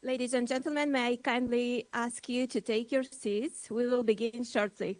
Ladies and gentlemen, may I kindly ask you to take your seats? We will begin shortly.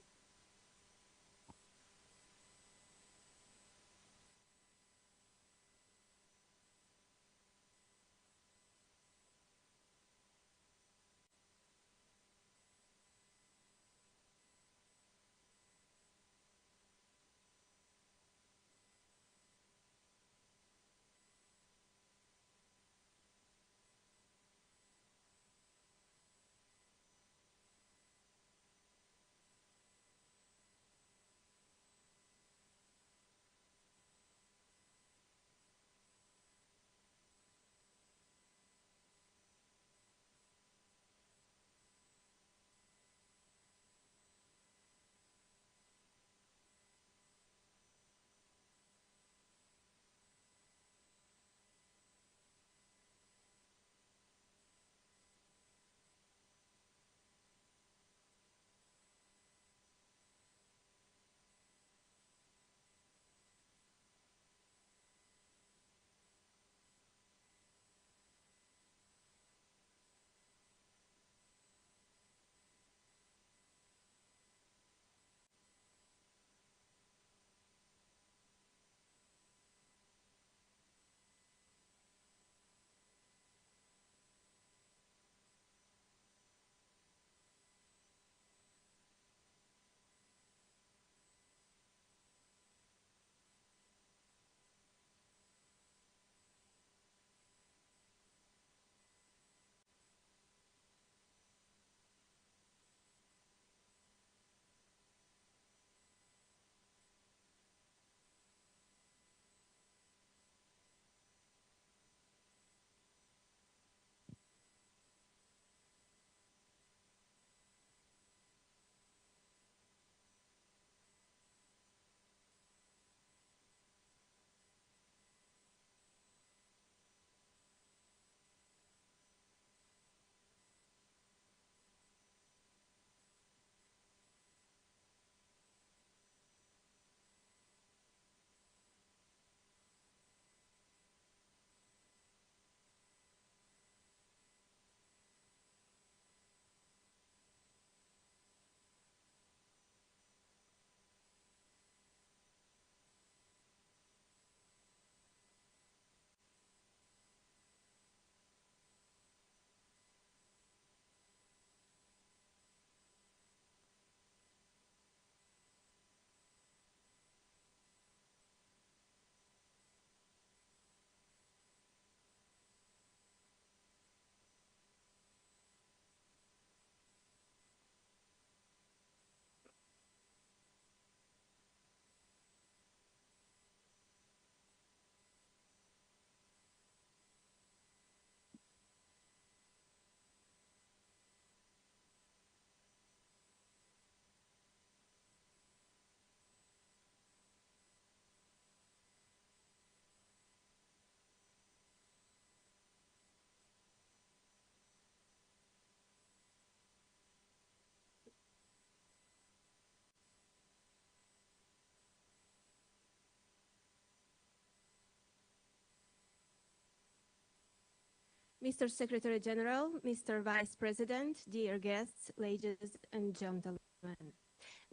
Mr. Secretary General, Mr. Vice President, dear guests, ladies and gentlemen.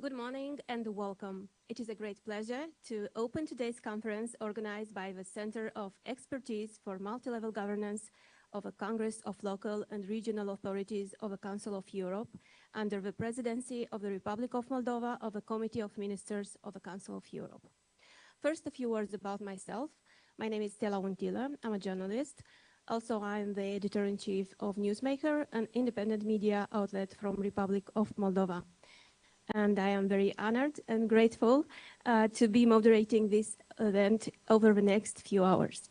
Good morning and welcome. It is a great pleasure to open today's conference organized by the Center of Expertise for Multilevel Governance of a Congress of Local and Regional Authorities of the Council of Europe under the presidency of the Republic of Moldova of the Committee of Ministers of the Council of Europe. First, a few words about myself. My name is Stella Untila. I'm a journalist. Also, I'm the editor-in-chief of Newsmaker, an independent media outlet from Republic of Moldova. And I am very honored and grateful to be moderating this event over the next few hours.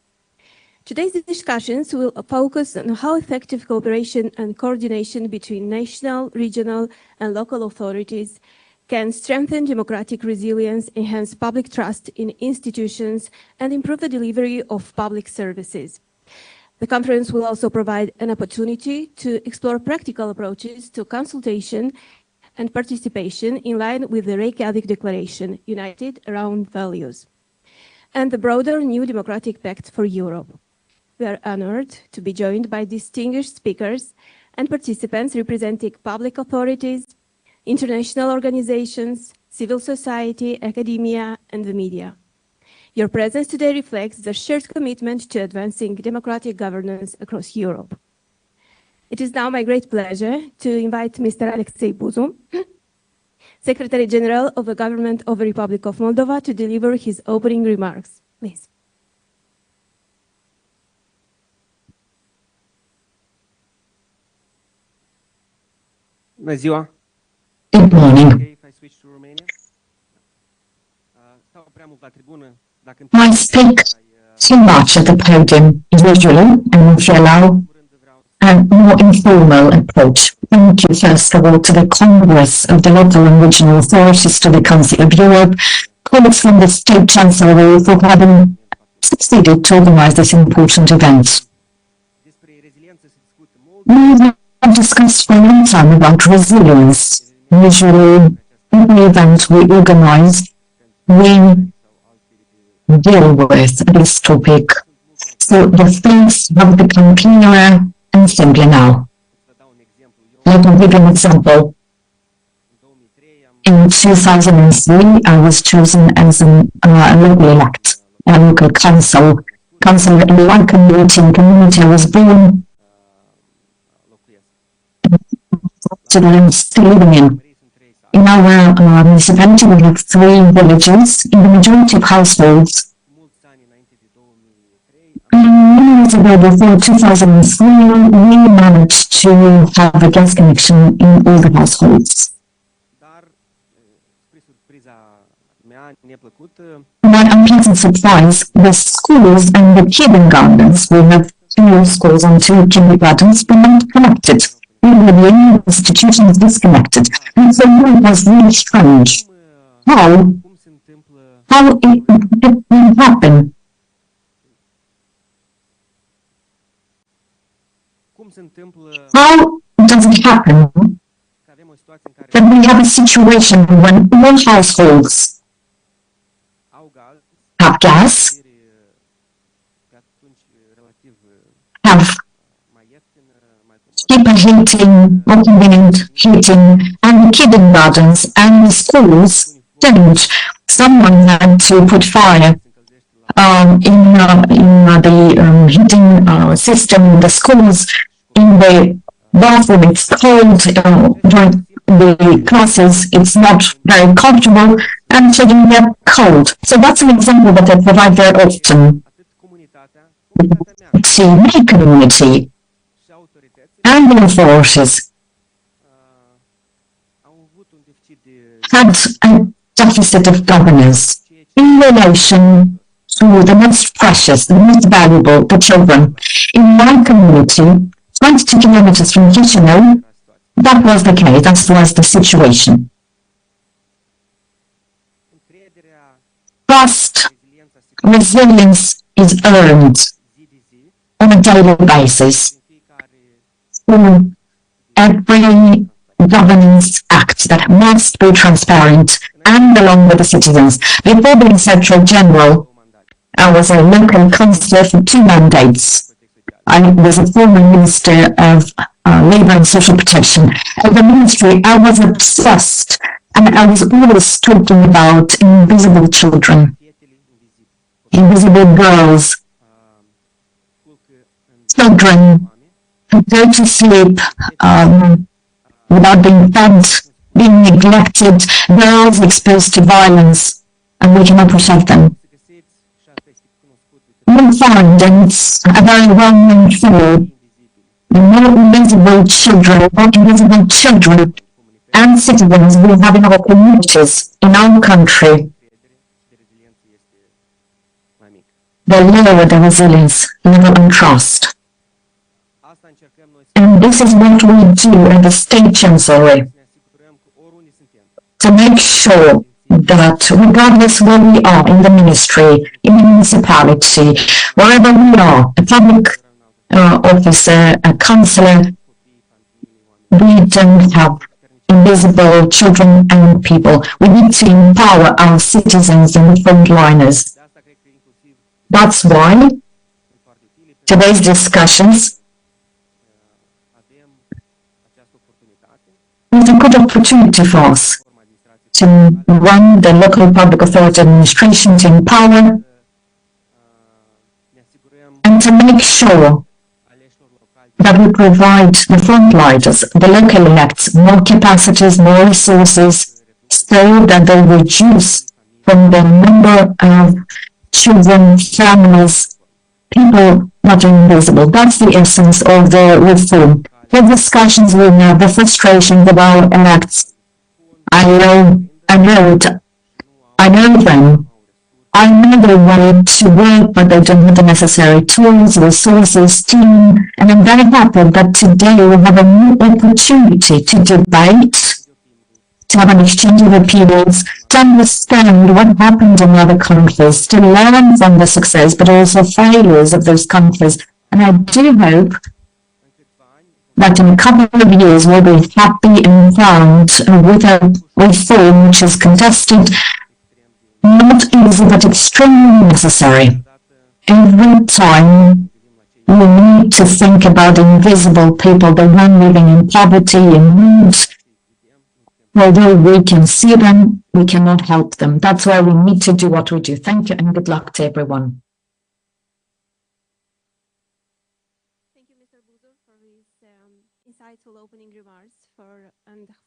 Today's discussions will focus on how effective cooperation and coordination between national, regional, and local authorities can strengthen democratic resilience, enhance public trust in institutions, and improve the delivery of public services. The conference will also provide an opportunity to explore practical approaches to consultation and participation in line with the Reykjavik Declaration, United Around Values, and the broader New Democratic Pact for Europe. We are honored to be joined by distinguished speakers and participants representing public authorities, international organizations, civil society, academia, and the media. Your presence today reflects the shared commitment to advancing democratic governance across Europe. It is now my great pleasure to invite Mr. Alexei Buzu, Secretary General of the Government of the Republic of Moldova, to deliver his opening remarks. Please. Bună ziua! Good morning. Okay, if I switch to Romania. Stau prea mult la tribună. I speak too much at the podium usually, and if you allow a more informal approach. Thank you, first of all, to the Congress of the Local and Regional Authorities, to the Council of Europe, colleagues from the State Chancellery for having succeeded to organize this important event. We have discussed for a long time about resilience. Usually, every event we organize, we deal with this topic. So the things have become clearer and simpler now. Let me give you an example. In 2003, I was chosen as a locally elected local councillor in my community. I was born to the still living in. In our municipality, we have 3 villages. In the majority of households, many years ago, before 2003, we managed to have a gas connection in all the households. My unpleasant surprise, the schools and the kindergartens, we have 2 schools and 2 kindergartens, were not connected. We were the only institutions disconnected. And so it was really strange. How it will happen? How does it happen that we have a situation when all households have gas, have cheaper heating, more convenient heating, and the kindergartens and the schools don't? Someone had to put fire in the heating system in the schools. In the bathroom, it's cold. During the classes, it's not very comfortable, and children get cold. So that's an example that I provide very often. To my community and the authorities had a deficit of governance in relation to the most precious, the most valuable, the children. In my community, 22 kilometers from Chisinau, that was the case, that was the situation. Trust, resilience is earned on a daily basis through every governance act that must be transparent and along with the citizens. Before being Secretary General, I was a local councillor for 2 mandates. I was a former Minister of Labour and Social Protection. At the ministry, I was obsessed, and I was always talking about invisible children, invisible girls, children who go to sleep without being fed, being neglected, girls exposed to violence, and we cannot protect them. We find, and it's a very well-known thing, more invisible children and citizens we have in our communities, in our country. The lower the resilience, level and trust. And this is what we do at the State Chancellery, to make sure that regardless where we are in the ministry, in the municipality, wherever we are, a public officer, a councillor, we don't have invisible children and people. We need to empower our citizens and frontliners. That's why Today's discussions avem această oportunitate is a good opportunity for us forma administrației to run the local public authority administration to empower ne asigurăm and to make sure aleșilor locali that we provide the frontliners, the local elects, more capacities, more resources, so that they reduce from the number of children, families, people not invisible. That's the essence of the reform. The discussions we have, the frustrations of our elects, I know them. I know they want to work, but they don't have the necessary tools, resources, team, and I'm very happy that today we have a new opportunity to debate, to have an exchange of opinions, to understand what happened in other countries, to learn from the success, but also failures of those countries. And I do hope that in a couple of years we'll be happy and proud with a reform which is contested, not easy, but extremely necessary. Every time we need to think about invisible people, the one living in poverty, in need. Although we can see them, we cannot help them. That's why we need to do what we do. Thank you and good luck to everyone. Thank you, Mr. Buzău, for his insightful opening remarks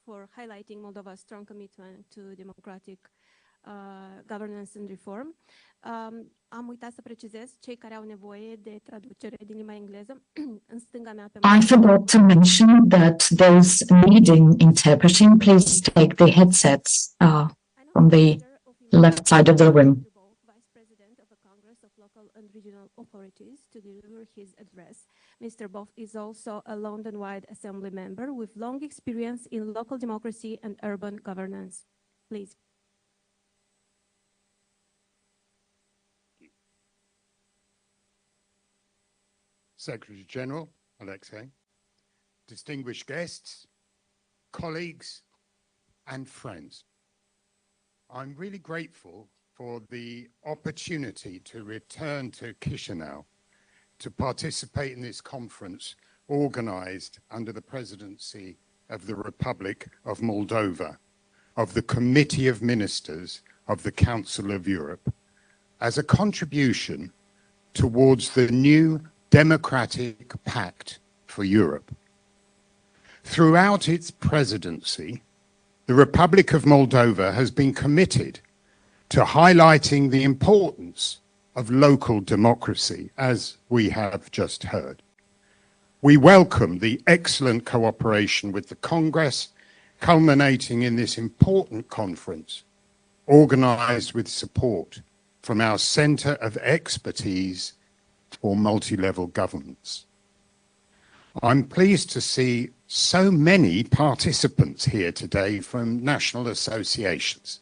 for highlighting Moldova's strong commitment to democratic governance and reform. Am uitat să precizez, cei care au nevoie de traducere din limba engleză, în stânga mea pe I forgot to mention that those needing interpreting, please take the headsets from the left side of the room. Vice President of the Congress of Local and Regional Authorities, to deliver his address. Mr. Boff is also a London-wide Assembly member with long experience in local democracy and urban governance. Please. Secretary General Alexei, distinguished guests, colleagues, and friends. I'm really grateful for the opportunity to return to Chisinau to participate in this conference organized under the presidency of the Republic of Moldova, of the Committee of Ministers of the Council of Europe, as a contribution towards the new democratic pact for Europe. Throughout its presidency, the Republic of Moldova has been committed to highlighting the importance of local democracy, as we have just heard. We welcome the excellent cooperation with the Congress, culminating in this important conference, organized with support from our Center of Expertise for Multi-Level Governance. I'm pleased to see so many participants here today from national associations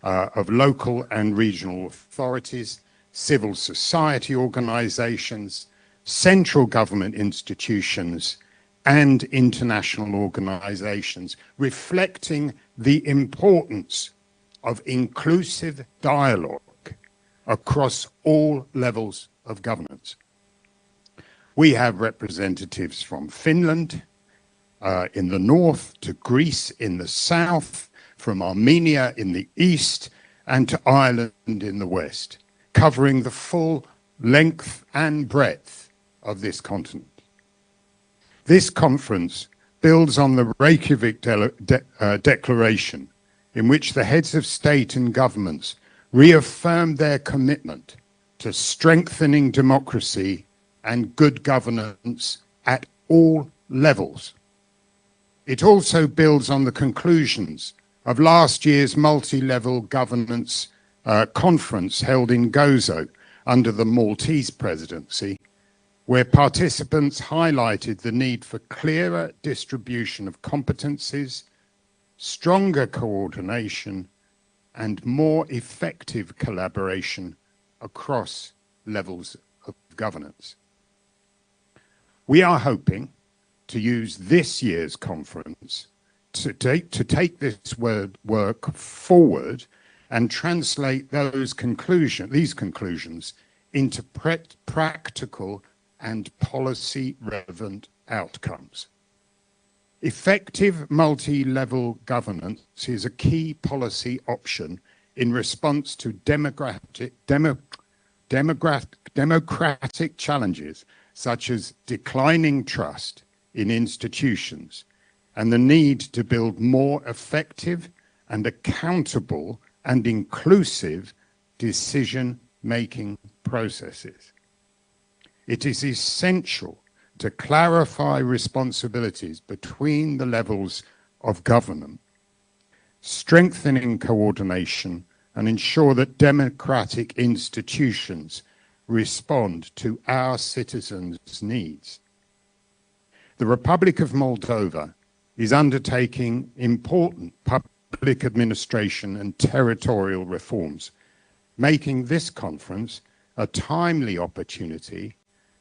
of local and regional authorities, civil society organizations, central government institutions, and international organizations, reflecting the importance of inclusive dialogue across all levels of governance. We have representatives from Finland in the north to Greece in the south, from Armenia in the east, and to Ireland in the west, covering the full length and breadth of this continent. This conference builds on the Reykjavik Declaration, in which the heads of state and governments reaffirmed their commitment to strengthening democracy and good governance at all levels. It also builds on the conclusions of last year's multi-level governance conference held in Gozo under the Maltese presidency, where participants highlighted the need for clearer distribution of competencies, stronger coordination, and more effective collaboration across levels of governance. We are hoping to use this year's conference to take this work forward and translate these conclusions into practical and policy relevant outcomes. Effective multi-level governance is a key policy option in response to democratic challenges such as declining trust in institutions and the need to build more effective and accountable and inclusive decision-making processes. It is essential to clarify responsibilities between the levels of government, strengthening coordination, and ensure that democratic institutions respond to our citizens' needs. The Republic of Moldova is undertaking important public administration and territorial reforms, making this conference a timely opportunity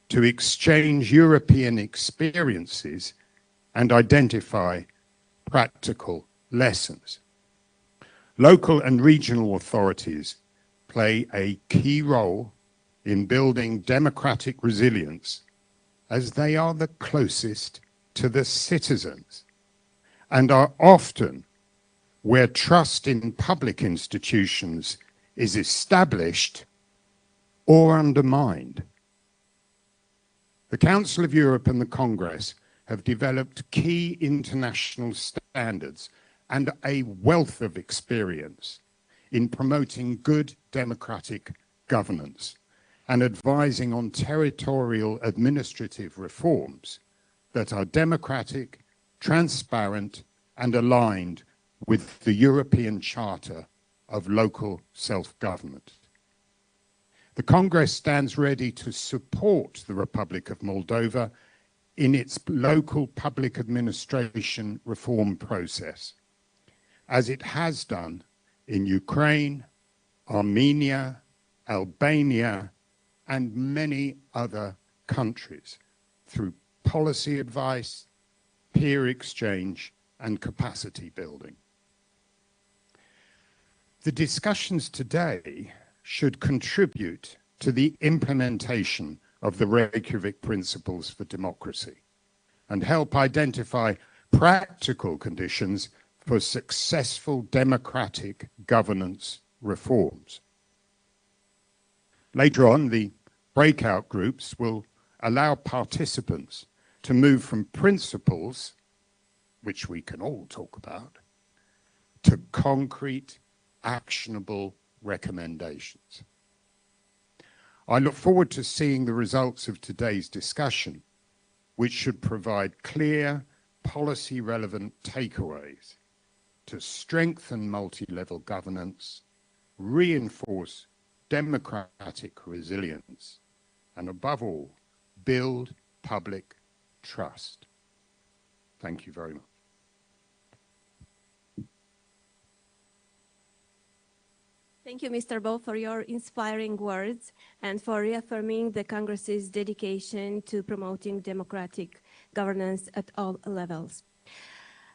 to exchange European experiences and identify practical lessons. Local and regional authorities play a key role in building democratic resilience as they are the closest to the citizens and are often where trust in public institutions is established or undermined. The Council of Europe and the Congress have developed key international standards and a wealth of experience in promoting good democratic governance and advising on territorial administrative reforms that are democratic, transparent, and aligned with the European Charter of Local Self-Government. The Congress stands ready to support the Republic of Moldova in its local public administration reform process, as it has done in Ukraine, Armenia, Albania, and many other countries through policy advice, peer exchange, and capacity building. The discussions today should contribute to the implementation of the Reykjavik Principles for Democracy and help identify practical conditions for successful democratic governance reforms. Later on, the breakout groups will allow participants to move from principles, which we can all talk about, to concrete, actionable recommendations. I look forward to seeing the results of today's discussion, which should provide clear, policy-relevant takeaways to strengthen multi-level governance, reinforce democratic resilience, and above all, build public trust. Thank you very much. Thank you, Mr. Bo, for your inspiring words and for reaffirming the Congress's dedication to promoting democratic governance at all levels.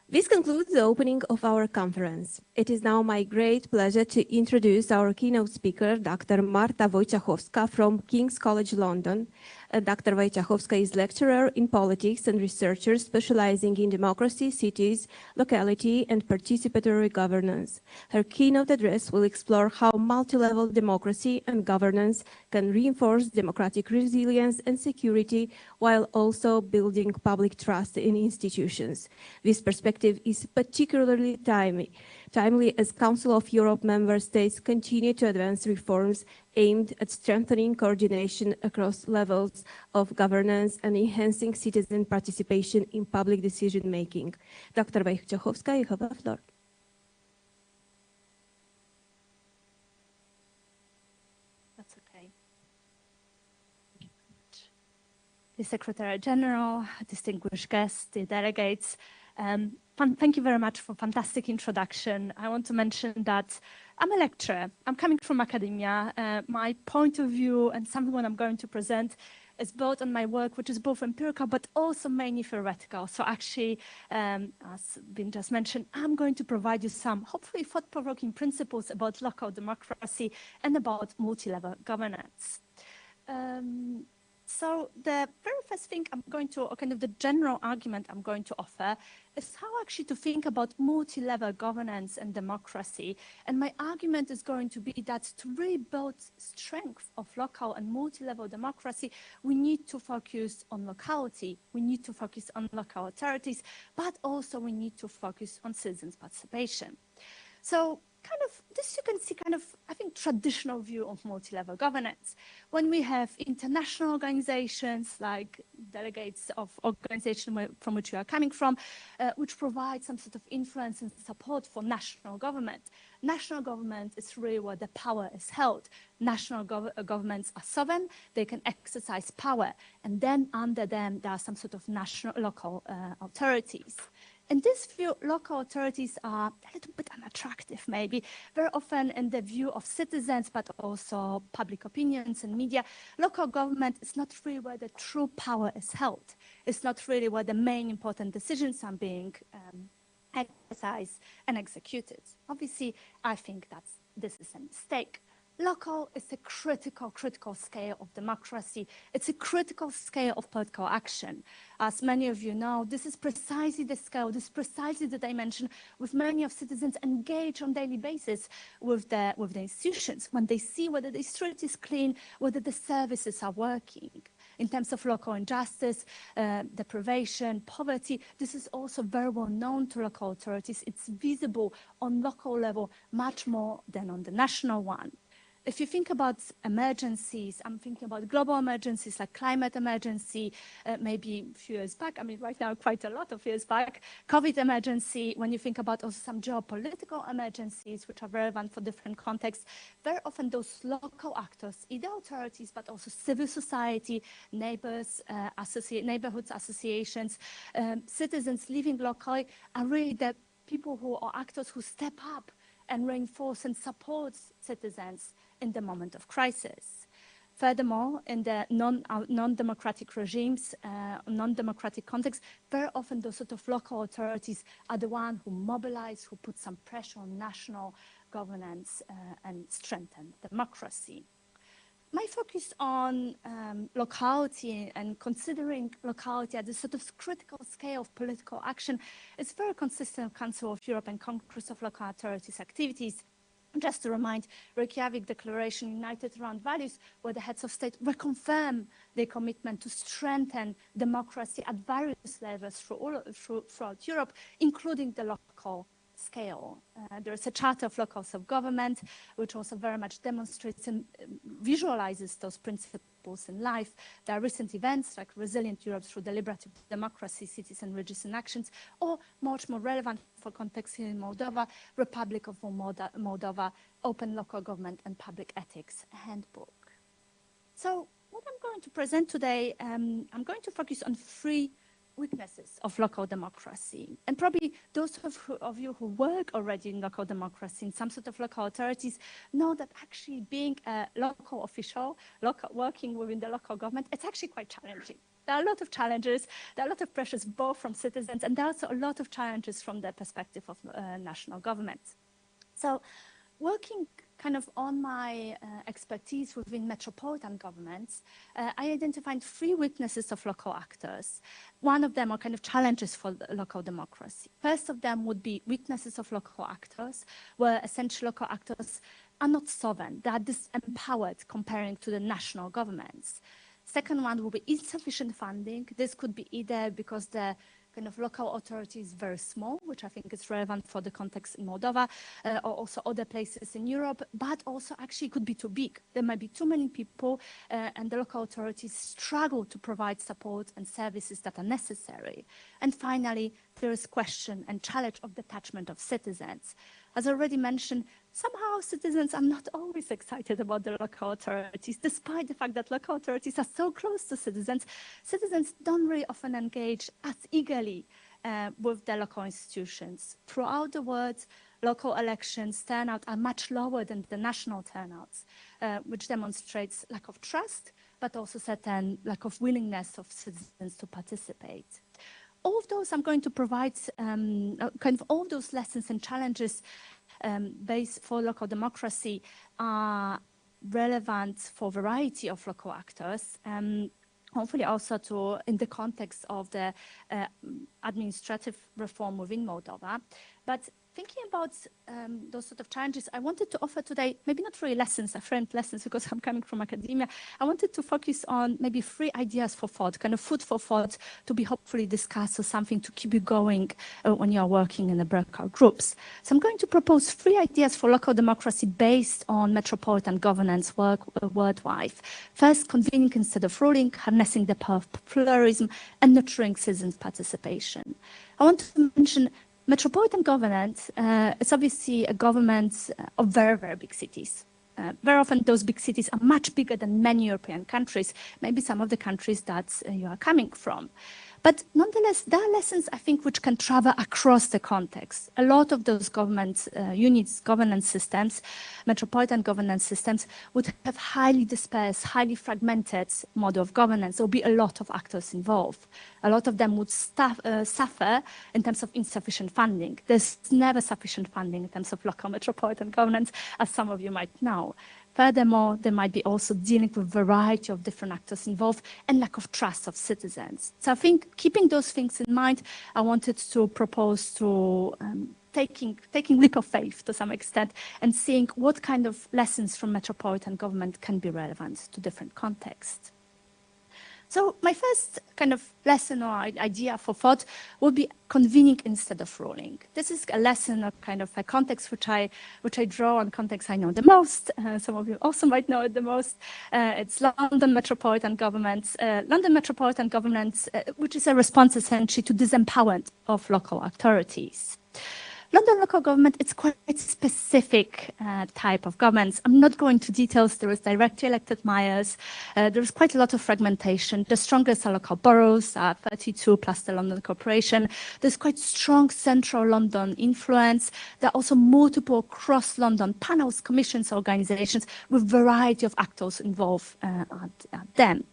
This concludes the opening of our conference. It is now my great pleasure to introduce our keynote speaker, Dr. Marta Wojciechowska from King's College London. Dr. Wojciechowska is lecturer in politics and researcher specializing in democracy, cities, locality, and participatory governance. Her keynote address will explore how multi-level democracy and governance can reinforce democratic resilience and security while also building public trust in institutions. This perspective is particularly timely as Council of Europe member states continue to advance reforms aimed at strengthening coordination across levels of governance and enhancing citizen participation in public decision-making. Dr. Wojciechowska, you have the floor. That's okay. The Secretary General, distinguished guests, the delegates, thank you very much for a fantastic introduction. I want to mention that I'm a lecturer. I'm coming from academia. My point of view and something what I'm going to present is built on my work, which is both empirical, but also mainly theoretical. So actually, as been just mentioned, I'm going to provide you some, hopefully thought-provoking principles about local democracy and about multi-level governance. So the very first thing I'm going to, or kind of the general argument I'm going to offer is how actually to think about multi-level governance and democracy. And my argument is going to be that to really build strength of local and multi-level democracy, we need to focus on locality, we need to focus on local authorities, but also we need to focus on citizens' participation. So kind of this you can see kind of, I think, traditional view of multi-level governance. When we have international organizations like delegates of organization from which you are coming from, which provide some sort of influence and support for national government. National government is really where the power is held. National governments are sovereign, they can exercise power, and then under them there are some sort of local authorities. In this view, local authorities are a little bit unattractive, maybe. Very often in the view of citizens, but also public opinions and media, local government is not really where the true power is held. It's not really where the main important decisions are being exercised and executed. Obviously, I think this is a mistake. Local is a critical scale of democracy. It's a critical scale of political action. As many of you know, this is precisely the scale, this is precisely the dimension with many of citizens engage on daily basis with the institutions when they see whether the street is clean, whether the services are working. In terms of local injustice, deprivation, poverty, this is also very well known to local authorities. It's visible on local level much more than on the national one. If you think about emergencies, I'm thinking about global emergencies like climate emergency, maybe a few years back, I mean, right now, quite a lot of years back, COVID emergency, when you think about also some geopolitical emergencies, which are relevant for different contexts, very often those local actors, either authorities, but also civil society, neighbors, neighborhoods associations, citizens living locally are really the people who are actors who step up and reinforce and support citizens in the moment of crisis. Furthermore, in the non-democratic regimes, non-democratic context, very often those sort of local authorities are the ones who mobilize, who put some pressure on national governance and strengthen democracy. My focus on locality and considering locality at this sort of critical scale of political action is very consistent with Council of Europe and Congress of Local Authorities activities. Just to remind, Reykjavik Declaration united around values where the heads of state reconfirm their commitment to strengthen democracy at various levels throughout Europe, including the local scale. There is a Charter of Local Self-Government, which also very much demonstrates and visualizes those principles in life. There are recent events like Resilient Europe through Deliberative Democracy, Cities and Regions in Actions, or much more relevant for context here in Moldova, Republic of Moldova, Open Local Government and Public Ethics Handbook. So what I'm going to present today, I'm going to focus on three weaknesses of local democracy. And probably those of you who work already in local democracy, in some sort of local authorities, know that actually being a local official, working within the local government, it's actually quite challenging. There are a lot of challenges, there are a lot of pressures both from citizens, and there are also a lot of challenges from the perspective of national government. So working kind of on my expertise within metropolitan governments, I identified three weaknesses of local actors. One of them are kind of challenges for local democracy. First of them would be weaknesses of local actors, where essentially local actors are not sovereign, they are disempowered comparing to the national governments. Second one will be insufficient funding. This could be either because the kind of local authority is very small, which I think is relevant for the context in Moldova, or also other places in Europe, but also actually could be too big. There might be too many people and the local authorities struggle to provide support and services that are necessary. And finally, there is question and challenge of detachment of citizens. As already mentioned, somehow citizens are not always excited about the local authorities, despite the fact that local authorities are so close to citizens. Citizens don't really often engage as eagerly with the local institutions. Throughout the world, local elections turnout are much lower than the national turnouts, which demonstrates lack of trust, but also certain lack of willingness of citizens to participate. All of those I'm going to provide kind of all of those lessons and challenges based for local democracy are relevant for a variety of local actors. hopefully also to, in the context of the administrative reform within Moldova. But thinking about those sort of challenges, I wanted to offer today, maybe not really lessons, framed lessons, because I'm coming from academia. I wanted to focus on maybe 3 ideas for thought, kind of food for thought to be hopefully discussed, or something to keep you going when you're working in the breakout groups. So I'm going to propose 3 ideas for local democracy based on metropolitan governance work worldwide. First, convening instead of ruling, harnessing the power of pluralism, and nurturing citizens' participation. I want to mention metropolitan governance is obviously a government of very, very big cities. Very often those big cities are much bigger than many European countries, maybe some of the countries that you are coming from. But nonetheless, there are lessons, I think, which can travel across the context. A lot of those government units, governance systems, metropolitan governance systems, would have highly dispersed, highly fragmented model of governance. There will be a lot of actors involved. A lot of them would suffer in terms of insufficient funding. There's never sufficient funding in terms of local metropolitan governance, as some of you might know. Furthermore, they might be also dealing with a variety of different actors involved and lack of trust of citizens. So I think keeping those things in mind, I wanted to propose to taking leap of faith to some extent and seeing what kind of lessons from metropolitan government can be relevant to different contexts. So my first kind of lesson or idea for thought would be convening instead of ruling. This is a lesson or kind of a context which I draw on context I know the most. Some of you also might know it the most. It's London metropolitan governments. Which is a response essentially to disempowerment of local authorities. London local government, it's quite a specific type of governments. I'm not going to details. There is directly elected mayors. There's quite a lot of fragmentation. The strongest are local boroughs, 32 plus the London Corporation. There's quite strong central London influence. There are also multiple cross-London panels, commissions, organizations with a variety of actors involved at them.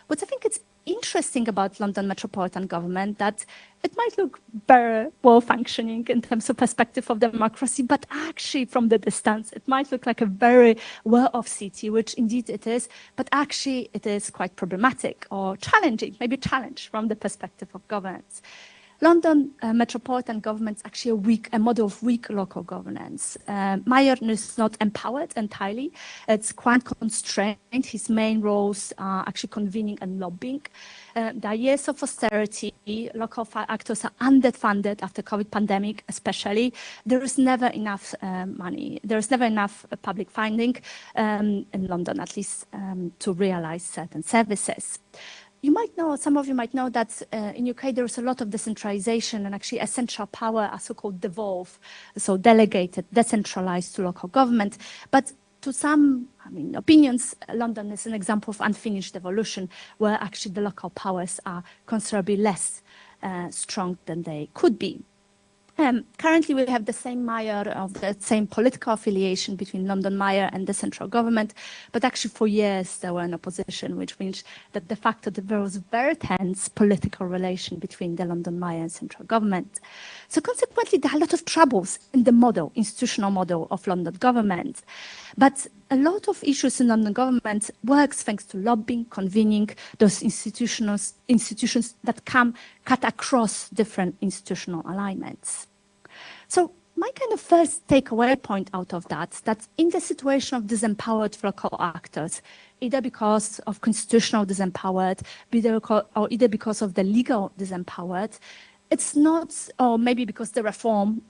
What I think it's interesting about London metropolitan government that it might look very well functioning in terms of perspective of democracy, but actually from the distance, it might look like a very well-off city, which indeed it is, but actually it is quite problematic or challenging, maybe challenge from the perspective of governance. London metropolitan government is actually a model of weak local governance. Mayor is not empowered entirely. It's quite constrained. His main roles are actually convening and lobbying. There are years of austerity. Local actors are underfunded after COVID pandemic, especially. There is never enough money. There is never enough public funding in London, at least, to realize certain services. You might know, some of you might know that in UK there is a lot of decentralization and actually essential power are so-called devolved, so delegated, decentralized to local government. But to some, opinions, London is an example of unfinished devolution, where actually the local powers are considerably less strong than they could be. Currently, we have the same mayor of the same political affiliation between London Mayor and the central government, but actually for years they were in opposition, which means that de facto there was a very tense political relation between the London Mayor and central government. So consequently, there are a lot of troubles in the model, institutional model of London government. But a lot of issues in London government works thanks to lobbying, convening, those institutions that cut across different institutional alignments. So my kind of first takeaway point out of that in the situation of disempowered local actors, either because of constitutional disempowered, or either because of the legal disempowered, it's not, or maybe because the reform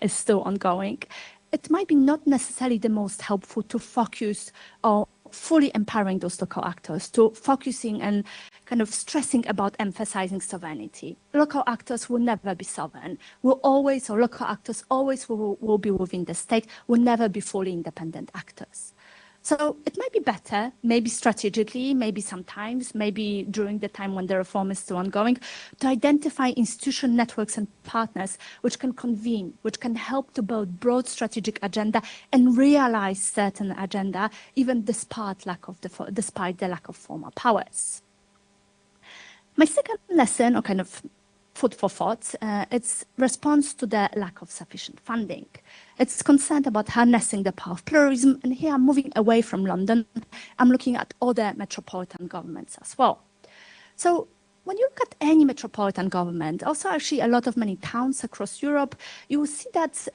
is still ongoing, it might be not necessarily the most helpful to focus on fully empowering those local actors, to focusing and kind of stressing about emphasizing sovereignty. Local actors will never be sovereign, local actors always will be within the state, will never be fully independent actors. So it might be better, maybe strategically, maybe sometimes, maybe during the time when the reform is still ongoing, to identify institution networks and partners which can convene, which can help to build broad strategic agenda and realize certain agenda, even despite the lack of formal powers. My second lesson, or kind of food for thought, it's response to the lack of sufficient funding. It's concerned about harnessing the power of pluralism, and here I'm moving away from London. I'm looking at other metropolitan governments as well. So when you look at any metropolitan government, also actually a lot of many towns across Europe, you will see that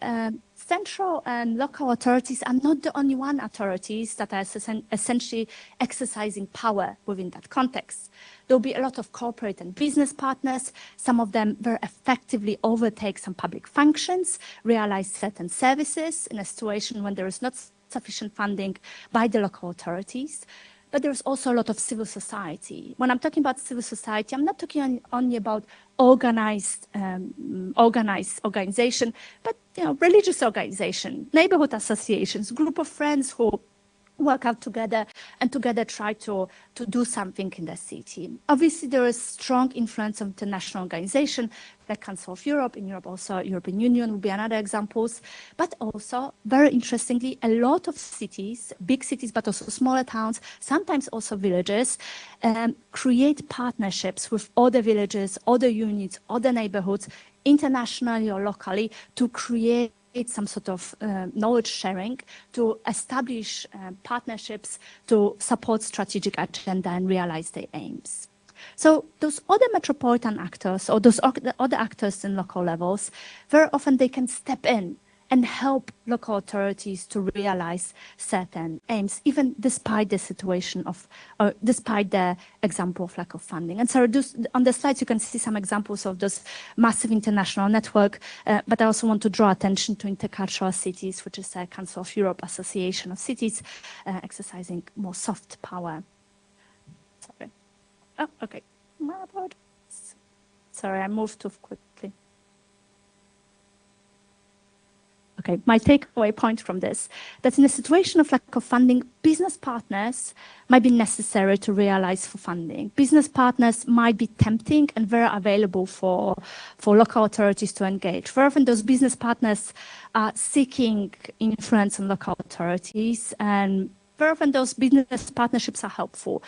central and local authorities are not the only one authorities that are essentially exercising power within that context. There'll be a lot of corporate and business partners. Some of them very effectively overtake some public functions, realize certain services in a situation when there is not sufficient funding by the local authorities. But there's also a lot of civil society. When I'm talking about civil society, I'm not talking only about organized organization, but religious organization, neighborhood associations, group of friends who work out together and together try to do something in the city. Obviously, there is strong influence of international organization like Council of Europe. In Europe, also European Union will be another examples. But also, very interestingly, a lot of cities, big cities, but also smaller towns, sometimes also villages, create partnerships with other villages, other units, other neighborhoods, internationally or locally, to create some sort of knowledge sharing, to establish partnerships to support strategic agenda and realize their aims. So those other metropolitan actors or those other actors in local levels, very often they can step in and help local authorities to realize certain aims, even despite the situation of, or despite the example of lack of funding. And so on the slides, you can see some examples of this massive international network, but I also want to draw attention to Intercultural Cities, which is a Council of Europe Association of Cities, exercising more soft power. Sorry. Oh, okay. My apologies. Sorry, I moved too quickly. Okay, my takeaway point from this, that in a situation of lack of funding, business partners might be necessary to realize for funding. Business partners might be tempting and very available for local authorities to engage. Very often those business partners are seeking influence on local authorities, and very often those business partnerships are helpful.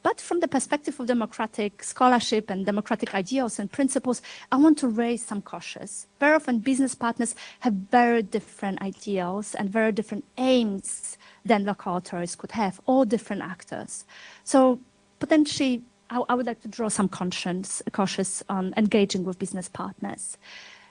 But from the perspective of democratic scholarship and democratic ideals and principles, I want to raise some cautions. Very often business partners have very different ideals and very different aims than local authorities could have, all different actors. So potentially, I would like to draw some cautious on engaging with business partners.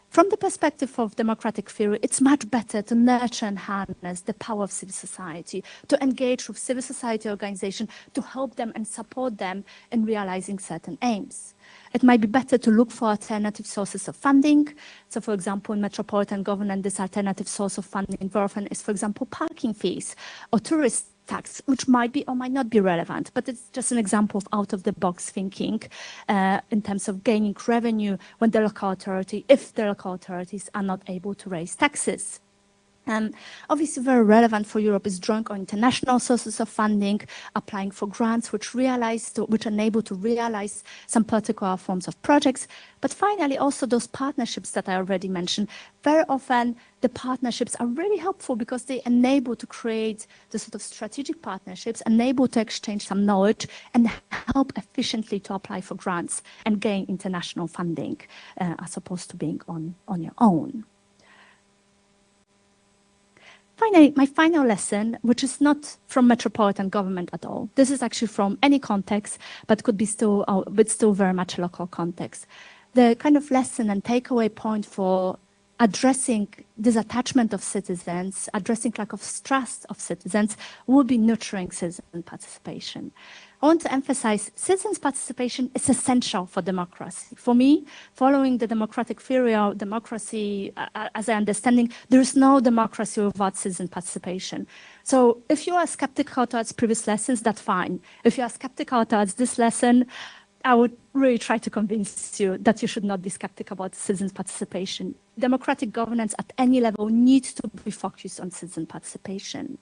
From the perspective of democratic theory, it's much better to nurture and harness the power of civil society, to engage with civil society organizations, to help them and support them in realizing certain aims. It might be better to look for alternative sources of funding. So, for example, in metropolitan government, this alternative source of funding very often is, for example, parking fees or tourist tax, which might be or might not be relevant, but it's just an example of out-of-the-box thinking in terms of gaining revenue when the local authority, if the local authorities are not able to raise taxes. Obviously, very relevant for Europe is drawing on international sources of funding, applying for grants which enable to realize some particular forms of projects. But finally, also those partnerships that I already mentioned, very often the partnerships are really helpful because they enable to create the sort of strategic partnerships, enable to exchange some knowledge and help efficiently to apply for grants and gain international funding as opposed to being on your own. Finally, my final lesson, which is not from metropolitan government at all. This is actually from any context, but could be still very much local context. The kind of lesson and takeaway point for addressing disattachment of citizens, addressing lack of trust of citizens, would be nurturing citizen participation. I want to emphasize citizens' participation is essential for democracy. For me, following the democratic theory of democracy, as I understanding, there is no democracy without citizen participation. So if you are skeptical towards previous lessons, that's fine. If you are skeptical towards this lesson, I would really try to convince you that you should not be skeptical about citizens' participation. Democratic governance at any level needs to be focused on citizen participation.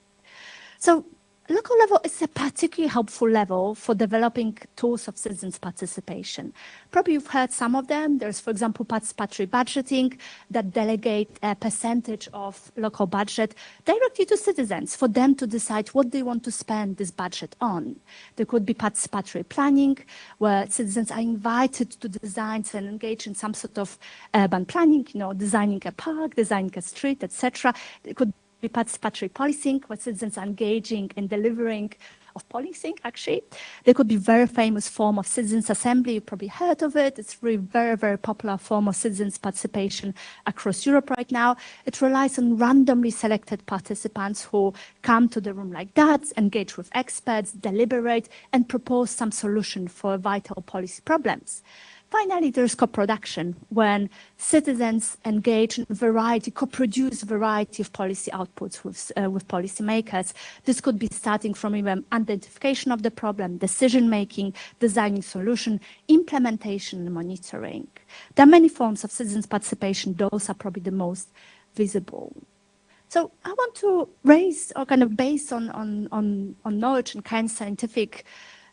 So local level is a particularly helpful level for developing tools of citizens' participation. Probably you've heard some of them. There's, for example, participatory budgeting that delegate a percentage of local budget directly to citizens for them to decide what they want to spend this budget on. There could be participatory planning, where citizens are invited to design and engage in some sort of urban planning, designing a park, designing a street, etc. It could be participatory policing, where citizens are engaging in delivering of policing, actually. There could be very famous form of citizens' assembly. You probably heard of it. It's really very, very popular form of citizens' participation across Europe right now. It relies on randomly selected participants who come to the room like that, engage with experts, deliberate, and propose some solution for vital policy problems. Finally, there's co-production, when citizens engage in variety, co-produce a variety of policy outputs with policymakers. This could be starting from even identification of the problem, decision-making, designing solution, implementation, and monitoring. There are many forms of citizens' participation. Those are probably the most visible. So I want to raise, or kind of based on knowledge and kind of scientific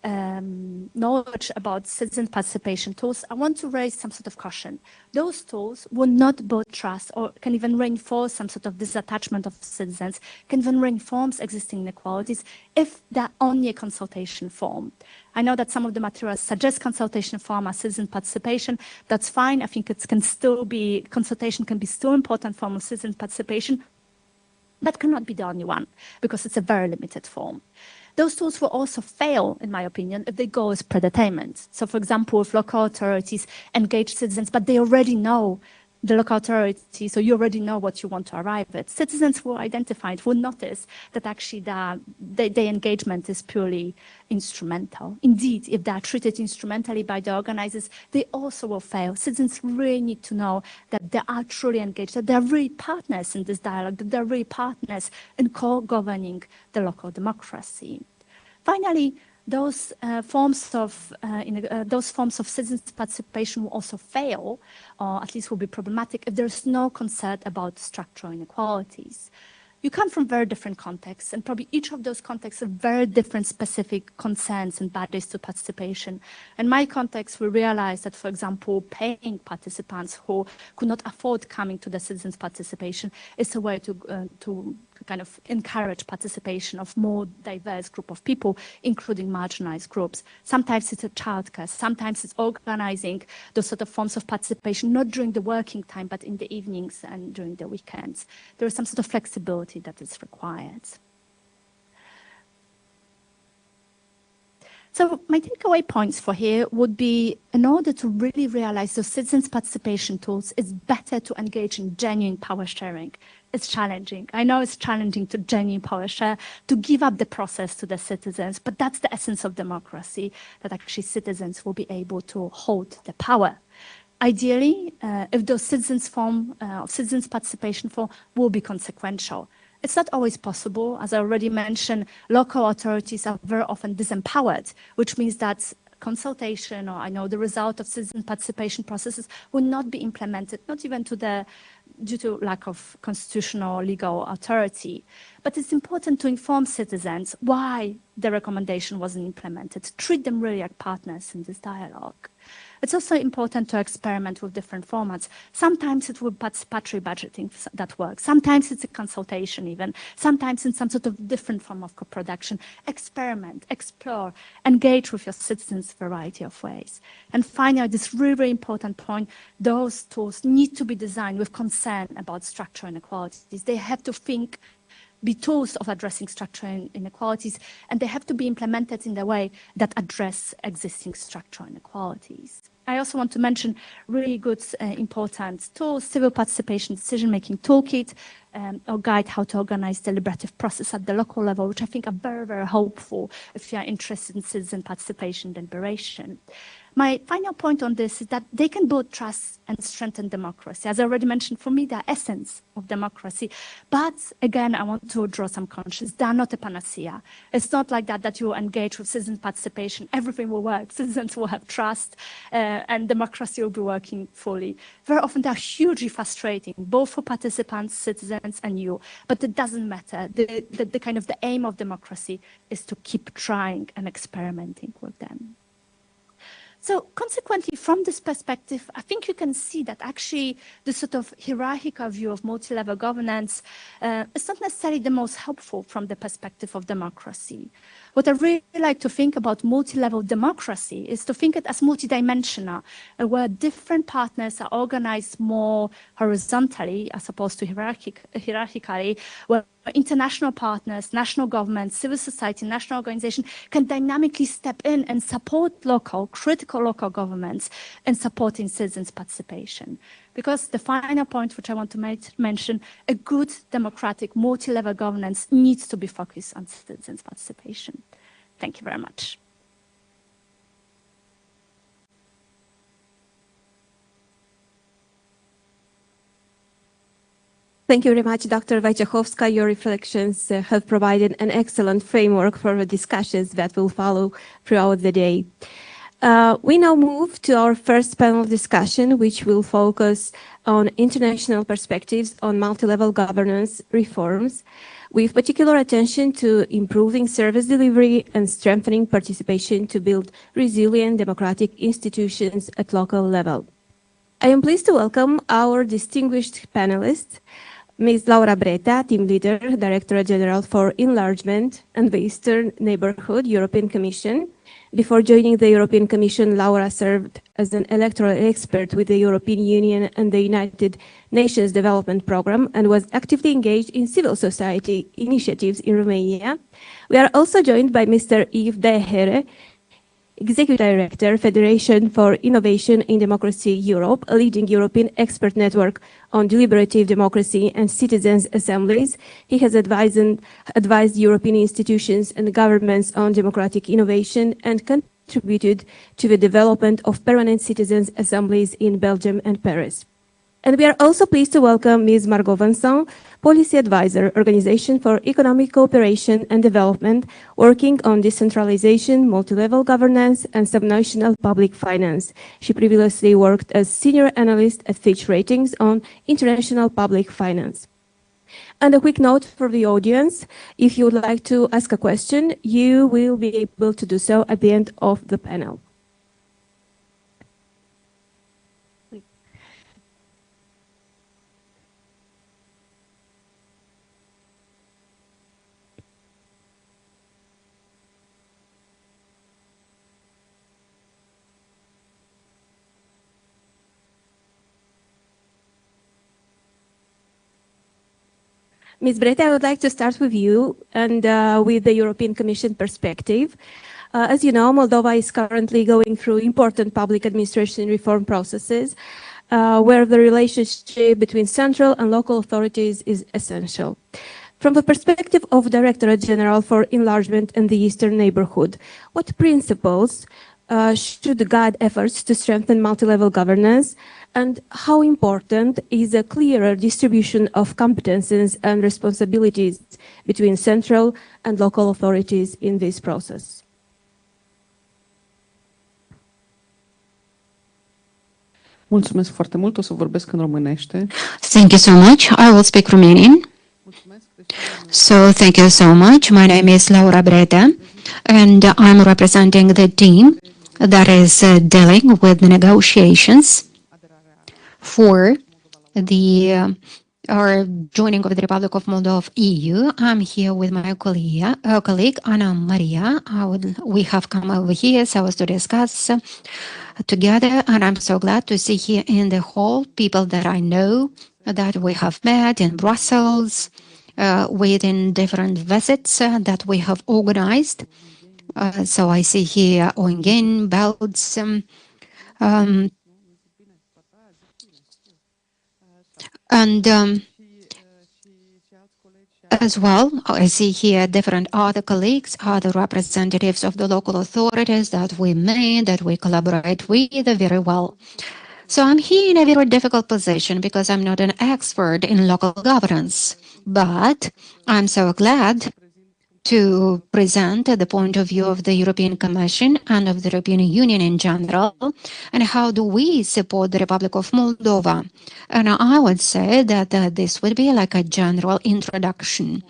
knowledge about citizen participation tools, I want to raise some sort of caution. Those tools will not build trust or can even reinforce some sort of disattachment of citizens, can even reinforce existing inequalities if they're only a consultation form. I know that some of the materials suggest consultation form as citizen participation. That's fine. I think it can still be, consultation can be still important form of citizen participation, but cannot be the only one because it's a very limited form. Those tools will also fail, in my opinion, if they go as predetermined. So, for example, if local authorities engage citizens, but they already know the local authority, so you already know what you want to arrive at. Citizens will identify it, will notice that actually the engagement is purely instrumental. Indeed, if they are treated instrumentally by the organizers, they also will fail. Citizens really need to know that they are truly engaged, that they are really partners in this dialogue, that they are really partners in co-governing the local democracy. Finally, those forms of citizens' participation will also fail, or at least will be problematic, if there's no concern about structural inequalities. You come from very different contexts, and probably each of those contexts have very different specific concerns and barriers to participation. In my context, we realized that, for example, paying participants who could not afford coming to the citizens' participation is a way to kind of encourage participation of more diverse group of people, including marginalized groups. Sometimes it's a childcare, sometimes it's organizing those sort of forms of participation, not during the working time, but in the evenings and during the weekends. There is some sort of flexibility that is required. So my takeaway points for here would be, in order to really realize the citizens' participation tools, it's better to engage in genuine power sharing. It's challenging. I know it's challenging to genuine power share, to give up the process to the citizens, but that's the essence of democracy, that actually citizens will be able to hold the power. Ideally, if those citizens participation form will be consequential. It's not always possible. As I already mentioned, local authorities are very often disempowered, which means that consultation, or I know the result of citizen participation processes, will not be implemented, not even due to lack of constitutional or legal authority. But it's important to inform citizens why the recommendation wasn't implemented, treat them really like partners in this dialogue. It's also important to experiment with different formats. Sometimes it will be participatory budgeting that works. Sometimes it's a consultation even. Sometimes in some sort of different form of co-production. Experiment, explore, engage with your citizens in a variety of ways. And finally, this really, really important point, those tools need to be designed with concern about structural inequalities. They have to be tools of addressing structural inequalities, and they have to be implemented in a way that address existing structural inequalities. I also want to mention really good, important tools, civil participation decision-making toolkit, or guide how to organize deliberative process at the local level, which I think are very, very helpful if you are interested in citizen participation deliberation. My final point on this is that they can build trust and strengthen democracy. As I already mentioned, for me, they're essence of democracy. But again, I want to draw some conscience. They're not a panacea. It's not like that you engage with citizen participation, everything will work, citizens will have trust, and democracy will be working fully. Very often they're hugely frustrating, both for participants, citizens, and you. But it doesn't matter. The kind of the aim of democracy is to keep trying and experimenting with them. So consequently, from this perspective, I think you can see that actually the sort of hierarchical view of multi-level governance is not necessarily the most helpful from the perspective of democracy. What I really like to think about multi-level democracy is to think it as multidimensional, where different partners are organized more horizontally as opposed to hierarchically, where international partners, national governments, civil society, national organizations can dynamically step in and support critical local governments in supporting citizens' participation. Because the final point which I want to mention, a good democratic multi-level governance needs to be focused on citizens' participation. Thank you very much. Thank you very much, Dr. Wojciechowska. Your reflections have provided an excellent framework for the discussions that will follow throughout the day. We now move to our first panel discussion, which will focus on international perspectives on multi-level governance reforms, with particular attention to improving service delivery and strengthening participation to build resilient democratic institutions at local level. I am pleased to welcome our distinguished panelists, Ms. Laura Breta, Team Leader, Directorate General for Enlargement and the Eastern Neighborhood, European Commission. Before joining the European Commission, Laura served as an electoral expert with the European Union and the United Nations Development Programme and was actively engaged in civil society initiatives in Romania. We are also joined by Mr. Yves Dehere, Executive Director, Federation for Innovation in Democracy Europe, a leading European expert network on deliberative democracy and citizens' assemblies. He has advised European institutions and governments on democratic innovation and contributed to the development of permanent citizens' assemblies in Belgium and Paris. And we are also pleased to welcome Ms. Margot Vincent, Policy Advisor, Organization for Economic Cooperation and Development, working on decentralization, multi-level governance, and subnational public finance. She previously worked as Senior Analyst at Fitch Ratings on international public finance. And a quick note for the audience, if you would like to ask a question, you will be able to do so at the end of the panel. Ms. Breta, I would like to start with you and with the European Commission perspective. As you know, Moldova is currently going through important public administration reform processes where the relationship between central and local authorities is essential. From the perspective of Directorate General for Enlargement and the Eastern Neighborhood, what principles should guide efforts to strengthen multi-level governance, and how important is a clearer distribution of competences and responsibilities between central and local authorities in this process? Mulțumesc foarte mult, o să vorbesc în românește. Thank you so much. I will speak Romanian. So thank you so much. My name is Laura Breta, and I'm representing the team that is dealing with the negotiations for the our joining of the Republic of Moldova EU. I'm here with my colleague Anna Maria. We have come over here so as to discuss together, and I'm so glad to see here in the hall people that I know that we have met in Brussels within different visits that we have organized. So I see here Oingen, Belgium, and as well, I see here different other colleagues, other representatives of the local authorities that we meet, that we collaborate with very well. So I'm here in a very difficult position because I'm not an expert in local governance, but I'm so glad to present the point of view of the European Commission and of the European Union in general, and how do we support the Republic of Moldova. And I would say that this would be like a general introduction.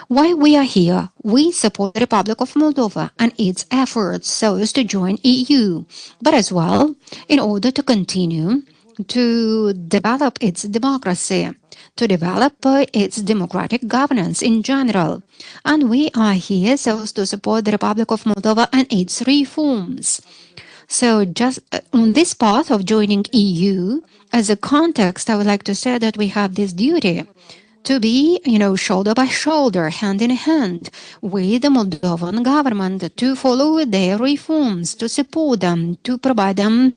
Why we are here? We support the Republic of Moldova and its efforts so as to join EU, but as well in order to continue to develop its democracy, to develop its democratic governance in general. And we are here so as to support the Republic of Moldova and its reforms. So just on this path of joining EU, as a context, I would like to say that we have this duty to be, shoulder by shoulder, hand in hand with the Moldovan government to follow their reforms, to support them, to provide them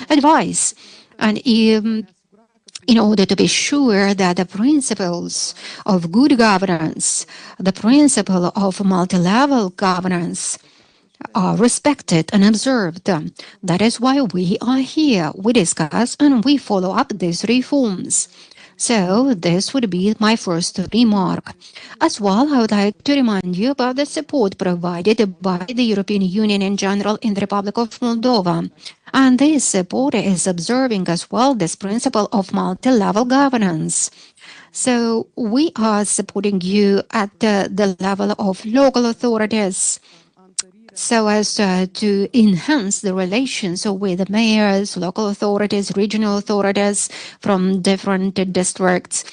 advice. And in order to be sure that the principles of good governance, the principle of multi-level governance, are respected and observed. That is why we are here. We discuss and we follow up these reforms. So this would be my first remark. As well, I would like to remind you about the support provided by the European Union in general in the Republic of Moldova. And this support is observing as well this principle of multi-level governance. So we are supporting you at the level of local authorities so as to enhance the relations with the mayors, local authorities, regional authorities from different districts.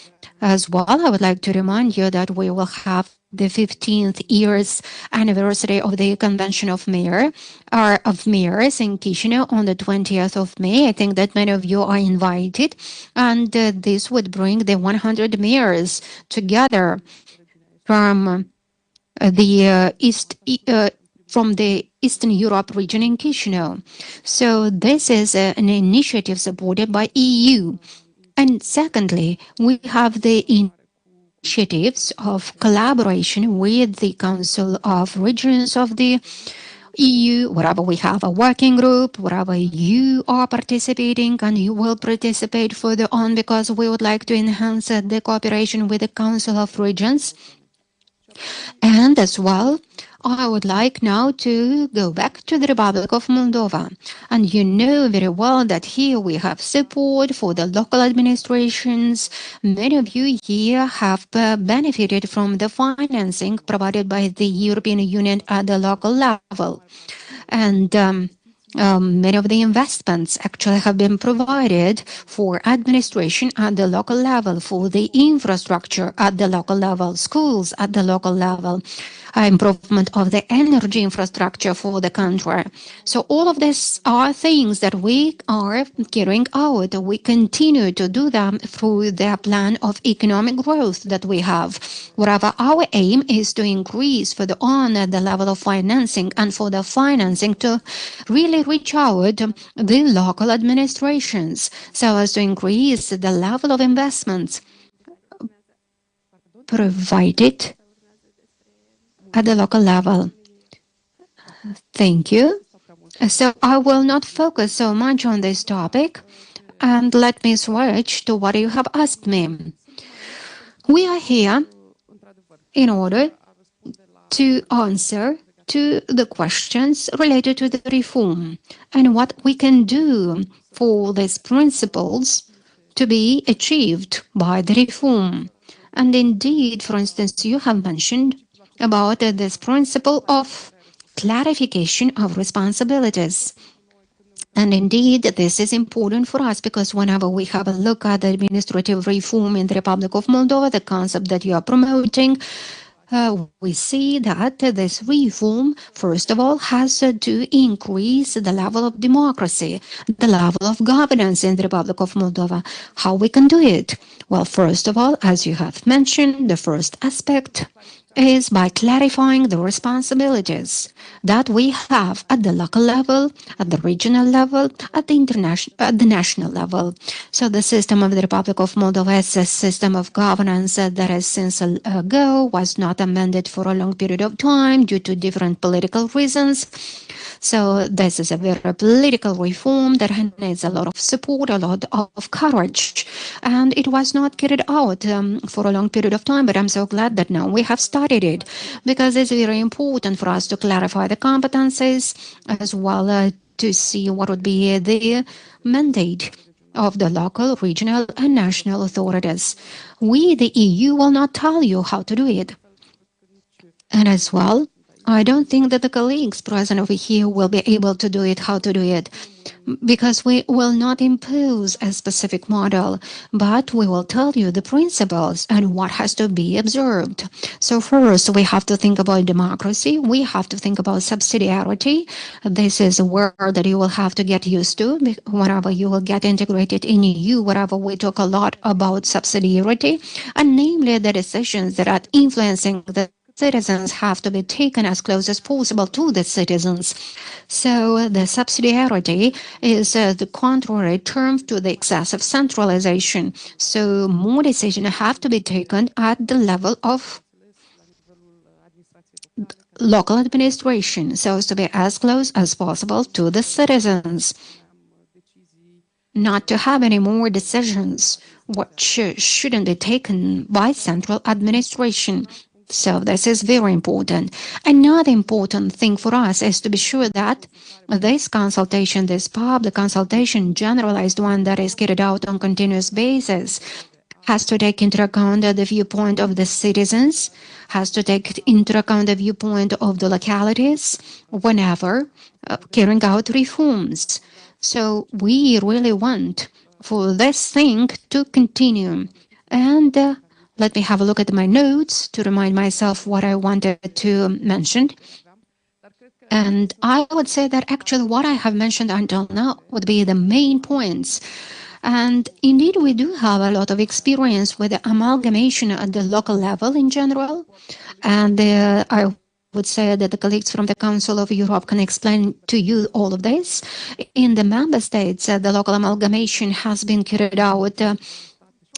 As well, I would like to remind you that we will have the 15th years anniversary of the Convention of Mayors in Chisinau on the 20th of May. I think that many of you are invited, and this would bring the 100 mayors together from the from the Eastern Europe region in Chisinau. So this is an initiative supported by EU. And secondly, we have the initiatives of collaboration with the Council of Regions of the EU, wherever we have a working group, wherever you are participating and you will participate further on, because we would like to enhance the cooperation with the Council of Regions. And as well, I would like now to go back to the Republic of Moldova. And you know very well that here we have support for the local administrations. Many of you here have benefited from the financing provided by the European Union at the local level. And many of the investments actually have been provided for administration at the local level, for the infrastructure at the local level, schools at the local level, improvement of the energy infrastructure for the country. So all of these are things that we are carrying out. We continue to do them through the plan of economic growth that we have, wherever our aim is to increase further on the level of financing and for the financing to really reach out the local administrations so as to increase the level of investments provided at the local level. Thank you. So I will not focus so much on this topic, and let me switch to what you have asked me. We are here in order to answer to the questions related to the reform and what we can do for these principles to be achieved by the reform. And indeed, for instance, you have mentioned about this principle of clarification of responsibilities. And indeed, this is important for us because whenever we have a look at the administrative reform in the Republic of Moldova, the concept that you are promoting, we see that this reform, first of all, has to increase the level of democracy, the level of governance in the Republic of Moldova. How we can do it? Well, first of all, as you have mentioned, the first aspect is by clarifying the responsibilities that we have at the local level, at the regional level, at the national level. So the system of the Republic of Moldova is a system of governance that has since ago was not amended for a long period of time due to different political reasons. So this is a very political reform that needs a lot of support, a lot of courage. And it was not carried out for a long period of time, but I'm so glad that now we have started it because it's very important for us to clarify the competencies as well to see what would be the mandate of the local, regional and national authorities. We, the EU, will not tell you how to do it. And as well, I don't think that the colleagues present over here will be able to do it, how to do it. because we will not impose a specific model, but we will tell you the principles and what has to be observed. So first, we have to think about democracy. We have to think about subsidiarity. This is a word that you will have to get used to whenever you will get integrated in EU, wherever we talk a lot about subsidiarity, and namely the decisions that are influencing the citizens have to be taken as close as possible to the citizens. So the subsidiarity is the contrary term to the excessive centralization. So more decisions have to be taken at the level of local administration, so as to be as close as possible to the citizens, not to have any more decisions which shouldn't be taken by central administration. So this is very important. Another important thing for us is to be sure that this consultation, this public consultation, generalized one that is carried out on continuous basis, has to take into account the viewpoint of the citizens, has to take into account the viewpoint of the localities whenever carrying out reforms. So we really want for this thing to continue. And let me have a look at my notes to remind myself what I wanted to mention. And I would say that actually what I have mentioned until now would be the main points. And indeed, we do have a lot of experience with the amalgamation at the local level in general. And I would say that the colleagues from the Council of Europe can explain to you all of this. In the member states, the local amalgamation has been carried out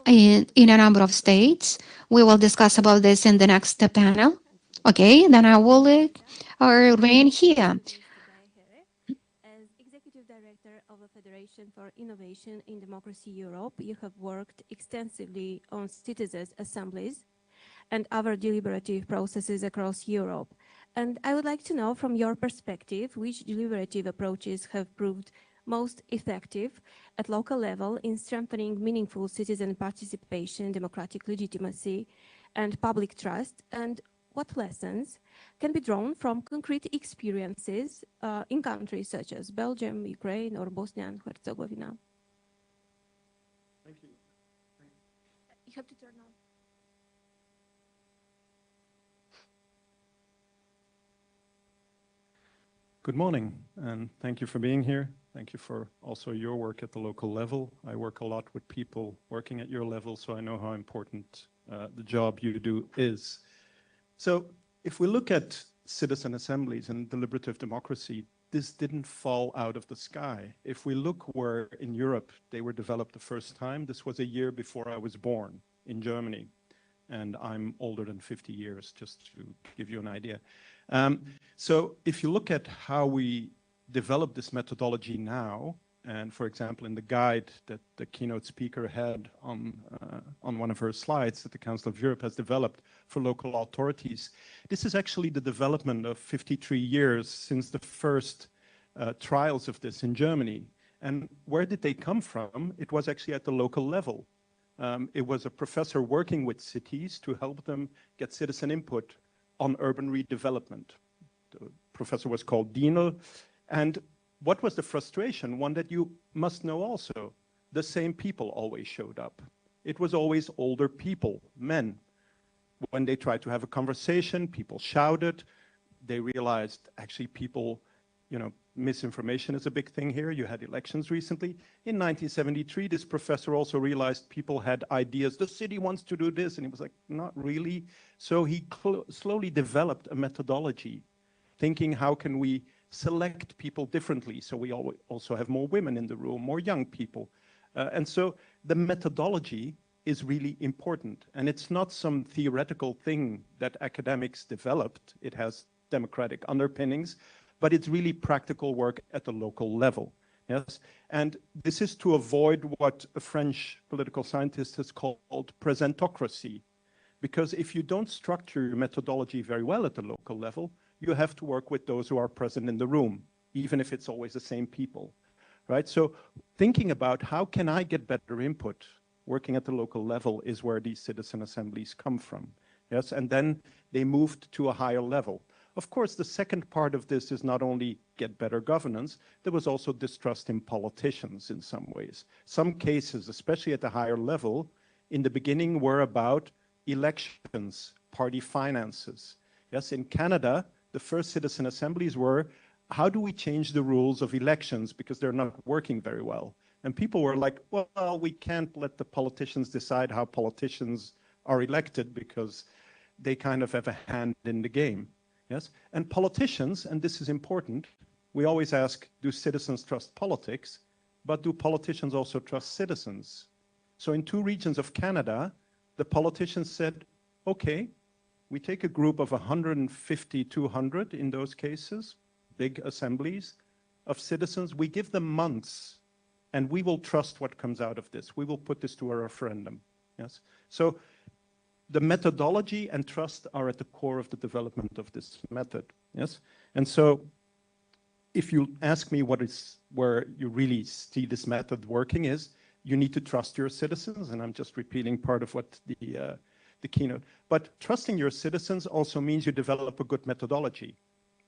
in a number of states. We will discuss about this in the next panel. Okay, then I will remain here. As Executive Director of the Federation for Innovation in Democracy Europe, you have worked extensively on citizens' assemblies and other deliberative processes across Europe. And I would like to know from your perspective, which deliberative approaches have proved most effective at local level in strengthening meaningful citizen participation, democratic legitimacy, and public trust, and what lessons can be drawn from concrete experiences in countries such as Belgium, Ukraine, or Bosnia and Herzegovina? Thank you. You have to turn on. Good morning, and thank you for being here. Thank you for also your work at the local level. I work a lot with people working at your level, so I know how important the job you do is. So if we look at citizen assemblies and deliberative democracy, this didn't fall out of the sky. If we look where in Europe they were developed the first time, this was a year before I was born in Germany. And I'm older than 50 years, just to give you an idea. So if you look at how we develop this methodology now, and for example, in the guide that the keynote speaker had on one of her slides that the Council of Europe has developed for local authorities, this is actually the development of 53 years since the first trials of this in Germany. And where did they come from? It was actually at the local level. It was a professor working with cities to help them get citizen input on urban redevelopment. The professor was called Dienel. And what was the frustration? One that you must know also. The same people always showed up. It was always older people, men. When they tried to have a conversation, people shouted. They realized actually people, misinformation is a big thing here. You had elections recently. In 1973, this professor also realized people had ideas. The city wants to do this. And he was like, not really. So he slowly developed a methodology, thinking how can we select people differently. So we also have more women in the room, more young people. And so the methodology is really important. And it's not some theoretical thing that academics developed. It has democratic underpinnings, but it's really practical work at the local level. Yes, and this is to avoid what a French political scientist has called presentocracy. Because if you don't structure your methodology very well at the local level, you have to work with those who are present in the room, even if it's always the same people, right? So thinking about how can I get better input, working at the local level is where these citizen assemblies come from. Yes, and then they moved to a higher level. Of course, the second part of this is not only get better governance, there was also distrust in politicians in some ways. Some cases, especially at the higher level, in the beginning were about elections, party finances. Yes, in Canada, the first citizen assemblies were, how do we change the rules of elections because they're not working very well? And people were like, well, we can't let the politicians decide how politicians are elected because they kind of have a hand in the game. Yes, and politicians, and this is important, we always ask, do citizens trust politics? But do politicians also trust citizens? So in 2 regions of Canada, the politicians said, okay, we take a group of 150, 200 in those cases, big assemblies of citizens, we give them months, and we will trust what comes out of this. We will put this to a referendum. Yes. So the methodology and trust are at the core of the development of this method. Yes. And so if you ask me what is where you really see this method working is, you need to trust your citizens, and I'm just repeating part of what the keynote. But trusting your citizens also means you develop a good methodology.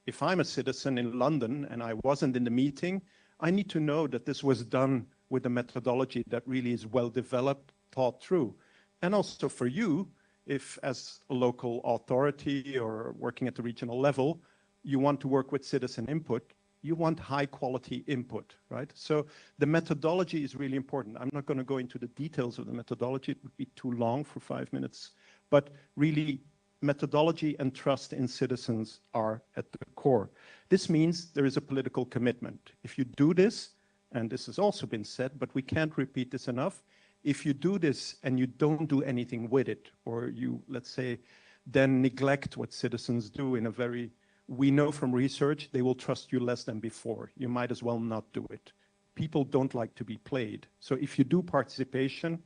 If I'm a citizen in London and I wasn't in the meeting, I need to know that this was done with a methodology that really is well developed, thought through. And also for you, if as a local authority or working at the regional level, you want to work with citizen input, you want high quality input, right? So the methodology is really important. I'm not going to go into the details of the methodology. It would be too long for 5 minutes, but really methodology and trust in citizens are at the core. This means there is a political commitment. If you do this, and this has also been said, but we can't repeat this enough, if you do this and you don't do anything with it, or you, let's say, then neglect what citizens do in a very, we know from research, they will trust you less than before. You might as well not do it. People don't like to be played. So if you do participation,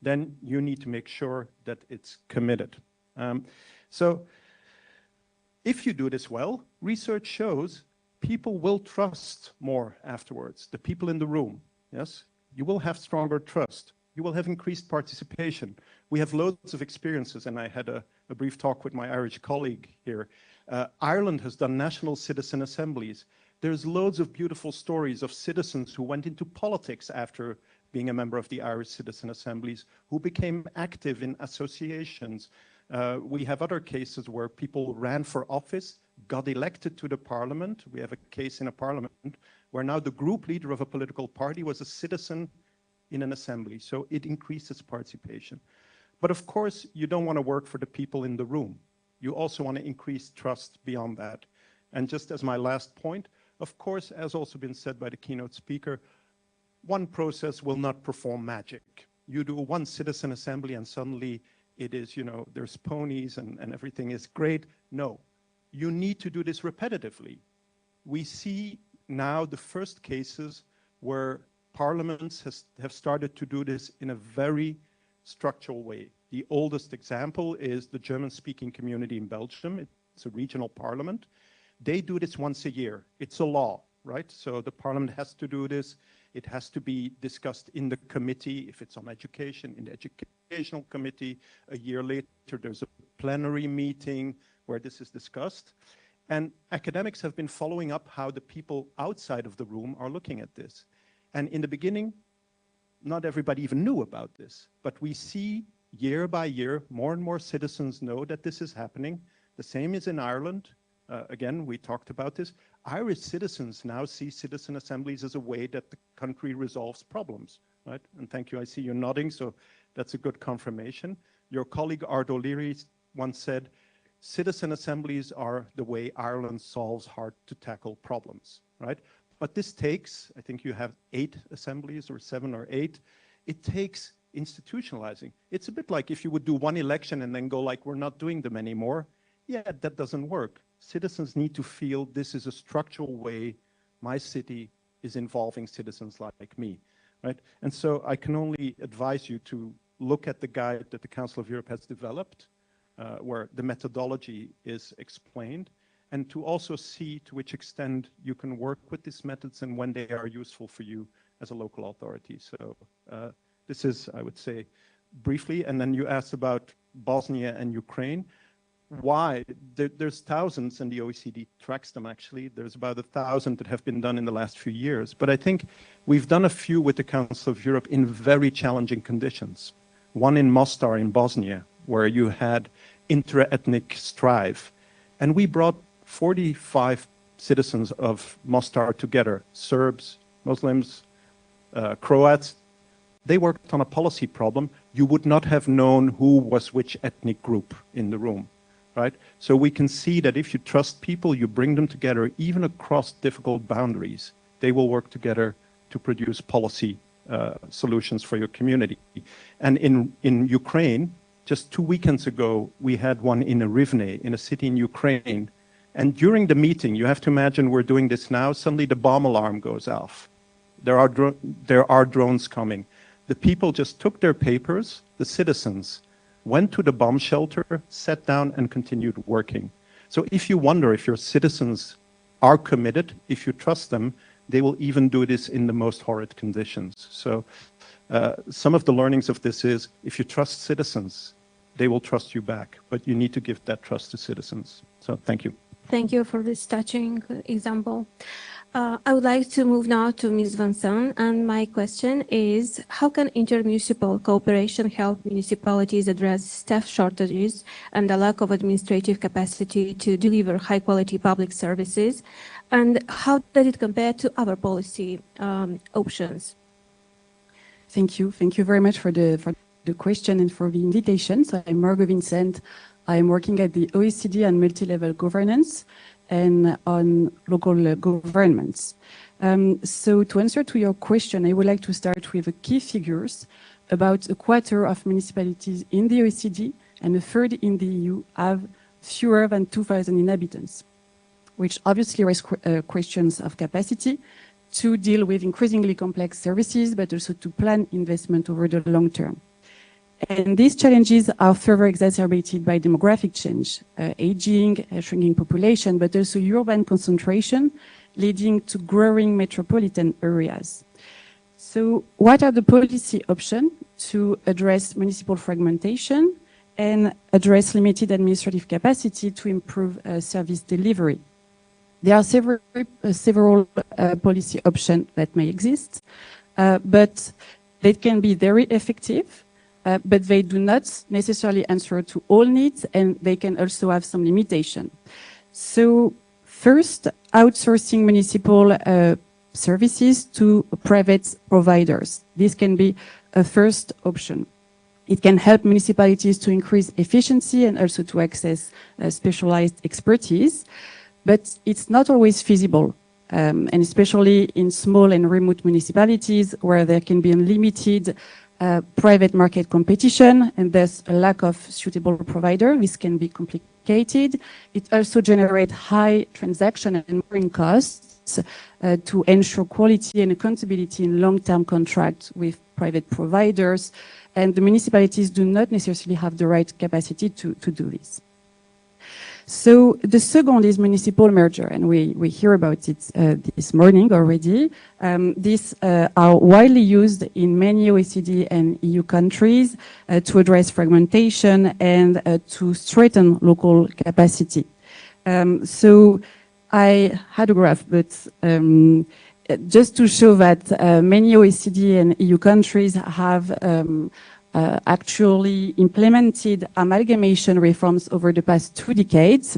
then you need to make sure that it's committed. So if you do this well, research shows people will trust more afterwards, the people in the room, yes? You will have stronger trust. You will have increased participation. We have loads of experiences, and I had a brief talk with my Irish colleague here. Ireland has done national citizen assemblies. There's loads of beautiful stories of citizens who went into politics after being a member of the Irish Citizen Assemblies, who became active in associations. We have other cases where people ran for office, got elected to the parliament. We have a case in a parliament where now the group leader of a political party was a citizen in an assembly. So it increases participation. But of course, you don't want to work for the people in the room. You also want to increase trust beyond that. And just as my last point, of course, as also been said by the keynote speaker, one process will not perform magic. You do one citizen assembly and suddenly it is, you know, there's ponies and everything is great. No, you need to do this repetitively. We see now the first cases where parliaments have started to do this in a very structural way. The oldest example is the German-speaking community in Belgium. It's a regional parliament. They do this once a year. It's a law, right? So the parliament has to do this. It has to be discussed in the committee, if it's on education, in the educational committee. A year later, there's a plenary meeting where this is discussed. And academics have been following up how the people outside of the room are looking at this. And in the beginning, not everybody even knew about this, but we see year by year, more and more citizens know that this is happening. The same is in Ireland. Again, we talked about this. Irish citizens now see citizen assemblies as a way that the country resolves problems, right? And thank you, I see you nodding, so that's a good confirmation. Your colleague Ard O'Leary once said, citizen assemblies are the way Ireland solves hard to tackle problems, right? But this takes, I think you have 8 assemblies or 7 or 8. It takes institutionalizing. It's a bit like if you would do one election and then go like, we're not doing them anymore. Yeah, that doesn't work. Citizens need to feel this is a structural way my city is involving citizens like me, right? And so I can only advise you to look at the guide that the Council of Europe has developed, where the methodology is explained, and to also see to which extent you can work with these methods and when they are useful for you as a local authority. So this is, I would say, briefly, and then you asked about Bosnia and Ukraine. why. There's thousands, and the OECD tracks them actually. There's about 1,000 that have been done in the last few years. But I think we've done a few with the Council of Europe in very challenging conditions. One in Mostar in Bosnia, where you had inter-ethnic strife. And we brought 45 citizens of Mostar together, Serbs, Muslims, Croats. They worked on a policy problem. You would not have known who was which ethnic group in the room, right? So we can see that if you trust people, you bring them together, even across difficult boundaries, they will work together to produce policy solutions for your community. And in Ukraine, just 2 weekends ago, we had one in Rivne, in a city in Ukraine. And during the meeting, you have to imagine we're doing this now, suddenly the bomb alarm goes off. There are drones coming. The people just took their papers, the citizens, went to the bomb shelter, sat down and continued working. So if you wonder if your citizens are committed, if you trust them, they will even do this in the most horrid conditions. So some of the learnings of this is, if you trust citizens, they will trust you back, but you need to give that trust to citizens. So thank you. Thank you for this touching example. I would like to move now to Ms. Vincent, and my question is, how can intermunicipal cooperation help municipalities address staff shortages and the lack of administrative capacity to deliver high-quality public services, and how does it compare to other policy options? Thank you. Thank you very much for the question and for the invitation. So I'm Margot Vincent. I'm working at the OECD on multi-level governance and on local governments. So to answer to your question, I would like to start with the key figures. About a quarter of municipalities in the OECD and a third in the EU have fewer than 2,000 inhabitants, which obviously raise questions of capacity to deal with increasingly complex services, but also to plan investment over the long term. And these challenges are further exacerbated by demographic change, aging, shrinking population, but also urban concentration, leading to growing metropolitan areas. So what are the policy options to address municipal fragmentation and address limited administrative capacity to improve service delivery? There are several policy options that may exist, but they can be very effective. But they do not necessarily answer to all needs, and they can also have some limitation. So first, outsourcing municipal services to private providers. This can be a first option. It can help municipalities to increase efficiency and also to access specialized expertise, but it's not always feasible. And especially in small and remote municipalities where there can be unlimited private market competition and there's a lack of suitable provider. This can be complicated. It also generates high transaction and monitoring costs to ensure quality and accountability in long-term contracts with private providers. And the municipalities do not necessarily have the right capacity to do this. So the second is municipal merger, and we hear about it this morning already. These are widely used in many OECD and EU countries to address fragmentation and to strengthen local capacity. So I had a graph, but just to show that many OECD and EU countries have actually implemented amalgamation reforms over the past 2 decades.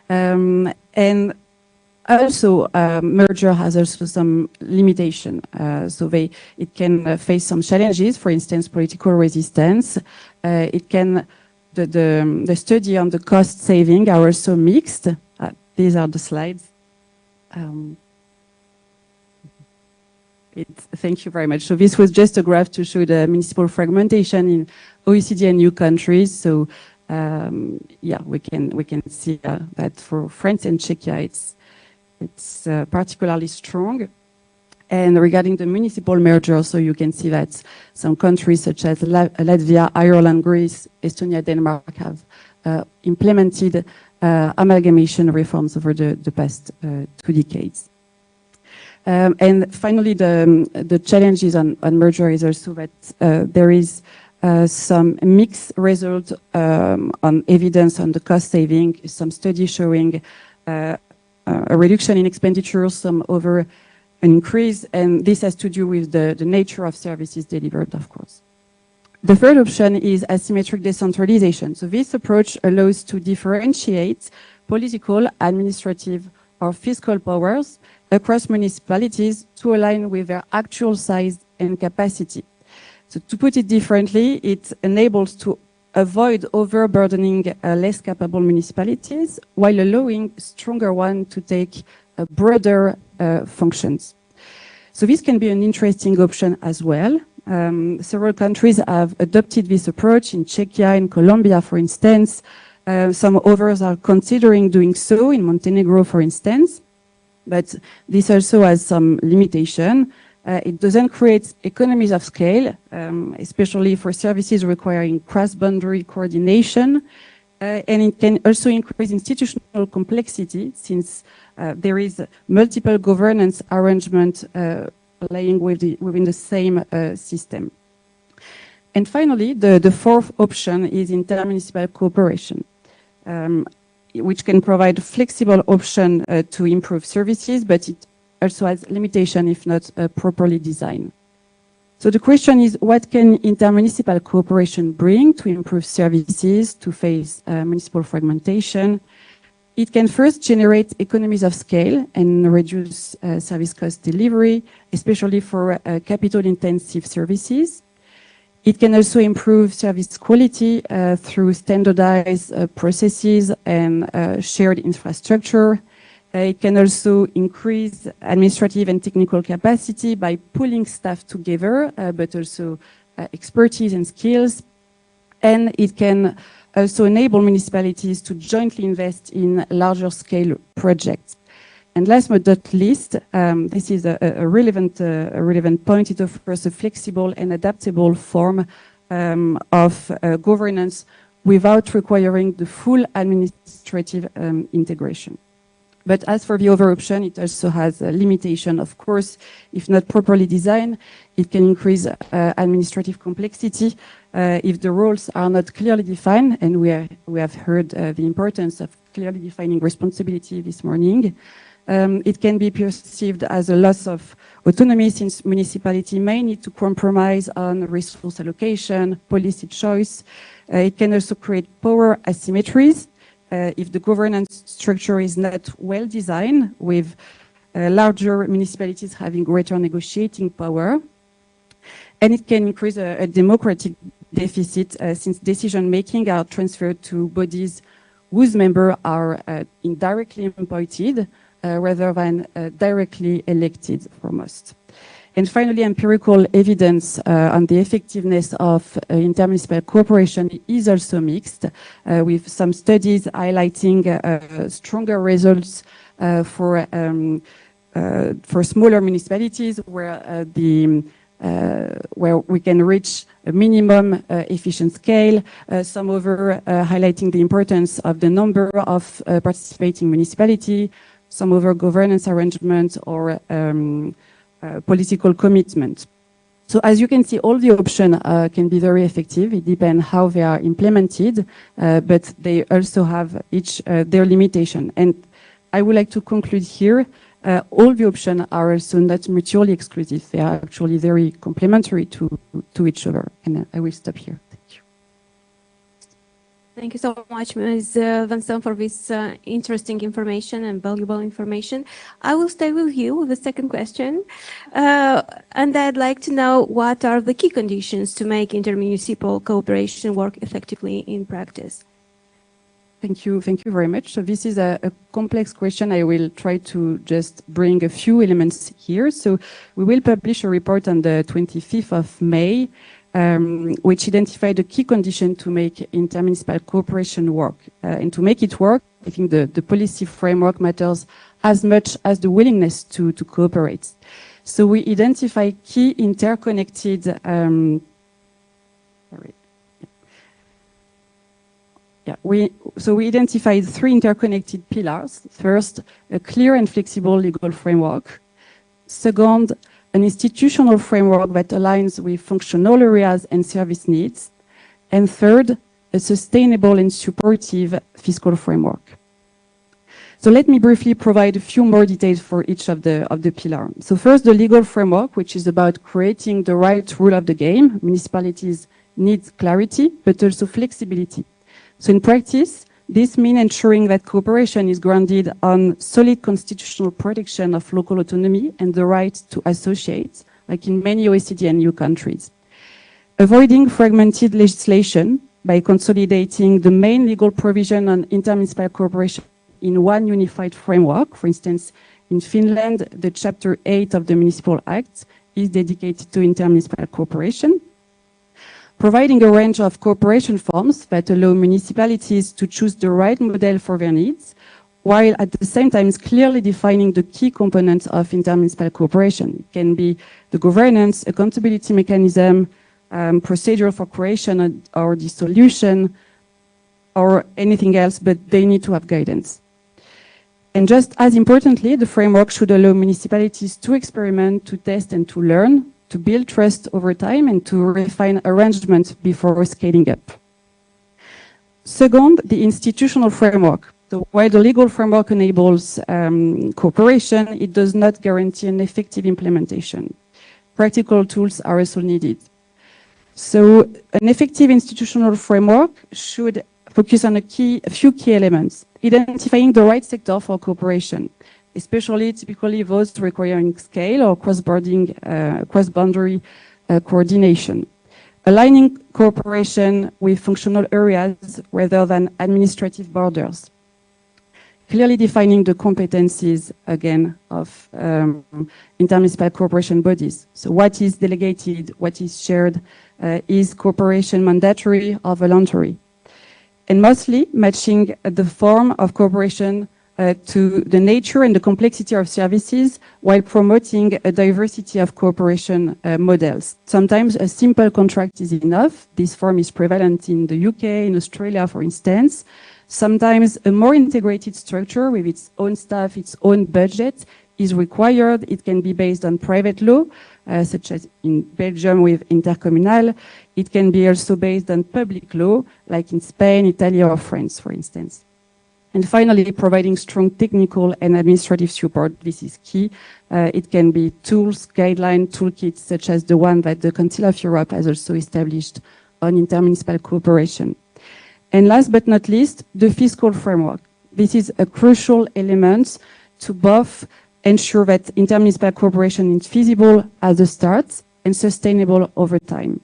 And also, merger has also some limitation. So it can face some challenges, for instance, political resistance. The study on the cost saving are also mixed. These are the slides. Thank you very much. So this was just a graph to show the municipal fragmentation in OECD and EU countries. So yeah, we can see that for France and Czechia, it's particularly strong. And regarding the municipal merger, so you can see that some countries such as Latvia, Ireland, Greece, Estonia, Denmark have implemented amalgamation reforms over the past 2 decades. And finally, the challenges on merger is also that there is some mixed results on evidence on the cost saving, some studies showing a reduction in expenditures, some over an increase, and this has to do with the nature of services delivered, of course. The third option is asymmetric decentralization. So this approach allows to differentiate political, administrative, or fiscal powers across municipalities to align with their actual size and capacity. So to put it differently, it enables to avoid overburdening less capable municipalities while allowing stronger ones to take broader functions. So this can be an interesting option as well. Several countries have adopted this approach in Czechia and Colombia, for instance. Some others are considering doing so in Montenegro, for instance. But this also has some limitation. It doesn't create economies of scale, especially for services requiring cross-boundary coordination. And it can also increase institutional complexity since there is multiple governance arrangement lying within the same system. And finally, the fourth option is intermunicipal cooperation, which can provide a flexible option to improve services, but it also has limitation if not properly designed. So the question is, what can intermunicipal cooperation bring to improve services, to face municipal fragmentation? It can first generate economies of scale and reduce service cost delivery, especially for capital-intensive services. It can also improve service quality through standardized processes and shared infrastructure. It can also increase administrative and technical capacity by pulling staff together, but also expertise and skills. And it can also enable municipalities to jointly invest in larger scale projects. And last but not least, this is a relevant point. It offers a flexible and adaptable form of governance without requiring the full administrative integration. But as for the other option, it also has a limitation. Of course, if not properly designed, it can increase administrative complexity if the roles are not clearly defined. And we have heard the importance of clearly defining responsibility this morning. It can be perceived as a loss of autonomy since municipality may need to compromise on resource allocation, policy choice. It can also create power asymmetries if the governance structure is not well designed, with larger municipalities having greater negotiating power. And it can increase a democratic deficit since decision-making are transferred to bodies whose members are indirectly appointed rather than directly elected for most. And finally, empirical evidence on the effectiveness of intermunicipal cooperation is also mixed, with some studies highlighting stronger results for smaller municipalities where we can reach a minimum efficient scale. Some other highlighting the importance of the number of participating municipalities, some other governance arrangements or political commitment. So as you can see, all the options can be very effective. It depends how they are implemented, but they also have each their limitation. And I would like to conclude here, all the options are also not mutually exclusive. They are actually very complementary to each other. And I will stop here. Thank you. Thank you so much, Ms. Vincent, for this interesting information and valuable information. I will stay with you with the second question. And I'd like to know what are the key conditions to make intermunicipal cooperation work effectively in practice? Thank you very much. So this is a complex question. I will try to just bring a few elements here. So we will publish a report on the 25th of May, which identified the key condition to make intermunicipal cooperation work. And to make it work, I think the policy framework matters as much as the willingness to cooperate. So we identify key interconnected we identified three interconnected pillars. First, a clear and flexible legal framework. Second, an institutional framework that aligns with functional areas and service needs. And third, a sustainable and supportive fiscal framework. So let me briefly provide a few more details for each of the pillars. So first, the legal framework, which is about creating the right rule of the game. Municipalities need clarity, but also flexibility. So in practice, this means ensuring that cooperation is grounded on solid constitutional protection of local autonomy and the right to associate, like in many OECD and EU countries. Avoiding fragmented legislation by consolidating the main legal provision on intermunicipal cooperation in one unified framework. For instance, in Finland, the Chapter 8 of the Municipal Act is dedicated to intermunicipal cooperation. Providing a range of cooperation forms that allow municipalities to choose the right model for their needs, while at the same time clearly defining the key components of intermunicipal cooperation. It can be the governance, accountability mechanism, procedure for creation or dissolution, or anything else, but they need to have guidance. And just as importantly, the framework should allow municipalities to experiment, to test and to learn, to build trust over time and to refine arrangements before scaling up. Second, the institutional framework. So while the legal framework enables cooperation, it does not guarantee an effective implementation. Practical tools are also needed. So an effective institutional framework should focus on a few key elements. Identifying the right sector for cooperation, especially typically those requiring scale or cross-boundary coordination. Aligning cooperation with functional areas rather than administrative borders. Clearly defining the competencies, again, of intermunicipal cooperation bodies. So what is delegated, what is shared, is cooperation mandatory or voluntary? And mostly matching the form of cooperation to the nature and the complexity of services while promoting a diversity of cooperation models. Sometimes a simple contract is enough. This form is prevalent in the UK, in Australia, for instance. Sometimes a more integrated structure with its own staff, its own budget is required. It can be based on private law, such as in Belgium with intercommunal. It can be also based on public law, like in Spain, Italy, or France, for instance. And finally, providing strong technical and administrative support. This is key. It can be tools, guidelines, toolkits, such as the one that the Council of Europe has also established on intermunicipal cooperation. And last but not least, the fiscal framework. This is a crucial element to both ensure that intermunicipal cooperation is feasible at the start and sustainable over time.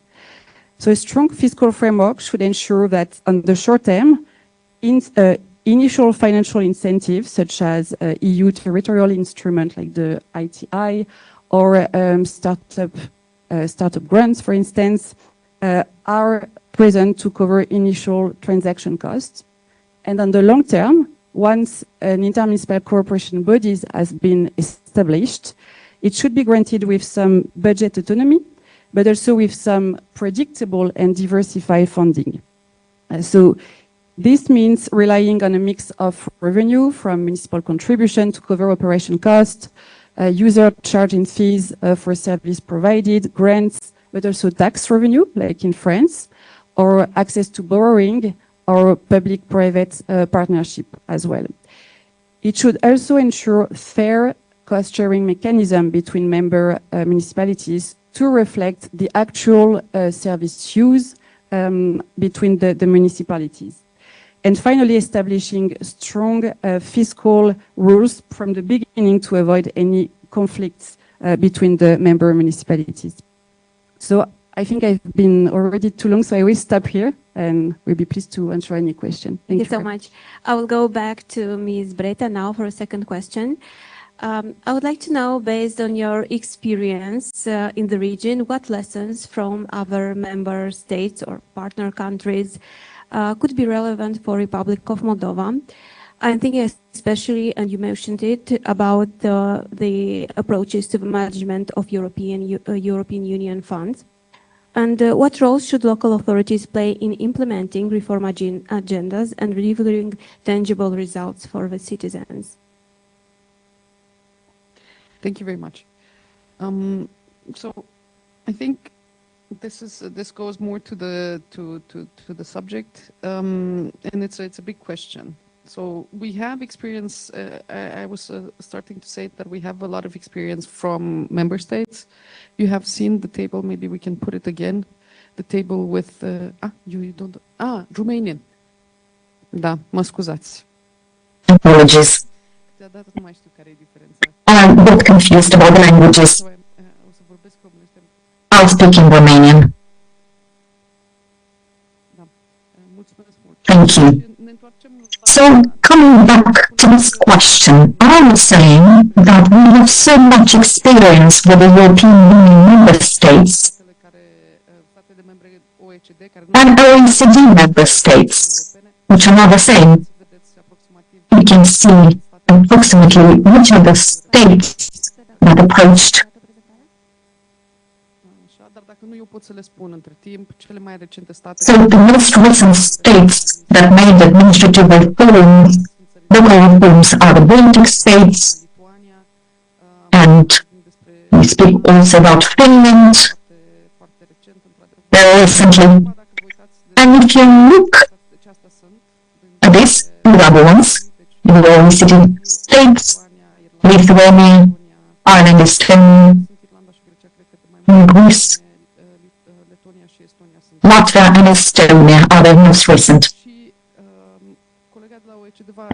So a strong fiscal framework should ensure that on the short term, initial financial incentives such as EU territorial instruments like the ITI or startup grants, for instance, are present to cover initial transaction costs. And on the long term, once an intermunicipal cooperation body has been established, it should be granted with some budget autonomy, but also with some predictable and diversified funding. So this means relying on a mix of revenue from municipal contribution to cover operation costs, user charging fees for service provided, grants, but also tax revenue, like in France, or access to borrowing or public-private partnership as well. It should also ensure fair cost-sharing mechanism between member municipalities to reflect the actual service use between the municipalities. And finally, establishing strong fiscal rules from the beginning to avoid any conflicts between the member municipalities. So I think I've been already too long, so I will stop here and we'll be pleased to answer any question. Thank you so much. I will go back to Ms. Breta now for a second question. I would like to know, based on your experience in the region, what lessons from other member states or partner countries could be relevant for Republic of Moldova? I'm thinking especially, and you mentioned it, about the approaches to the management of European Union funds. And what role should local authorities play in implementing reform agendas and delivering tangible results for the citizens? Thank you very much. So I think this goes more to the subject, and it's a big question. So we have experience. I was starting to say that we have a lot of experience from member states. You have seen the table. Maybe we can put it again. The table with you don't Romanian. Da, mă scuzați. Apologies. Câteodată nu mai știu care e diferența. I'm a bit confused about the languages. O să vorbesc românește. I'll speak in Romanian. Da. Mulțumesc mult. Thank you. Ne întoarcem So, coming back to this question, I was saying that we have so much experience with the European Union member states statele membre OECD care and OECD member states, which are not the same. We can see approximately which are the states that approached. Dar dacă nu eu pot să le spun între timp cele mai recente state. So the most recent states that made administrative reforms, local reforms, are the Baltic states, and we speak also about Finland very recently. And if you look at this, the other ones, the OECD states, Lithuania, Ireland, Estonia, Greece, Latvia and Estonia are the most recent.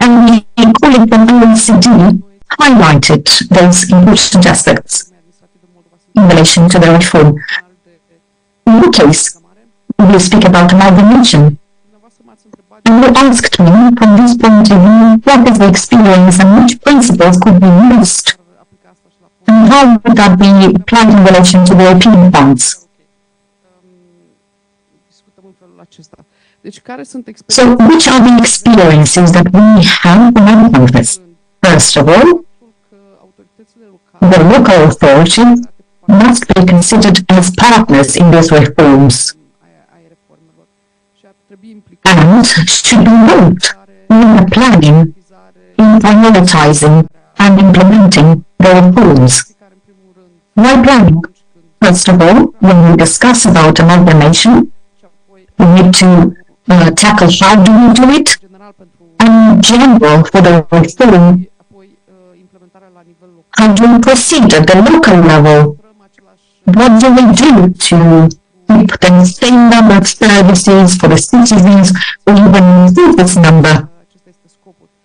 And the colleague from OECD highlighted those important aspects in relation to the reform. In your case, you speak about amalgamation. And you asked me, from this point of view, what is the experience and which principles could be used? And how would that be applied in relation to the European funds? So, which are the experiences that we have from this? First of all, the local authorities must be considered as partners in these reforms and should be involved in the planning, in prioritizing and implementing the reforms. Why planning? First of all, when we discuss about amalgamation, we need to tackle how do we do it, and in general for the reform, how do we proceed at the local level? What do we do to keep the same number of services for the citizens or even improve this number?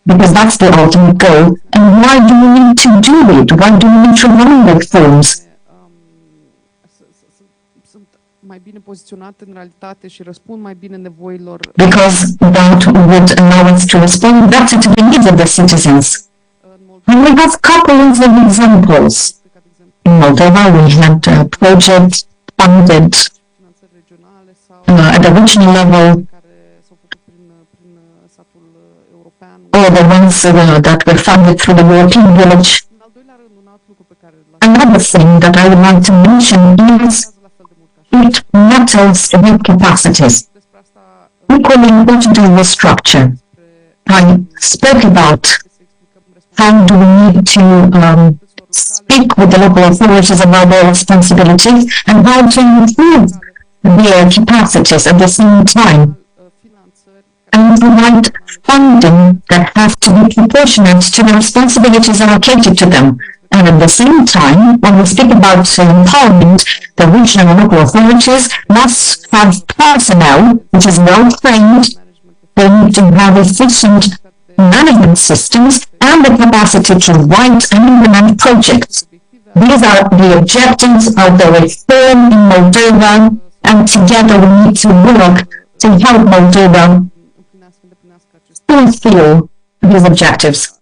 Because that's the ultimate goal. And why do we need to do it? Why do we need to run reforms? Because that would allow us to respond better to the needs of the citizens. And we have couples of examples. In Moldova, we had projects funded at the regional level, or the ones that were funded through the European Village. Another thing that I would like to mention is it matters with capacities. Equally important is the structure. I spoke about how do we need to speak with the local authorities about their responsibilities and how to improve their capacities at the same time and provide funding that have to be proportionate to the responsibilities allocated to them. And at the same time, when we speak about empowerment, the regional and local authorities must have personnel which is well trained. They need to have efficient management systems and the capacity to write and implement projects. These are the objectives of the reform in Moldova, and together we need to work to help Moldova fulfill these objectives.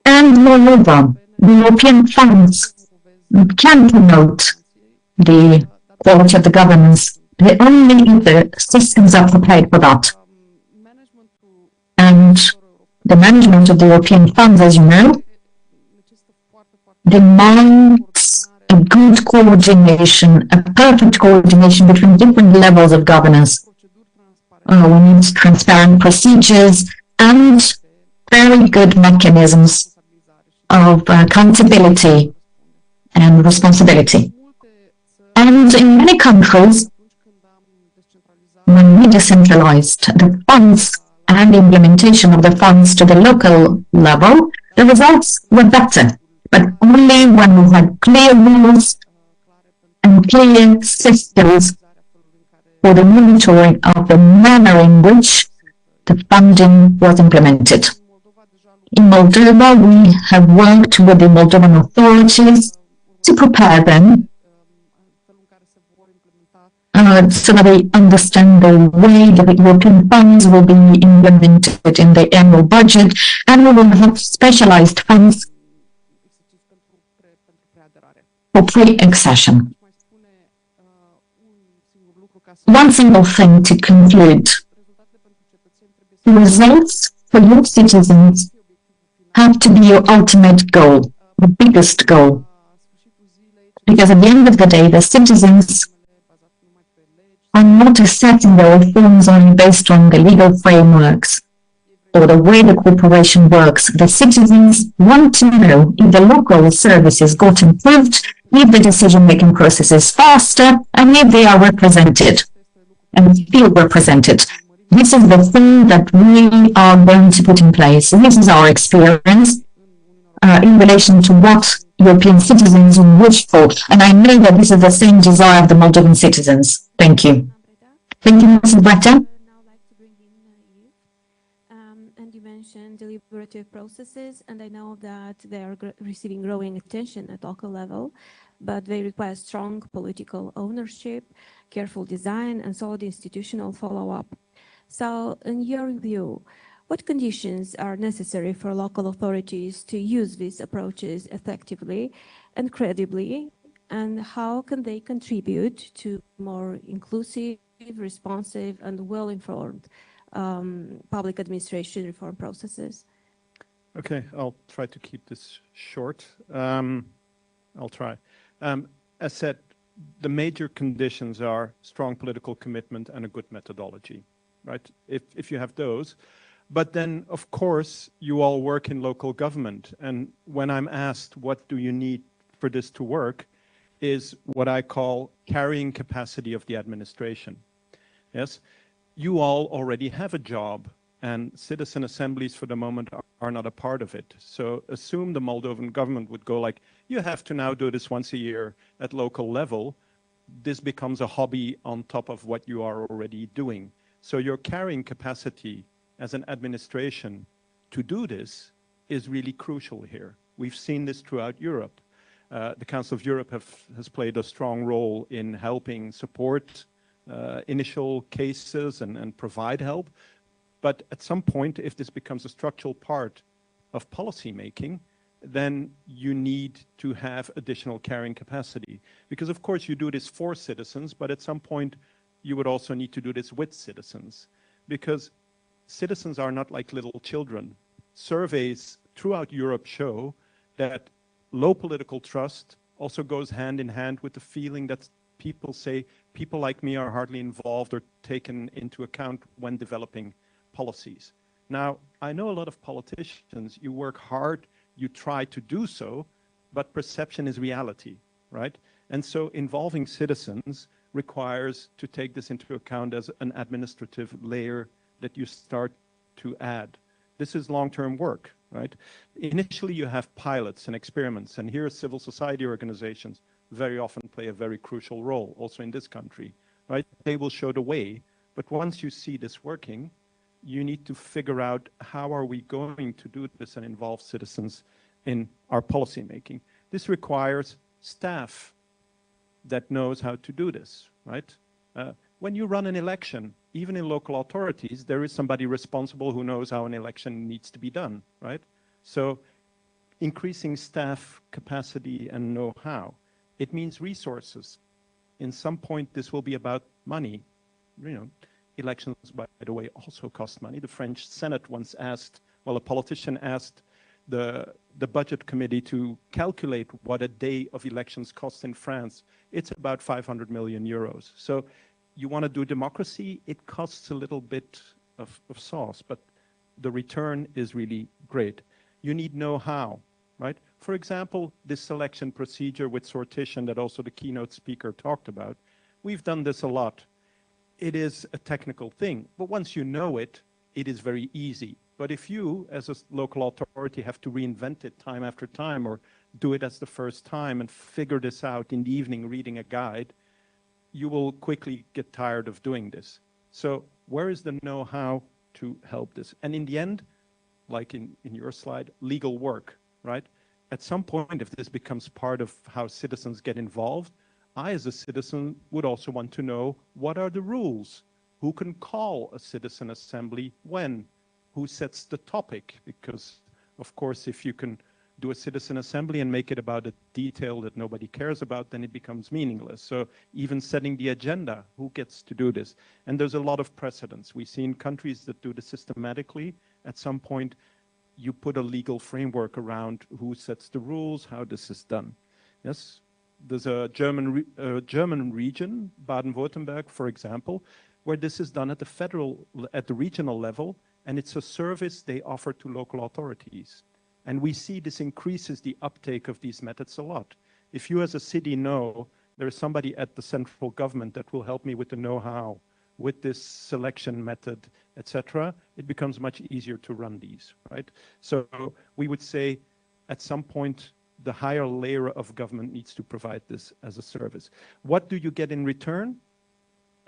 And moreover, the European funds can promote the quality of the governance. Only if the systems are prepared for that. And the management of the European funds, as you know, demands a good coordination, a perfect coordination between different levels of governance. We need transparent procedures and very good mechanisms of accountability and responsibility. And in many countries, when we decentralized the funds and the implementation of the funds to the local level, the results were better, but only when we had clear rules and clear systems for the monitoring of the manner in which the funding was implemented. In Moldova, we have worked with the Moldovan authorities to prepare them so that they understand the way that the European funds will be implemented in the annual budget, and we will have specialized funds for pre-accession. One single thing to conclude. The results for your citizens have to be your ultimate goal, the biggest goal. Because at the end of the day, the citizens are not assessing the reforms only based on the legal frameworks or the way the corporation works. The citizens want to know if the local services got improved, if the decision-making process is faster, and if they are represented and feel represented. This is the thing that we are going to put in place. This is our experience in relation to what European citizens wish for. And I know that this is the same desire of the Moldovan citizens. Thank you. Thank you, Mrs. Bretta. Now I'd like to bring in you. And you mentioned deliberative processes, and I know that they are receiving growing attention at local level, but they require strong political ownership, careful design, and solid institutional follow-up. So, in your view, what conditions are necessary for local authorities to use these approaches effectively and credibly, and how can they contribute to more inclusive, responsive, and well-informed public administration reform processes? Okay, I'll try to keep this short. I'll try. As said, the major conditions are strong political commitment and a good methodology, right? If you have those. But then, of course, you all work in local government. And when I'm asked, what do you need for this to work, is what I call carrying capacity of the administration. Yes, you all already have a job, and citizen assemblies for the moment are not a part of it. So assume the Moldovan government would go like, you have to now do this once a year at local level. This becomes a hobby on top of what you are already doing. So your carrying capacity as an administration to do this is really crucial here. We've seen this throughout Europe. The Council of Europe has played a strong role in helping support initial cases and provide help. But at some point, if this becomes a structural part of policy making, then you need to have additional carrying capacity. Because of course you do this for citizens, but at some point you would also need to do this with citizens. Because citizens are not like little children. Surveys throughout Europe show that low political trust also goes hand in hand with the feeling that people say, people like me are hardly involved or taken into account when developing policies. Now, I know a lot of politicians, you work hard, you try to do so, but perception is reality, right? And so involving citizens requires to take this into account as an administrative layer that you start to add. This is long-term work, right? Initially, you have pilots and experiments, and here civil society organizations very often play a very crucial role, also in this country, right? They will show the way, but once you see this working, you need to figure out how are we going to do this and involve citizens in our policy making. This requires staff that knows how to do this, right? When you run an election, even in local authorities, there is somebody responsible who knows how an election needs to be done, right? So increasing staff capacity and know-how, it means resources. In some point, this will be about money. You know, elections, by the way, also cost money. The French Senate once asked, well, a politician asked the budget committee to calculate what a day of elections costs in France. It's about 500 million euros. So you want to do democracy, it costs a little bit of sauce, but the return is really great. You need know-how, right? For example, this selection procedure with sortition that also the keynote speaker talked about, we've done this a lot. It is a technical thing, but once you know it, it is very easy. But if you, as a local authority, have to reinvent it time after time or do it as the first time and figure this out in the evening reading a guide, you will quickly get tired of doing this. So where is the know-how to help this? And in the end, like in your slide, legal work, right? At some point, if this becomes part of how citizens get involved, I, as a citizen, would also want to know what are the rules? Who can call a citizen assembly when? Who sets the topic? Because, of course, if you can do a citizen assembly and make it about a detail that nobody cares about, then it becomes meaningless. So even setting the agenda, who gets to do this? And there's a lot of precedents. We see in countries that do this systematically, at some point, you put a legal framework around who sets the rules, how this is done. Yes, there's a German region, Baden-Württemberg, for example, where this is done at the regional level, and it's a service they offer to local authorities. And we see this increases the uptake of these methods a lot. If you as a city know there's somebody at the central government that will help me with the know-how, with this selection method, etc., it becomes much easier to run these, right? So we would say at some point, the higher layer of government needs to provide this as a service. What do you get in return?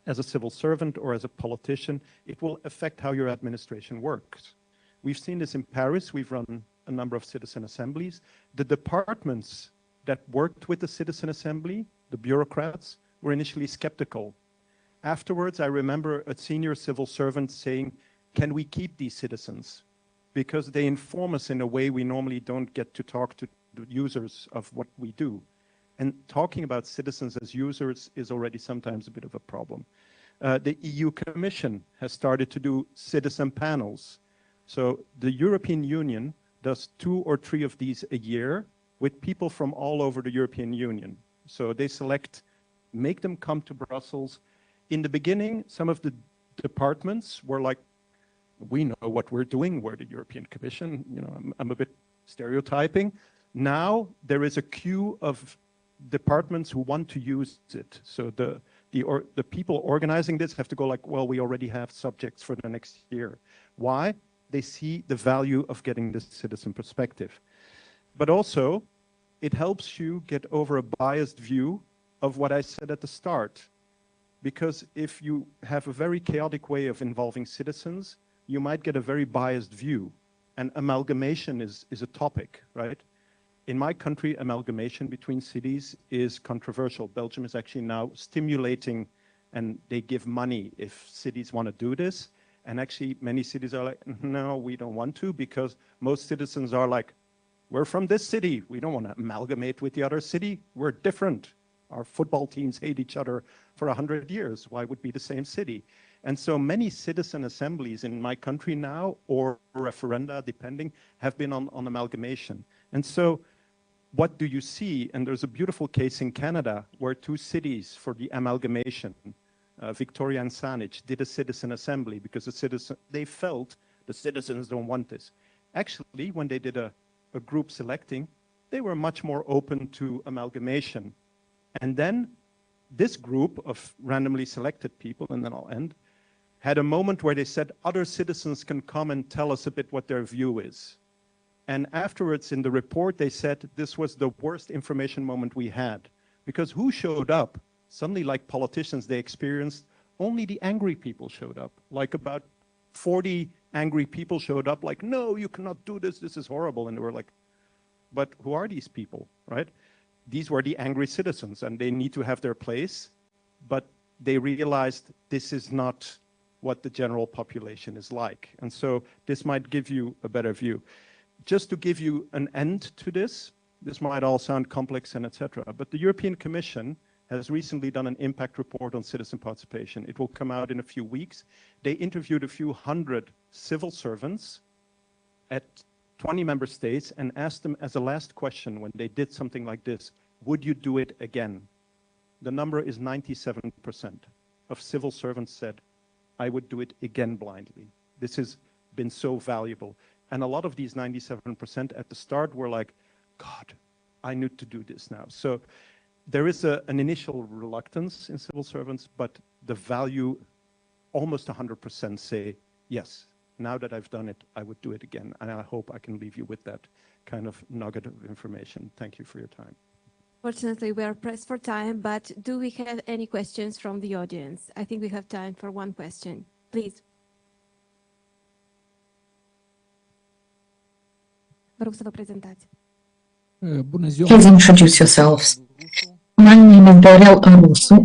As a civil servant or as a politician, it will affect how your administration works. We've seen this in Paris. We've run a number of citizen assemblies. The departments that worked with the citizen assembly, the bureaucrats, were initially skeptical. Afterwards, I remember a senior civil servant saying, can we keep these citizens? Because they inform us in a way we normally don't get to talk to the users of what we do. And talking about citizens as users is already sometimes a bit of a problem. The EU Commission has started to do citizen panels. So the European Union does 2 or 3 of these a year with people from all over the European Union. So they select, make them come to Brussels. In the beginning, some of the departments were like, we know what we're doing, we're the European Commission, you know, I'm a bit stereotyping. Now there is a queue of departments who want to use it. So the people organizing this have to go like, well, we already have subjects for the next year. Why? They see the value of getting this citizen perspective. But also, it helps you get over a biased view of what I said at the start. Because if you have a very chaotic way of involving citizens, you might get a very biased view. And amalgamation is a topic, right? In my country, amalgamation between cities is controversial. Belgium is actually now stimulating, and they give money if cities want to do this. And actually, many cities are like, no, we don't want to, because most citizens are like, we're from this city. We don't want to amalgamate with the other city. We're different. Our football teams hate each other for 100 years. Why would be the same city? And so many citizen assemblies in my country now, or referenda, depending, have been on amalgamation. And so what do you see? And there's a beautiful case in Canada where 2 cities for the amalgamation, Victoria and Saanich, did a citizen assembly because they felt the citizens don't want this. Actually, when they did a group selecting, they were much more open to amalgamation. And then this group of randomly selected people, and then I'll end, had a moment where they said other citizens can come and tell us a bit what their view is. And afterwards in the report, they said this was the worst information moment we had. Because who showed up? Suddenly, like politicians, they experienced only the angry people showed up. Like about 40 angry people showed up like, no, you cannot do this, this is horrible. And they were like, but who are these people, right? These were the angry citizens, and they need to have their place, but they realized this is not what the general population is like. And so this might give you a better view. Just to give you an end to this might all sound complex and etc., but the European Commission has recently done an impact report on citizen participation. It will come out in a few weeks. They interviewed a few hundred civil servants at 20 member states and asked them as a last question when they did something like this, would you do it again? The number is 97% of civil servants said, I would do it again blindly. This has been so valuable. And a lot of these 97% at the start were like, God, I need to do this now. So there is an initial reluctance in civil servants, but the value, almost 100% say, yes, now that I've done it, I would do it again. And I hope I can leave you with that kind of nugget of information. Thank you for your time. Fortunately, we are pressed for time, but do we have any questions from the audience? I think we have time for one question. Please. Vă rog să vă prezentați. Please introduce yourselves. My name is Dorel Arusu.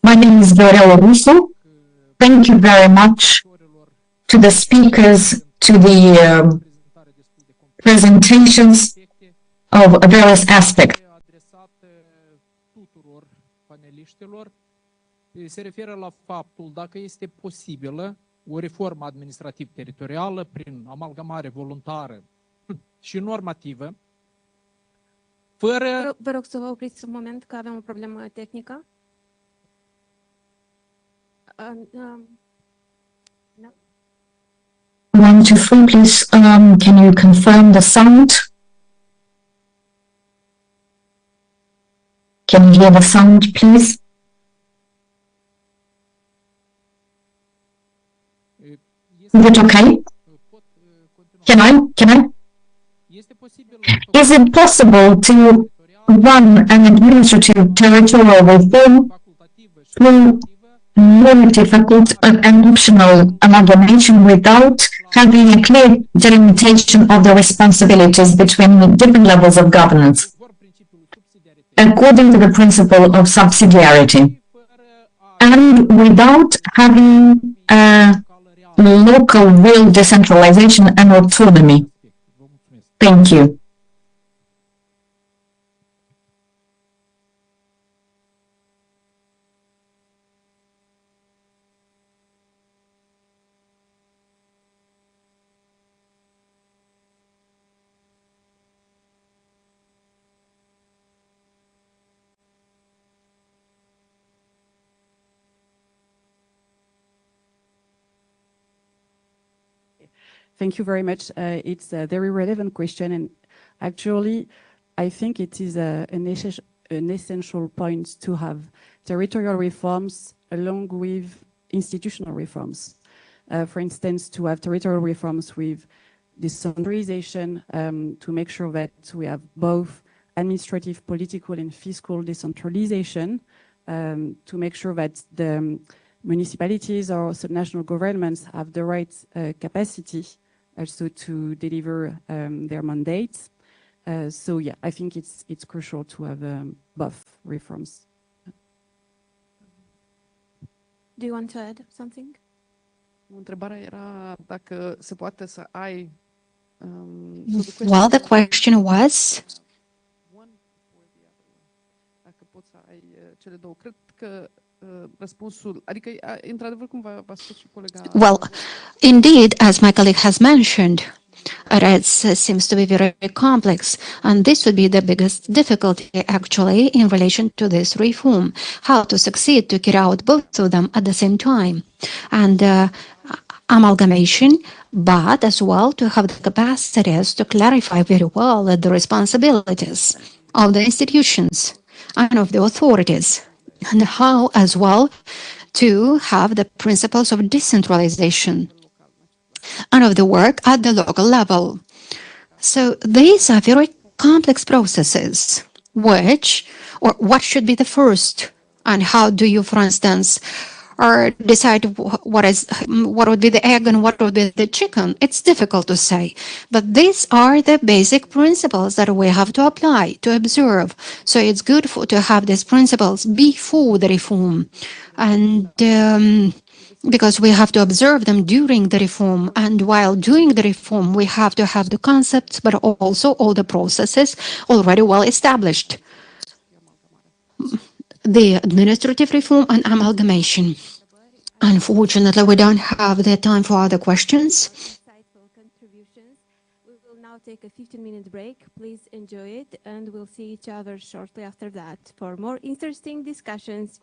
My name is Dorel Arusu. Thank you very much to the speakers, to the presentations of various aspects. Se referă la faptul dacă este posibilă o reformă administrativ-teritorială prin amalgamare voluntară și normativă, fără... Vă rog să vă opriți un moment, că avem o problemă tehnică. No. 1, 2, 3, please, can you confirm the sound? Can you hear the sound, please? Is it okay? Can I? Is it possible to run an administrative territorial reform through normative faculty and optional amalgamation without having a clear delimitation of the responsibilities between different levels of governance, according to the principle of subsidiarity, and without having a local real decentralization and autonomy? Thank you. Thank you very much. It's a very relevant question, and actually, I think it is an essential point to have territorial reforms along with institutional reforms. For instance, to have territorial reforms with decentralization, to make sure that we have both administrative, political, and fiscal decentralization, to make sure that the municipalities or subnational governments have the right capacity also to deliver their mandates. So yeah, I think it's crucial to have both reforms. Do you want to add something? Întrebarea era dacă se poate să ai. Well, the question was. Dacă poți să ai cele două, cred că răspunsul, adică într-adevăr cum v-a spus și colega. Well, indeed, as my colleague has mentioned, it seems to be very complex, and this would be the biggest difficulty actually in relation to this reform, how to succeed to carry out both of them at the same time, and amalgamation, but as well to have the capacities to clarify very well the responsibilities of the institutions and of the authorities, and how as well to have the principles of decentralization and of the work at the local level. So these are very complex processes, or what should be the first, and how do you, for instance, or decide what would be the egg and what would be the chicken? It's difficult to say, but these are the basic principles that we have to apply, to observe. So it's good to have these principles before the reform, and because we have to observe them during the reform, and while doing the reform, we have to have the concepts, but also all the processes already well established. The administrative reform and amalgamation. Unfortunately, we don't have the time for other questions. Insightful contributions. We will now take a 15-minute break. Please enjoy it, and we'll see each other shortly after that for more interesting discussions.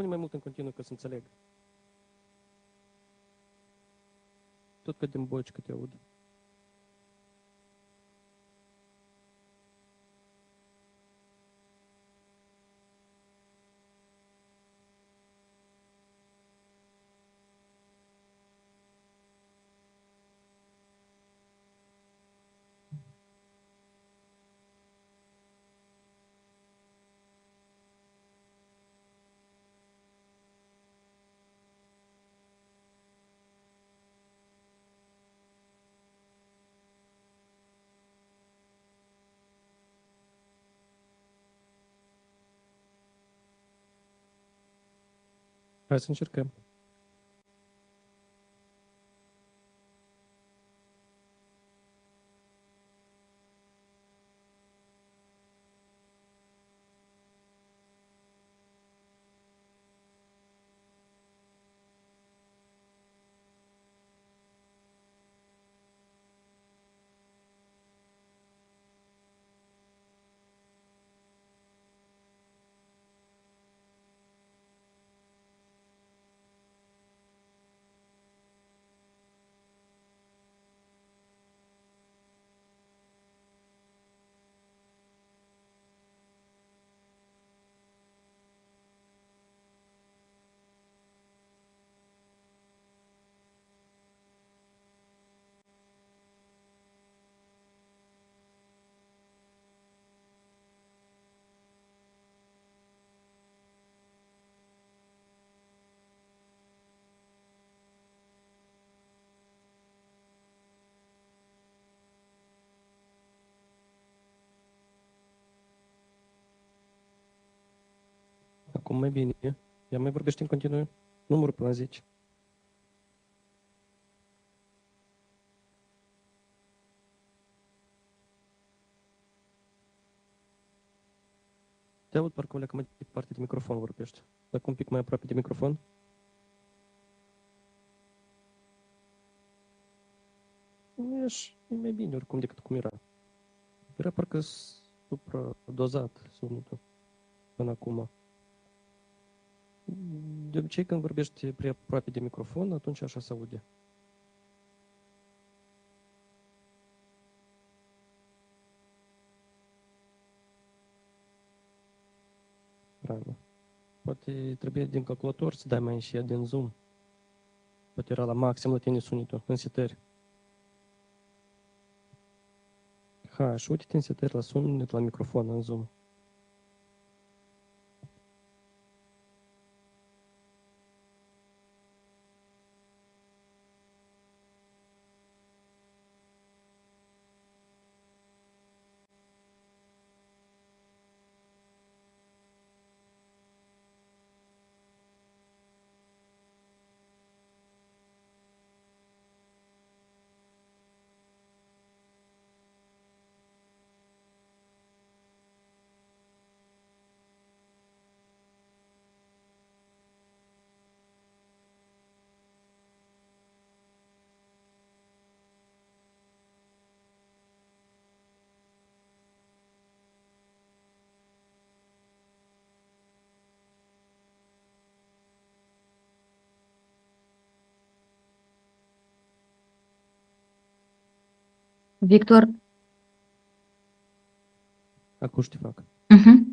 Spune mai mult în continuu ca să înțeleg. Tot că din boci că te aud. Hai să încercăm. Acum mai bine. Ea mai vorbește în continuu. Numărul până la 10. Te aud parcă o leacă mai departe de microfon vorbește. Dacă un pic mai aproape de microfon. E mai bine oricum decât cum era. Era parcă supradozat sunetul până acum. De obicei când vorbești prea aproape de microfon, atunci așa se aude. Правильно. Poate trebuie din calculator să dai mai înșiat din zoom. Poate era la maxim la tine sunetul, în setări. Ha, și uite-te în setări la sunet, la microfon, în zoom. Victor? Acum știu fac. Mhm.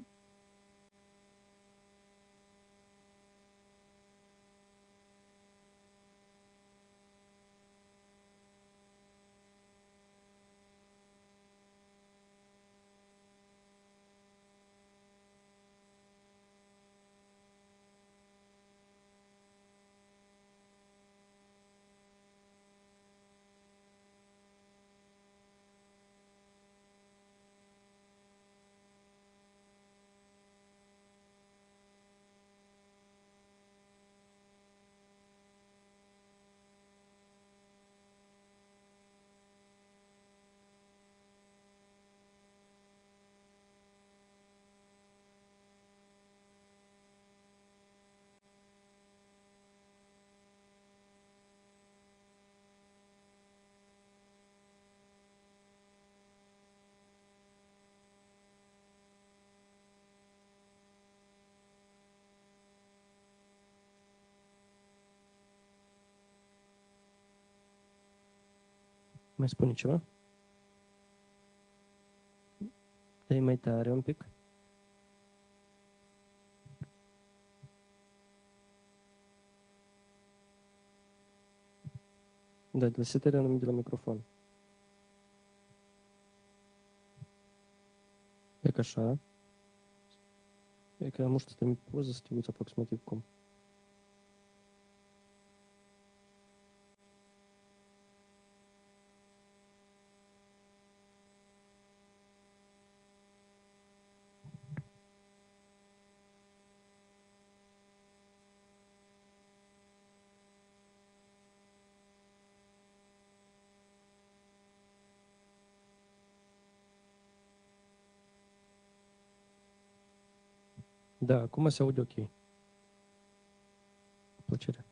Mai spune ceva? Dă-i mai tare un pic. Da, de se tăia de la microfon. E ca așa. E că может să poză să te uiți aproximativ cum. Da, acum se aude ok. Cu plăcere.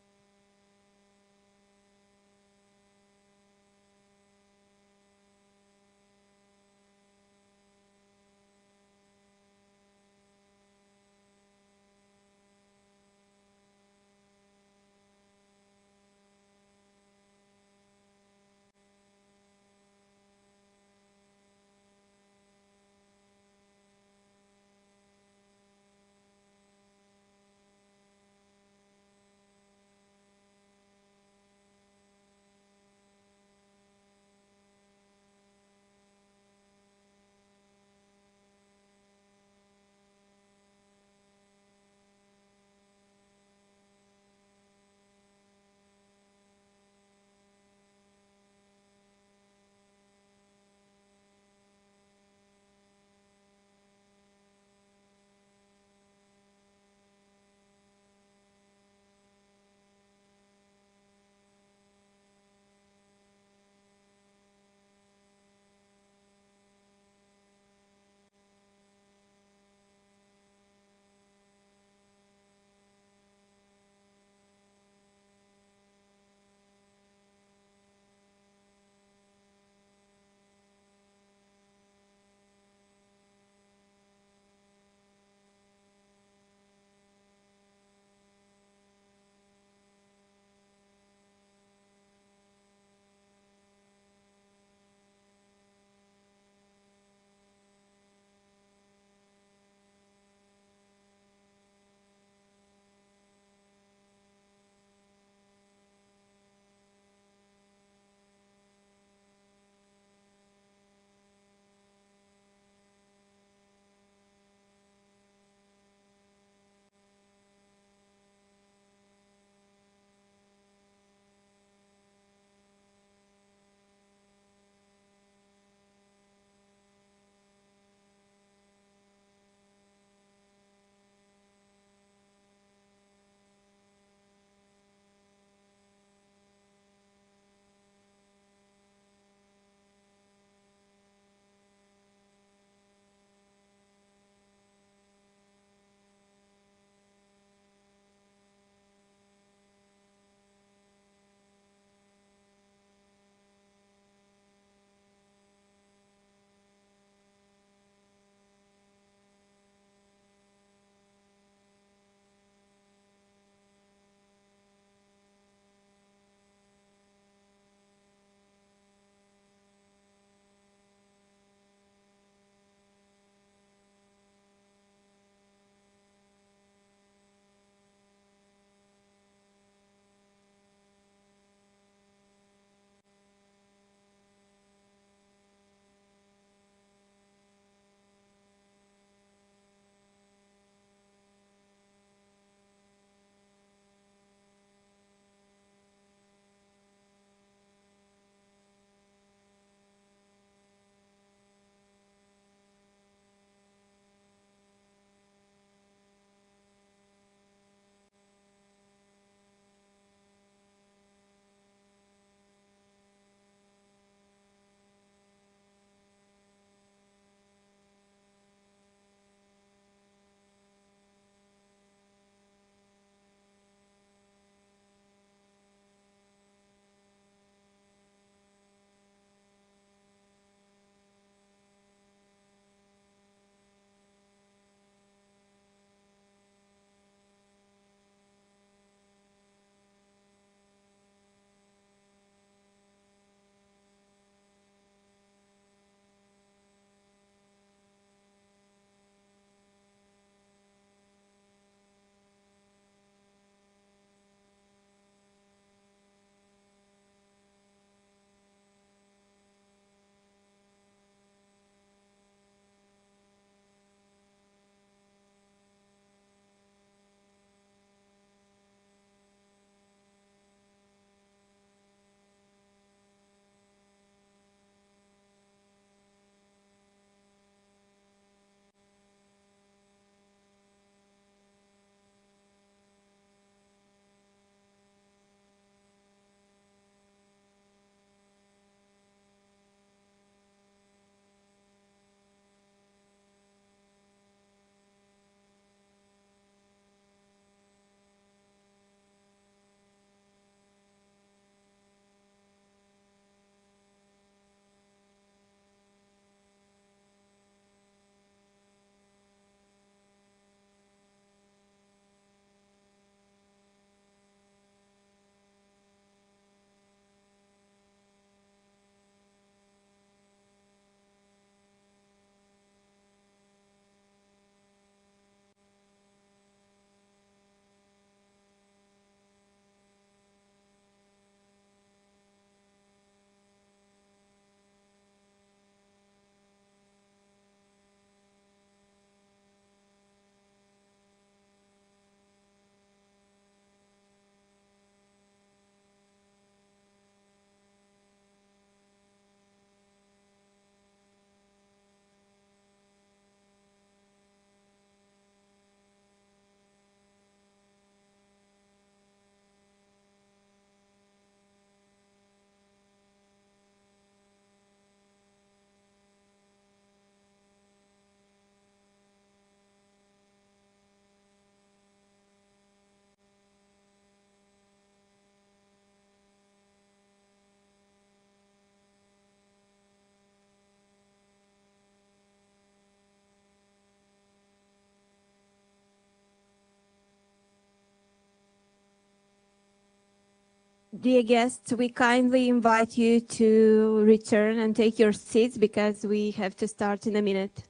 Dear guests, we kindly invite you to return and take your seats because we have to start in a minute.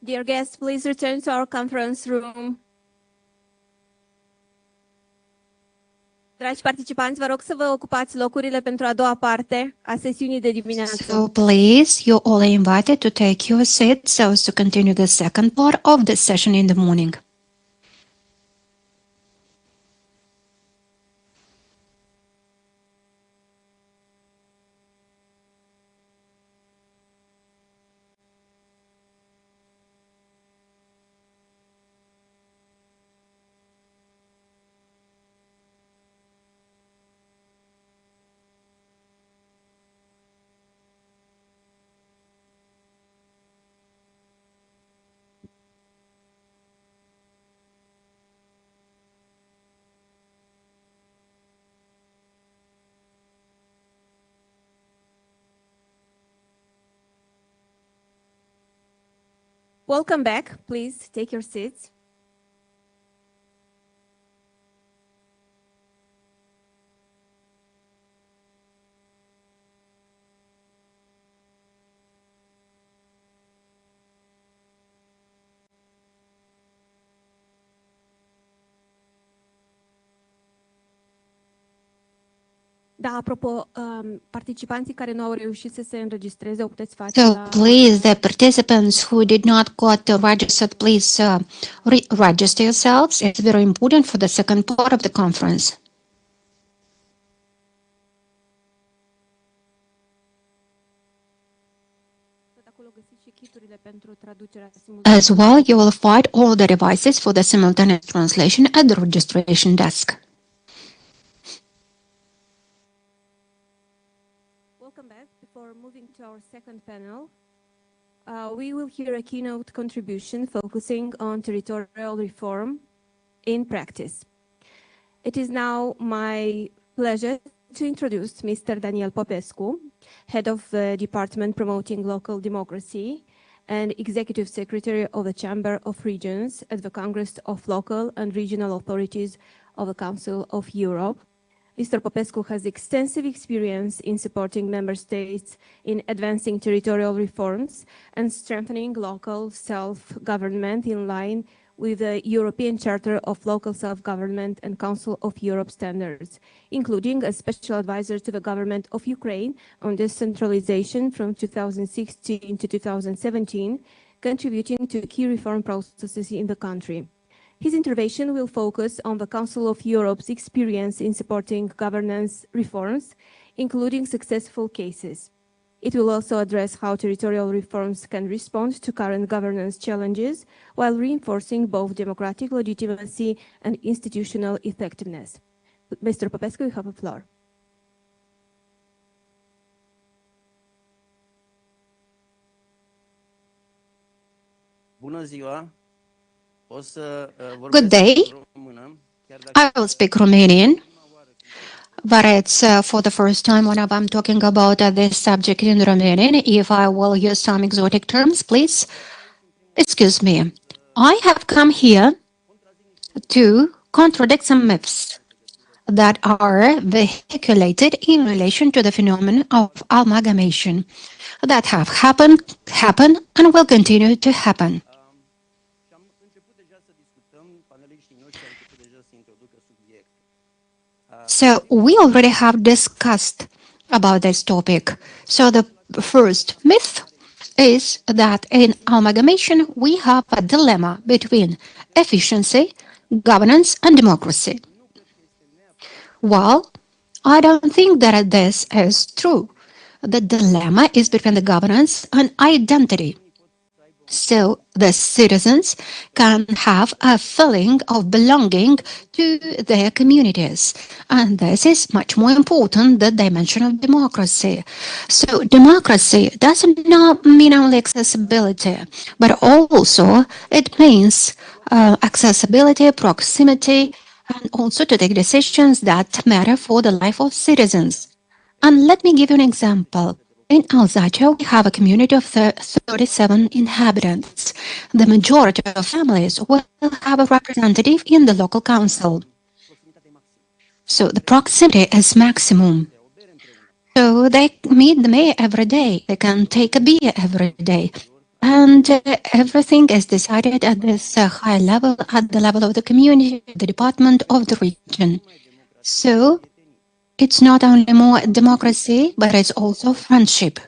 Dear guests, please return to our conference room. Dragi participanți, vă rog să vă ocupați locurile pentru a doua parte a sesiunii de dimineață. So please, you all are invited to take your seats so as to continue the second part of the session in the morning. Welcome back. Please take your seats. Da, apropo, participanții care nu au reușit să se înregistreze, o puteți face So la... please, the participants who did not got registered, please register yourselves. It's very important for the second part of the conference. Acolo găsiți și kiturile pentru traducerea simultană. As well, you will find all the devices for the simultaneous translation at the registration desk. Welcome back. Before moving to our second panel, we will hear a keynote contribution focusing on territorial reform in practice. It is now my pleasure to introduce Mr. Daniel Popescu, Head of the Department Promoting Local Democracy and Executive Secretary of the Chamber of Regions at the Congress of Local and Regional Authorities of the Council of Europe. Mr. Popescu has extensive experience in supporting member states in advancing territorial reforms and strengthening local self-government in line with the European Charter of Local Self-Government and Council of Europe standards, including a special advisor to the government of Ukraine on decentralization from 2016 to 2017, contributing to key reform processes in the country. His intervention will focus on the Council of Europe's experience in supporting governance reforms, including successful cases. It will also address how territorial reforms can respond to current governance challenges while reinforcing both democratic legitimacy and institutional effectiveness. Mr. Popescu, you have the floor. Bună ziua! Good day. I will speak Romanian, but it's for the first time whenever I'm talking about this subject in Romanian. If I will use some exotic terms, please excuse me. I have come here to contradict some myths that are vehiculated in relation to the phenomenon of amalgamation that have happened, and will continue to happen. So we already have discussed about this topic. So the first myth is that in amalgamation, we have a dilemma between efficiency, governance, and democracy. Well, I don't think that this is true. The dilemma is between the governance and identity. So the citizens can have a feeling of belonging to their communities. And this is much more important than the dimension of democracy. So democracy does not mean only accessibility, but also it means accessibility, proximity, and also to take decisions that matter for the life of citizens. And let me give you an example. In Alsace, we have a community of 37 inhabitants. The majority of families will have a representative in the local council. So the proximity is maximum. So they meet the mayor every day. They can take a beer every day. And everything is decided at this high level, at the level of the community, the department, of the region. So it's not only more democracy, but it's also friendship.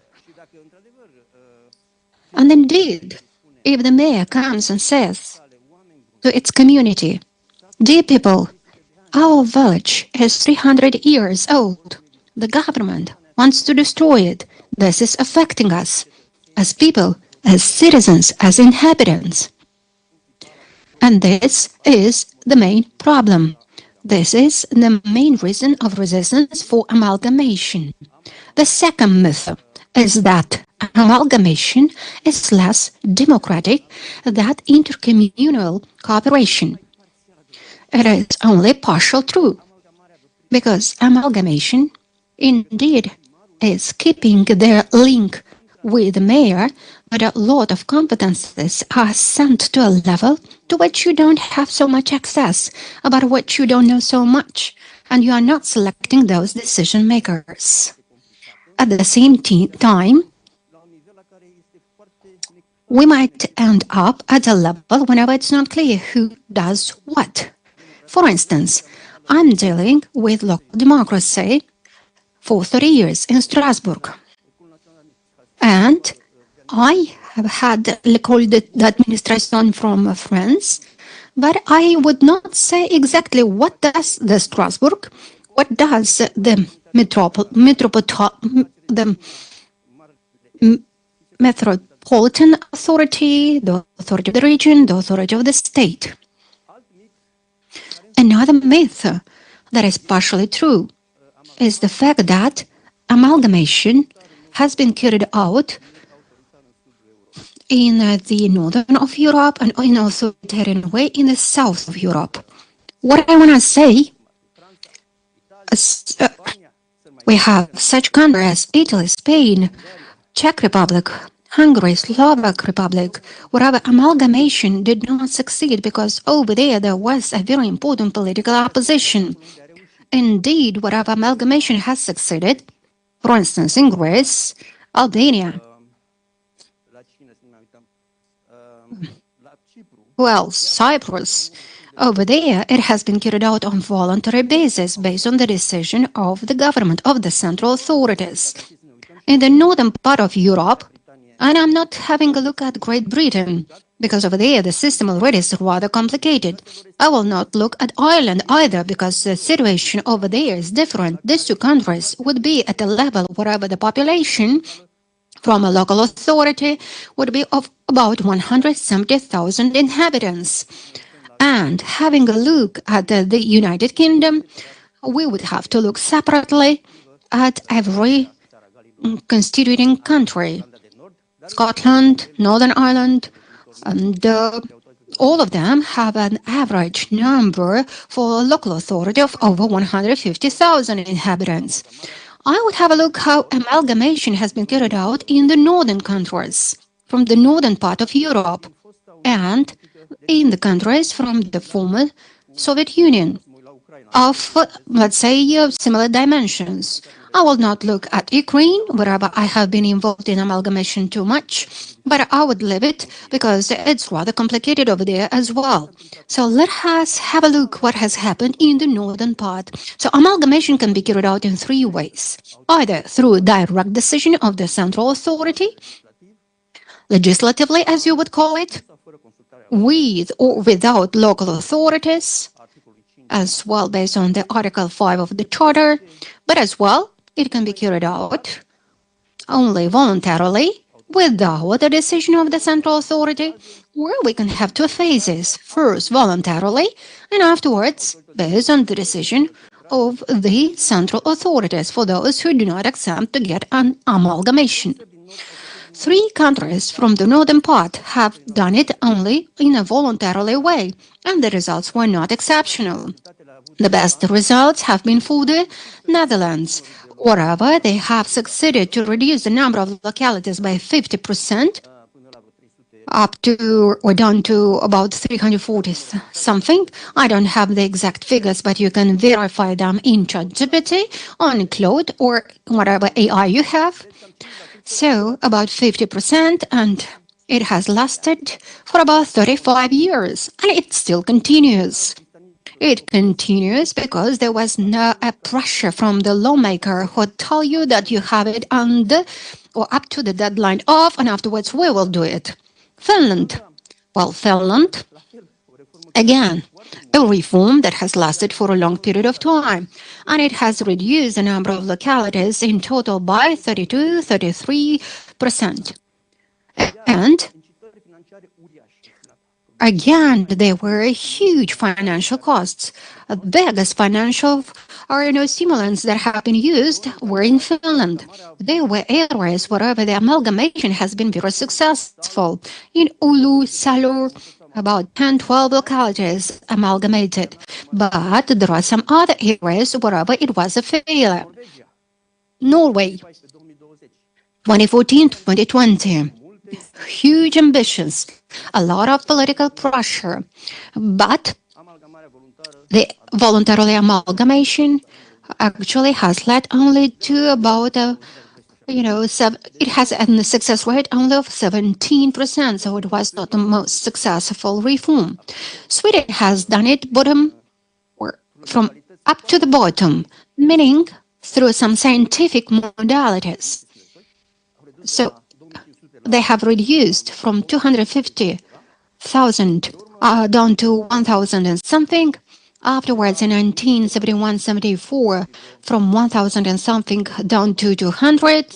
And indeed, if the mayor comes and says to its community, "Dear people, our village is 300 years old. The government wants to destroy it. This is affecting us as people, as citizens, as inhabitants." And this is the main problem. This is the main reason of resistance for amalgamation. The second myth is that amalgamation is less democratic than intercommunal cooperation. It is only partial true, because amalgamation indeed is keeping their link with the mayor, but a lot of competences are sent to a level to which you don't have so much access, about which you don't know so much, and you are not selecting those decision makers. At the same time, we might end up at a level whenever it's not clear who does what. For instance, I'm dealing with local democracy for 30 years in Strasbourg. And I have had the administration from France, but I would not say exactly what does the Strasbourg, what does the metropolitan authority, the authority of the region, the authority of the state. Another myth that is partially true is the fact that amalgamation has been carried out in the northern of Europe and in an authoritarian way in the south of Europe. What I want to say is we have such countries as Italy, Spain, Czech Republic, Hungary, Slovak Republic, where amalgamation did not succeed because over there was a very important political opposition. Indeed, wherever amalgamation has succeeded, for instance, in Greece, Albania, well, Cyprus, over there it has been carried out on voluntary basis based on the decision of the government, of the central authorities. In the northern part of Europe, and I'm not having a look at Great Britain, because over there the system already is rather complicated. I will not look at Ireland either, because the situation over there is different. These two countries would be at a level wherever the population from a local authority would be of about 170,000 inhabitants. And having a look at the United Kingdom, we would have to look separately at every constituting country. Scotland, Northern Ireland, and all of them have an average number for a local authority of over 150,000 inhabitants. I would have a look how amalgamation has been carried out in the northern countries, from the northern part of Europe, and in the countries from the former Soviet Union, of, let's say, similar dimensions. I will not look at Ukraine, wherever I have been involved in amalgamation too much, but I would leave it because it's rather complicated over there as well. So let us have a look what has happened in the northern part. So amalgamation can be carried out in three ways, either through direct decision of the central authority, legislatively as you would call it, with or without local authorities, as well based on the Article 5 of the Charter, but as well it can be carried out only voluntarily without the decision of the central authority, where we can have two phases, first voluntarily and afterwards based on the decision of the central authorities for those who do not accept to get an amalgamation. 3 countries from the northern part have done it only in a voluntarily way, and the results were not exceptional. The best results have been for the Netherlands, wherever they have succeeded to reduce the number of localities by 50%, up to or down to about 340 something. I don't have the exact figures, but you can verify them in ChatGPT, on Claude, or whatever AI you have. So about 50%, and it has lasted for about 35 years, and it still continues. It continues because there was no pressure from the lawmaker who tell you that you have it under or up to the deadline of, and afterwards we will do it. Finland. Well, Finland, again, a reform that has lasted for a long period of time, and it has reduced the number of localities in total by 33%. And again, there were huge financial costs. The biggest financial stimulants that have been used were in Finland. There were areas wherever the amalgamation has been very successful. In Oulu, Salo, about 10, 12 localities amalgamated. But there are some other areas wherever it was a failure. Norway, 2014, 2020. Huge ambitions, a lot of political pressure, but the voluntary amalgamation actually has led only to about it has a success rate only of 17%, so it was not the most successful reform. Sweden has done it bottom or from up to the bottom, meaning through some scientific modalities. So they have reduced from 250,000 down to 1,000 and something. Afterwards, in 1971-74, from 1,000 and something down to 200,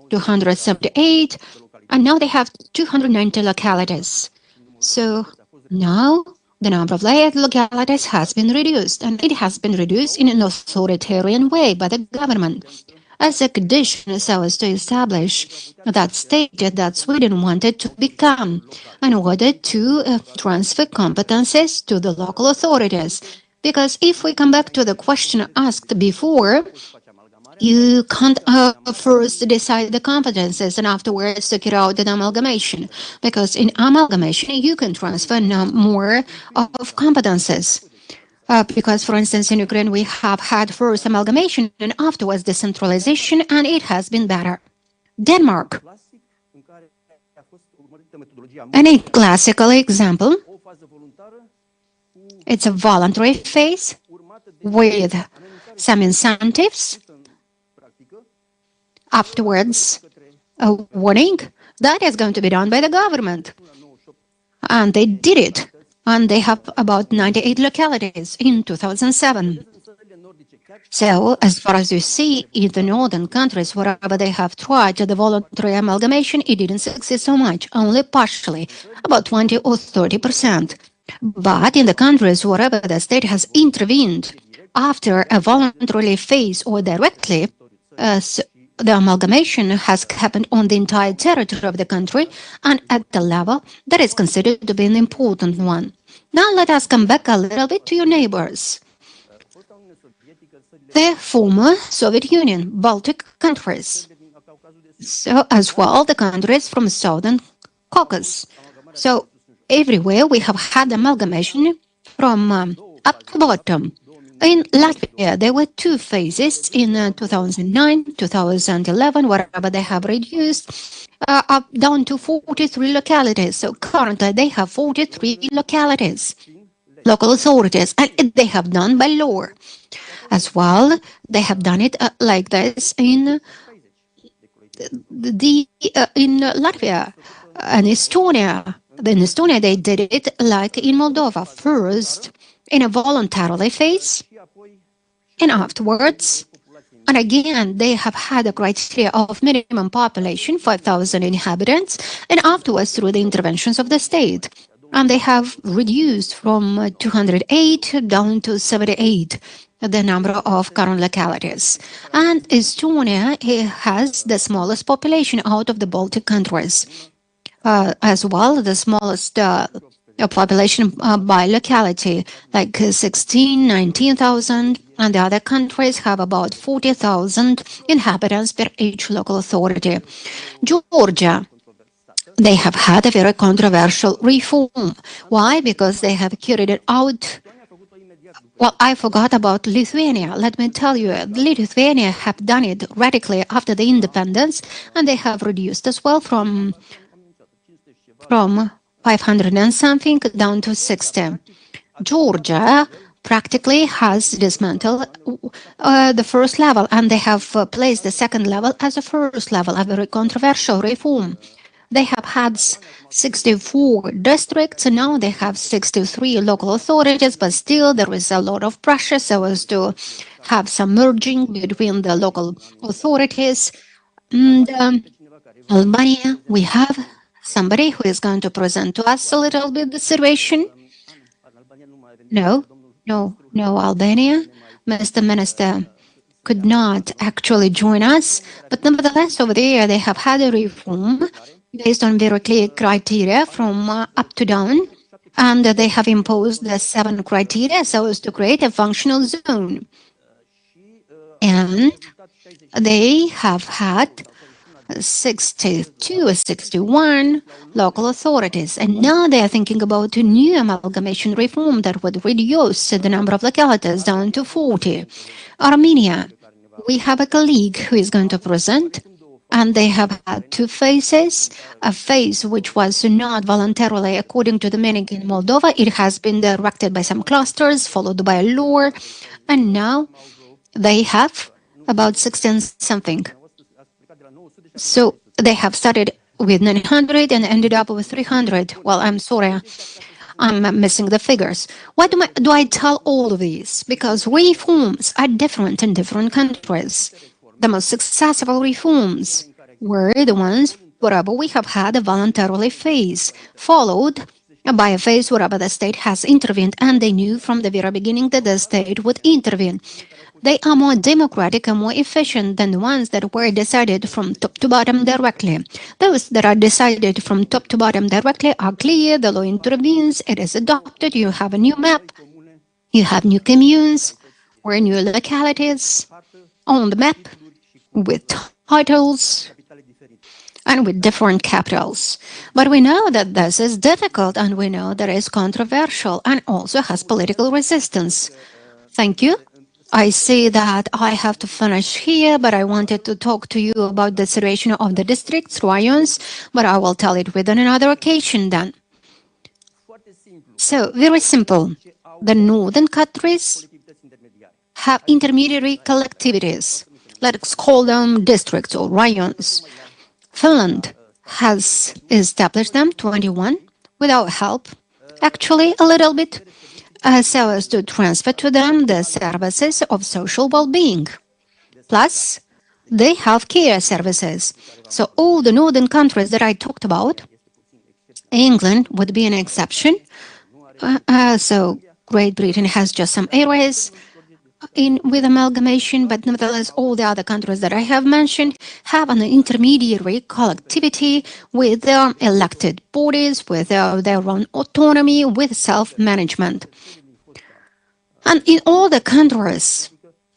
278, and now they have 290 localities. So now the number of localities has been reduced, and it has been reduced in an authoritarian way by the government. As a condition so as to establish that state that Sweden wanted to become in order to transfer competences to the local authorities. Because if we come back to the question asked before, you can't first decide the competences and afterwards to carry out an amalgamation. Because in amalgamation, you can transfer more of competences. Because, for instance, in Ukraine, we have had first amalgamation and afterwards decentralization, and it has been better. Denmark. A classical example, it's a voluntary phase with some incentives. Afterwards, a warning that is going to be done by the government. And they did it. And they have about 98 localities in 2007. So, as far as you see, in the northern countries, wherever they have tried the voluntary amalgamation, it didn't succeed so much, only partially, about 20 or 30%. But in the countries wherever the state has intervened after a voluntary phase or directly, the amalgamation has happened on the entire territory of the country and at the level that is considered to be an important one. Now let us come back a little bit to your neighbors. The former Soviet Union, Baltic countries. So as well, the countries from Southern Caucasus. So everywhere we have had amalgamation from up to bottom. In Latvia, there were two phases in 2009, 2011, wherever they have reduced up down to 43 localities. So currently they have 43 localities, local authorities, and they have done by law. As well, they have done it like this in Latvia and Estonia. In Estonia, they did it like in Moldova, first in a voluntary phase, and afterwards, and again, they have had a criteria of minimum population, 5,000 inhabitants, and afterwards through the interventions of the state. And they have reduced from 208 down to 78 the number of current localities. And Estonia has the smallest population out of the Baltic countries. As well, the smallest population by locality, like 16, 19,000, and the other countries have about 40,000 inhabitants per each local authority. Georgia, they have had a very controversial reform. Why? Because they have carried it out. Well, I forgot about Lithuania. Let me tell you, Lithuania have done it radically after the independence, and they have reduced as well from 500 and something down to 60. Georgia practically has dismantled the first level, and they have placed the second level as a first level, a very controversial reform. They have had 64 districts, and now they have 63 local authorities, but still there is a lot of pressure so as to have some merging between the local authorities. And Albania, we have somebody who is going to present to us a little bit the situation. No, Albania. Mr. Minister could not actually join us, but nevertheless, over there they have had a reform based on very clear criteria from up to down, and they have imposed the 7 criteria so as to create a functional zone. And they have had 62 or 61 local authorities, and now they are thinking about a new amalgamation reform that would reduce the number of localities down to 40. Armenia, we have a colleague who is going to present, and they have had 2 phases. A phase which was not voluntarily according to the meaning in Moldova. It has been directed by some clusters, followed by a law, and now they have about 16 something. So they have started with 900 and ended up with 300. Well, I'm sorry, I'm missing the figures. Why do I tell all of these? Because reforms are different in different countries. The most successful reforms were the ones wherever we have had a voluntarily phase, followed by a phase wherever the state has intervened, and they knew from the very beginning that the state would intervene. They are more democratic and more efficient than the ones that were decided from top to bottom directly. Those that are decided from top to bottom directly are clear, the law intervenes, it is adopted, you have a new map, you have new communes or new localities on the map with titles and with different capitals. But we know that this is difficult, and we know that it is controversial and also has political resistance. Thank you. I see that I have to finish here, but I wanted to talk to you about the situation of the districts, rayons, but I will tell it with another occasion then. So, very simple. The northern countries have intermediary collectivities. Let's call them districts or rayons. Finland has established them, 21, without help. Actually, a little bit. So as to transfer to them the services of social well-being. Plus, they have care services. So all the northern countries that I talked about, England would be an exception. So Great Britain has just some areas with amalgamation, but nevertheless all the other countries that I have mentioned have an intermediary collectivity with their elected bodies, with their own autonomy, with self-management. And in all the countries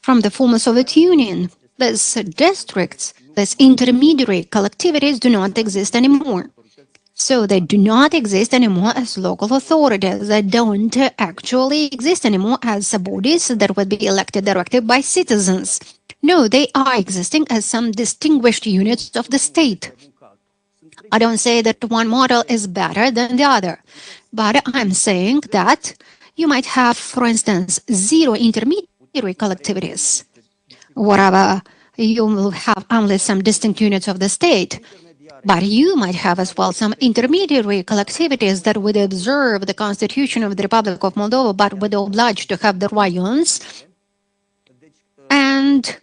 from the former Soviet Union, these districts, these intermediary collectivities do not exist anymore. So they do not exist anymore as local authorities. They don't actually exist anymore as bodies that would be elected directly by citizens. No, they are existing as some distinguished units of the state. I don't say that one model is better than the other, but I'm saying that you might have, for instance, 0 intermediary collectivities, wherever you will have only some distinct units of the state. But you might have as well some intermediary collectivities that would observe the Constitution of the Republic of Moldova, but would oblige to have the rayons. And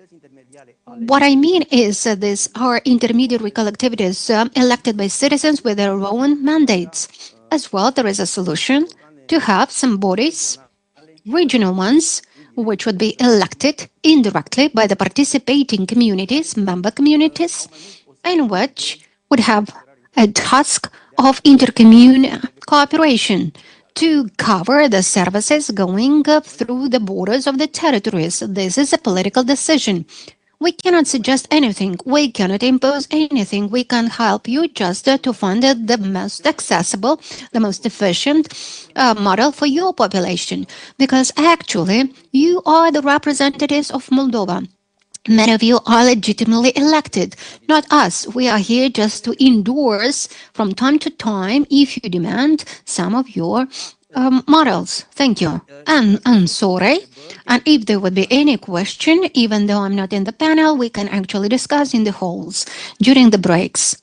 what I mean is that these are intermediary collectivities elected by citizens with their own mandates. As well, there is a solution to have some bodies, regional ones, which would be elected indirectly by the participating communities, member communities, and which would have a task of intercommune cooperation to cover the services going through the borders of the territories. This is a political decision. We cannot suggest anything. We cannot impose anything. We can help you just to find the most accessible, the most efficient model for your population. Because actually, you are the representatives of Moldova. Many of you are legitimately elected, not us. We are here just to endorse from time to time, if you demand, some of your models. Thank you. And I'm sorry. And if there would be any question, even though I'm not in the panel, we can actually discuss in the halls during the breaks.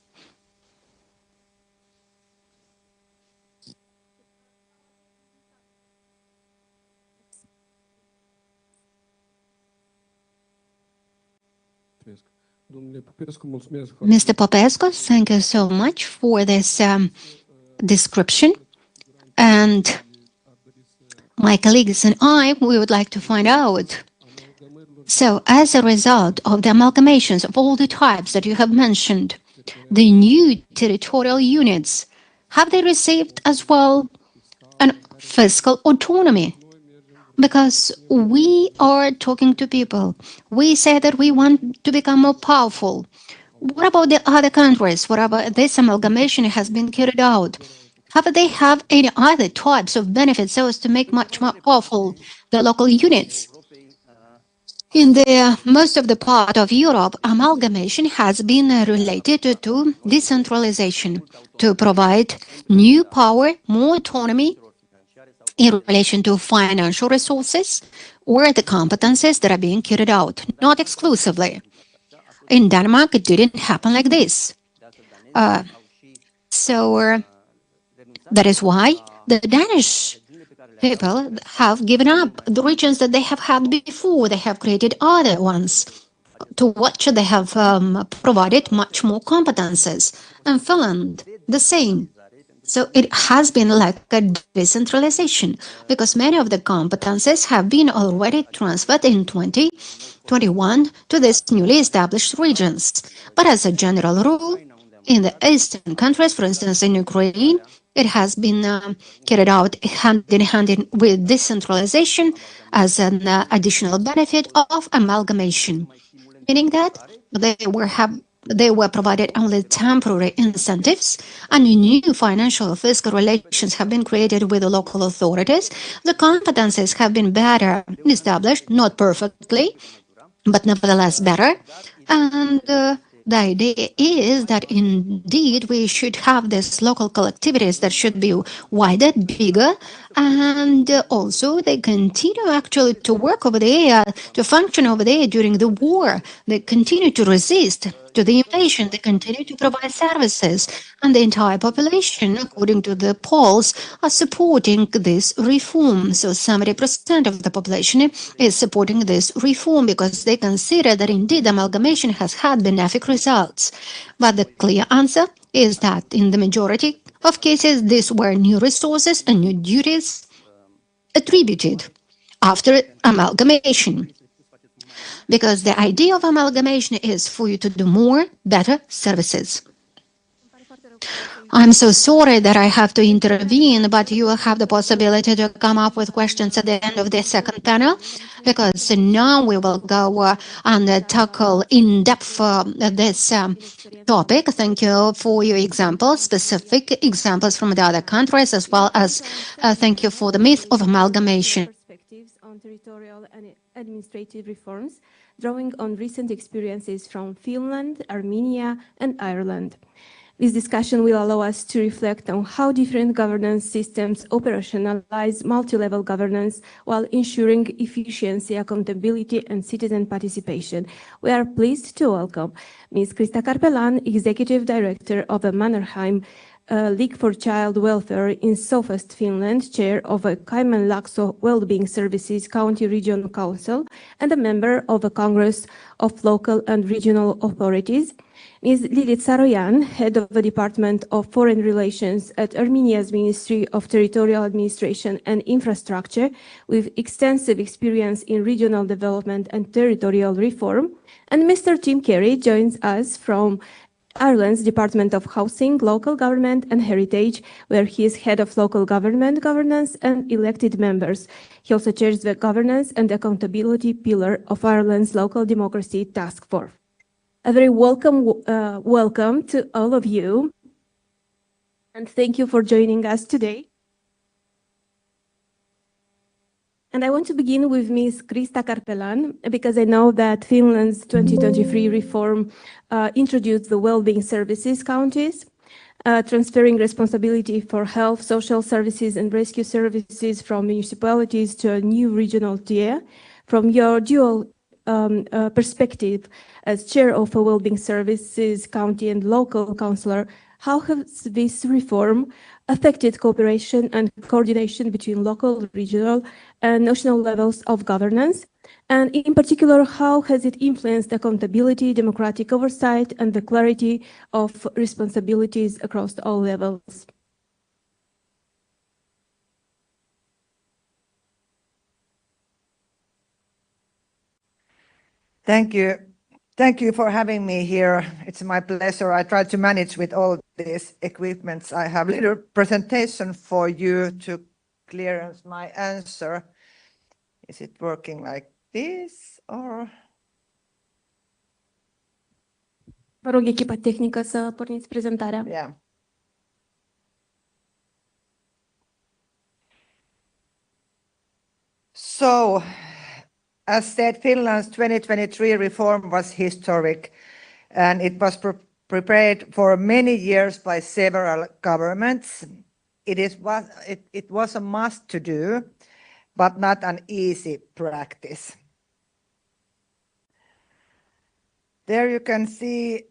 Mr. Popescu, thank you so much for this description. And my colleagues and I, we would like to find out. So, as a result of the amalgamations of all the types that you have mentioned, the new territorial units, have they received as well an fiscal autonomy? Because we are talking to people. We say that we want to become more powerful. What about the other countries? What about this amalgamation has been carried out? Have they have any other types of benefits so as to make much more powerful the local units? In the most of the part of Europe, amalgamation has been related to decentralization, to provide new power, more autonomy in relation to financial resources or the competences that are being carried out, not exclusively. In Denmark, it didn't happen like this. So that is why the Danish people have given up the regions that they have had before. They have created other ones to which they have provided much more competences. And Finland, the same. So it has been like a decentralization because many of the competences have been already transferred in 2021 to these newly established regions. But as a general rule, in the eastern countries, for instance, in Ukraine, it has been carried out hand in hand with decentralization as an additional benefit of amalgamation, meaning that they were provided only temporary incentives and new financial fiscal relations have been created with the local authorities. The competences have been better established, not perfectly, but nevertheless better. And the idea is that indeed we should have these local collectivities that should be wider, bigger, and also they continue actually to work over there, to function over there during the war. They continue to resist to the invasion. They continue to provide services, and the entire population, according to the polls, are supporting this reform. So 70% of the population is supporting this reform because they consider that indeed amalgamation has had benefic results. But the clear answer is that in the majority of cases, these were new resources and new duties attributed after amalgamation. Because the idea of amalgamation is for you to do more, better services. I'm so sorry that I have to intervene, but you will have the possibility to come up with questions at the end of the second panel, because now we will go and tackle in depth this topic. Thank you for your examples, specific examples from the other countries, as well as thank you for the myth of amalgamation. Perspectives on territorial and administrative reforms, drawing on recent experiences from Finland, Armenia, and Ireland. This discussion will allow us to reflect on how different governance systems operationalize multi-level governance while ensuring efficiency, accountability, and citizen participation. We are pleased to welcome Ms. Krista Karpelan, Executive Director of the Mannerheim League for Child Welfare in Southwest Finland, Chair of a Kymenlaakso Wellbeing Services County Regional Council, and a member of the Congress of Local and Regional Authorities. Ms. Lilit Saroyan, Head of the Department of Foreign Relations at Armenia's Ministry of Territorial Administration and Infrastructure, with extensive experience in regional development and territorial reform. And Mr. Tim Carey joins us from Ireland's Department of Housing, Local Government and Heritage, where he is Head of Local Government Governance and Elected Members. He also chairs the Governance and Accountability Pillar of Ireland's Local Democracy Task Force. A very welcome to all of you, and thank you for joining us today. And I want to begin with Ms. Krista Karpelan, because I know that Finland's 2023 reform introduced the well-being services counties. transferring responsibility for health, social services, and rescue services from municipalities to a new regional tier. From your dual perspective as chair of a Wellbeing Services County and local councillor, how has this reform affected cooperation and coordination between local, regional, and national levels of governance? And in particular, how has it influenced accountability, democratic oversight, and the clarity of responsibilities across all levels? Thank you. Thank you for having me here. It's my pleasure. I try to manage with all these equipments. I have a little presentation for you to clearance my answer. Is it working like this or? Vă rog echipa tehnică să porniți prezentarea. Yeah. So, as said, Finland's 2023 reform was historic, and it was prepared for many years by several governments. It was a must to do, but not an easy practice. There you can see,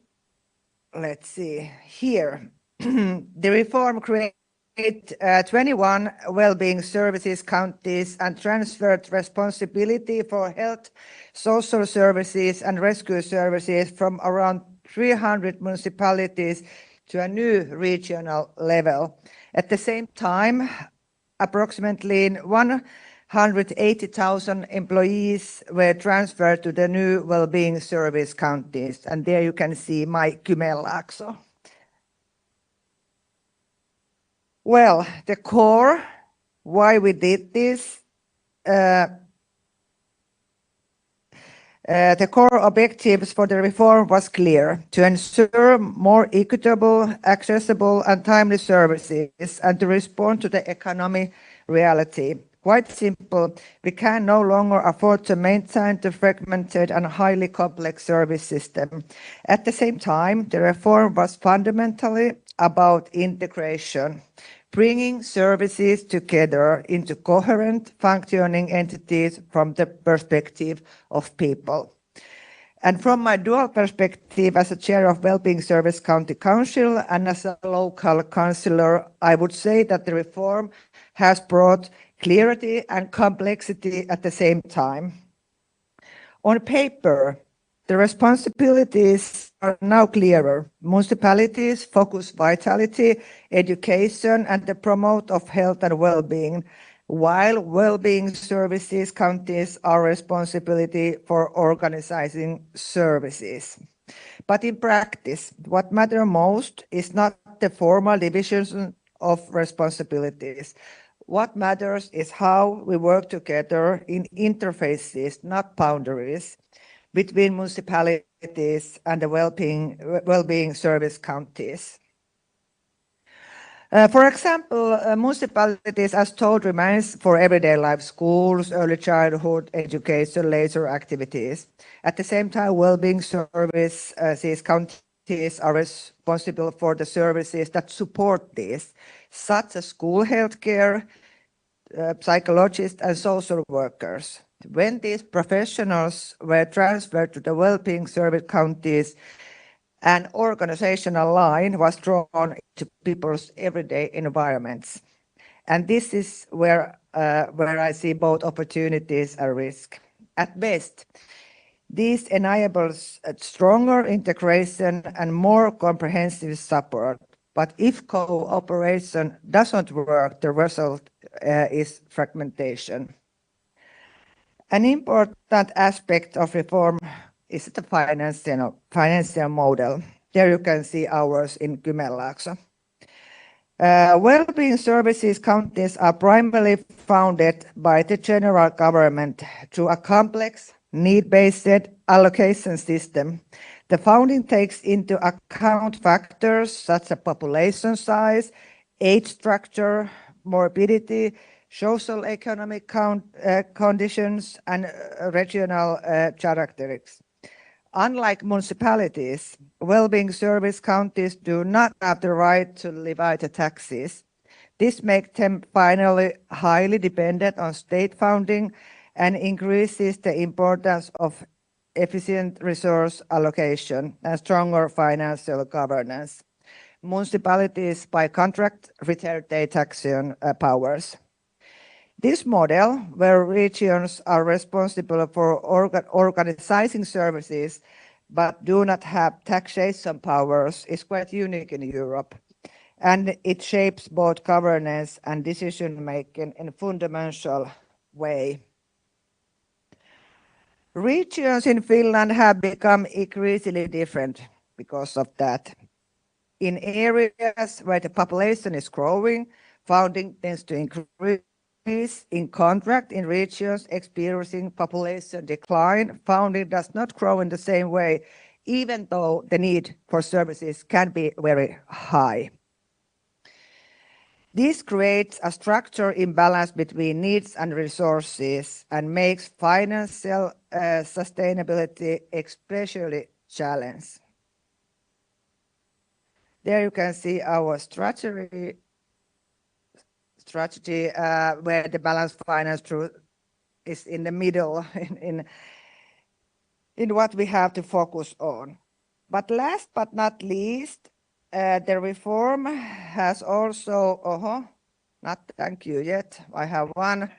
let's see, here, the reform created 21 well-being services counties and transferred responsibility for health, social services and rescue services from around 300 municipalities to a new regional level. At the same time, approximately 180,000 employees were transferred to the new well-being service counties. And there you can see my Kymenlaakso. Well, the core, why we did this, the core objectives for the reform was clear: to ensure more equitable, accessible and timely services and to respond to the economic reality. Quite simple, we can no longer afford to maintain the fragmented and highly complex service system. At the same time, the reform was fundamentally about integration, bringing services together into coherent, functioning entities from the perspective of people. And from my dual perspective as a chair of Wellbeing Service County Council and as a local councillor, I would say that the reform has brought clarity and complexity at the same time. On paper, the responsibilities are now clearer. Municipalities focus vitality, education, and the promote of health and well-being, while well-being services counties are responsibility for organizing services. But in practice, what matters most is not the formal division of responsibilities. What matters is how we work together in interfaces, not boundaries, between municipalities and the well-being service counties. For example, municipalities, as told, remains for everyday life, schools, early childhood education, leisure activities. At the same time, well-being services counties are responsible for the services that support this, such as school healthcare, psychologists and social workers. When these professionals were transferred to the well-being service counties, an organizational line was drawn to people's everyday environments. And this is where I see both opportunities and risk. At best, this enables a stronger integration and more comprehensive support. But if cooperation doesn't work, the result is fragmentation. An important aspect of reform is the financial model. There you can see ours in Kymenlaakso. Well-being services counties are primarily founded by the general government through a complex, need-based allocation system. The founding takes into account factors such as population size, age structure, morbidity, social economic conditions, and regional characteristics. Unlike municipalities, well-being service counties do not have the right to levy the taxes. This makes them finally highly dependent on state funding and increases the importance of efficient resource allocation and stronger financial governance. Municipalities, by contract, retain their taxation powers. This model, where regions are responsible for organizing services but do not have taxation powers, is quite unique in Europe. And it shapes both governance and decision-making in a fundamental way. Regions in Finland have become increasingly different because of that. In areas where the population is growing, funding tends to increase. In contrast, in regions experiencing population decline, funding does not grow in the same way, even though the need for services can be very high. This creates a structural imbalance between needs and resources and makes financial sustainability especially challenging. There you can see our strategy where the balanced finance truth is in the middle in what we have to focus on. But last but not least, the reform has also, not thank you yet. I have one.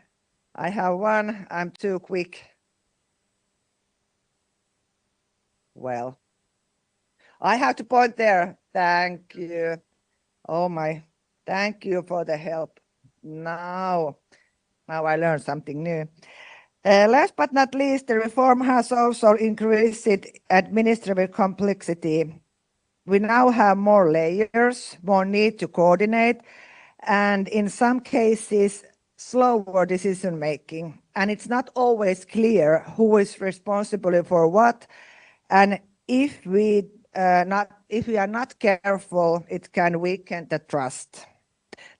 I'm too quick. Well, I have to point there. Thank you. Oh my, thank you for the help. Now I learned something new. Last but not least, the reform has also increased administrative complexity. We now have more layers, more need to coordinate, and in some cases, slower decision making. And it's not always clear who is responsible for what. And if we are not careful, it can weaken the trust.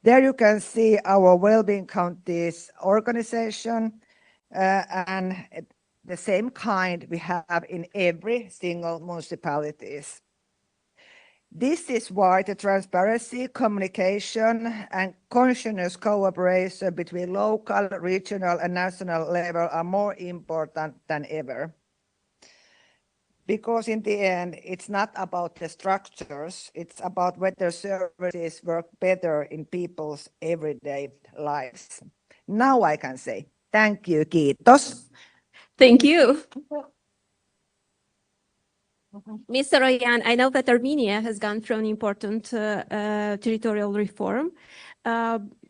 There you can see our well-being counties organization, and the same kind we have in every single municipalities. This is why the transparency, communication, and conscious cooperation between local, regional, and national level are more important than ever. Because in the end, it's not about the structures, it's about whether services work better in people's everyday lives. Now I can say, thank you, kiitos. Thank you. Mr. Oyan, I know that Armenia has gone through an important territorial reform.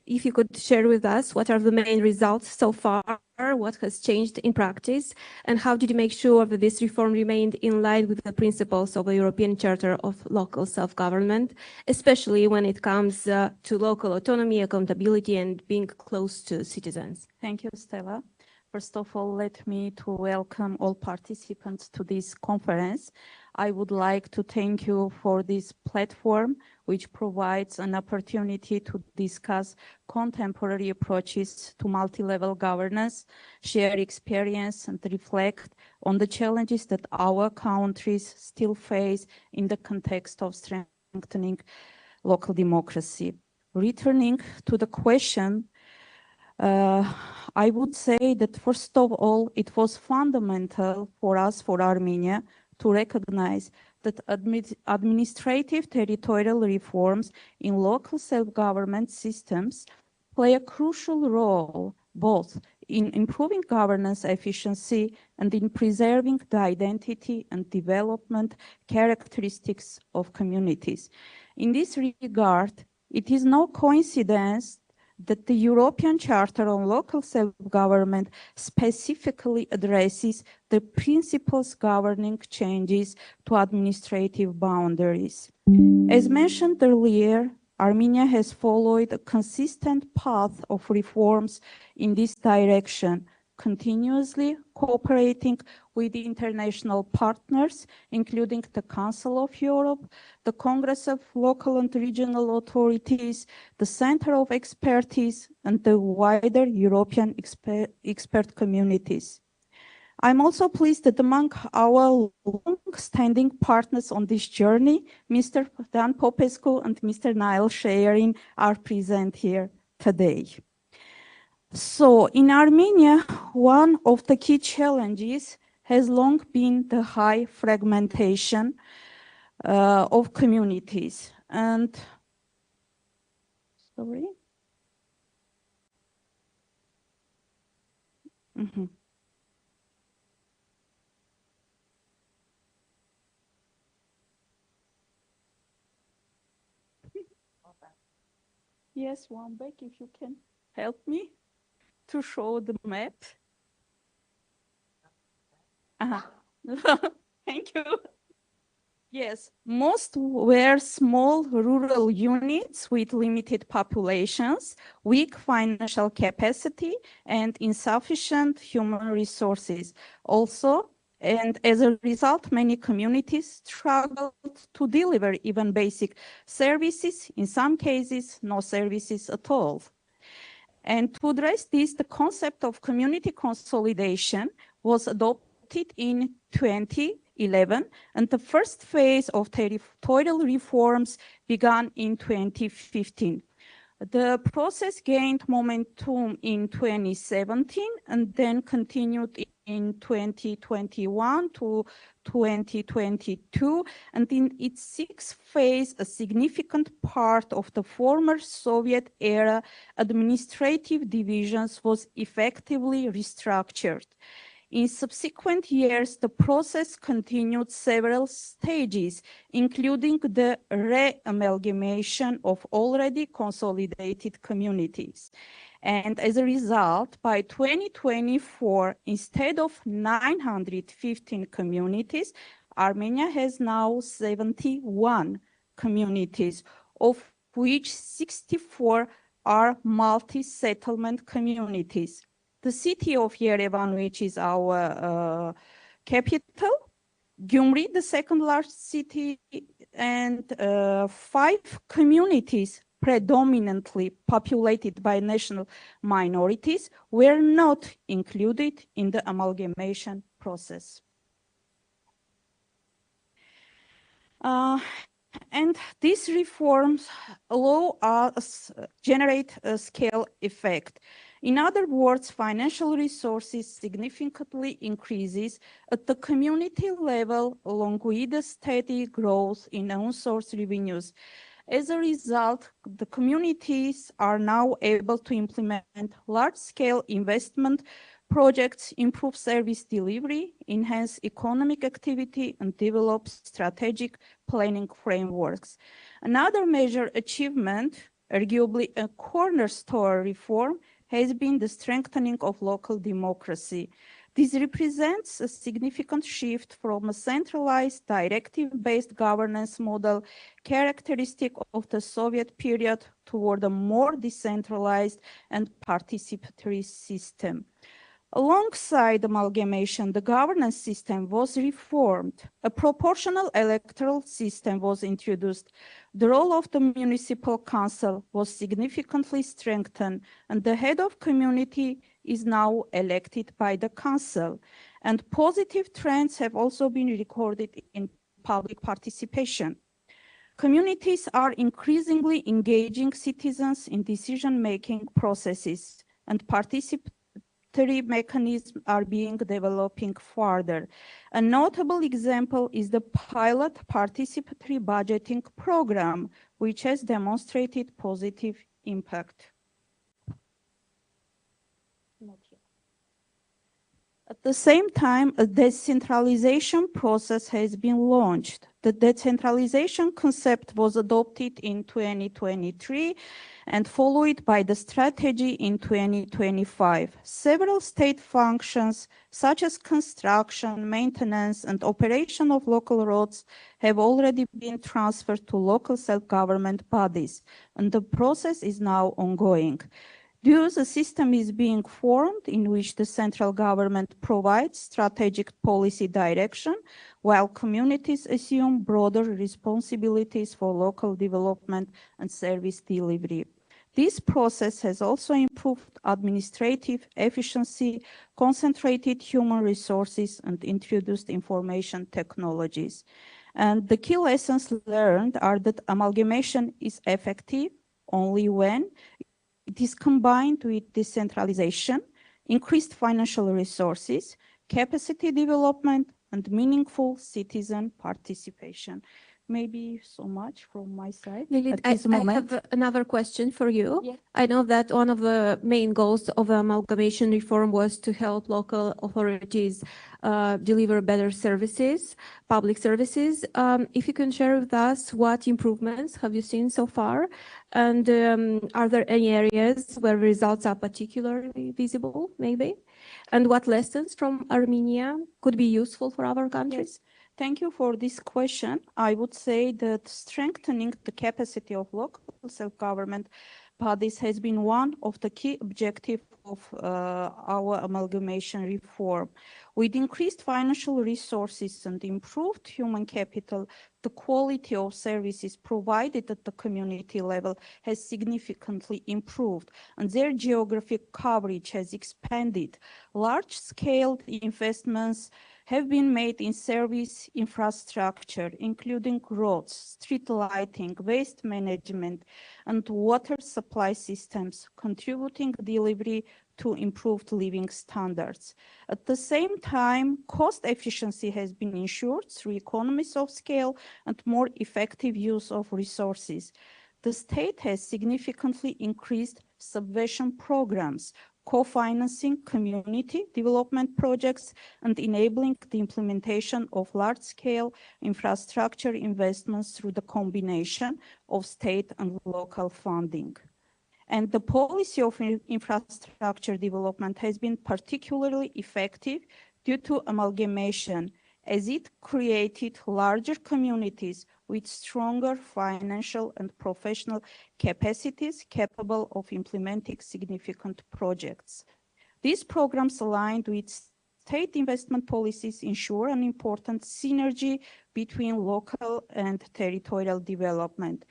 If you could share with us what are the main results so far, what has changed in practice, and how did you make sure that this reform remained in line with the principles of the European Charter of Local Self-Government, especially when it comes to local autonomy, accountability, and being close to citizens? Thank you, Stella. First of all, let me to welcome all participants to this conference. I would like to thank you for this platform, which provides an opportunity to discuss contemporary approaches to multi-level governance, share experience, and reflect on the challenges that our countries still face in the context of strengthening local democracy. Returning to the question, I would say that first of all, it was fundamental for us, for Armenia, to recognize that administrative territorial reforms in local self-government systems play a crucial role both in improving governance efficiency and in preserving the identity and development characteristics of communities. In this regard, it is no coincidence that the European Charter on Local Self-Government specifically addresses the principles governing changes to administrative boundaries. As mentioned earlier, Armenia has followed a consistent path of reforms in this direction, continuously cooperating with the international partners, including the Council of Europe, the Congress of Local and Regional Authorities, the Center of Expertise, and the wider European expert communities. I'm also pleased that among our long-standing partners on this journey, Mr. Dan Popescu and Mr. Niall Shearing are present here today. So in Armenia, one of the key challenges has long been the high fragmentation of communities. And sorry. Mm-hmm. Yes, one back, if you can help me to show the map. Thank you. Yes, most were small rural units with limited populations, weak financial capacity, and insufficient human resources. Also, and as a result, many communities struggled to deliver even basic services, in some cases, no services at all. And to address this, the concept of community consolidation was adopted in 2011, and the first phase of territorial reforms began in 2015. The process gained momentum in 2017 and then continued in 2021 to 2022. And in its sixth phase, a significant part of the former Soviet era administrative divisions was effectively restructured. In subsequent years, the process continued several stages, including the re-amalgamation of already consolidated communities. And as a result, by 2024, instead of 915 communities, Armenia has now 71 communities, of which 64 are multi-settlement communities. The city of Yerevan, which is our capital, Gyumri, the second largest city, and 5 communities predominantly populated by national minorities were not included in the amalgamation process. And these reforms allow us generate a scale effect. In other words, financial resources significantly increases at the community level along with the steady growth in own source revenues. As a result, the communities are now able to implement large-scale investment projects, improve service delivery, enhance economic activity, and develop strategic planning frameworks. Another major achievement, arguably a cornerstone reform, has been the strengthening of local democracy. This represents a significant shift from a centralized directive-based governance model characteristic of the Soviet period toward a more decentralized and participatory system. Alongside amalgamation, the governance system was reformed. A proportional electoral system was introduced. The role of the municipal council was significantly strengthened, and the head of community is now elected by the council. And positive trends have also been recorded in public participation. Communities are increasingly engaging citizens in decision-making processes, and participatory mechanisms are being developing further. A notable example is the pilot participatory budgeting program, which has demonstrated positive impact. At the same time, a decentralization process has been launched. The decentralization concept was adopted in 2023 and followed by the strategy in 2025. Several state functions, such as construction, maintenance, and operation of local roads, have already been transferred to local self-government bodies, and the process is now ongoing. Thus, a system is being formed in which the central government provides strategic policy direction, while communities assume broader responsibilities for local development and service delivery. This process has also improved administrative efficiency, concentrated human resources, and introduced information technologies. And the key lessons learned are that amalgamation is effective only when it is combined with decentralization, increased financial resources, capacity development, and meaningful citizen participation. Maybe so much from my side Lilith, at this moment. I have another question for you. Yeah. I know that one of the main goals of amalgamation reform was to help local authorities deliver better services, public services. If you can share with us what improvements have you seen so far? And are there any areas where results are particularly visible, maybe? And what lessons from Armenia could be useful for other countries? Yes. Thank you for this question. I would say that strengthening the capacity of local self-government bodies has been one of the key objectives of our amalgamation reform. With increased financial resources and improved human capital, the quality of services provided at the community level has significantly improved, and their geographic coverage has expanded. Large-scale investments have been made in service infrastructure, including roads, street lighting, waste management, and water supply systems, contributing delivery to improved living standards. At the same time, cost efficiency has been ensured through economies of scale and more effective use of resources. The state has significantly increased subvention programs, co-financing community development projects, and enabling the implementation of large-scale infrastructure investments through the combination of state and local funding. And the policy of infrastructure development has been particularly effective due to amalgamation, as it created larger communities with stronger financial and professional capacities capable of implementing significant projects. These programs aligned with state investment policies ensure an important synergy between local and territorial development.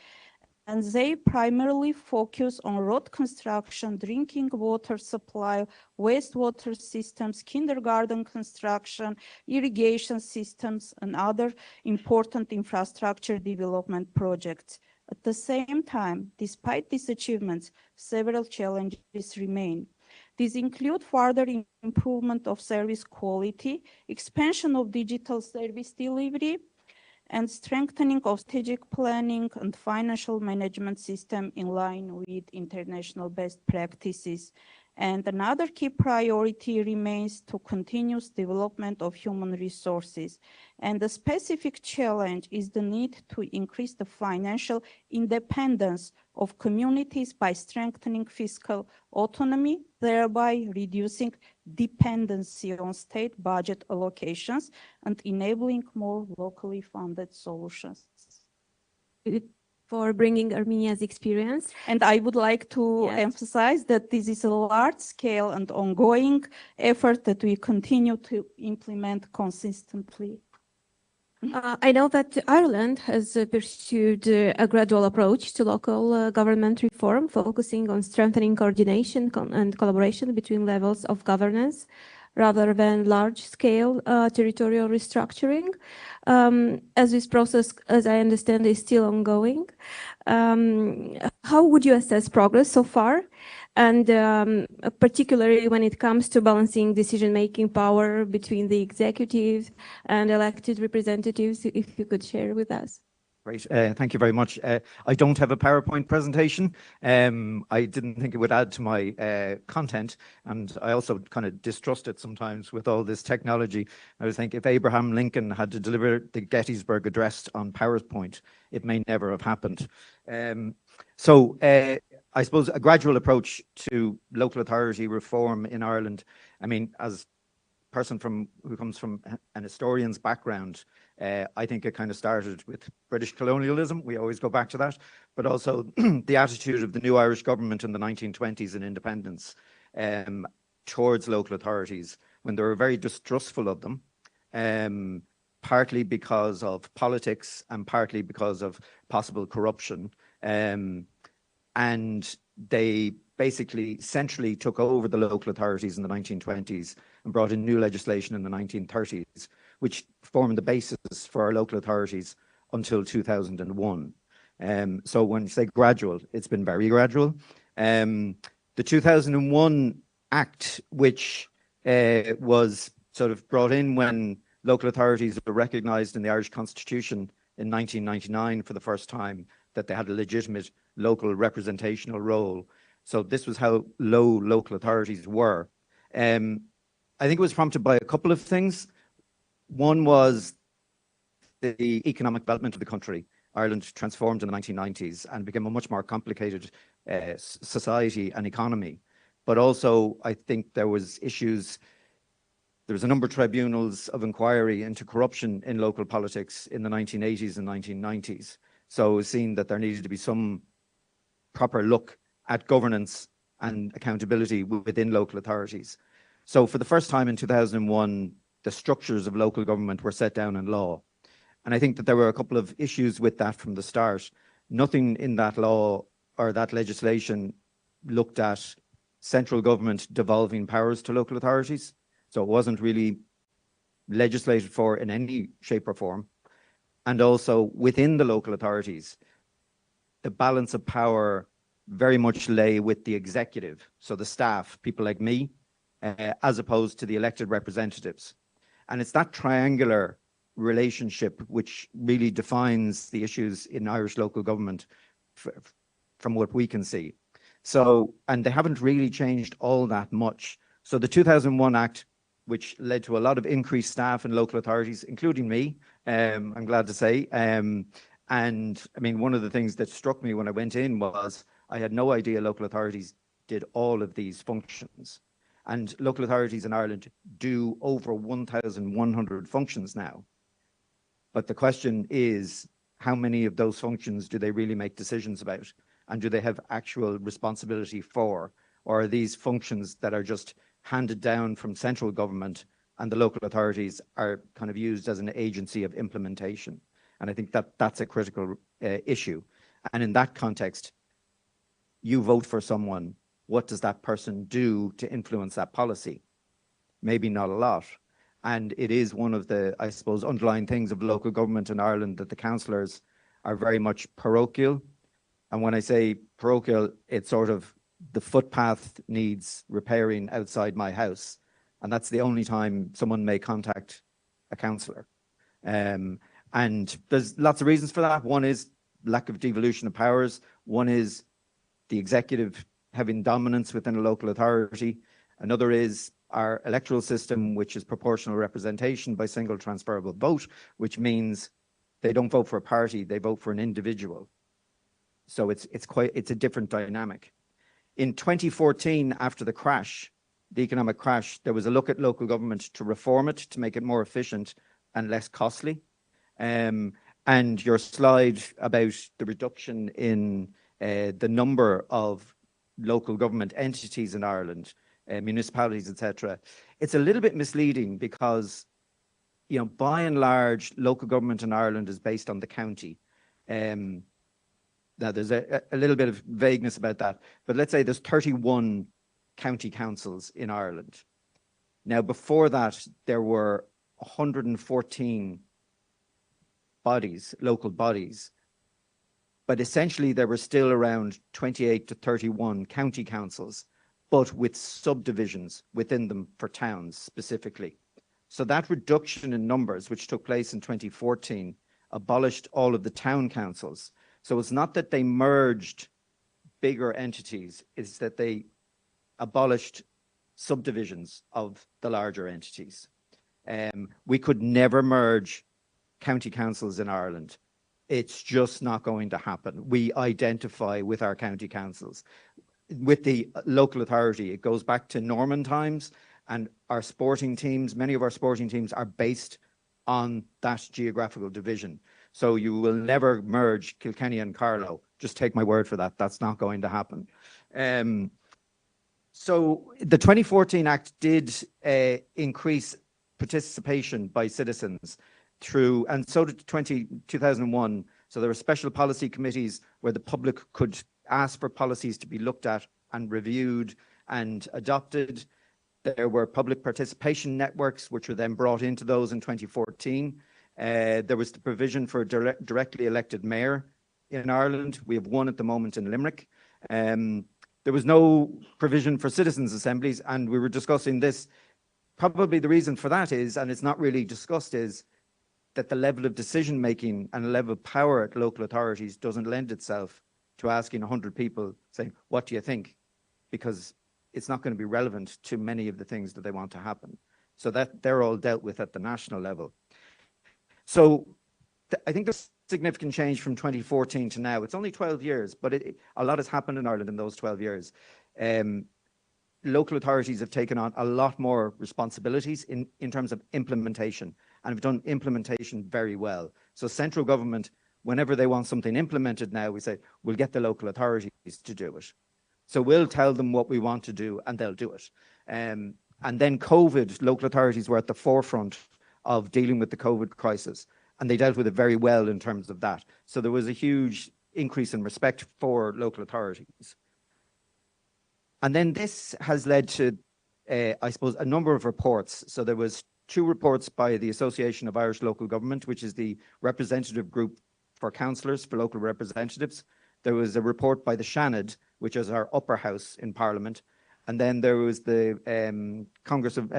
And they primarily focus on road construction, drinking water supply, wastewater systems, kindergarten construction, irrigation systems, and other important infrastructure development projects. At the same time, despite these achievements, several challenges remain. These include further improvement of service quality, expansion of digital service delivery, and strengthening of strategic planning and financial management system in line with international best practices. And another key priority remains to continuous development of human resources. And the specific challenge is the need to increase the financial independence of communities by strengthening fiscal autonomy, thereby reducing dependency on state budget allocations and enabling more locally funded solutions. For bringing Armenia's experience. And I would like to emphasize that this is a large-scale and ongoing effort that we continue to implement consistently. I know that Ireland has pursued a gradual approach to local government reform, focusing on strengthening coordination and collaboration between levels of governance, rather than large-scale territorial restructuring. As this process, as I understand, is still ongoing, how would you assess progress so far? And particularly when it comes to balancing decision-making power between the executive and elected representatives, if you could share with us. Great, thank you very much. I don't have a PowerPoint presentation. I didn't think it would add to my content, and I also kind of distrust it sometimes with all this technology. I would think if Abraham Lincoln had to deliver the Gettysburg Address on PowerPoint, it may never have happened. So I suppose a gradual approach to local authority reform in Ireland. I mean, as a person who comes from an historian's background, I think it kind of started with British colonialism. We always go back to that, but also the attitude of the new Irish government in the 1920s and independence towards local authorities, when they were very distrustful of them, partly because of politics and partly because of possible corruption. And they basically centrally took over the local authorities in the 1920s and brought in new legislation in the 1930s, which formed the basis for our local authorities until 2001. So when you say gradual, it's been very gradual. The 2001 Act, which was sort of brought in when local authorities were recognised in the Irish Constitution in 1999 for the first time, that they had a legitimate local representational role. So this was how low local authorities were. I think it was prompted by a couple of things. One was the economic development of the country. Ireland transformed in the 1990s and became a much more complicated society and economy. But also, I think there was issues. There was a number of tribunals of inquiry into corruption in local politics in the 1980s and 1990s. So it was seen that there needed to be some proper look at governance and accountability within local authorities. So for the first time in 2001, the structures of local government were set down in law. And I think that there were a couple of issues with that from the start. Nothing in that law or that legislation looked at central government devolving powers to local authorities. So it wasn't really legislated for in any shape or form. And also within the local authorities, the balance of power very much lay with the executive, so the staff, people like me, as opposed to the elected representatives. And it's that triangular relationship which really defines the issues in Irish local government from what we can see. So, and they haven't really changed all that much. So the 2001 Act, which led to a lot of increased staff in local authorities, including me, I'm glad to say. And I mean, one of the things that struck me when I went in was I had no idea local authorities did all of these functions. And local authorities in Ireland do over 1,100 functions now. But the question is, how many of those functions do they really make decisions about? And do they have actual responsibility for? Or are these functions that are just handed down from central government and the local authorities are kind of used as an agency of implementation? And I think that that's a critical issue. And in that context, you vote for someone, what does that person do to influence that policy? Maybe not a lot. And it is one of the, I suppose, underlying things of local government in Ireland that the councillors are very much parochial. And when I say parochial, it's sort of the footpath needs repairing outside my house. And that's the only time someone may contact a councillor. And there's lots of reasons for that. One is lack of devolution of powers. One is the executive having dominance within a local authority. Another is our electoral system, which is proportional representation by single transferable vote, which means they don't vote for a party, they vote for an individual. So it's a different dynamic. In 2014, after the crash, the economic crash, there was a look at local government to reform it, to make it more efficient and less costly. And your slide about the reduction in the number of local government entities in Ireland, municipalities, etc. It's a little bit misleading because, you know, by and large, local government in Ireland is based on the county. Now, there's a little bit of vagueness about that, but let's say there's 31 county councils in Ireland. Now, before that, there were 114 bodies, local bodies, but essentially there were still around 28 to 31 county councils, but with subdivisions within them for towns specifically. So that reduction in numbers, which took place in 2014, abolished all of the town councils. So it's not that they merged bigger entities, it's that they abolished subdivisions of the larger entities. We could never merge county councils in Ireland. It's just not going to happen. We identify with our county councils. With the local authority, it goes back to Norman times, and our sporting teams, many of our sporting teams are based on that geographical division. So you will never merge Kilkenny and Carlow. Just take my word for that. That's not going to happen. So the 2014 Act did increase participation by citizens through, and so did 2001. So there were special policy committees where the public could asked for policies to be looked at and reviewed and adopted. There were public participation networks, which were then brought into those in 2014. There was the provision for a directly elected mayor in Ireland. We have one at the moment in Limerick. There was no provision for citizens' assemblies, and we were discussing this. Probably the reason for that is, and it's not really discussed, is that the level of decision making and the level of power at local authorities doesn't lend itself to asking 100 people saying, what do you think? Because it's not going to be relevant to many of the things that they want to happen. So that they're all dealt with at the national level. So I think there's significant change from 2014 to now. It's only 12 years, but a lot has happened in Ireland in those 12 years. Local authorities have taken on a lot more responsibilities in terms of implementation, and have done implementation very well. So central government, whenever they want something implemented now, we say, we'll get the local authorities to do it. So we'll tell them what we want to do and they'll do it. And then COVID, local authorities were at the forefront of dealing with the COVID crisis, and they dealt with it very well in terms of that. So there was a huge increase in respect for local authorities. And then this has led to, I suppose, a number of reports. So there was 2 reports by the Association of Irish Local Government, which is the representative group for councillors, for local representatives. There was a report by the Seanad, which is our upper house in Parliament. And then there was the Congress of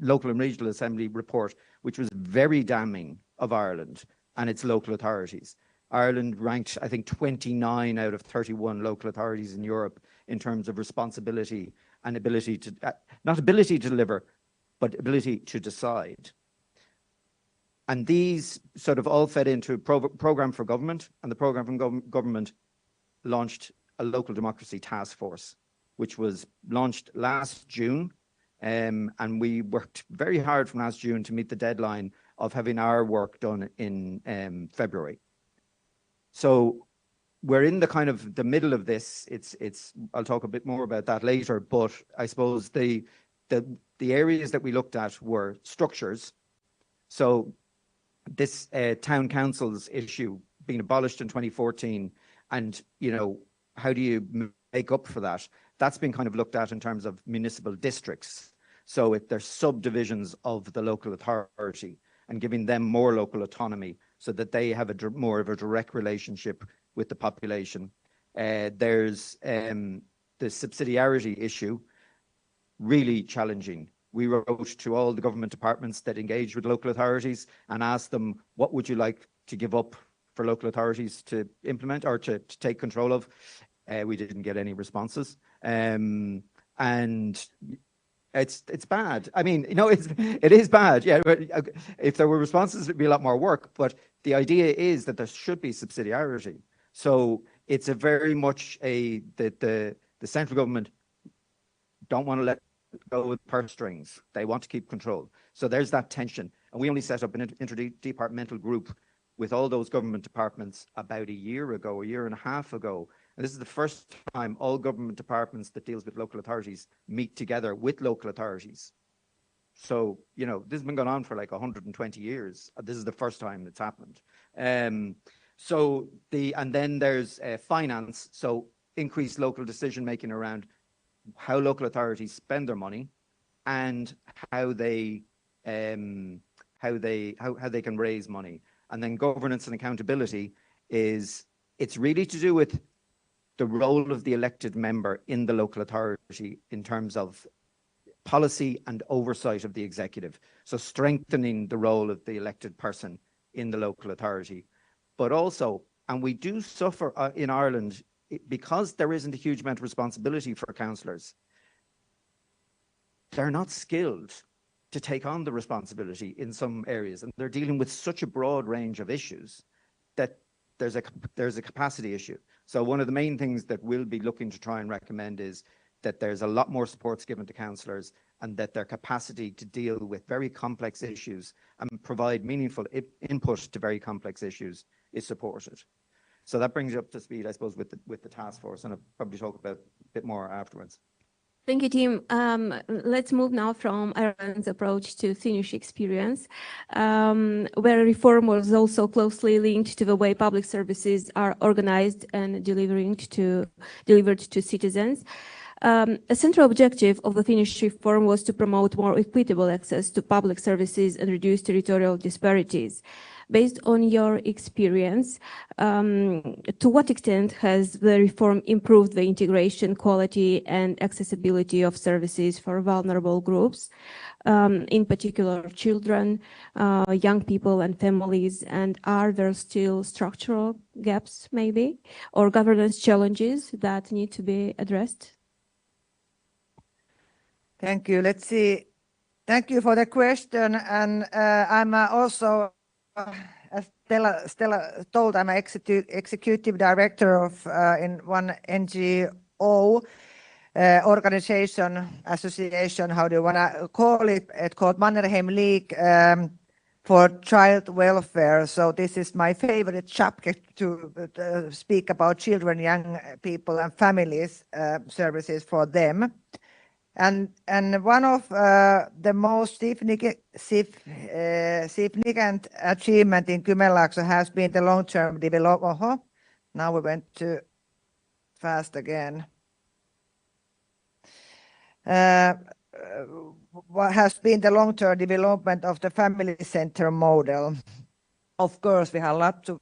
Local and Regional Assembly report, which was very damning of Ireland and its local authorities. Ireland ranked, I think, 29 out of 31 local authorities in Europe in terms of responsibility and ability to, not ability to deliver, but ability to decide. And these sort of all fed into a programme for government, and the programme from government launched a local democracy task force, which was launched last June. And we worked very hard from last June to meet the deadline of having our work done in February. So we're in the kind of the middle of this. I'll talk a bit more about that later, but I suppose the areas that we looked at were structures. So this town councils issue being abolished in 2014, and how do you make up for that? That's been kind of looked at in terms of municipal districts. So if there's subdivisions of the local authority and giving them more local autonomy so that they have more of a direct relationship with the population. There's the subsidiarity issue, really challenging. We wrote to all the government departments that engage with local authorities and asked them, what would you like to give up for local authorities to implement or to take control of? We didn't get any responses. And it's bad. I mean, it is bad. Yeah, if there were responses, it'd be a lot more work. But the idea is that there should be subsidiarity. So it's a very much the central government don't want to let go with purse strings. They want to keep control. So there's that tension. And we only set up an interdepartmental group with all those government departments about a year and a half ago. And this is the first time all government departments that deals with local authorities meet together with local authorities. So, this has been going on for like 120 years. This is the first time it's happened. And then there's finance. So increased local decision making around how local authorities spend their money and how they can raise money. And then governance and accountability it's really to do with the role of the elected member in the local authority in terms of policy and oversight of the executive. So strengthening the role of the elected person in the local authority. But also, and we do suffer in Ireland, because there isn't a huge amount of responsibility for councillors, they're not skilled to take on the responsibility in some areas. And they're dealing with such a broad range of issues that there's a capacity issue. So one of the main things that we'll be looking to try and recommend is that there's a lot more supports given to councillors and that their capacity to deal with very complex issues and provide meaningful input to very complex issues is supported. So that brings you up to speed, I suppose, with the task force, and I'll probably talk about a bit more afterwards. Thank you, Tim. Let's move now from Ireland's approach to Finnish experience, where reform was also closely linked to the way public services are organized and delivered to citizens. A central objective of the Finnish reform was to promote more equitable access to public services and reduce territorial disparities. Based on your experience, to what extent has the reform improved the integration, quality, and accessibility of services for vulnerable groups, in particular children, young people, and families? And are there still structural gaps, maybe, or governance challenges that need to be addressed? Thank you. Let's see. Thank you for the question. And I'm also, as Stella told, I'm an executive director of in one NGO organization, association, how do you want to call it? It's called Mannerheim League for Child Welfare. So this is my favorite chapter to speak about children, young people, and families services for them. And one of the most significant achievement in Kymenlaakso has been the long-term development. Now we went too fast again. What has been the long-term development of the family center model? Of course, we have a lot to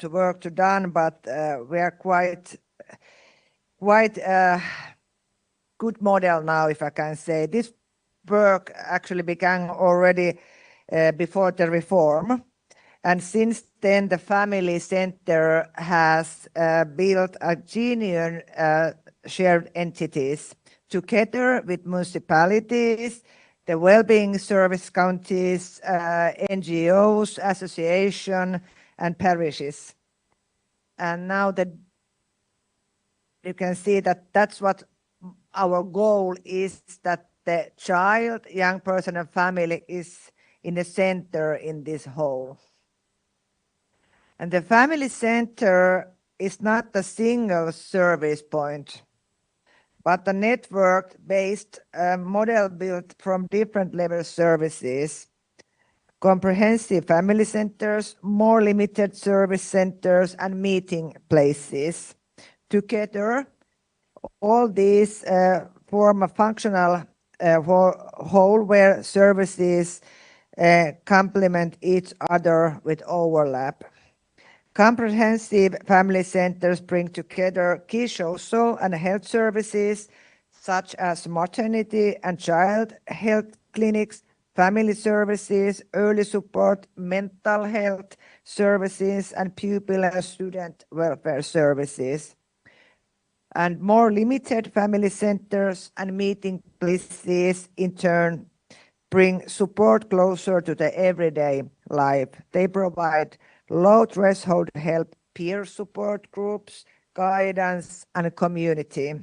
work to done, but we are quite good model now, if I can say. This work actually began already before the reform. And since then, the family center has built a genuine shared entities together with municipalities, the well-being service counties, NGOs, association, and parishes. And now that you can see that that's what our goal is, that the child, young person, and family is in the center in this whole. And the family center is not a single service point, but a network-based model built from different level services, comprehensive family centers, more limited service centers, and meeting places. Together, all these form a functional whole where services complement each other with overlap. Comprehensive family centers bring together key social and health services such as maternity and child health clinics, family services, early support, mental health services, and pupil and student welfare services. And more limited family centers and meeting places in turn bring support closer to the everyday life. They provide low threshold help, peer support groups, guidance, and community.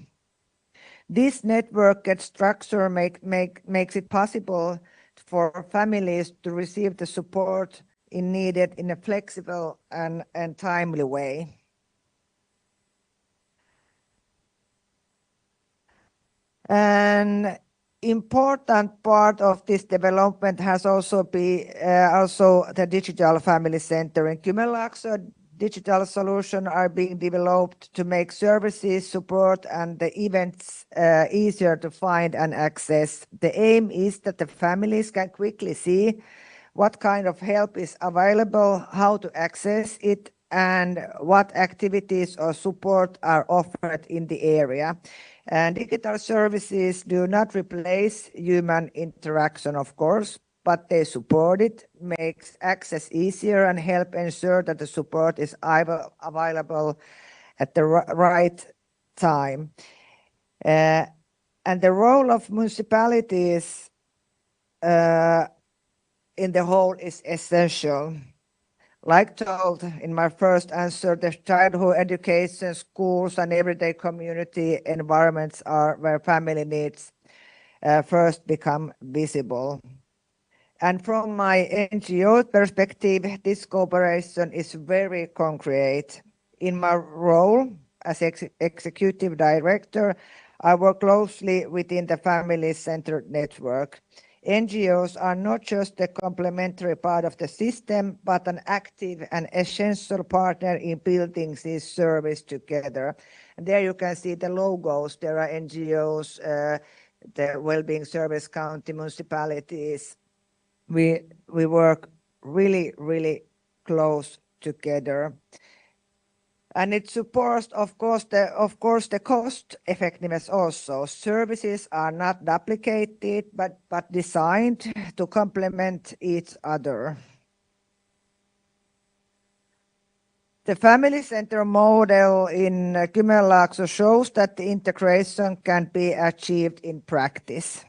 This networked structure makes it possible for families to receive the support needed in a flexible and timely way. An important part of this development has also been the digital family center in Kymenlaakso. Digital solutions are being developed to make services, support, and the events easier to find and access. The aim is that the families can quickly see what kind of help is available, how to access it, and what activities or support are offered in the area. And digital services do not replace human interaction, of course, but they support it, makes access easier, and help ensure that the support is available at the right time. And the role of municipalities in the whole is essential. Like told in my first answer, the childhood education, schools, and everyday community environments are where family needs first become visible. And from my NGO perspective, this cooperation is very concrete. In my role as executive director, I work closely within the family-centered network. NGOs are not just a complementary part of the system, but an active and essential partner in building this service together. And there you can see the logos. There are NGOs, the Wellbeing Service County, municipalities. We work really close together. And it supports, of course, the cost effectiveness also. Services are not duplicated, but designed to complement each other. The family center model in Kymenlaakso shows that the integration can be achieved in practice.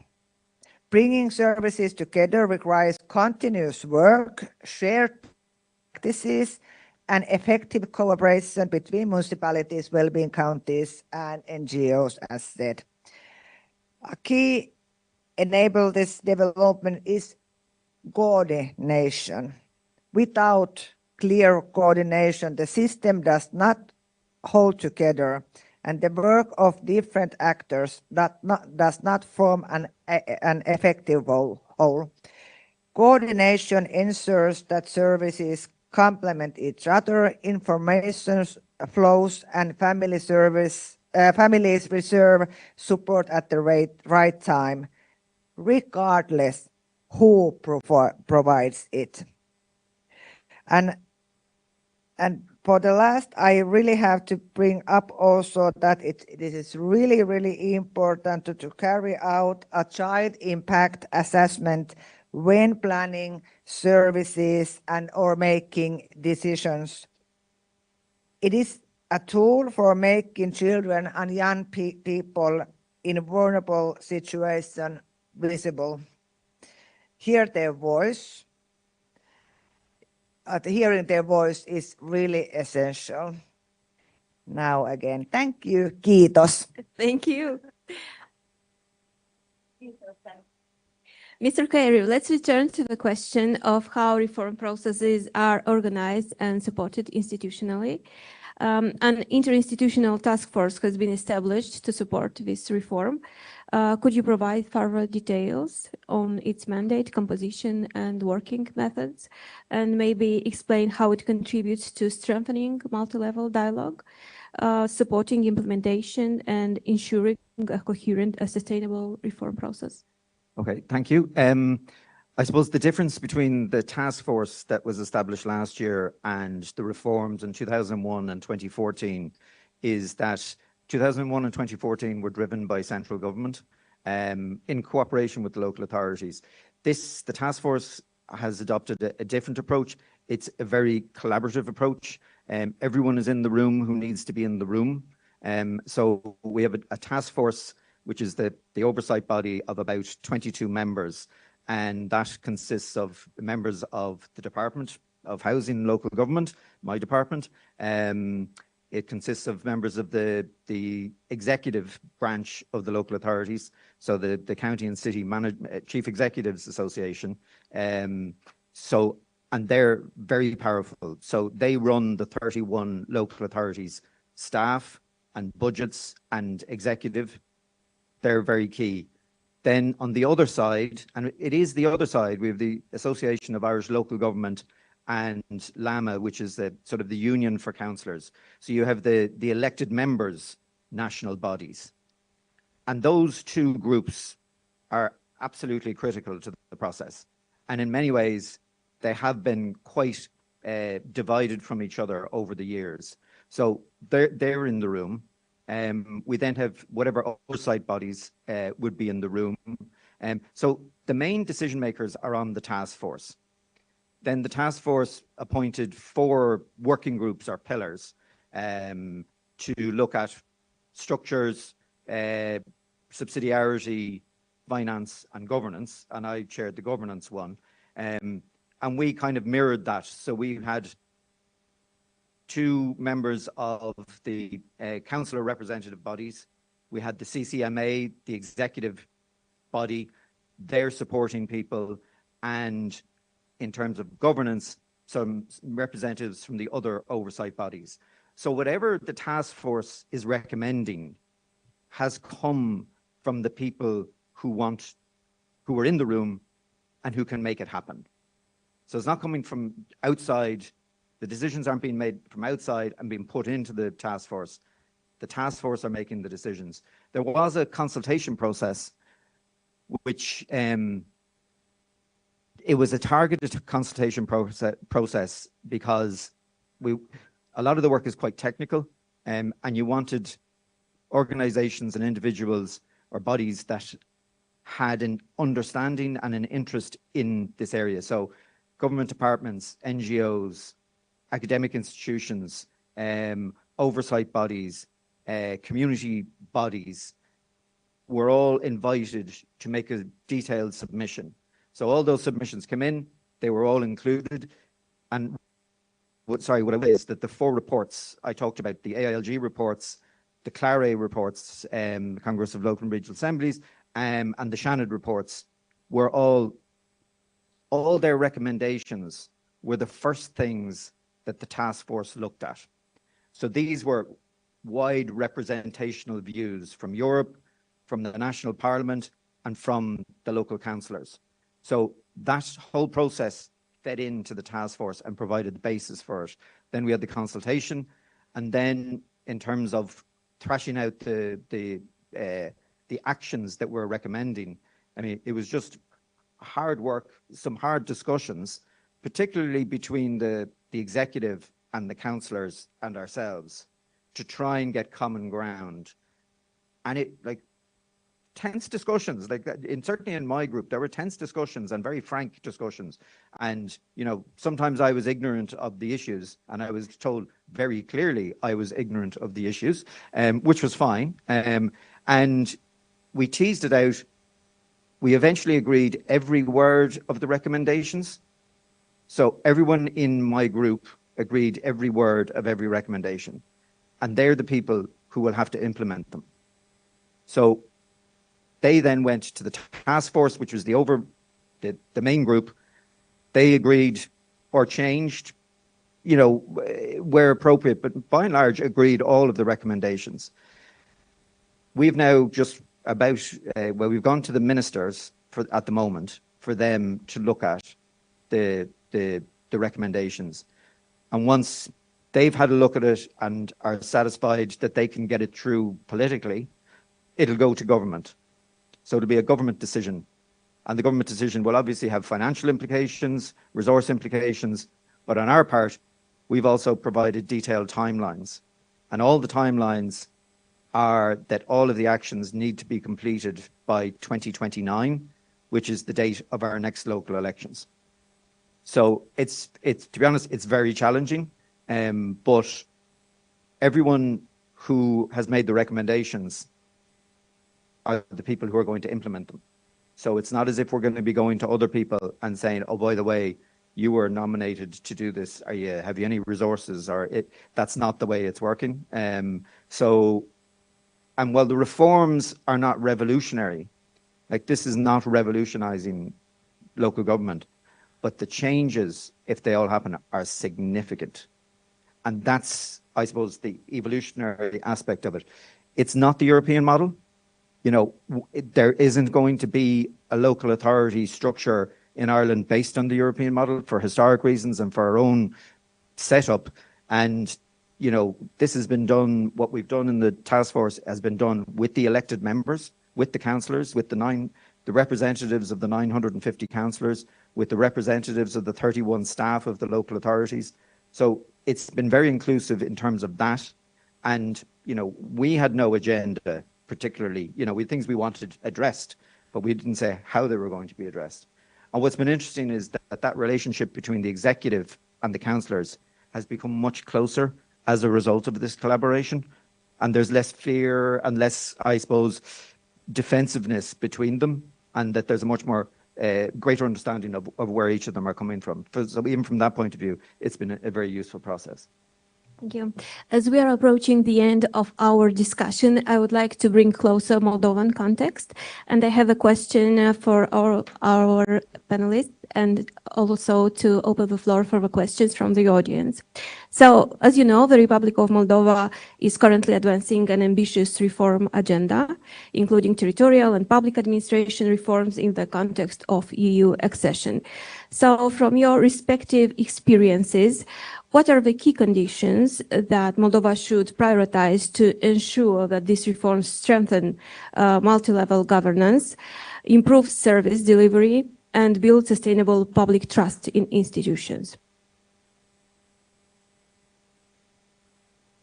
Bringing services together requires continuous work, shared practices, and effective cooperation between municipalities, well-being counties, and NGOs, as said. A key enable this development is coordination. Without clear coordination, the system does not hold together, and the work of different actors does not form an effective whole. Coordination ensures that services complement each other, information flows, and families receive support at the right time, regardless who provides it. And for the last, I really have to bring up also that this is really important to carry out a child impact assessment when planning services and or making decisions. It is a tool for making children and young people in vulnerable situations visible. Hear their voice. Hearing their voice is really essential. Now again, thank you. Kiitos. Thank you. Mr. Kairu, let's return to the question of how reform processes are organized and supported institutionally. An interinstitutional task force has been established to support this reform. Could you provide further details on its mandate, composition, and working methods, and maybe explain how it contributes to strengthening multi-level dialogue, supporting implementation, and ensuring a coherent and sustainable reform process? Okay, thank you. I suppose the difference between the task force that was established last year and the reforms in 2001 and 2014 is that 2001 and 2014 were driven by central government in cooperation with the local authorities. The task force has adopted a different approach. It's a very collaborative approach. Everyone is in the room who needs to be in the room. So we have a task force, which is the oversight body of about 22 members, and that consists of members of the Department of Housing and Local Government, my department. It consists of members of the executive branch of the local authorities, so the County and City Chief Executives Association. And they're very powerful. So they run the 31 local authorities' staff and budgets and executive. They're very key. Then on the other side, and it is the other side, we have the Association of Irish Local Government and LAMA, which is the sort of the union for councillors. So you have the elected members' national bodies. And those two groups are absolutely critical to the process. And in many ways, they have been quite divided from each other over the years. So they're in the room. We then have whatever oversight bodies would be in the room. So the main decision makers are on the task force. Then the task force appointed 4 working groups or pillars to look at structures, subsidiarity, finance, and governance. And I chaired the governance one. And we kind of mirrored that. So we had 2 members of the councillor representative bodies. We had the CCMA, the executive body, they're supporting people, and in terms of governance, some representatives from the other oversight bodies. So whatever the task force is recommending, has come from the people who are in the room and who can make it happen. So it's not coming from outside. The decisions aren't being made from outside and being put into the task force. The task force are making the decisions. There was a consultation process, which it was a targeted consultation process because a lot of the work is quite technical, and you wanted organizations and individuals or bodies that had an understanding and an interest in this area. So government departments, NGOs, academic institutions, oversight bodies, community bodies were all invited to make a detailed submission. So all those submissions came in, they were all included. And what I would say is that the 4 reports I talked about, the AILG reports, the CLARE reports, Congress of Local and Regional Assemblies, and the Shannon reports were all their recommendations were the first things that the task force looked at. So these were wide representational views from Europe, from the national parliament, and from the local councillors. So that whole process fed into the task force and provided the basis for it. Then we had the consultation, and then in terms of thrashing out the actions that we're recommending, I mean, it was just hard work, some hard discussions, particularly between the executive and the councillors and ourselves, to try and get common ground. And it, like, tense discussions, like that, certainly in my group, there were tense discussions and very frank discussions. And, you know, sometimes I was ignorant of the issues, and I was told very clearly I was ignorant of the issues, which was fine. And we teased it out. We eventually agreed every word of the recommendations. So everyone in my group agreed every word of every recommendation. And they're the people who will have to implement them. So they then went to the task force, which was the main group. They agreed or changed, you know, where appropriate, but by and large agreed all of the recommendations. We've now just about, well, we've gone to the ministers at the moment for them to look at the recommendations. And once they've had a look at it and are satisfied that they can get it through politically, it'll go to government. So it'll be a government decision. And the government decision will obviously have financial implications, resource implications, but on our part, we've also provided detailed timelines. And all the timelines are that all of the actions need to be completed by 2029, which is the date of our next local elections. So it's to be honest, it's very challenging, but everyone who has made the recommendations are the people who are going to implement them. So it's not as if we're going to be going to other people and saying, oh, by the way, you were nominated to do this. Have you any resources? Or that's not the way it's working. And while the reforms are not revolutionary, like this is not revolutionizing local government, but the changes, if they all happen, are significant. And that's, I suppose, the evolutionary aspect of it. It's not the European model. You know, there isn't going to be a local authority structure in Ireland based on the European model for historic reasons and for our own setup. And, you know, this has been done, what we've done in the task force has been done with the elected members, with the councillors, with the representatives of the 950 councillors, with the representatives of the 31 staff of the local authorities. So it's been very inclusive in terms of that. And, you know, we had no agenda particularly, you know, we things we wanted addressed, but we didn't say how they were going to be addressed. And what's been interesting is that relationship between the executive and the councillors has become much closer as a result of this collaboration. And there's less fear and less, I suppose, defensiveness between them, and that there's a much more greater understanding of where each of them are coming from. So even from that point of view, it's been a very useful process. Thank you. As we are approaching the end of our discussion, I would like to bring closer Moldovan context. And I have a question for our panelists and also to open the floor for the questions from the audience. So, as you know, the Republic of Moldova is currently advancing an ambitious reform agenda, including territorial and public administration reforms in the context of EU accession. So, from your respective experiences, what are the key conditions that Moldova should prioritize to ensure that these reforms strengthen multi-level governance, improve service delivery, and build sustainable public trust in institutions?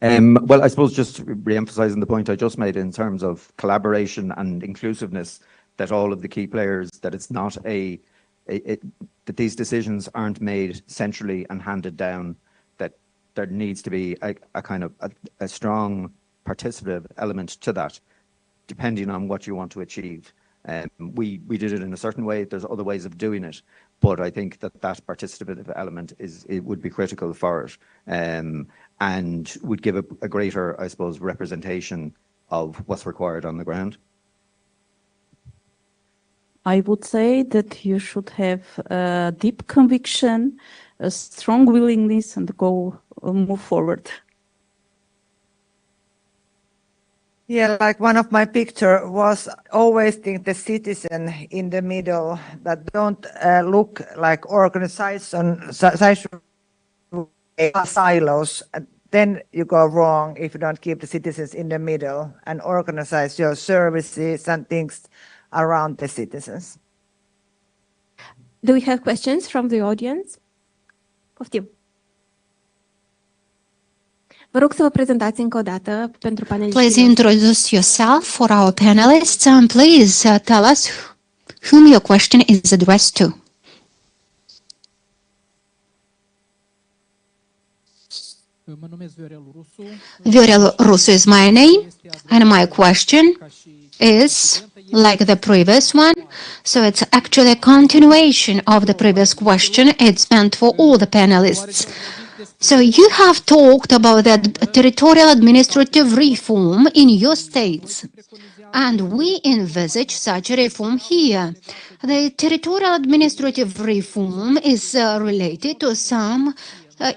Well, I suppose just re-emphasizing the point I just made in terms of collaboration and inclusiveness, that all of the key players, that it's not that these decisions aren't made centrally and handed down, that there needs to be a kind of a strong participative element to that, depending on what you want to achieve. We did it in a certain way. There's other ways of doing it, but I think that participative element would be critical for it, and would give a greater, I suppose, representation of what's required on the ground. I would say that you should have a deep conviction, a strong willingness, and move forward. Yeah, like one of my picture was always think the citizen in the middle, that don't look like organization silos. Then you go wrong if you don't keep the citizens in the middle and organize your services and things around the citizens. Do we have questions from the audience? Poftim. Vă rog să vă prezentați încă o dată pentru paneliști. Please introduce yourself for our panelists and please tell us whom your question is addressed to. Viorel Rusu is my name, and my question is like the previous one. So it's actually a continuation of the previous question. It's meant for all the panelists. So you have talked about the territorial administrative reform in your states, and we envisage such a reform here. The territorial administrative reform is related to some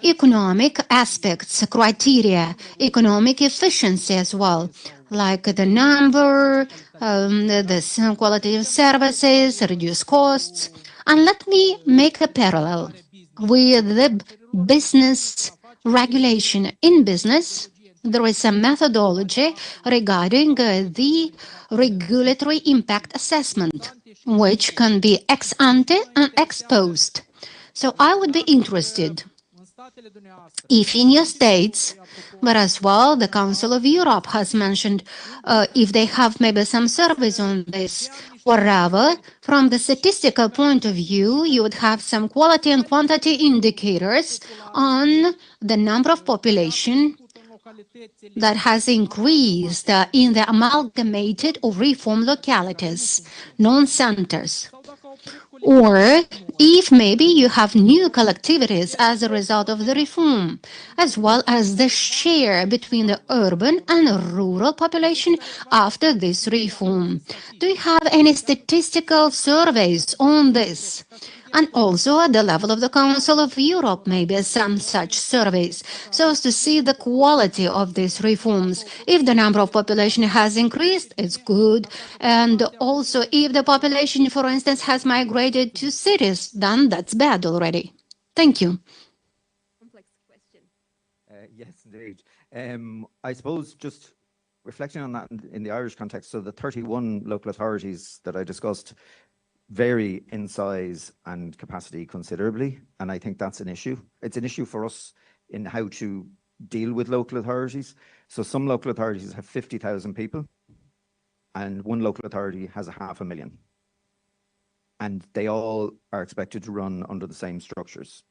economic aspects, criteria, economic efficiency as well, like the number, the quality of services, reduce costs. And let me make a parallel with the business regulation. In business, there is a methodology regarding the regulatory impact assessment, which can be ex ante and ex post. So I would be interested if in your states, but as well the Council of Europe has mentioned if they have maybe some surveys on this, wherever, from the statistical point of view, you would have some quality and quantity indicators on the number of population that has increased in the amalgamated or reformed localities, non-centers. Or if maybe you have new collectivities as a result of the reform, as well as the share between the urban and rural population after this reform. Do you have any statistical surveys on this? And also at the level of the Council of Europe, maybe some such surveys, so as to see the quality of these reforms. If the number of population has increased, it's good. And also if the population, for instance, has migrated to cities, then that's bad already. Thank you. Complex question. Yes, indeed. I suppose just reflecting on that in the Irish context, so the 31 local authorities that I discussed vary in size and capacity considerably, and I think that's an issue. It's an issue for us in how to deal with local authorities. So some local authorities have 50,000 people, and one local authority has 500,000. And they all are expected to run under the same structures.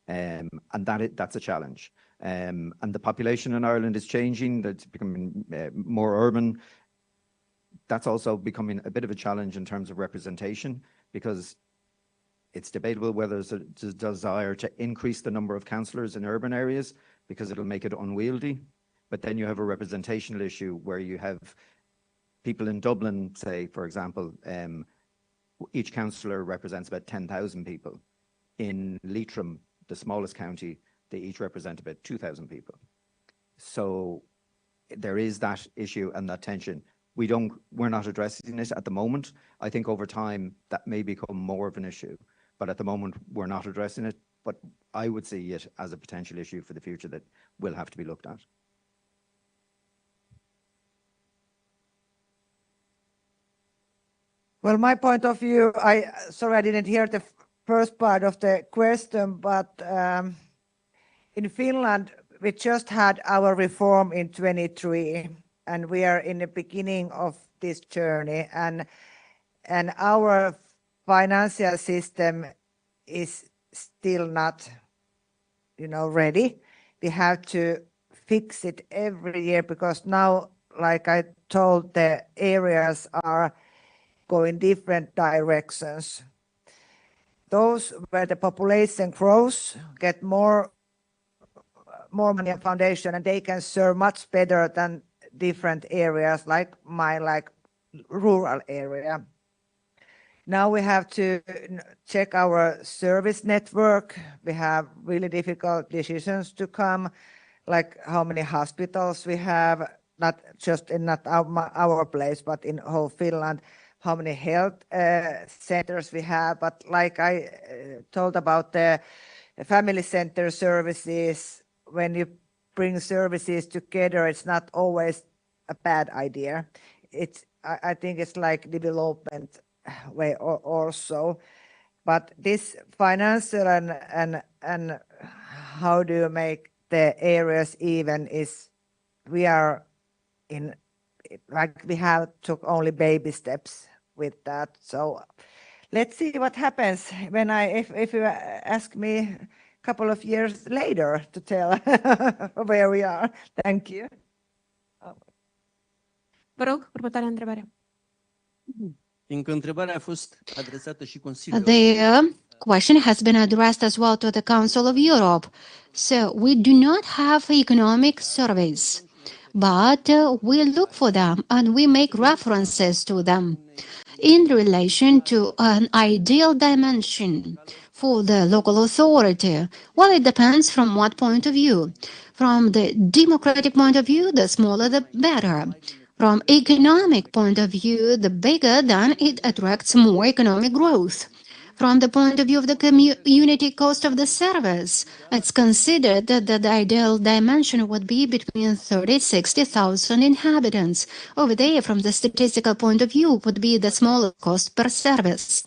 And that's a challenge. And the population in Ireland is changing, that's becoming more urban. That's also becoming a bit of a challenge in terms of representation, because it's debatable whether there's a desire to increase the number of councillors in urban areas, because it'll make it unwieldy. But then you have a representational issue where you have people in Dublin, say, for example, each councillor represents about 10,000 people. In Leitrim, the smallest county, they each represent about 2,000 people. So there is that issue and that tension. We're not addressing it at the moment. I think over time that may become more of an issue, but at the moment we're not addressing it. But I would see it as a potential issue for the future that will have to be looked at. Well, my point of view, sorry I didn't hear the first part of the question, but in Finland we just had our reform in 23, and we are in the beginning of this journey, and our financial system is still not, ready. We have to fix it every year because now, like I told, the areas are going different directions. Those where the population grows get more money on foundation, and they can serve much better than different areas like my rural area. Now we have to check our service network. We have really difficult decisions to come, like how many hospitals we have, not just in our place, but in whole Finland, how many health centers we have. But like I told about the family center services, when you bring services together, it's not always a bad idea. I think it's like development way also. But this financial and how do you make the areas even is, we are in, like we have took only baby steps with that. So let's see what happens when if you ask me a couple of years later to tell where we are. Thank you. Vă rog, următoarea întrebare. Fiindcă întrebarea a fost adresată și Consiliului. The question has been addressed as well to the Council of Europe. So we do not have economic surveys, but we look for them and we make references to them in relation to an ideal dimension for the local authority. Well, it depends from what point of view. From the democratic point of view, the smaller the better. From economic point of view, the bigger, then it attracts more economic growth. From the point of view of the community cost of the service, it's considered that the ideal dimension would be between 30,000-60,000 inhabitants. Over there, from the statistical point of view, would be the smallest cost per service.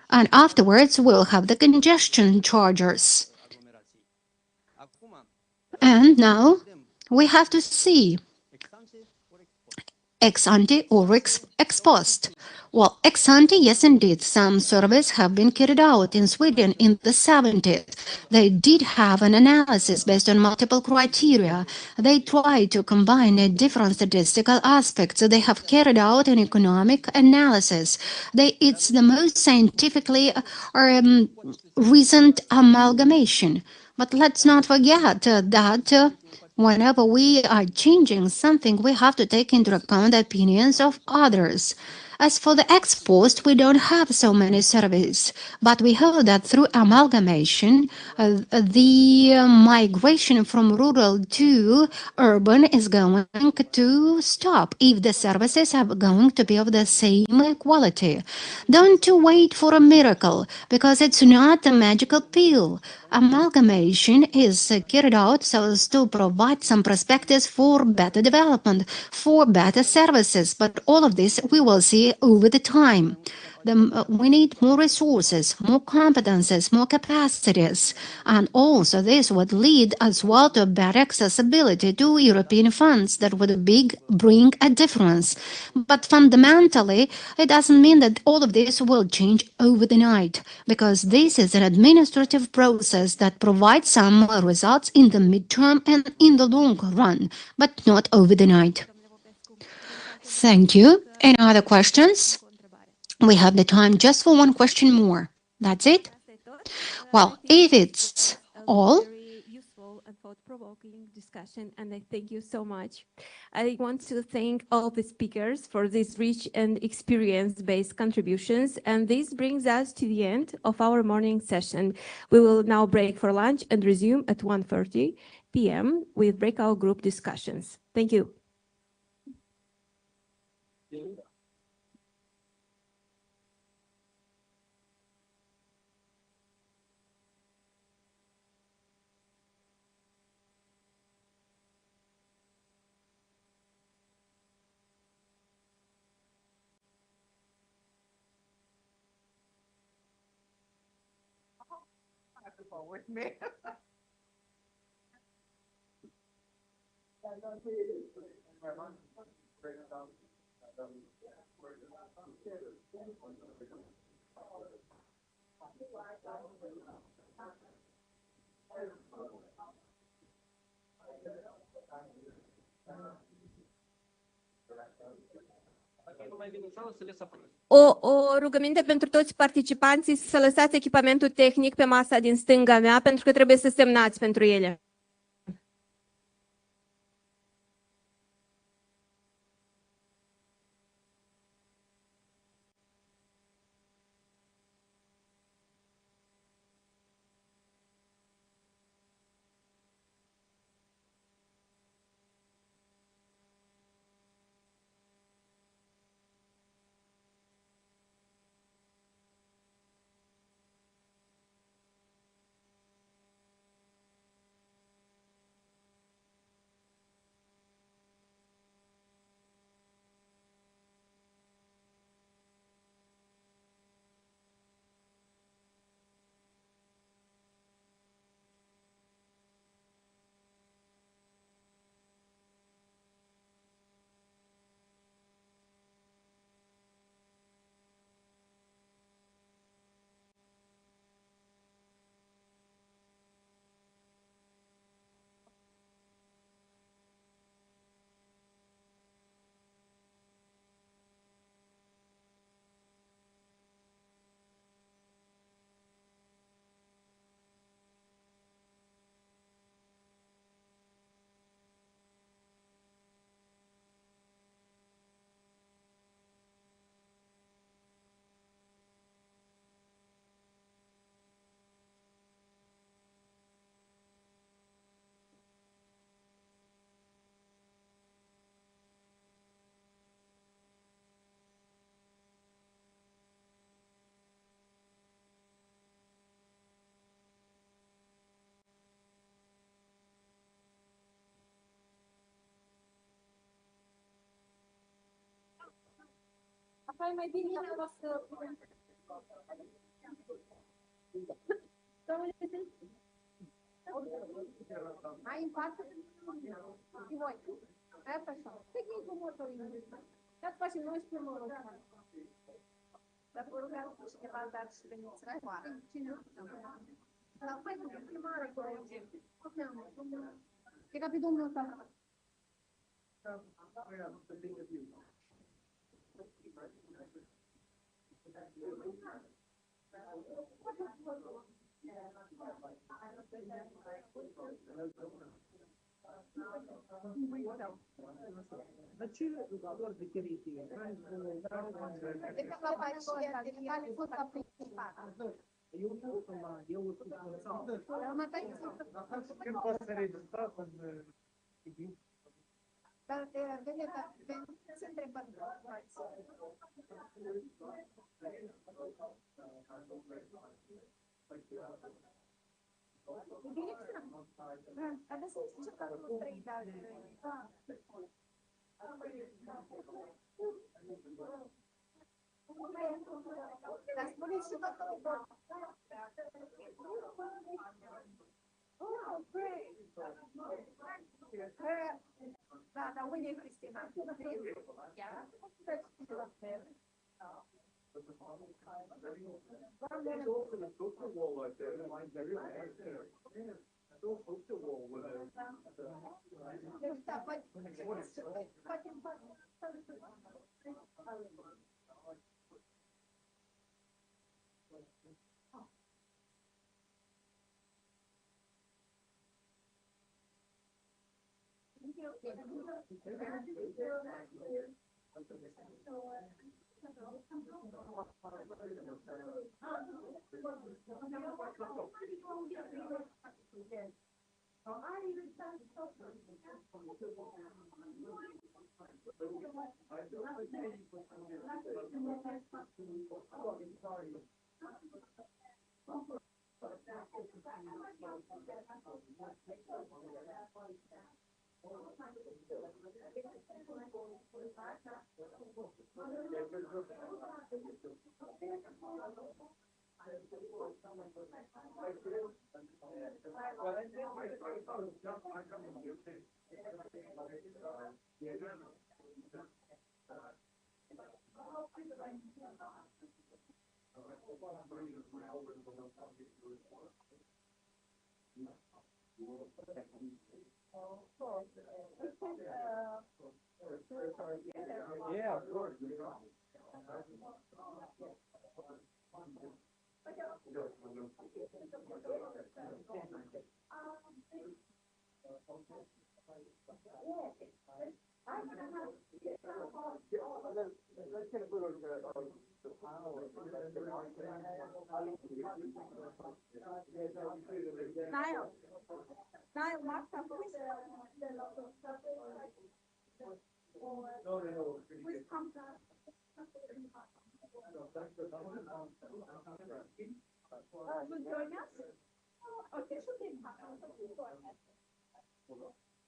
And afterwards, we'll have the congestion charges. And now, we have to see ex ante or ex post. Well, ex ante, yes, indeed, some surveys have been carried out in Sweden in the 70s. They did have an analysis based on multiple criteria. They tried to combine different statistical aspects. They have carried out an economic analysis. It's the most scientifically recent amalgamation. But let's not forget that whenever we are changing something, we have to take into account the opinions of others. As for the ex post, we don't have so many surveys, but we hope that through amalgamation, the migration from rural to urban is going to stop if the services are going to be of the same quality. Don't wait for a miracle, because it's not a magical pill. Amalgamation is carried out so as to provide some perspectives for better development, for better services, but all of this we will see over the time. We need more resources, more competences, more capacities, and also this would lead as well to better accessibility to European funds that would bring a difference. But fundamentally, it doesn't mean that all of this will change over the night, because this is an administrative process that provides some results in the midterm and in the long run, but not over the night. Thank you. Any other questions? We have the time just for one question more. That's it? Well, if it's all, and thought-provoking discussion, and I thank you so much. I want to thank all the speakers for these rich and experience-based contributions, and this brings us to the end of our morning session. We will now break for lunch and resume at 1:30 p.m. with breakout group discussions. Thank you. With me. O rugăminte pentru toți participanții să lăsați echipamentul tehnic pe masa din stânga mea, pentru că trebuie să semnați pentru ele. Apoi mai bine o să... Mai în față? Și voi. Asta așa. Tehnicul motorului. Dar facem noi și primul rog. Dar vă rugăm cu cineva, dar și veniți la afară. Cine? La fai cu primară, cu e ca pe domnul ăsta. Da, dar unde e Cristina? Yeah, of course. Niall, Niall, Mark, please. Please come down. Will you join us? Okay, so then,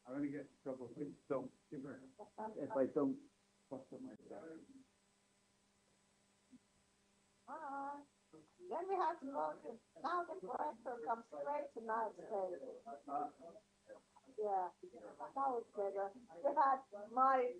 I'm gonna get in trouble. Please don't give her. If I don't, what's on my side? Then we have to go to, now the director comes straight to Niall's stage. Yeah, that was better. We had my.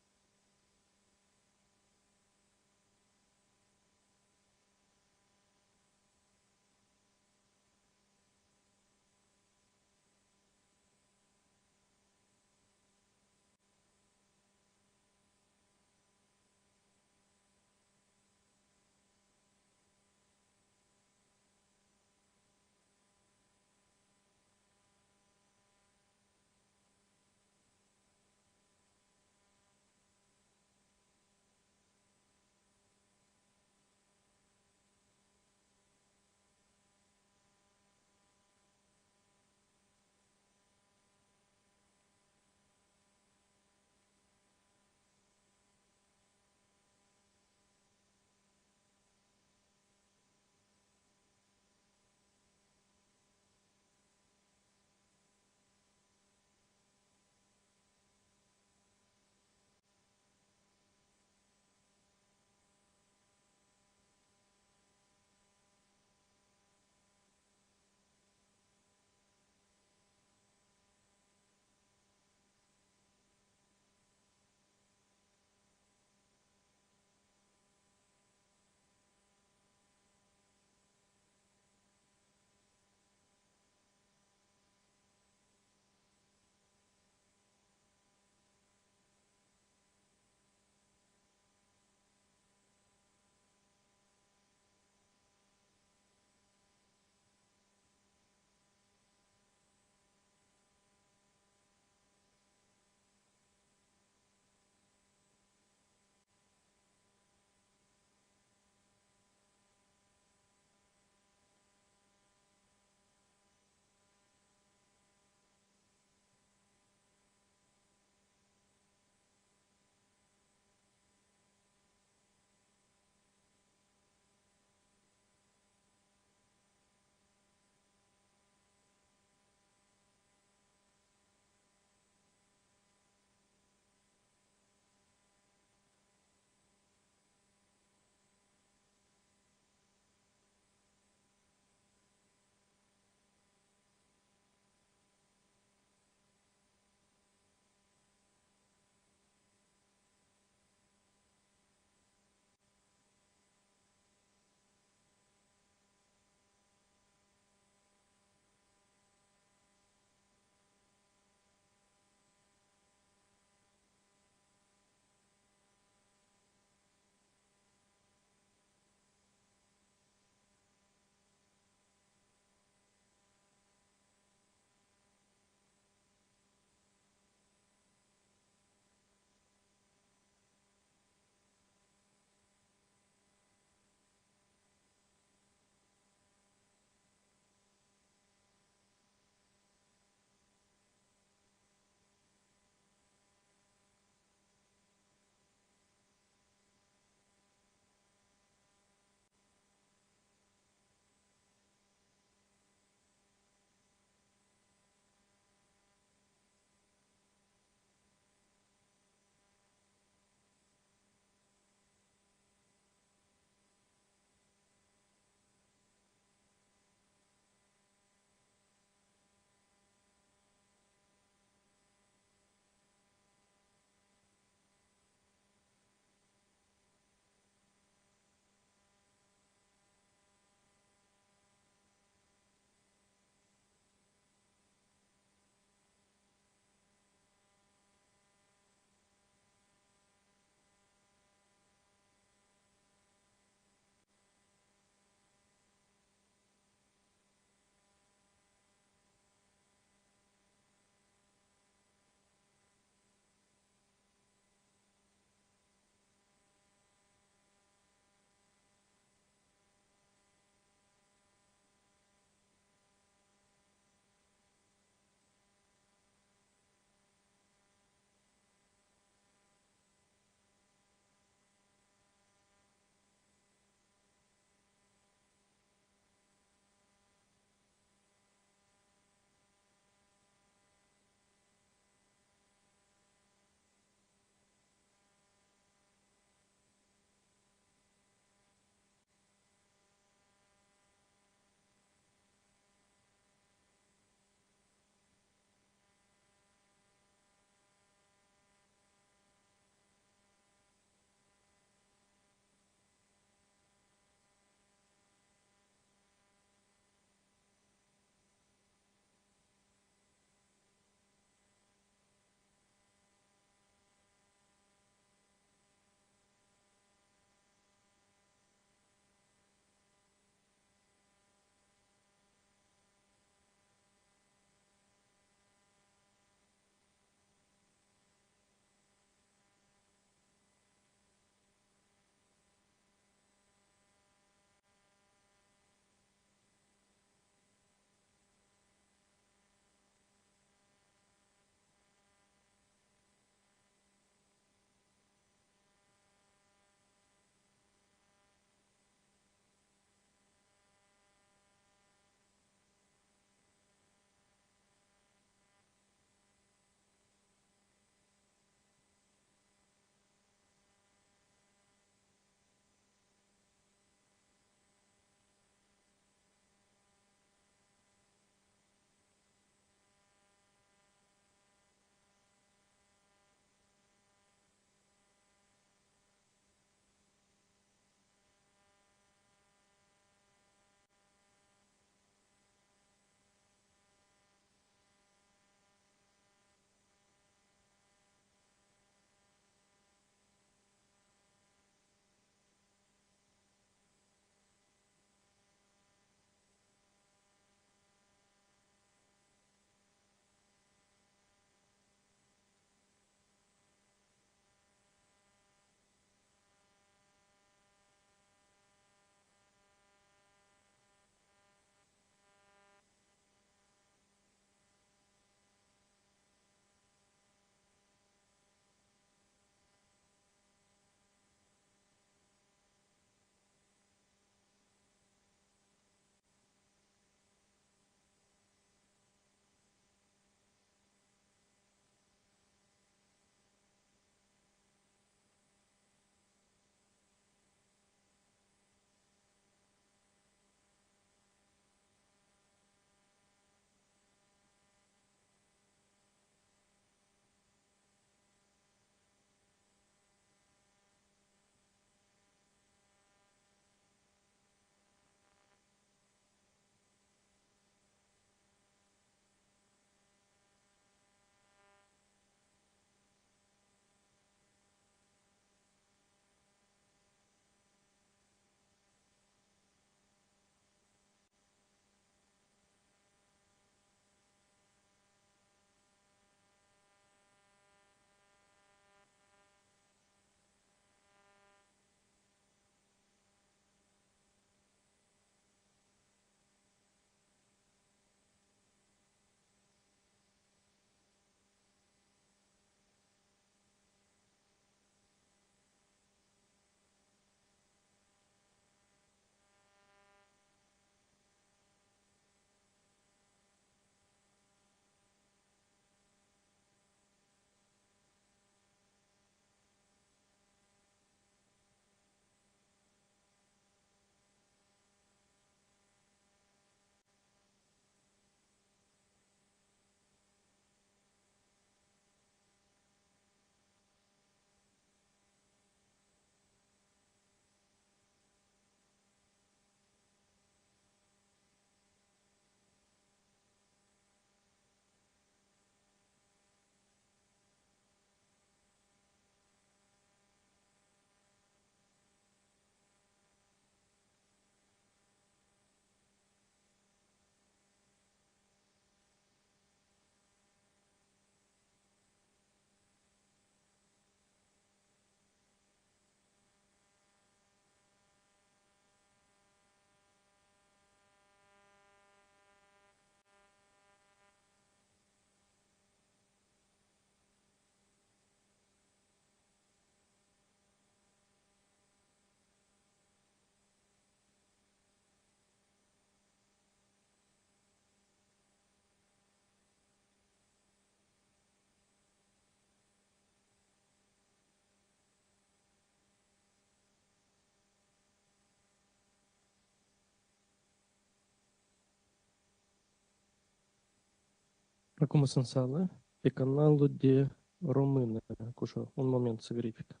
Acum sunt în sală, pe canalul de română, cu ușor. Un moment să verific.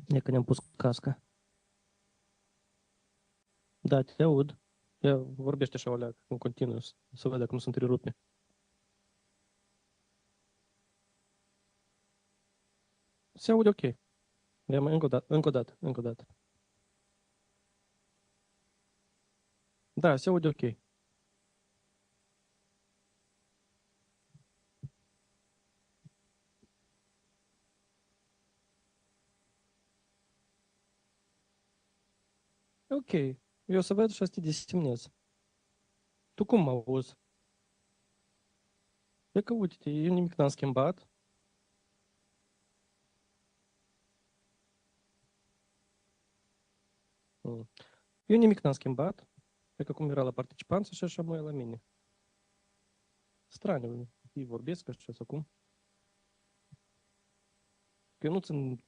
E că ne-am pus casca. Da, te aud. Ia vorbește așa, Oleac, în continuu, să văd dacă nu se întrerupe. Se aude ok. Ia mai încă o dată, încă o dată, încă o dată. Da, se aude ok. Ok. Eu să văd și să te disemnez. Tu cum mă auzi? E că, uite, eu nimic n-am schimbat. Eu nimic n-am schimbat. E că cum era la participanță și așa mai e la mine. Straniu. Ei vorbesc așa sau cum? Că eu nu țin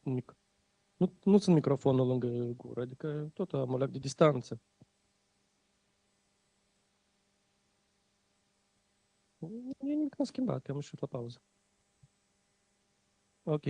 nu țin microfonul lângă gură, adică tot am o leac de distanță. Eu nimic n-am schimbat, eu am ieșit la pauză. Ok.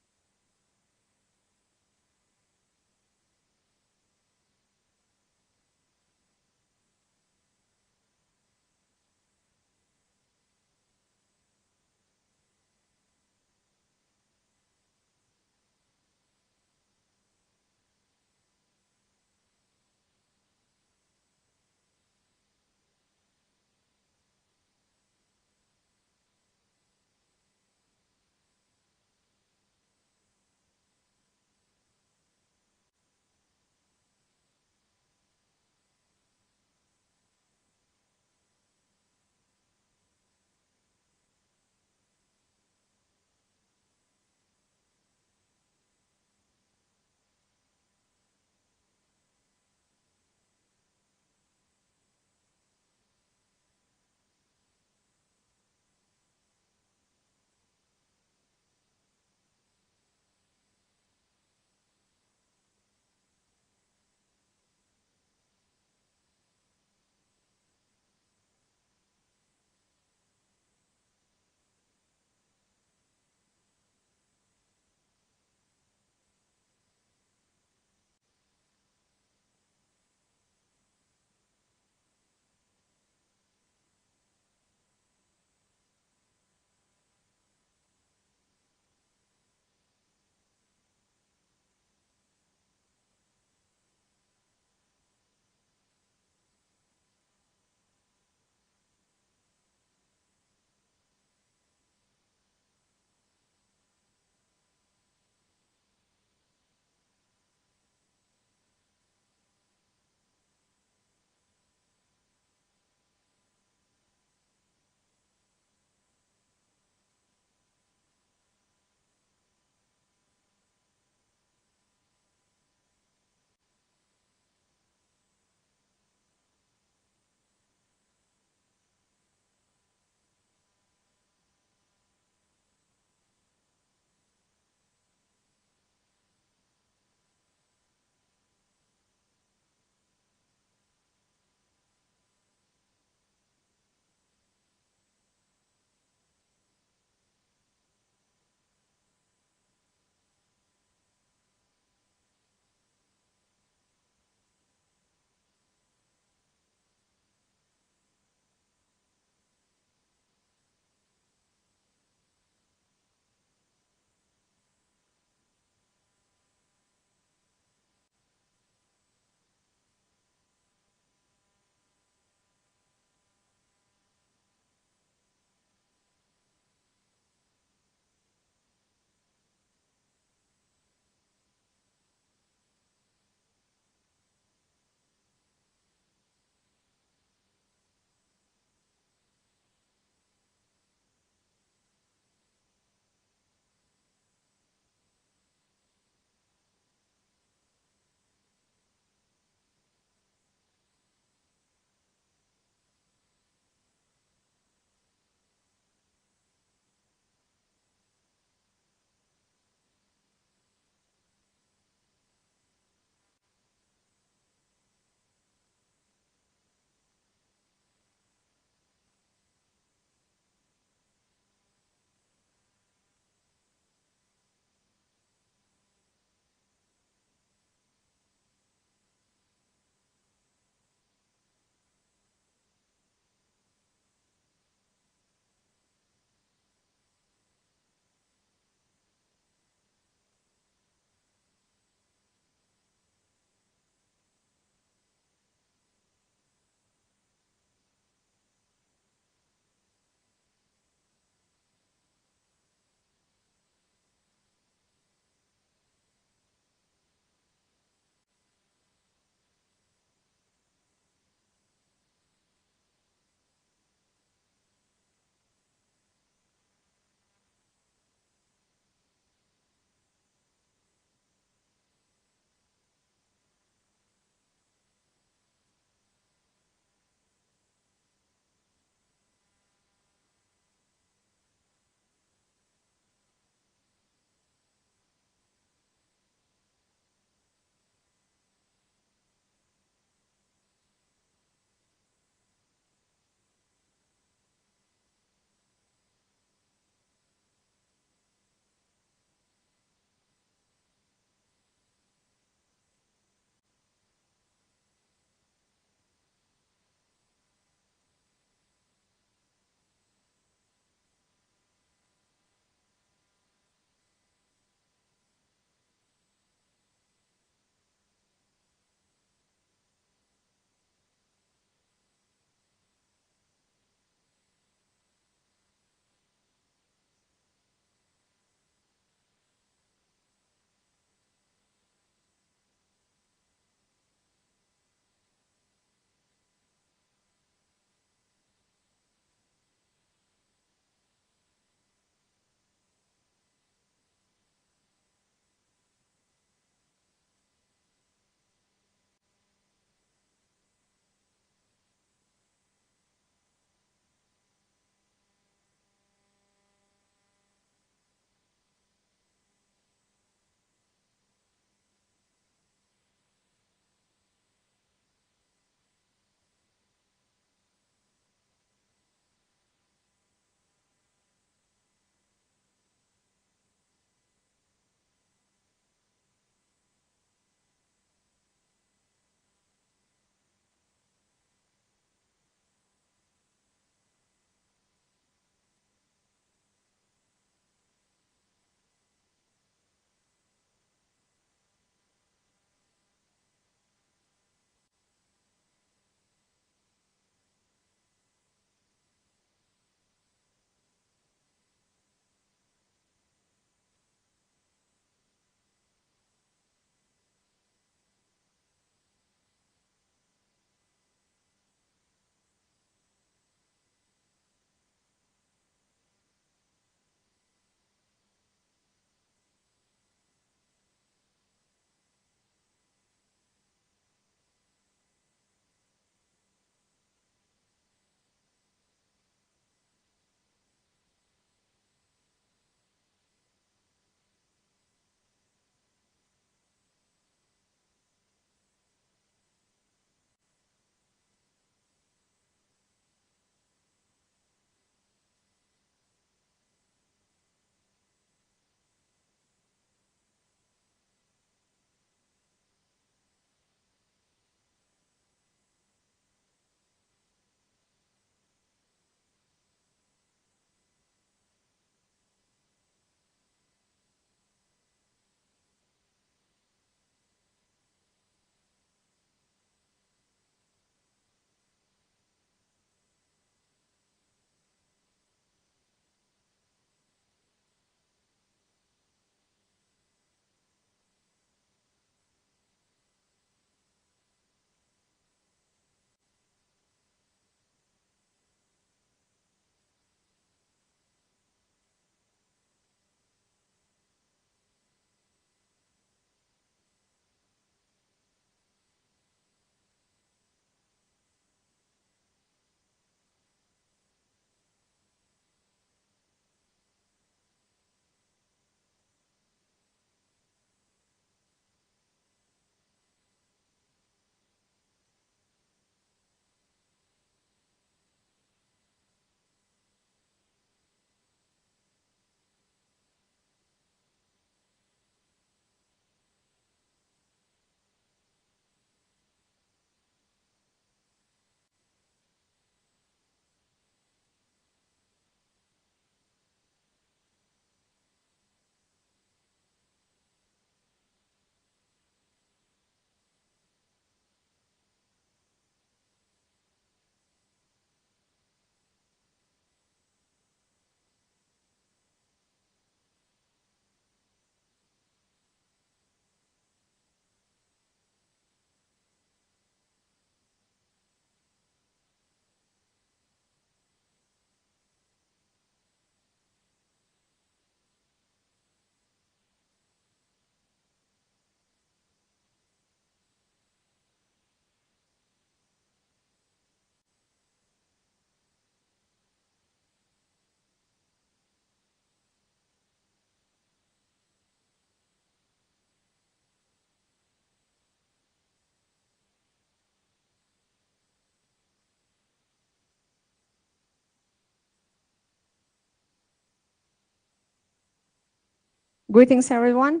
Greetings, everyone.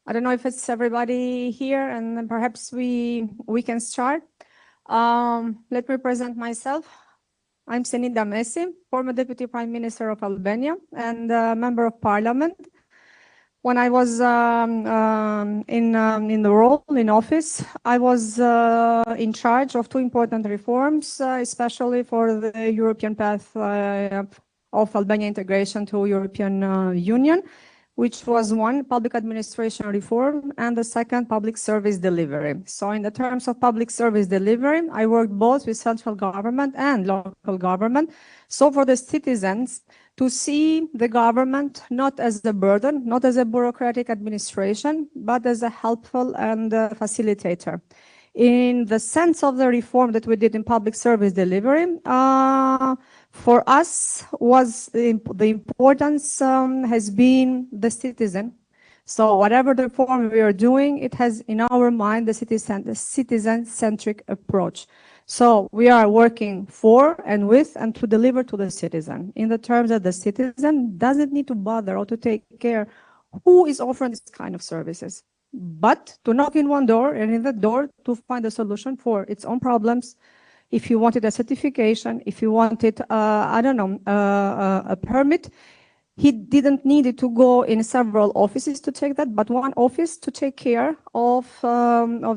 I don't know if it's everybody here, and then perhaps we can start. Let me present myself. I'm Senida Messi, former Deputy Prime Minister of Albania and Member of Parliament. When I was in the role in office, I was in charge of two important reforms, especially for the European path of Albania integration to European Union, which was one, public administration reform, and the second, public service delivery. So in the terms of public service delivery, I worked both with central government and local government. So for the citizens, to see the government not as a burden, not as a bureaucratic administration, but as a helpful and facilitator. In the sense of the reform that we did in public service delivery, for us was the importance has been the citizen. So whatever the reform we are doing, it has in our mind the citizen-centric approach. So we are working for and with and to deliver to the citizen in the terms that the citizen doesn't need to bother or to take care who is offering this kind of services, but to knock in one door and in that door to find a solution for its own problems. If you wanted a certification, if you wanted, I don't know, a permit, he didn't need it to go in several offices to take that, but one office to take care of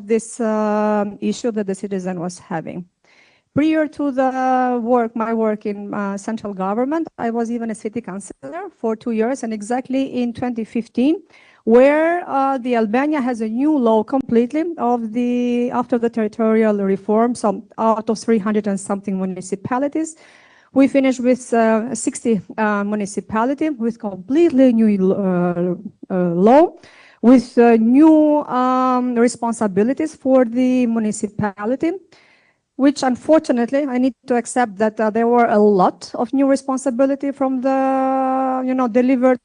this issue that the citizen was having. Prior to my work in central government, I was even a city councillor for 2 years, and exactly in 2015, where the Albania has a new law completely after the territorial reform. So out of 300 and something municipalities, we finished with 60 municipalities with completely new law, with new responsibilities for the municipality, which unfortunately I need to accept that there were a lot of new responsibility from the, delivered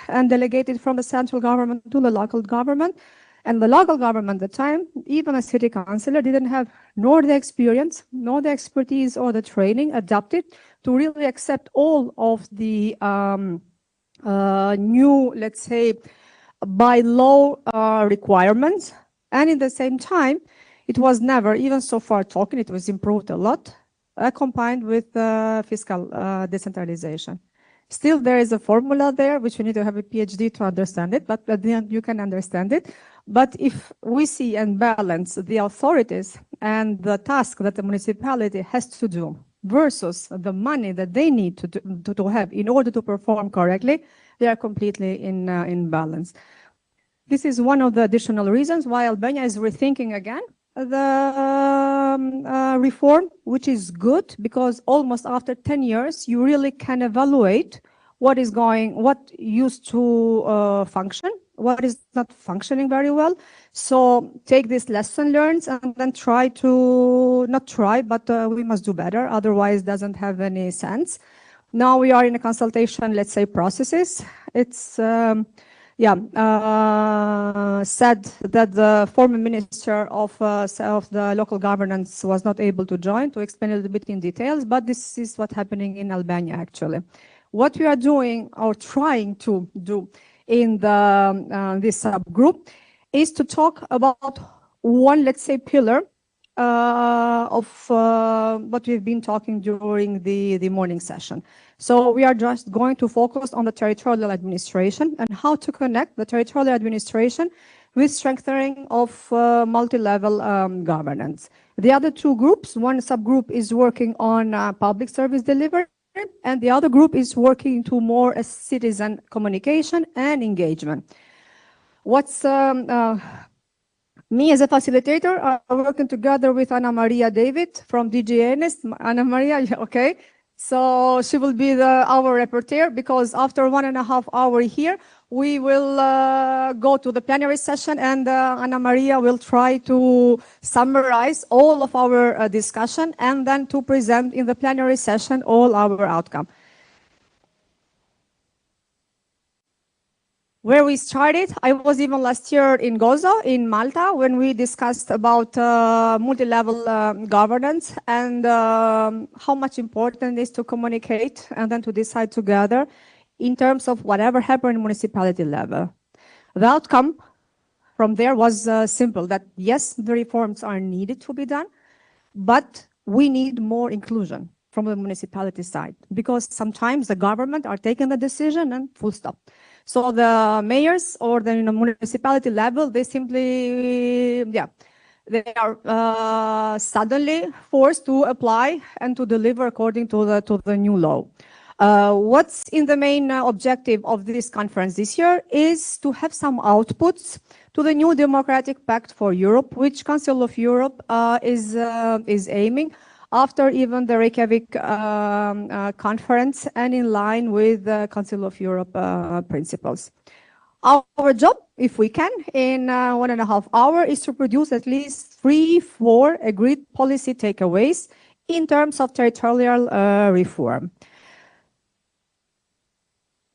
and delegated from the central government to the local government. And the local government at the time, even a city councillor, didn't have nor the experience, nor the expertise or the training adapted to really accept all of the new, let's say, by law requirements. And in the same time, it was never, even so far talking, it was improved a lot, combined with fiscal decentralization. Still, there is a formula there, which you need to have a PhD to understand it, but at the end you can understand it. But if we see and balance the authorities and the task that the municipality has to do versus the money that they need to have in order to perform correctly, they are completely in balance. This is one of the additional reasons why Albania is rethinking again the reform, which is good because almost after 10 years, you really can evaluate what used to function, what is not functioning very well. So take this lesson learned and then we must do better. Otherwise, it doesn't have any sense. Now we are in a consultation, let's say, processes. It's said that the former minister of the local governance was not able to join to explain a little bit in details, but this is what's happening in Albania actually. What we are doing or trying to do in this subgroup is to talk about one, let's say, pillar of what we've been talking during the morning session. So we are just going to focus on the territorial administration and how to connect the territorial administration with strengthening of multi-level governance. The other two groups, one subgroup is working on public service delivery, and the other group is working to more citizen communication and engagement. What's me as a facilitator, I'm working together with Anna Maria David from DG Enest. Anna Maria, okay. So she will be our rapporteur because after 1.5 hours here, we will go to the plenary session and Anna Maria will try to summarize all of our discussion and then to present in the plenary session all our outcome. Where we started, I was even last year in Gozo, in Malta, when we discussed about multi-level governance and how much important it is to communicate and then to decide together in terms of whatever happened in municipality level. The outcome from there was simple, that yes, the reforms are needed to be done, but we need more inclusion from the municipality side, because sometimes the government are taking the decision and full stop. So the mayors or the municipality level, they simply, they are suddenly forced to apply and to deliver according to the new law. What's in the main objective of this conference this year is to have some outputs to the new Democratic Pact for Europe, which Council of Europe is aiming after even the Reykjavik conference and in line with the Council of Europe principles. Our job, if we can, in 1.5 hours, is to produce at least 3-4 agreed policy takeaways in terms of territorial reform.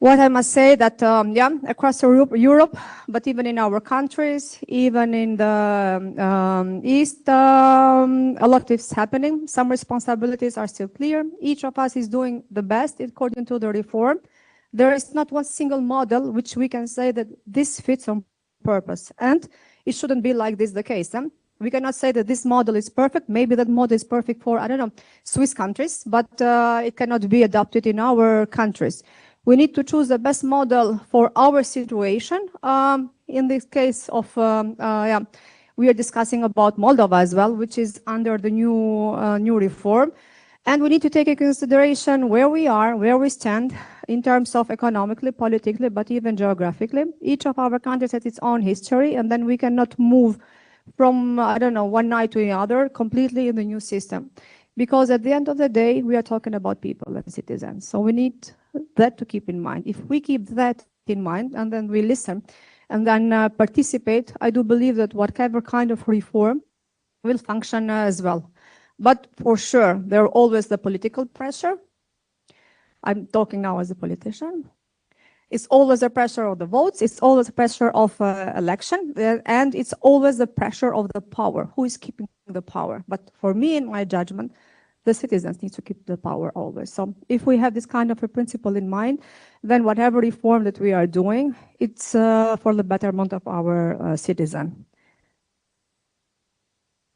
What I must say that, across Europe, but even in our countries, even in the East, a lot is happening. Some responsibilities are still clear. Each of us is doing the best according to the reform. There is not one single model which we can say that this fits on purpose. And it shouldn't be like this the case. We cannot say that this model is perfect. Maybe that model is perfect for, I don't know, Swiss countries, but it cannot be adopted in our countries. We need to choose the best model for our situation. In this case of, we are discussing about Moldova as well, which is under the new reform. And we need to take into consideration where we are, where we stand in terms of economically, politically, but even geographically. Each of our countries has its own history, and then we cannot move from, I don't know, one night to the other completely in the new system. Because at the end of the day, we are talking about people and citizens. So we need that to keep in mind. If we keep that in mind and then we listen and then participate, I do believe that whatever kind of reform will function as well. But for sure, there are always the political pressure. I'm talking now as a politician. It's always the pressure of the votes. It's always the pressure of election. And it's always the pressure of the power. Who is keeping the power? But for me, in my judgment, the citizens need to keep the power always. So if we have this kind of a principle in mind, then whatever reform that we are doing, it's for the betterment of our citizen.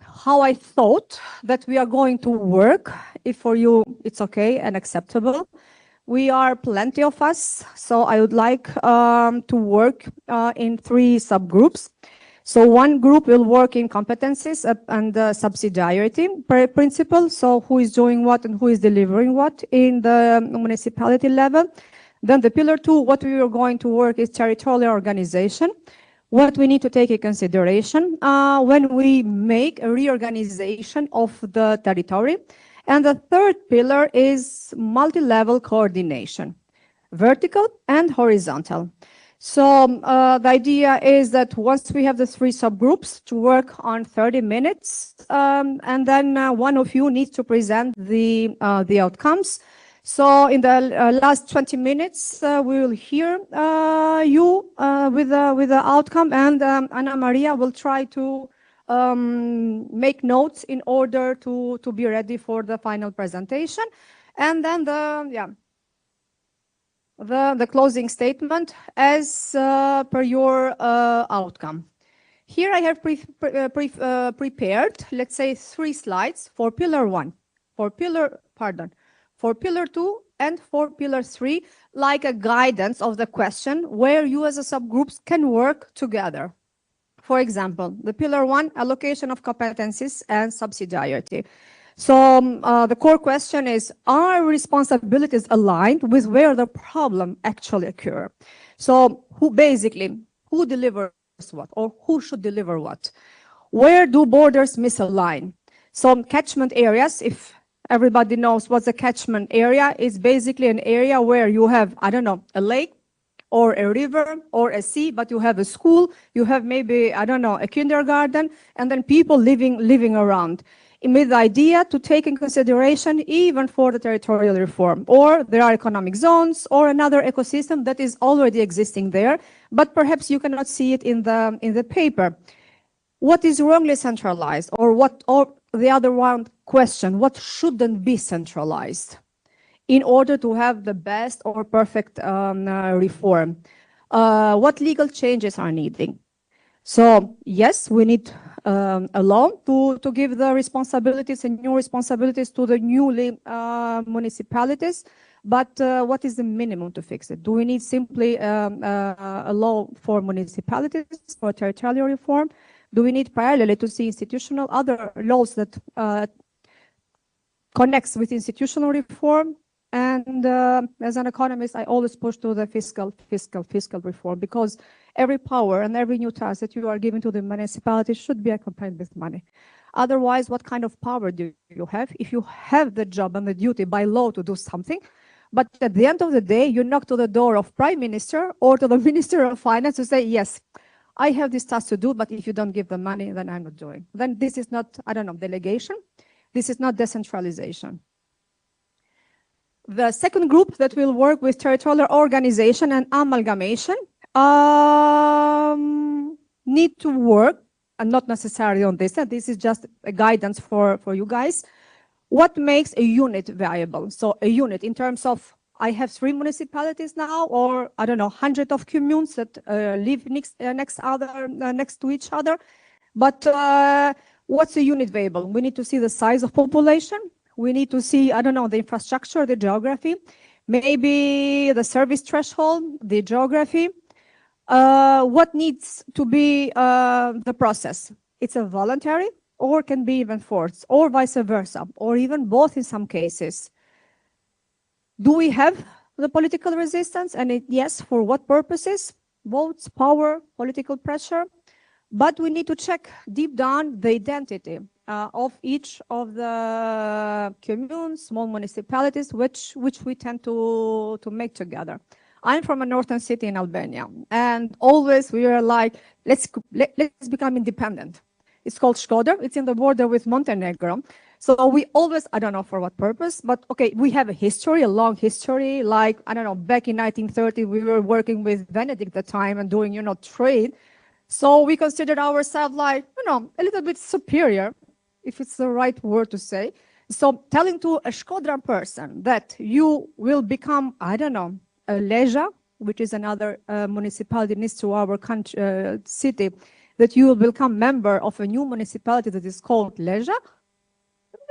How I thought that we are going to work, if for you it's okay and acceptable. We are plenty of us, so I would like to work in 3 subgroups. So one group will work in competencies and subsidiarity principle, so who is doing what and who is delivering what in the municipality level. Then the pillar 2, what we are going to work is territorial organization. What we need to take into consideration when we make a reorganization of the territory. And the third pillar is multi-level coordination, vertical and horizontal. So the idea is that once we have the 3 subgroups to work on 30 minutes, and then one of you needs to present the outcomes. So in the last 20 minutes, we will hear you with the outcome, and Ana Maria will try to make notes in order to be ready for the final presentation. And then the closing statement as per your outcome. Here I have prepared, let's say, 3 slides for pillar 1, for pillar 2 and for pillar 3, like a guidance of the question where you as a subgroups can work together. For example, the pillar 1, allocation of competencies and subsidiarity. So the core question is, are responsibilities aligned with where the problem actually occurs? So who delivers what, or who should deliver what? Where do borders misalign? So catchment areas, if everybody knows what's a catchment area, is basically an area where you have, I don't know, a lake or a river or a sea, but you have a school, you have maybe, I don't know, a kindergarten, and then people living around. With the idea to take in consideration even for the territorial reform, or there are economic zones or another ecosystem that is already existing there, but perhaps you cannot see it in the paper. What is wrongly centralized, or the other one question, what shouldn't be centralized in order to have the best or perfect reform? what legal changes are needing. So yes, we need a law to give the responsibilities and new responsibilities to the newly municipalities. But what is the minimum to fix it? Do we need simply a law for municipalities, for territorial reform? Do we need parallelly to see institutional other laws that connects with institutional reform? And as an economist, I always push to the fiscal reform, because every power and every new task that you are giving to the municipality should be accompanied with money. Otherwise, what kind of power do you have if you have the job and the duty by law to do something, but at the end of the day, you knock to the door of Prime Minister or to the Minister of Finance to say, yes, I have this task to do, but if you don't give the money, then I'm not doing. Then this is not, I don't know, delegation. This is not decentralization. The second group that will work with territorial organization and amalgamation need to work, and not necessarily on this, and this is just a guidance for you guys. What makes a unit viable? So a unit in terms of, I have 3 municipalities now, or I don't know, 100 of communes that live next to each other. But what's a unit viable? We need to see the size of population. We need to see, I don't know, the infrastructure, the geography, maybe the service threshold, the geography. What needs to be the process? It's a voluntary, or can be even forced, or vice versa, or even both in some cases. Do we have the political resistance? And yes, for what purposes? Votes, power, political pressure. But we need to check deep down the identity of each of the communes, small municipalities, which we tend to make together. I'm from a northern city in Albania, and always we are like, let's become independent. It's called Shkodër. It's in the border with Montenegro. So we always, I don't know for what purpose, but okay, we have a history, a long history. Like, I don't know, back in 1930, we were working with Benedict at the time and doing, trade. So we considered ourselves like, a little bit superior, if it's the right word to say. So telling to a Shkodran person that you will become, I don't know, a Leja, which is another municipality next to our country, city, that you will become member of a new municipality that is called Leja,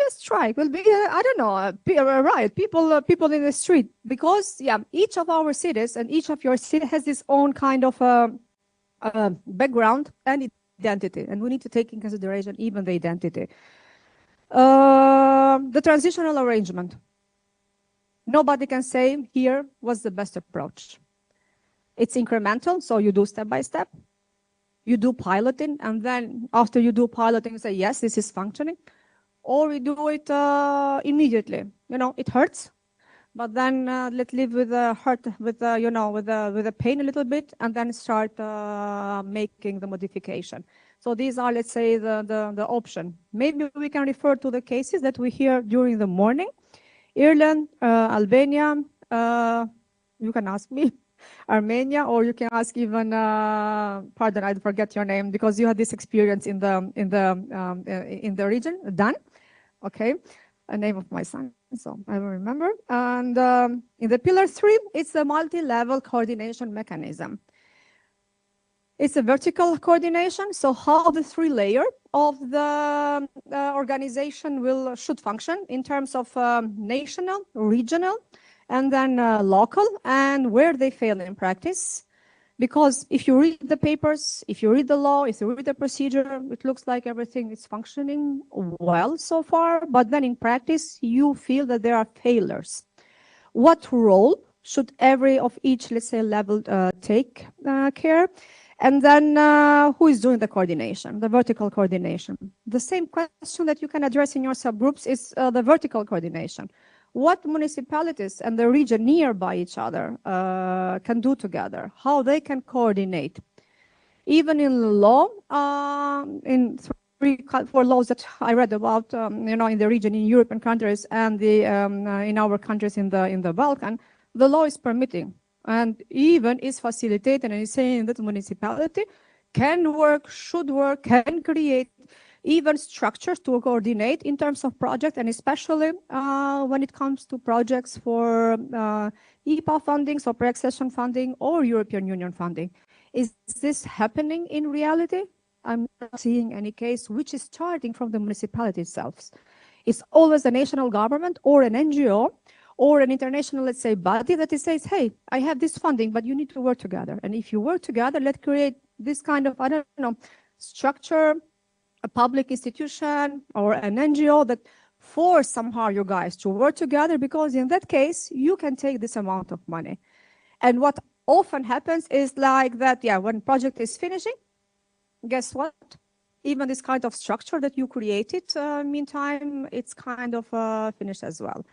a strike will be, I don't know, a riot, people in the street, because each of our cities and each of your city has its own kind of background and identity, and we need to take in consideration even the identity. The transitional arrangement. Nobody can say here was the best approach. It's incremental, so you do step by step. You do piloting, and then after you do piloting, you say, yes, this is functioning. Or we do it immediately. It hurts, but then let's live with the hurt, with the pain a little bit, and then start making the modification. So these are, let's say, the option. Maybe we can refer to the cases that we hear during the morning. Ireland, Albania, you can ask me, Armenia, or you can ask even, pardon, I forget your name, because you had this experience in the region, Dan, okay, a name of my son, so I will remember. And in the pillar 3, it's the multi-level coordination mechanism. It's a vertical coordination, so how the 3 layers of the organization should function in terms of national, regional, and then local, and where they fail in practice. Because if you read the papers, if you read the law, if you read the procedure, it looks like everything is functioning well so far, but then in practice, you feel that there are failures. What role should every of each, let's say, level take care? And then who is doing the coordination, the vertical coordination? The same question that you can address in your subgroups is the vertical coordination. What municipalities and the region nearby each other can do together, how they can coordinate. Even in law, in 3-4 laws that I read about, in the region, in European countries and in our countries in the Balkan, the law is permitting and even is facilitating and is saying that the municipality can work, should work, can create even structures to coordinate in terms of project, and especially when it comes to projects for EPA funding, so pre-accession funding or European Union funding. Is this happening in reality? I'm not seeing any case which is starting from the municipality itself. It's always a national government or an NGO or an international, let's say, body that says, hey, I have this funding, but you need to work together. And if you work together, let's create this kind of, I don't know, structure, a public institution or an NGO that force somehow you guys to work together, because in that case, you can take this amount of money. And what often happens is like that, yeah, when project is finishing, guess what? Even this kind of structure that you created, meantime, it's kind of finished as well.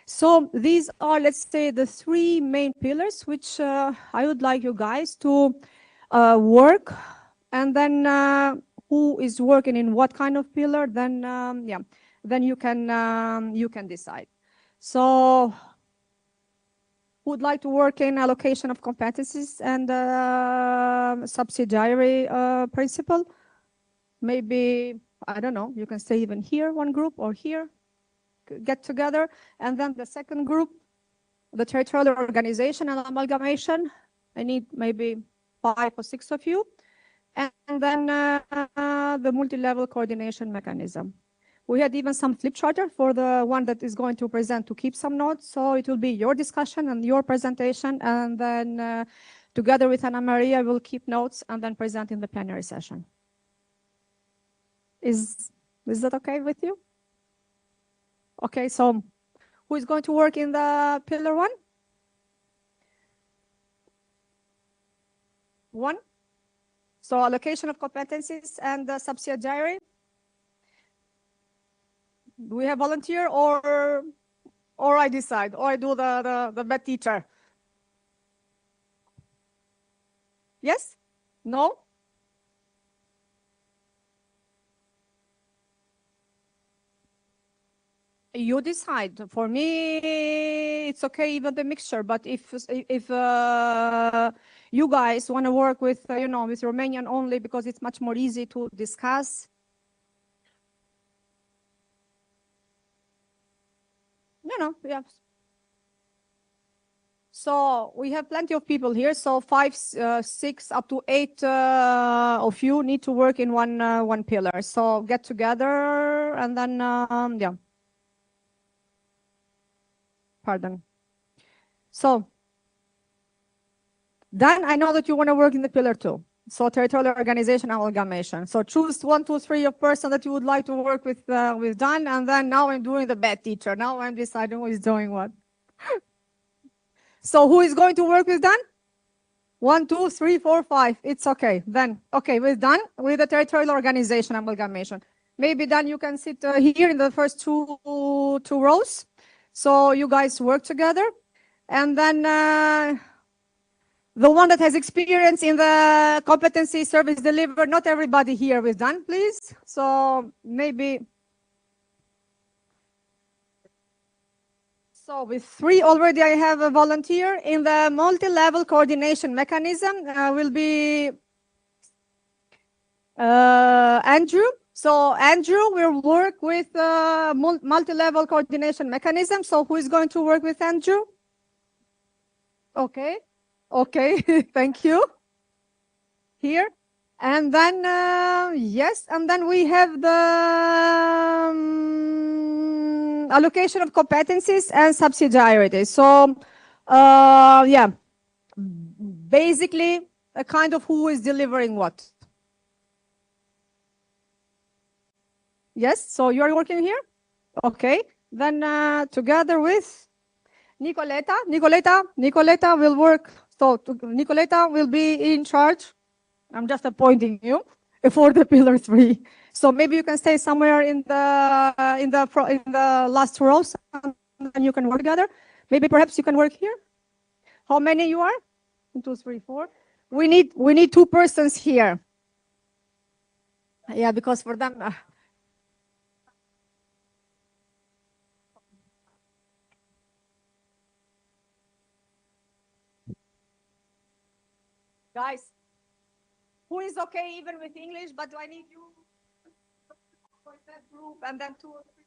So these are, let's say, the three main pillars which I would like you guys to work, and then who is working in what kind of pillar, then yeah, then you can decide. So who would like to work in allocation of competencies and subsidiary principle? Maybe, I don't know, you can stay even here, one group, or here, get together. And then the second group, the territorial organization and amalgamation. I need maybe 5 or 6 of you. And then the multi-level coordination mechanism. We had even some flip charter for the one that is going to present to keep some notes. So it will be your discussion and your presentation. And then together with Ana Maria, we'll keep notes and then present in the plenary session. Is that okay with you? Okay, so who is going to work in the pillar one? One. So allocation of competencies and the subsidiary. Do we have volunteer, or I decide, or I do the bad teacher? Yes? No? You decide. For me, it's okay, even the mixture. But if you guys want to work with, you know, with Romanian only because it's much more easy to discuss. No, yeah. So we have plenty of people here. So 5, 6, up to 8 of you need to work in one pillar. So get together and then yeah. Pardon. So then I know that you want to work in the pillar 2. So territorial organization amalgamation. So choose 1, 2, 3 of person that you would like to work with Dan, and then now I'm doing the bad teacher. Now I'm deciding who is doing what. So who is going to work with Dan? 1, 2, 3, 4, 5. It's okay. Then okay, we're done with the territorial organization amalgamation. Maybe Dan, you can sit here in the first two rows. So you guys work together, and then the one that has experience in the competency service delivery, not everybody here with Dan, please. So maybe. So with 3 already, I have a volunteer. In the multi-level coordination mechanism will be Andrew. So Andrew will work with multi-level coordination mechanism. So who is going to work with Andrew? Okay. Okay, thank you. Here. And then, yes, and then we have the allocation of competencies and subsidiarity. So, yeah, basically a kind of who is delivering what. Yes, so you are working here? Okay, then together with Nicoleta. Nicoleta will work, so Nicoleta will be in charge. I'm just appointing you for the pillar 3. So maybe you can stay somewhere in the last rows, and you can work together. Maybe perhaps you can work here. How many you are? 1, 2, 3, 4. We need 2 persons here. Yeah, because for them. Guys, who is okay even with English, but I need you? group and then two or three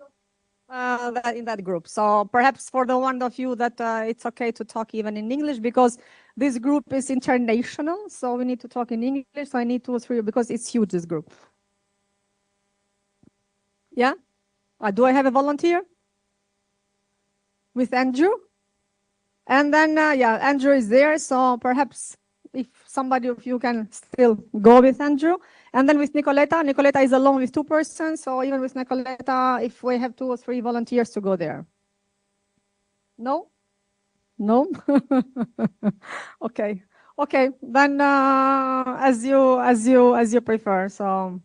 in that group. So perhaps for the one of you that it's okay to talk even in English because this group is international. So we need to talk in English. So I need two or three because it's huge, this group. Yeah? Do I have a volunteer? With Andrew? And then, yeah, Andrew is there. So perhaps if somebody of you can still go with Andrew. And then with Nicoleta, Nicoleta is alone with two persons. So even with Nicoleta, if we have two or three volunteers to go there. No? No? Okay. Okay. Then as you prefer. So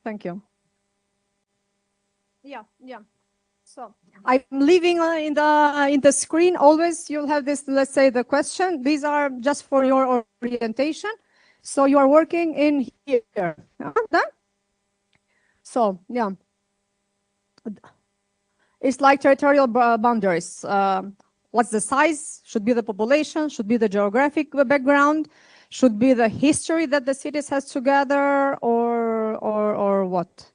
thank you. Yeah, yeah. So I'm leaving in the screen. Always you'll have this, let's say, the question. These are just for your orientation. So you are working in here. Done? So yeah. It's like territorial boundaries. What's the size? Should be the population, should be the geographic background, should be the history that the cities has together, or what?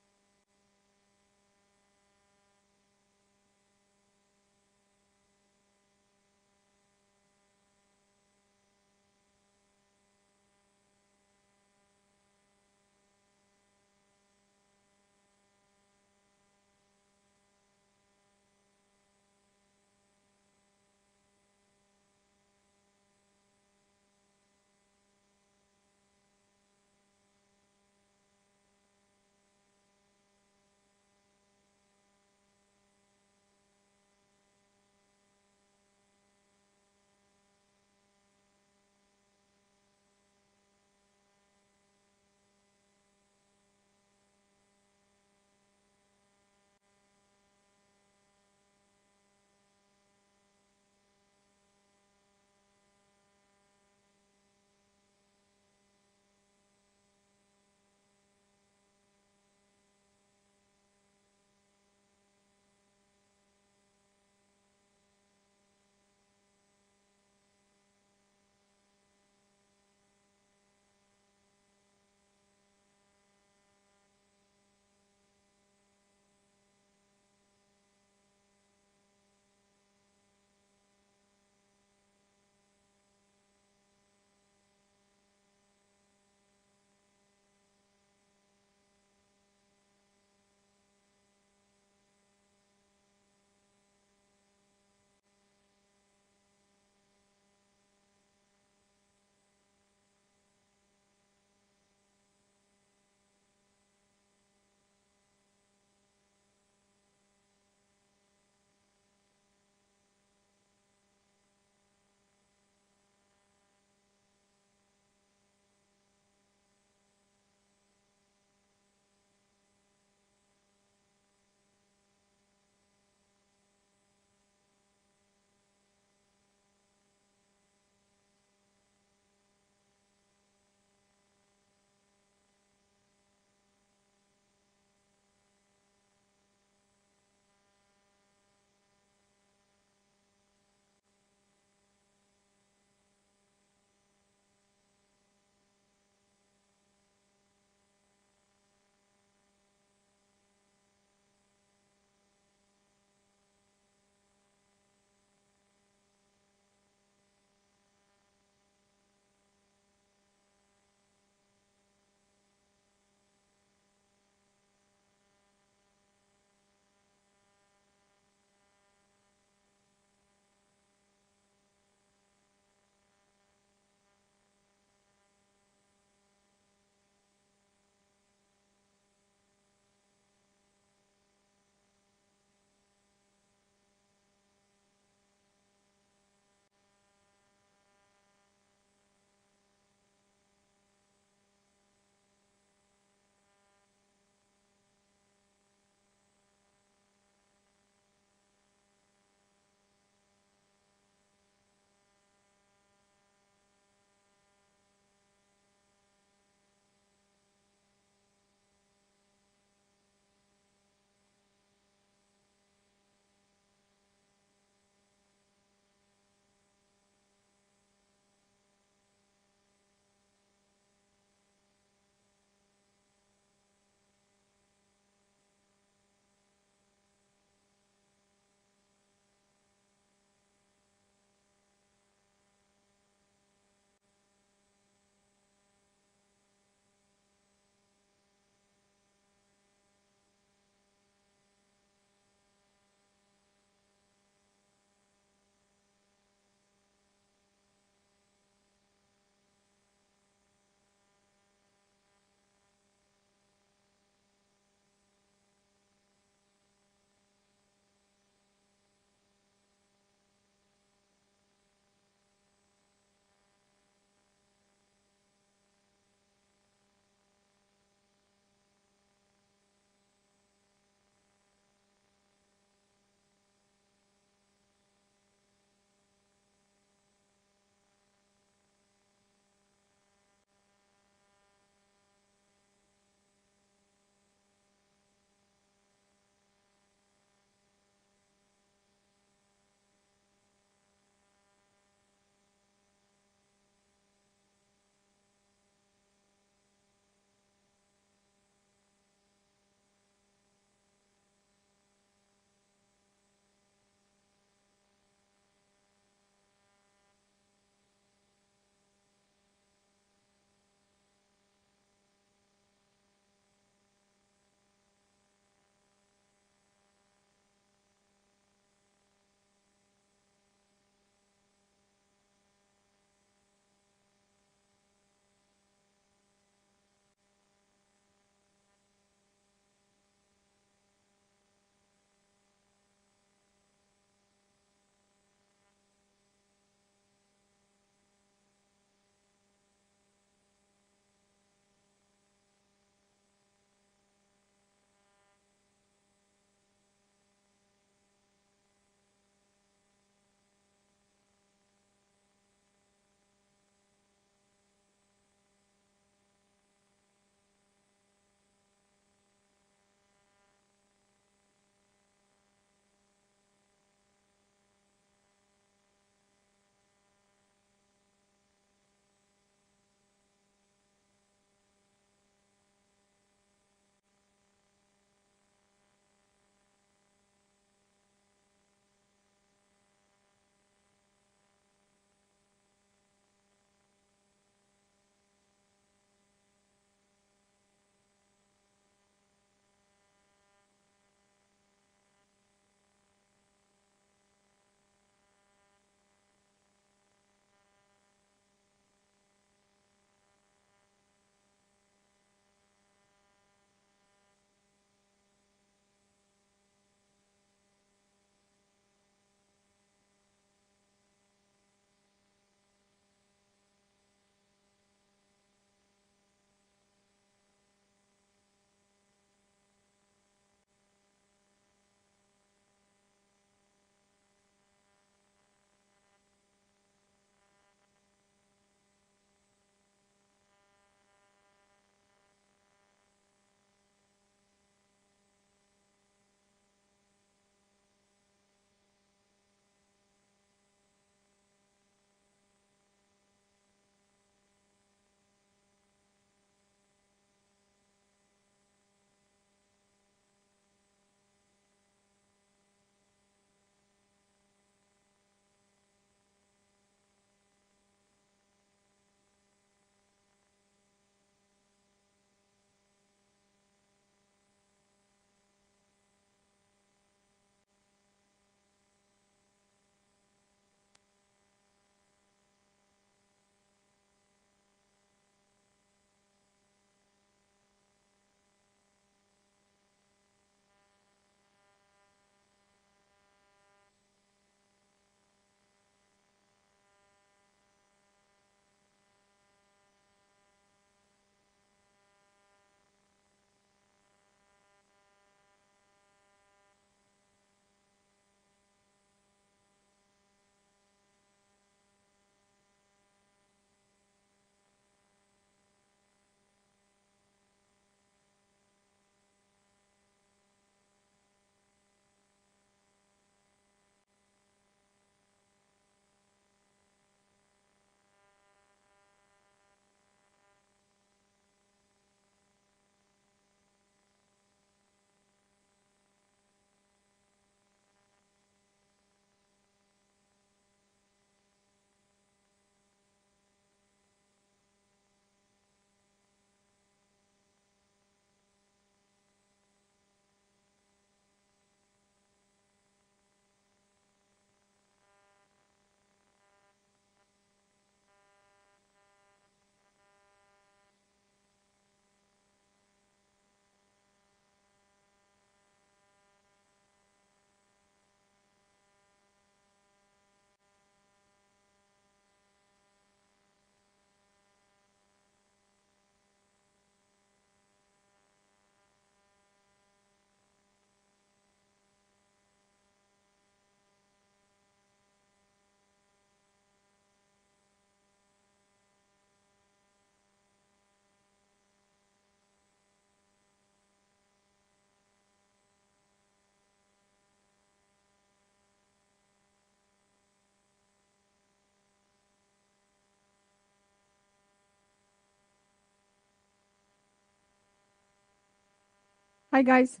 Hi, guys.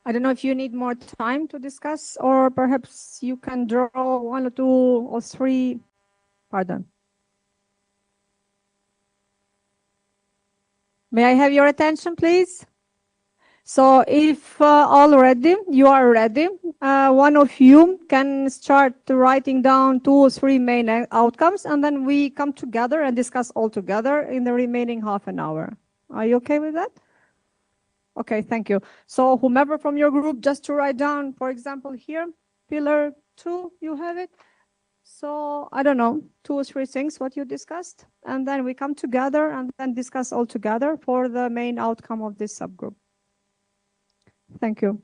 I don't know if you need more time to discuss, or perhaps you can draw one or two or three. Pardon. May I have your attention, please? So if already you are ready, one of you can start writing down 2 or 3 main outcomes, and then we come together and discuss all together in the remaining half an hour. Are you okay with that? Okay, thank you. So whomever from your group, just to write down, for example, here, pillar 2, you have it. So I don't know, 2 or 3 things what you discussed, and then we come together and then discuss all together for the main outcome of this subgroup. Thank you.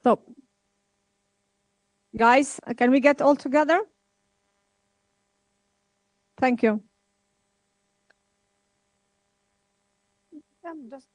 So, guys, can we get all together? Thank you. Just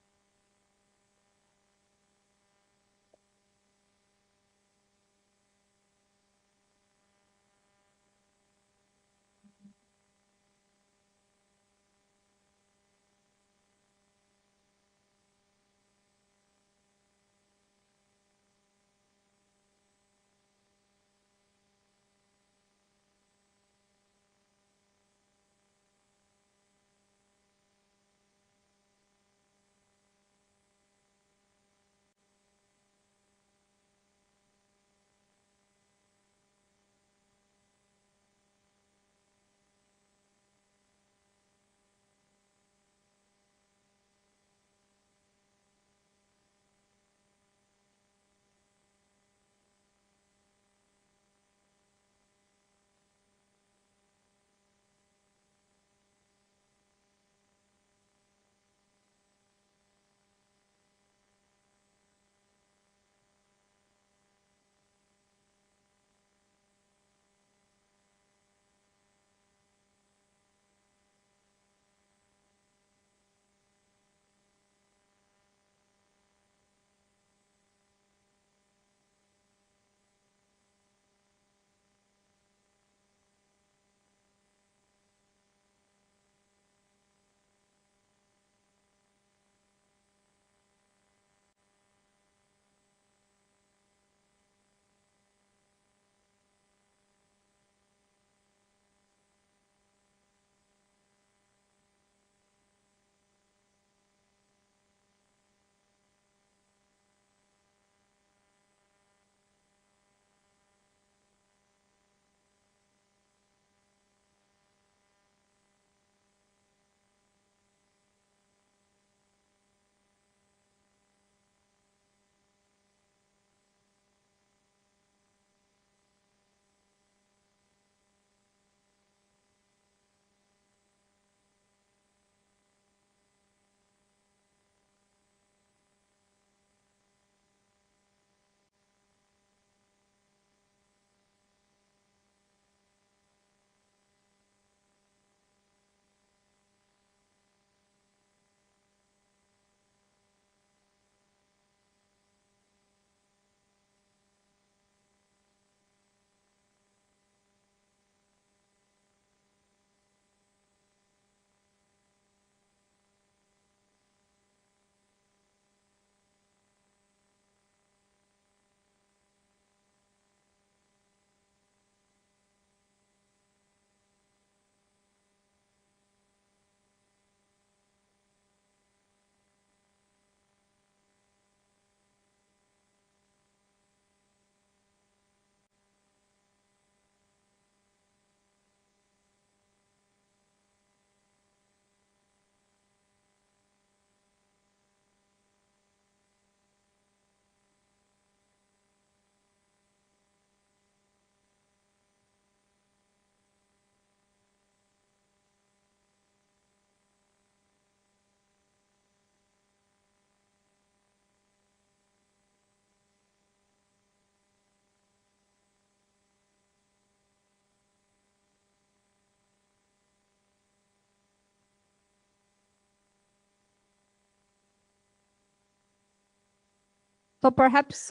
So perhaps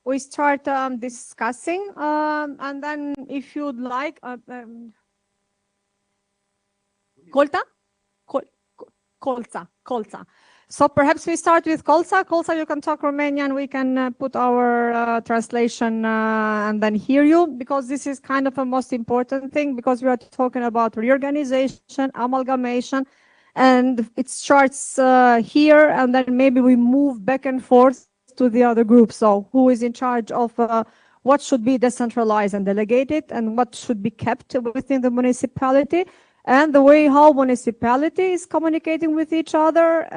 we start discussing, and then if you'd like, Colta? Colza. So perhaps we start with Colza. Colza, you can talk Romanian. We can put our translation and then hear you, because this is kind of a most important thing, because we are talking about reorganization, amalgamation, and it starts here, and then maybe we move back and forth to the other group. So who is in charge of what should be decentralized and delegated, and what should be kept within the municipality, and the way how municipality is communicating with each other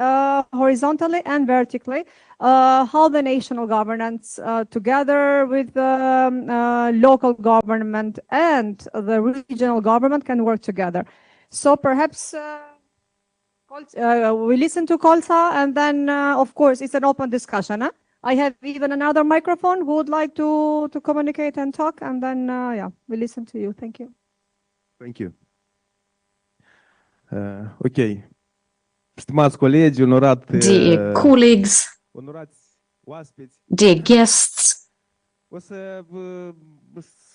horizontally and vertically, how the national governance together with the local government and the regional government can work together. So perhaps we listen to Colza, and then of course it's an open discussion. Huh? I have even another microphone who would like to communicate and talk, and then, yeah, we listen to you. Thank you. Thank you. Ok. Stimați colegi, Dear colleagues, onorați oaspeți, dear guests, o să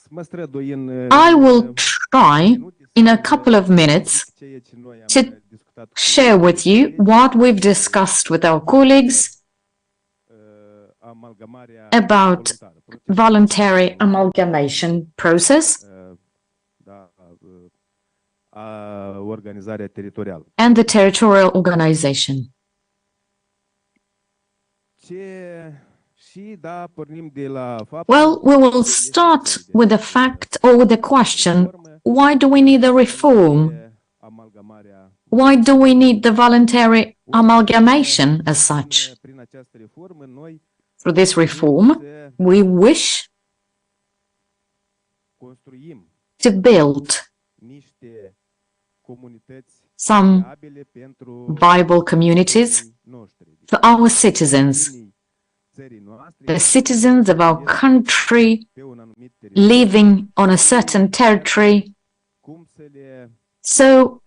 mă strădui în I will try in a couple of minutes to share with you what we've discussed with our colleagues about voluntary amalgamation process organizarea teritorială. And the territorial organization. Well, we will start with the fact or with the question, why do we need a reform? Why do we need the voluntary amalgamation as such? Through this reform, we wish to build some viable communities for our citizens, the citizens of our country living on a certain territory. So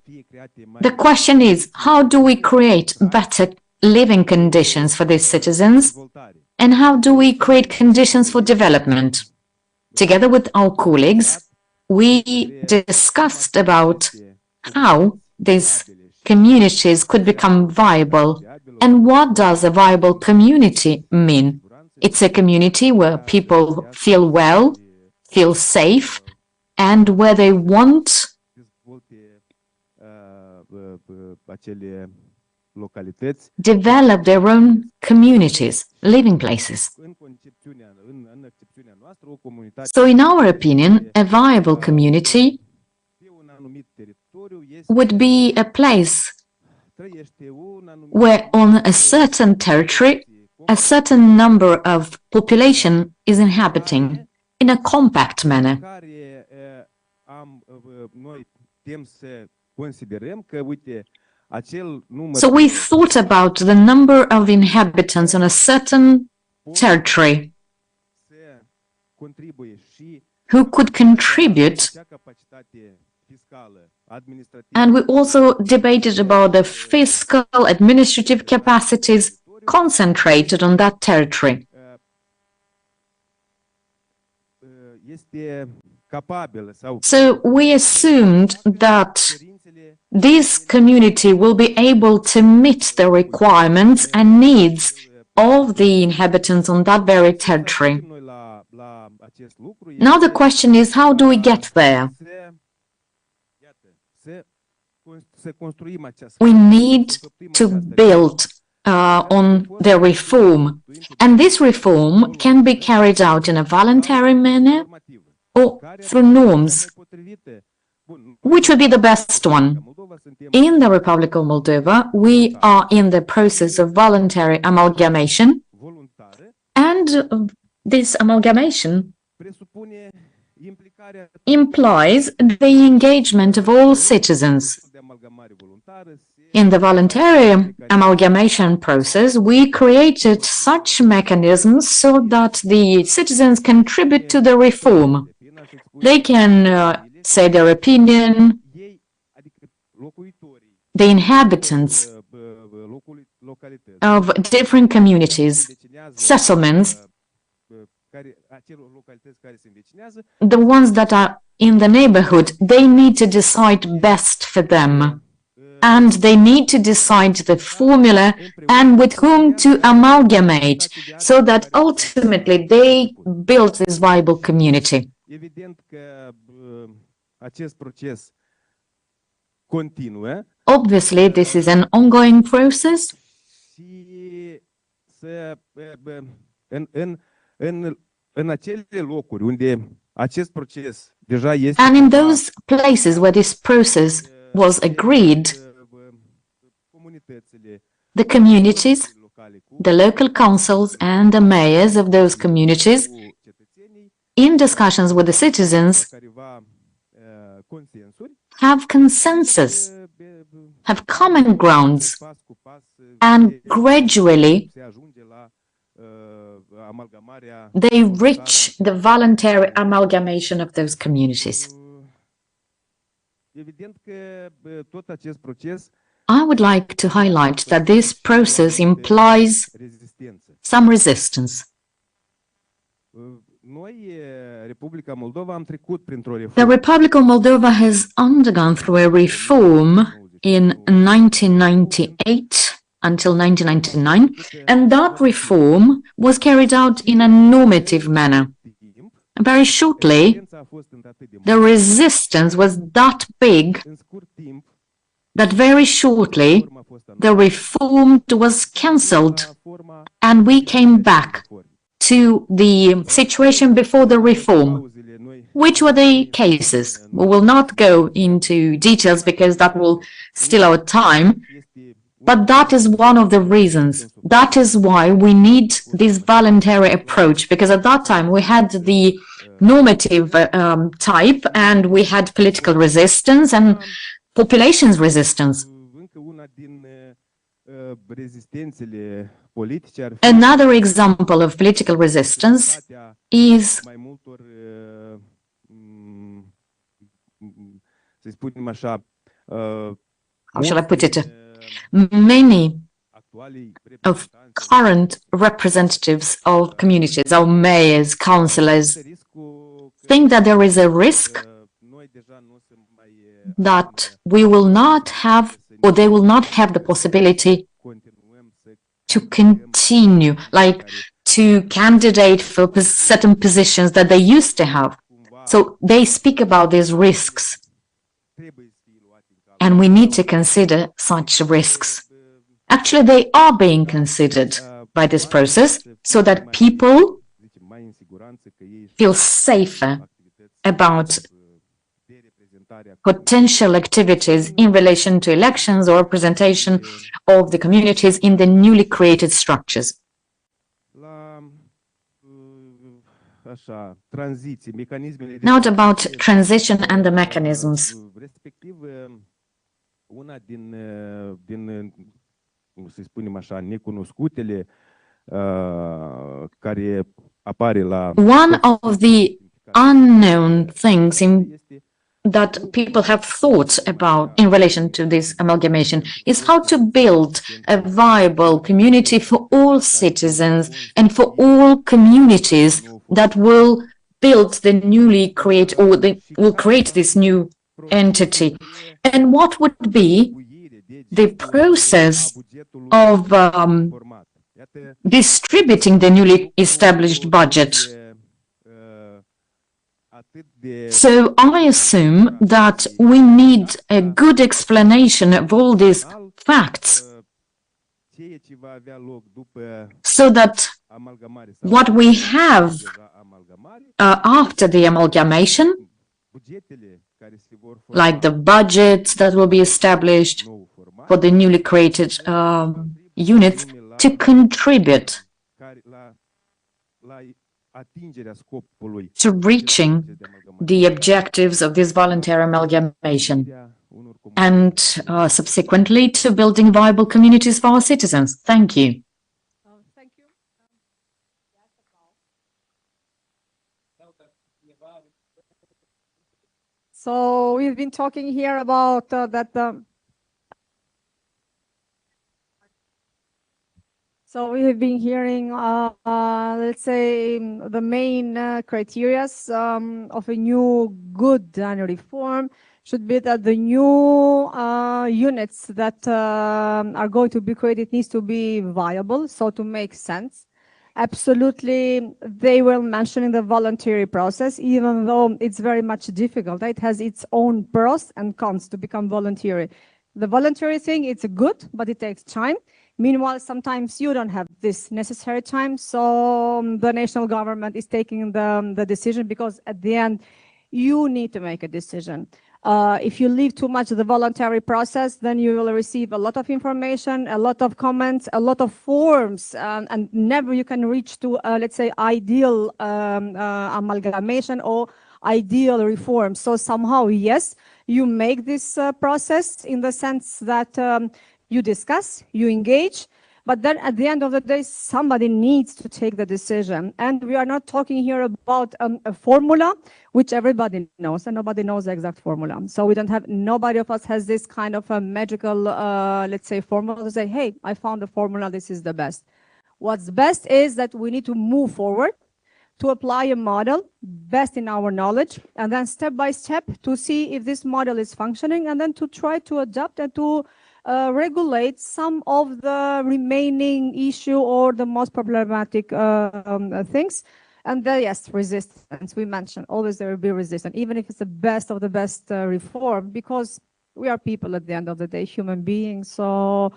the question is, how do we create better living conditions for these citizens, and how do we create conditions for development? Together with our colleagues, we discussed about how these communities could become viable. And what does a viable community mean? It's a community where people feel well, feel safe, and where they want develop their own communities, living places. So in our opinion, a viable community would be a place where on a certain territory, a certain number of population is inhabiting in a compact manner. So we thought about the number of inhabitants on a certain territory who could contribute, and we also debated about the fiscal, administrative capacities concentrated on that territory. So we assumed that this community will be able to meet the requirements and needs of the inhabitants on that very territory. Now the question is, how do we get there? We need to build on the reform, and this reform can be carried out in a voluntary manner or through norms. Which would be the best one? In the Republic of Moldova, we are in the process of voluntary amalgamation, and this amalgamation implies the engagement of all citizens. In the voluntary amalgamation process, we created such mechanisms so that the citizens contribute to the reform. They can say their opinion. The inhabitants of different communities, settlements, the ones that are in the neighborhood, they need to decide best for them. And they need to decide the formula and with whom to amalgamate, so that ultimately they build this viable community. Obviously, this is an ongoing process. And in those places where this process was agreed, the communities, the local councils and the mayors of those communities, in discussions with the citizens, have consensus, have common grounds, and gradually they reach the voluntary amalgamation of those communities. I would like to highlight that this process implies some resistance. The Republic of Moldova has undergone through a reform in 1998 until 1999, and that reform was carried out in a normative manner. Very shortly, the resistance was that big that very shortly the reform was cancelled and we came back to the situation before the reform. Which were the cases? We will not go into details because that will steal our time, but that is one of the reasons. That is why we need this voluntary approach, because at that time we had the normative type and we had political resistance and population's resistance. Another example of political resistance is, how shall I put it? Many of current representatives of communities, our mayors, councillors, think that there is a risk that we will not have, or they will not have the possibility to continue, like to candidate for certain positions that they used to have. So they speak about these risks, and we need to consider such risks. Actually, they are being considered by this process so that people feel safer about potential activities in relation to elections or representation of the communities in the newly created structures. Now about transition and the mechanisms. One of the unknown things that people have thought about in relation to this amalgamation is how to build a viable community for all citizens and for all communities that will build the newly create, or they will create this new entity. And what would be the process of distributing the newly established budget? So I assume that we need a good explanation of all these facts so that what we have after the amalgamation, like the budgets that will be established for the newly created units, to contribute to reaching the objectives of this voluntary amalgamation and subsequently to building viable communities for our citizens. Thank you. Thank you. So we've been talking here about So we have been hearing, let's say, the main criteria of a new good reform should be that the new units that are going to be created needs to be viable, so to make sense. Absolutely, they were mentioning the voluntary process, even though it's very much difficult. It has its own pros and cons to become voluntary. The voluntary thing, it's good, but it takes time. Meanwhile, sometimes you don't have this necessary time, so the national government is taking the decision, because at the end, you need to make a decision. If you leave too much the voluntary process, then you will receive a lot of information, a lot of comments, a lot of forms, and never you can reach to, let's say, ideal amalgamation or ideal reform. So somehow, yes, you make this process in the sense that you discuss, you engage, But then at the end of the day, somebody needs to take the decision. And we are not talking here about a formula, which everybody knows, and nobody knows the exact formula. So we don't have, nobody of us has this kind of a magical, let's say, formula to say, hey, I found a formula, this is the best. What's best is that we need to move forward, to apply a model best in our knowledge, and then step by step to see if this model is functioning, and then to try to adapt and to regulate some of the remaining issue or the most problematic things. And then, yes, resistance, we mentioned, always there will be resistance, even if it's the best of the best reform, because we are people at the end of the day, human beings, so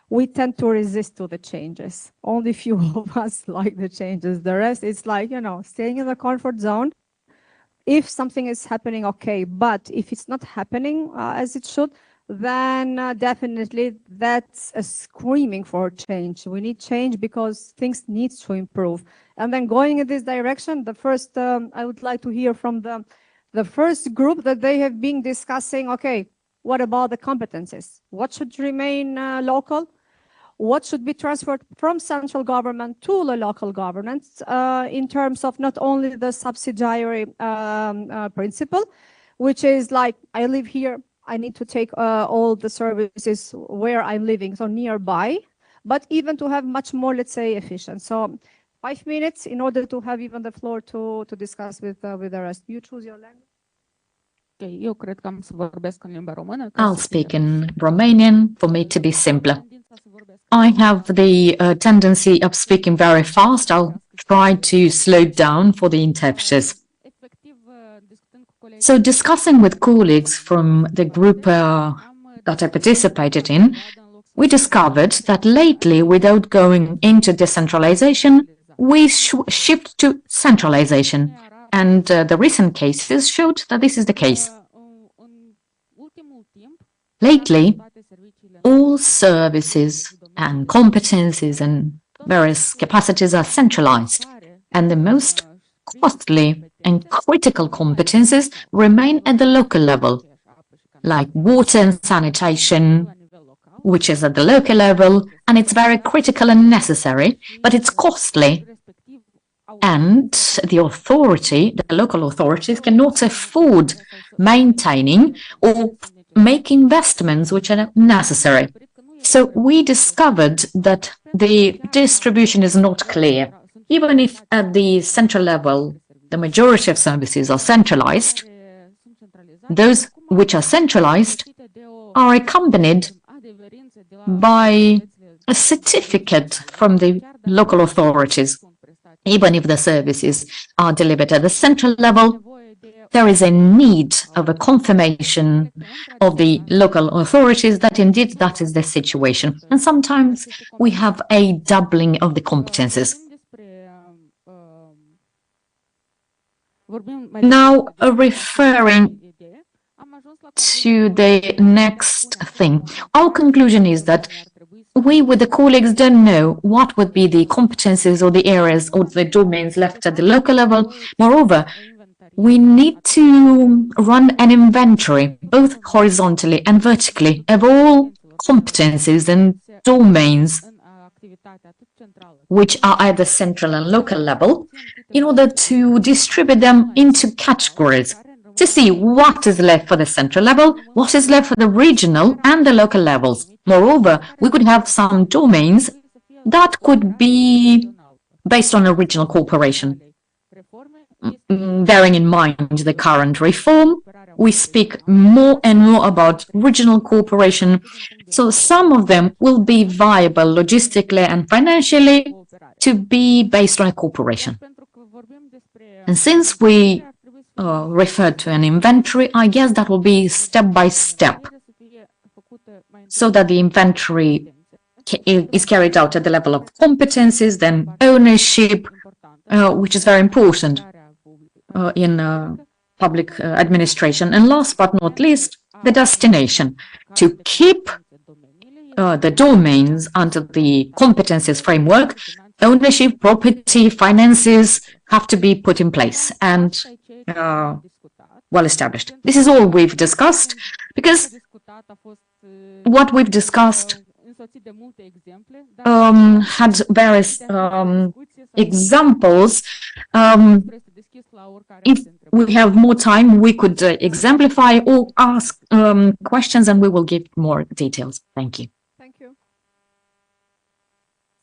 we tend to resist to the changes. Only few of us like the changes. The rest, it's like, you know, staying in the comfort zone. If something is happening, okay, but if it's not happening as it should, then definitely that's a screaming for change. We need change because things need to improve. And then going in this direction, the first, I would like to hear from the first group that they have been discussing, okay, what about the competencies? What should remain local? What should be transferred from central government to the local governments in terms of not only the subsidiary principle, which is like, I live here, I need to take all the services where I'm living, so nearby, but even to have much more, let's say, efficient. So 5 minutes in order to have even the floor to discuss with the rest. You choose your language. Eu cred că am să vorbesc în limba română. I'll speak in Romanian for me to be simpler. I have the tendency of speaking very fast. I'll try to slow down for the interpreters. So discussing with colleagues from the group that I participated in, we discovered that lately, without going into decentralization, we shift to centralization. And the recent cases showed that this is the case. Lately, all services and competencies and various capacities are centralized, and the most costly and critical competencies remain at the local level, like water and sanitation, which is at the local level, and it's very critical and necessary, but it's costly. And the authority, the local authorities, cannot afford maintaining or make investments which are necessary. So we discovered that the distribution is not clear. Even if at the central level, the majority of services are centralized, those which are centralized are accompanied by a certificate from the local authorities. Even if the services are delivered at the central level, there is a need of a confirmation of the local authorities that indeed that is the situation. And sometimes we have a doubling of the competences. Now, referring to the next thing, our conclusion is that we, with the colleagues, don't know what would be the competencies or the areas or the domains left at the local level. Moreover, we need to run an inventory, both horizontally and vertically, of all competencies and domains which are at the central and local level, in order to distribute them into categories, to see what is left for the central level, what is left for the regional and the local levels. Moreover, we could have some domains that could be based on a regional cooperation. Bearing in mind the current reform, we speak more and more about regional cooperation, so some of them will be viable logistically and financially to be based on a cooperation. And since we referred to an inventory, I guess that will be step by step, so that the inventory is carried out at the level of competencies, then ownership, which is very important in public administration. And last but not least, the destination, to keep the domains under the competencies framework. Ownership, property, finances have to be put in place and well established. This is all we've discussed, because what we've discussed had various examples. If we have more time, we could exemplify or ask questions, and we will give more details. Thank you. Thank you.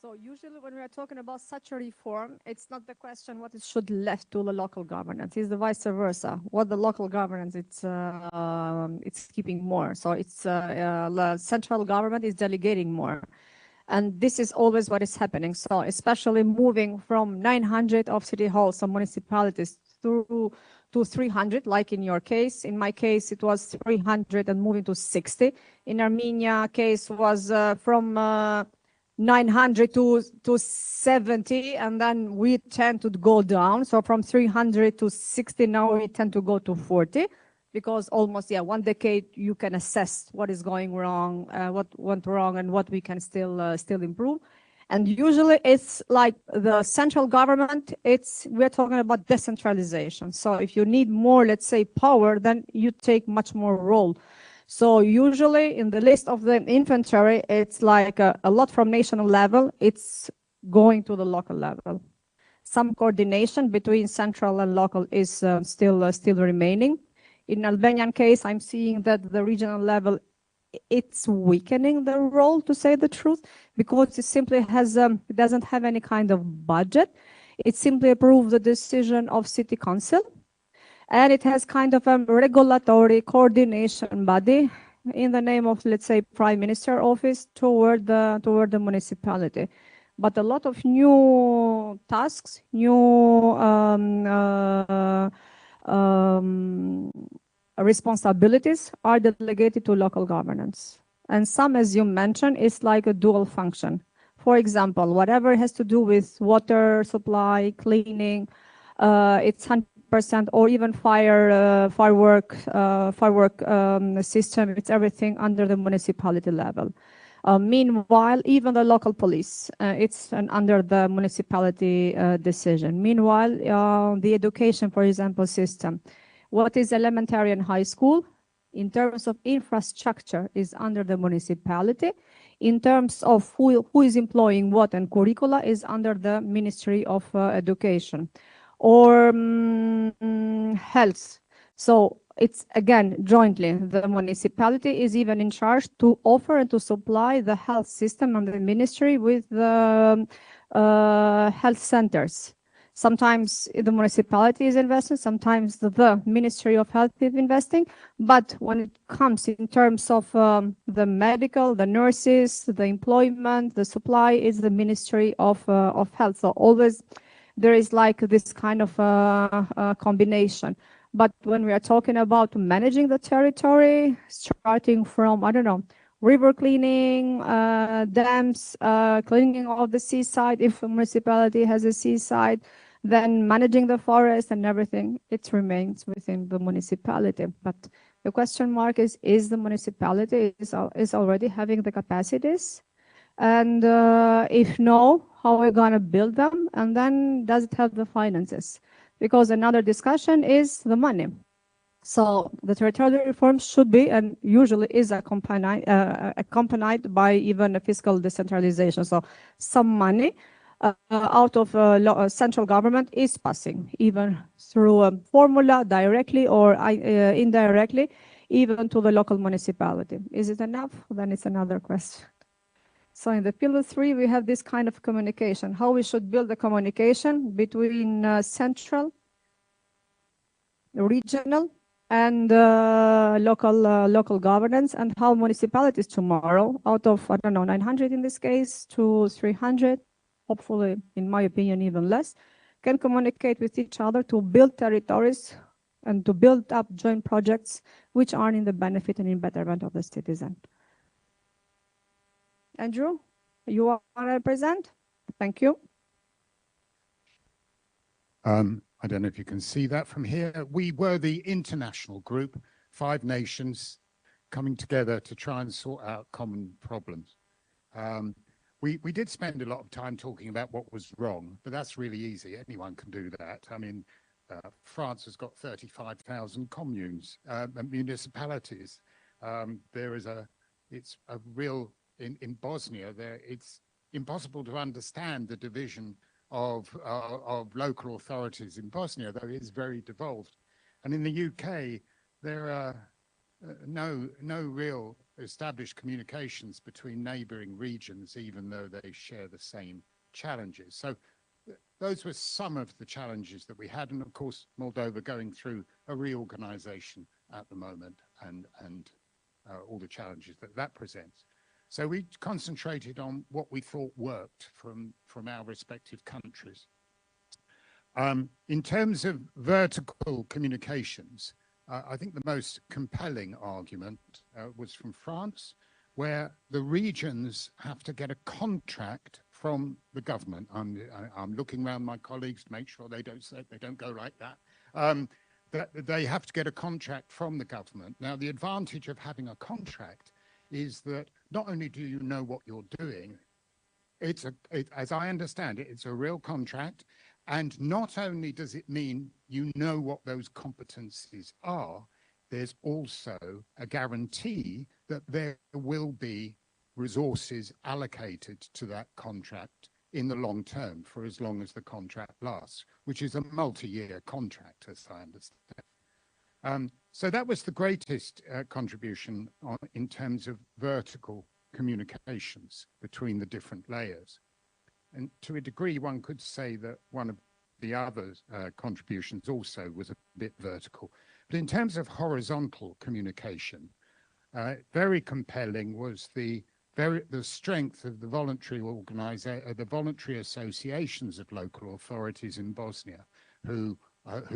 So usually when we are talking about such a reform, it's not the question what it should left to the local governance. It's the vice versa. What the local governance it's keeping more. So it's the central government is delegating more. And this is always what is happening. So especially moving from 900 of city halls or municipalities through to 300, like in your case. In my case, it was 300 and moving to 60. In Armenia case was from 900 to 70, and then we tend to go down. So from 300 to 60, now we tend to go to 40, because almost, 1 decade, you can assess what is going wrong, what went wrong, and what we can still improve. And usually it's like the central government, we're talking about decentralization. So if you need more, let's say, power, then you take much more role. So usually in the list of the inventory, it's like a lot from national level, it's going to the local level. Some coordination between central and local is still remaining. In Albanian case, I'm seeing that the regional level, it's weakening the role, to say the truth, because it simply has it doesn't have any kind of budget. It simply approves the decision of city council, and it has kind of a regulatory coordination body in the name of, let's say, prime minister office toward the municipality. But a lot of new tasks, new responsibilities are delegated to local governance. And some, as you mentioned, is like a dual function. For example, whatever has to do with water supply, cleaning, it's 100%, or even firework system, it's everything under the municipality level. Meanwhile, even the local police, it's under the municipality decision. Meanwhile, the education, for example, system, what is elementary and high school, in terms of infrastructure, is under the municipality. In terms of who is employing what and curricula, is under the Ministry of Education. Or health. So it's again jointly, the municipality is even in charge to offer and to supply the health system and the ministry with the health centers. Sometimes the municipality is investing, sometimes the Ministry of Health is investing, but when it comes in terms of the medical, the nurses, the employment, the supply, is the Ministry of Health. So always there is like this kind of combination. But when we are talking about managing the territory, starting from, I don't know, river cleaning, dams, cleaning of the seaside, if a municipality has a seaside, then managing the forest and everything, it remains within the municipality. But the question mark is the municipality is already having the capacities? And if no, how are we going to build them? And then does it have the finances? Because another discussion is the money. So the territorial reform should be, and usually is, accompanied by even a fiscal decentralization. So some money out of central government is passing, even through a formula, directly or indirectly, even to the local municipality. Is it enough? Then it's another question. So in the pillar 3, we have this kind of communication, how we should build the communication between central, regional, and local governance, and how municipalities tomorrow, out of, I don't know, 900 in this case, to 300, hopefully, in my opinion, even less, can communicate with each other to build territories and to build up joint projects which are in the benefit and in betterment of the citizen. Andrew, you want to present? Thank you. I don't know if you can see that from here. We were the international group, 5 nations coming together to try and sort out common problems. We did spend a lot of time talking about what was wrong, but that's really easy. Anyone can do that. I mean, France has got 35,000 communes, municipalities. It's a real in Bosnia, it's impossible to understand the division of local authorities in Bosnia, though it is very devolved. And in the UK, there are no real established communications between neighboring regions, even though they share the same challenges. So those were some of the challenges that we had. And of course, Moldova going through a reorganization at the moment and all the challenges that presents. So we concentrated on what we thought worked from our respective countries. In terms of vertical communications, I think the most compelling argument was from France, where the regions have to get a contract from the government. I'm looking around my colleagues to make sure they don't go like that. That they have to get a contract from the government. Now, the advantage of having a contract is that not only do you know what you're doing, as I understand it, it's a real contract. And not only does it mean you know what those competencies are, there's also a guarantee that there will be resources allocated to that contract in the long term for as long as the contract lasts, which is a multi-year contract, as I understand. So that was the greatest contribution in terms of vertical communications between the different layers. And to a degree, one could say that one of the other contributions also was a bit vertical. But in terms of horizontal communication, very compelling was the strength of the voluntary associations of local authorities in Bosnia, who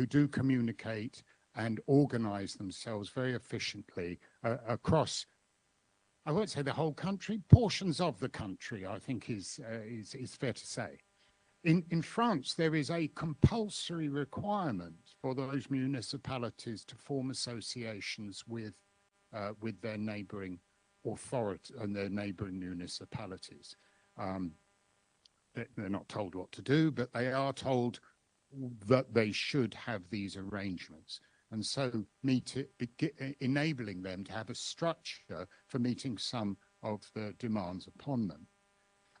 do communicate and organize themselves very efficiently across, I won't say the whole country, portions of the country, I think is fair to say. In France, there is a compulsory requirement for those municipalities to form associations with their neighboring authority and their neighboring municipalities. They're not told what to do, but they are told that they should have these arrangements. And so enabling them to have a structure for meeting some of the demands upon them.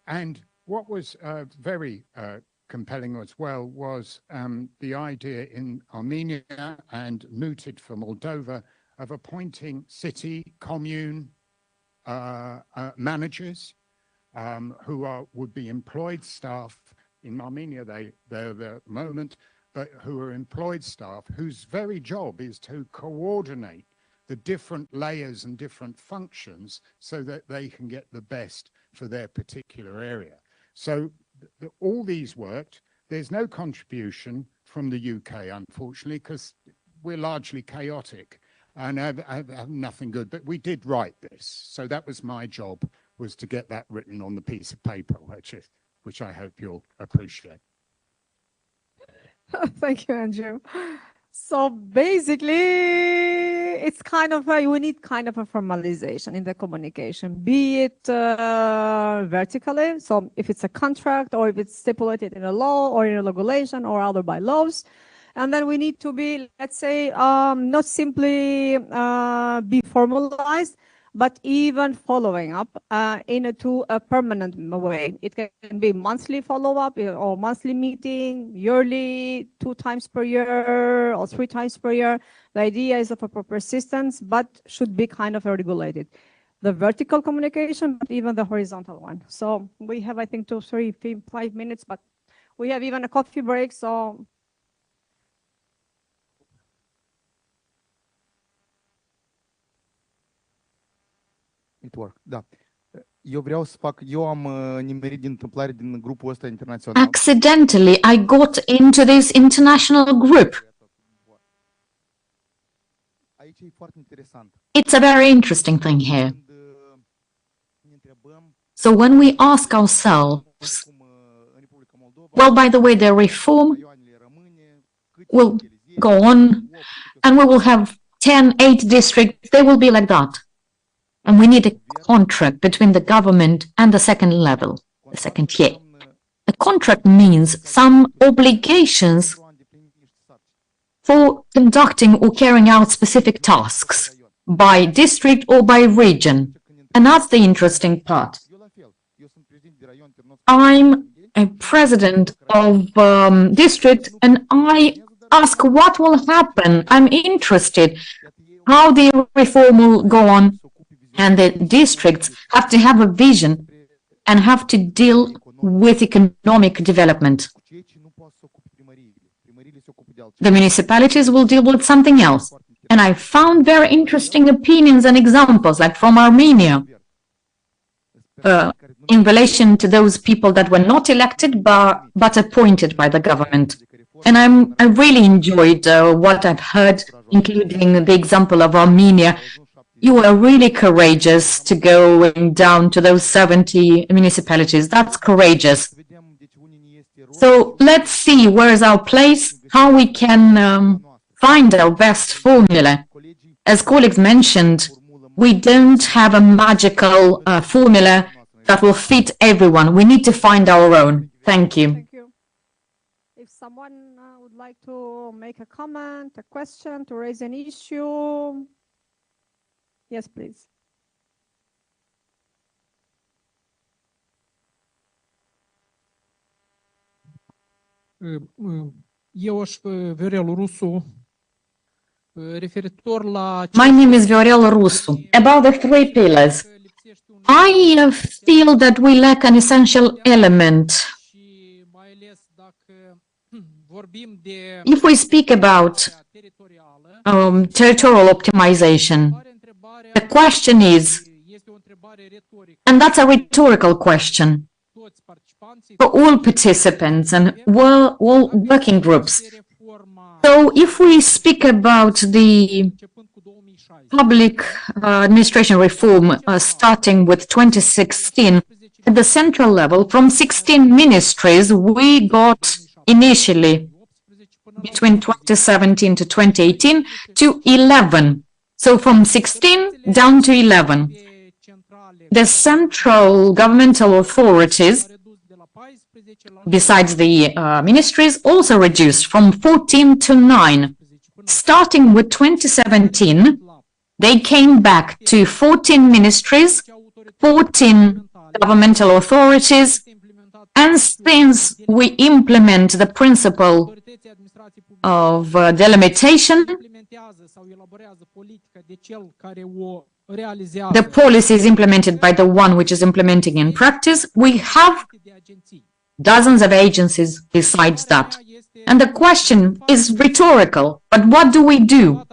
And what was very compelling as well was the idea in Armenia and mooted for Moldova of appointing city, commune managers who would be employed staff. In Armenia, they're there at the moment, but who are employed staff whose very job is to coordinate the different layers and different functions so that they can get the best for their particular area. So all these worked. There's no contribution from the UK, unfortunately, because we're largely chaotic and have nothing good. But we did write this. So that was my job, was to get that written on the piece of paper, which I hope you'll appreciate. Thank you, Andrew. So basically, it's kind of we need kind of a formalization in the communication, be it vertically. So if it's a contract or if it's stipulated in a law or in a regulation or other by laws, and then we need to be, let's say, not simply be formalized, but even following up into a permanent way. It can be monthly follow-up or monthly meeting, yearly, 2 times per year or 3 times per year. The idea is of a persistence, but should be kind of regulated. The vertical communication, but even the horizontal one. So we have, I think, 2, 3, 5 minutes, but we have even a coffee break, so. Network, da. Eu vreau să fac, eu am nimerit din întâmplare din grupul ăsta internațional. Accidentally, I got into this international group. Aici e foarte interesant. It's a very interesting thing here. So when we ask ourselves, well, by the way, the reform will go on and we will have 10, 8 districts, they will be like that. And we need a contract between the government and the second level, the second tier. A contract means some obligations for conducting or carrying out specific tasks by district or by region. And that's the interesting part. I'm a president of district, and I ask what will happen. I'm interested how the reform will go on, and the districts have to have a vision and have to deal with economic development. The municipalities will deal with something else. And I found very interesting opinions and examples, like from Armenia, in relation to those people that were not elected but appointed by the government. And I really enjoyed what I've heard, including the example of Armenia. You were really courageous to go down to those 70 municipalities. That's courageous. So let's see where is our place, how we can find our best formula. As colleagues mentioned, we don't have a magical formula that will fit everyone. We need to find our own. Thank you. Thank you. If someone would like to make a comment, a question, to raise an issue, yes, please. Eu aș Viorel Rusu, referitor la... My name is Viorel Rusu. About the three pillars, I feel that we lack an essential element. If we speak about territorial optimization, the question is, and that's a rhetorical question for all participants and all working groups. So if we speak about the public administration reform starting with 2016, at the central level, from 16 ministries, we got initially between 2017 to 2018 to 11. So from 16 down to 11. The central governmental authorities, besides the ministries, also reduced from 14 to 9. Starting with 2017, they came back to 14 ministries, 14 governmental authorities, and since we implement the principle of delimitation, the policy is implemented by the one which is implementing in practice, we have dozens of agencies besides that. And the question is rhetorical, but what do we do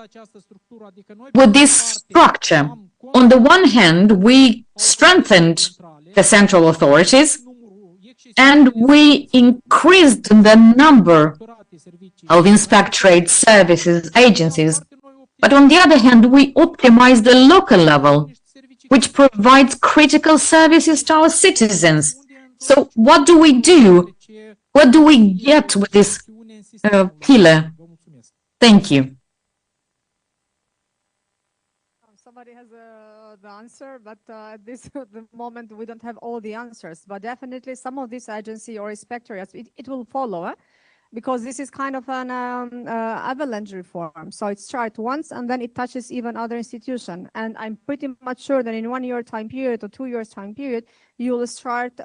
with this structure? On the one hand, we strengthened the central authorities and we increased the number of inspectorate services agencies. But on the other hand, we optimized the local level, which provides critical services to our citizens. So what do we do? What do we get with this pillar? Thank you. Somebody has the answer, but at this the moment we don't have all the answers. But definitely some of this agency or inspectorates, it will follow, because this is kind of an avalanche reform. So it starts once and then it touches even other institutions. And I'm pretty much sure that in 1 year time period or 2 years time period, you will start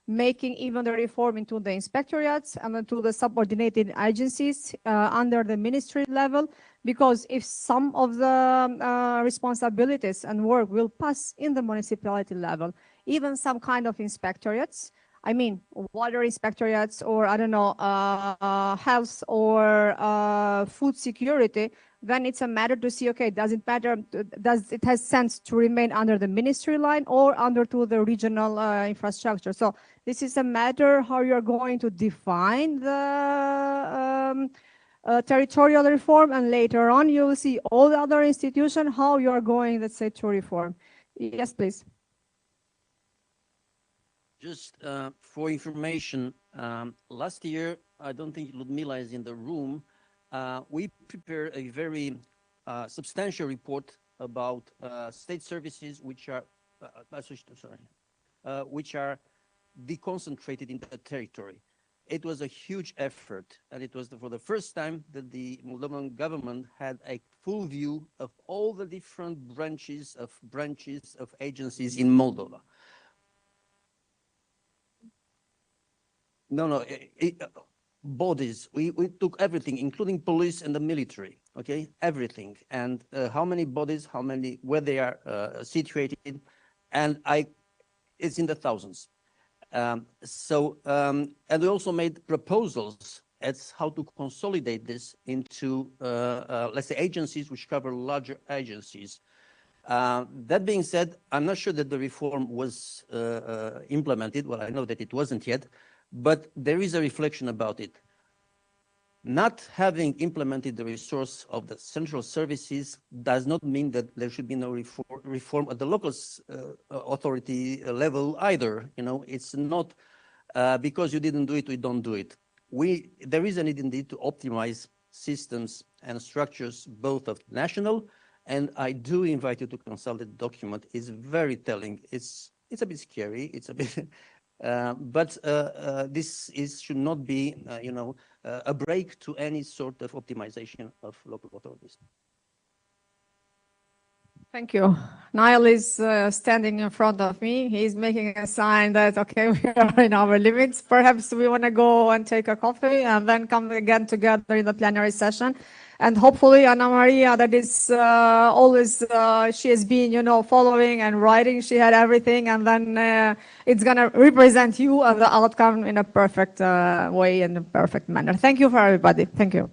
making even the reform into the inspectorates and then to the subordinated agencies under the ministry level. Because if some of the responsibilities and work will pass in the municipality level, even some kind of inspectorates, I mean, water inspectorates or, I don't know, health or food security, then it's a matter to see, okay, does it matter, does it has sense to remain under the ministry line or under to the regional infrastructure? So this is a matter how you're going to define the territorial reform, and later on you will see all the other institutions, how you're going, let's say, to reform. Yes, please. Just for information, last year, I don't think Ludmila is in the room, we prepared a very substantial report about state services which are, which are deconcentrated in the territory. It was a huge effort, and it was for the first time that the Moldovan government had a full view of all the different branches of agencies in Moldova. No, bodies. We took everything, including police and the military. Okay, everything, and how many bodies, where they are situated, and it's in the thousands. And we also made proposals as how to consolidate this into, let's say, agencies which cover larger agencies. That being said, I'm not sure that the reform was implemented. Well, I know that it wasn't yet, but there is a reflection about it. Not having implemented the resource of the central services does not mean that there should be no reform at the local authority level either. You know, it's not because you didn't do it, we don't do it. There is a need indeed to optimize systems and structures, both of national, and I do invite you to consult the document. It's very telling. It's a bit scary. It's a bit, but this should not be, a break to any sort of optimization of local authorities. Thank you. Niall is standing in front of me. He's making a sign that, okay, we are in our limits. Perhaps we want to go and take a coffee and then come again together in the plenary session. And hopefully Anna Maria, that is always, she has been, following and writing. She had everything. And then it's going to represent you and the outcome in a perfect way, in a perfect manner. Thank you for everybody. Thank you.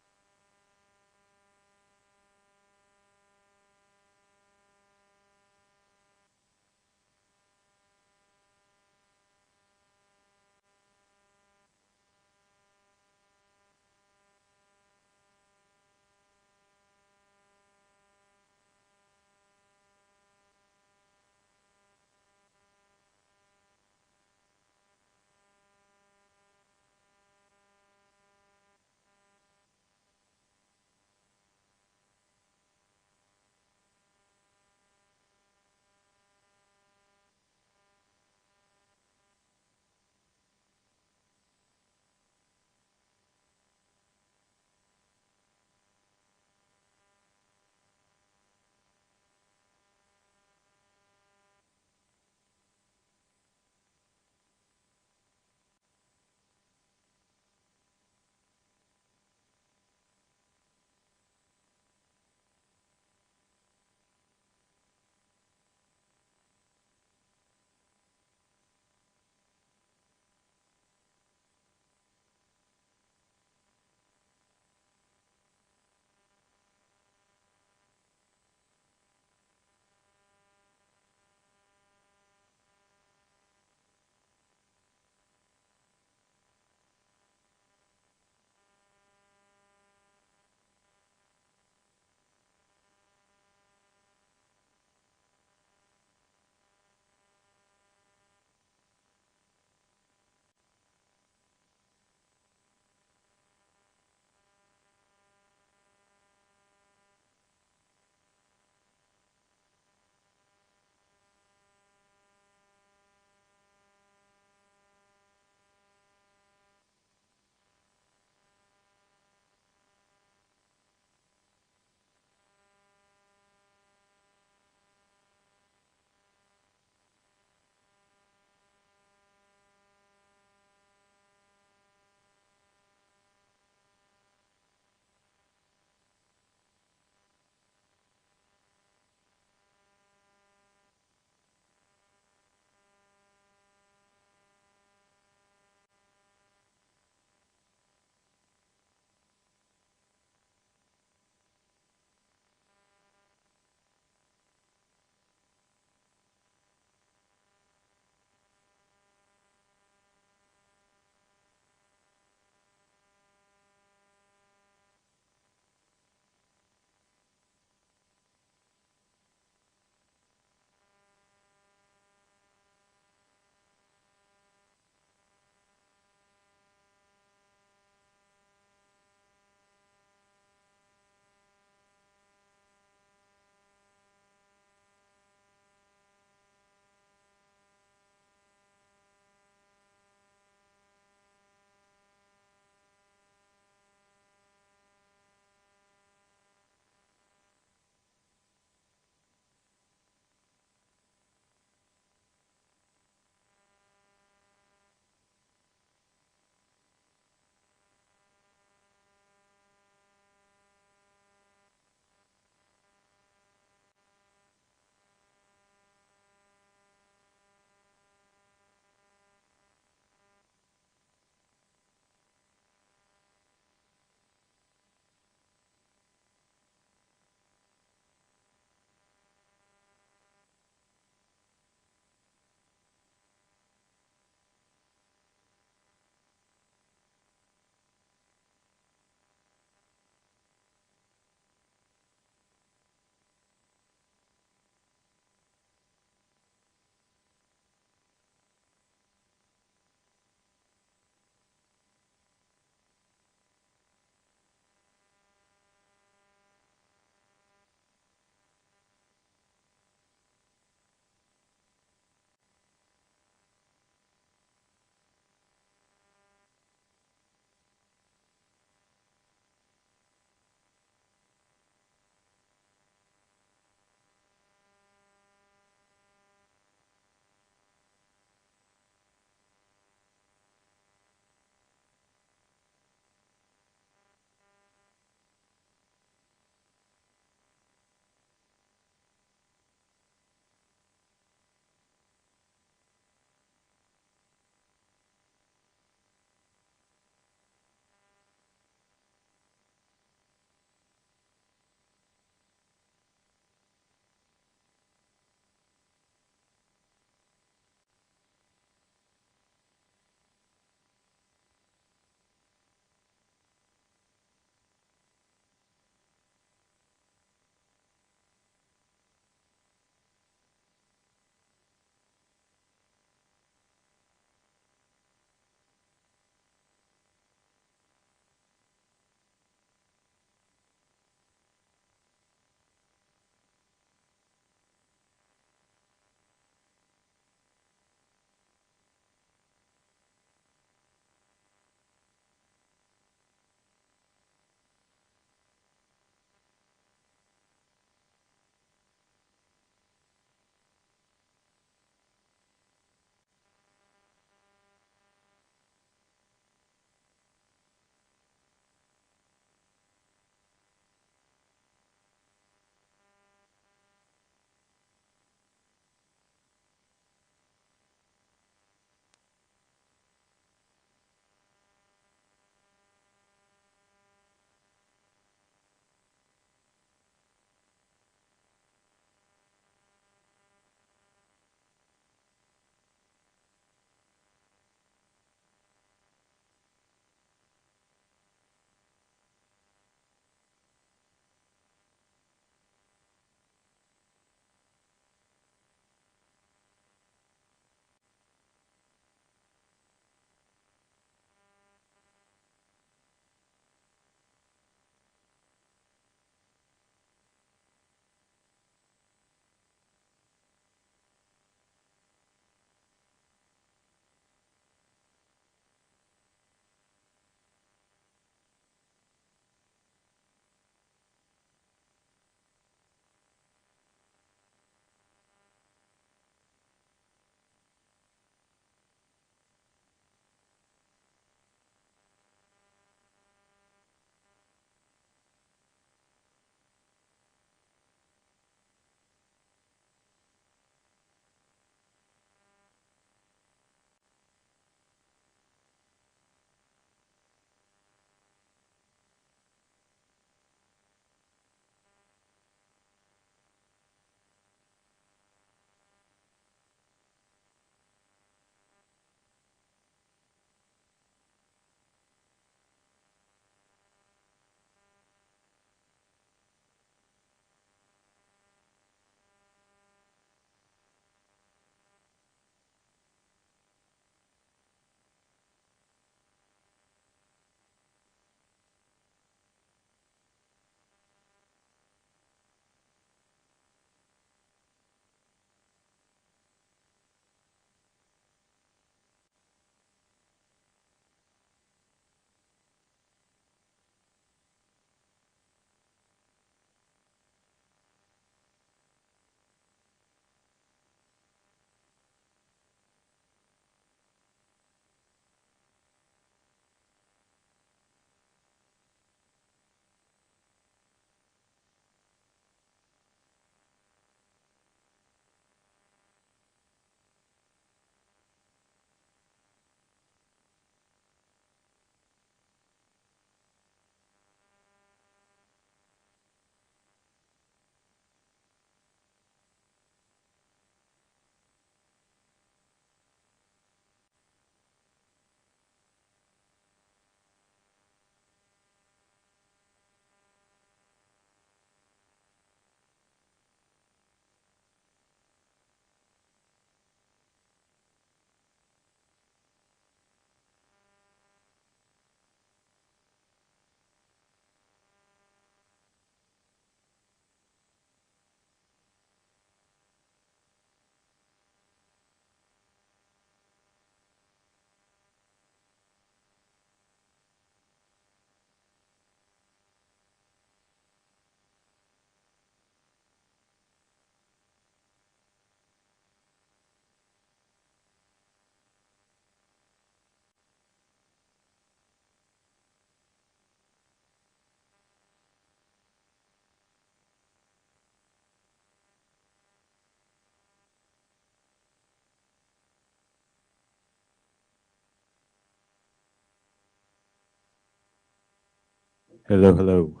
Hello, hello.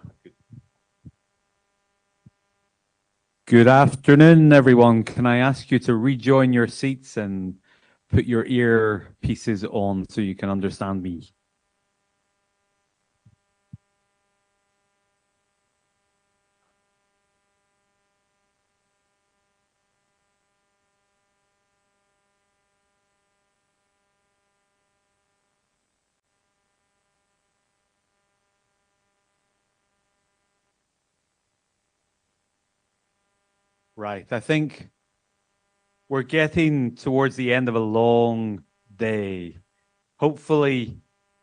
Good afternoon, everyone. Can I ask you to rejoin your seats and put your earpieces on so you can understand me? Right. I think we're getting towards the end of a long day. Hopefully,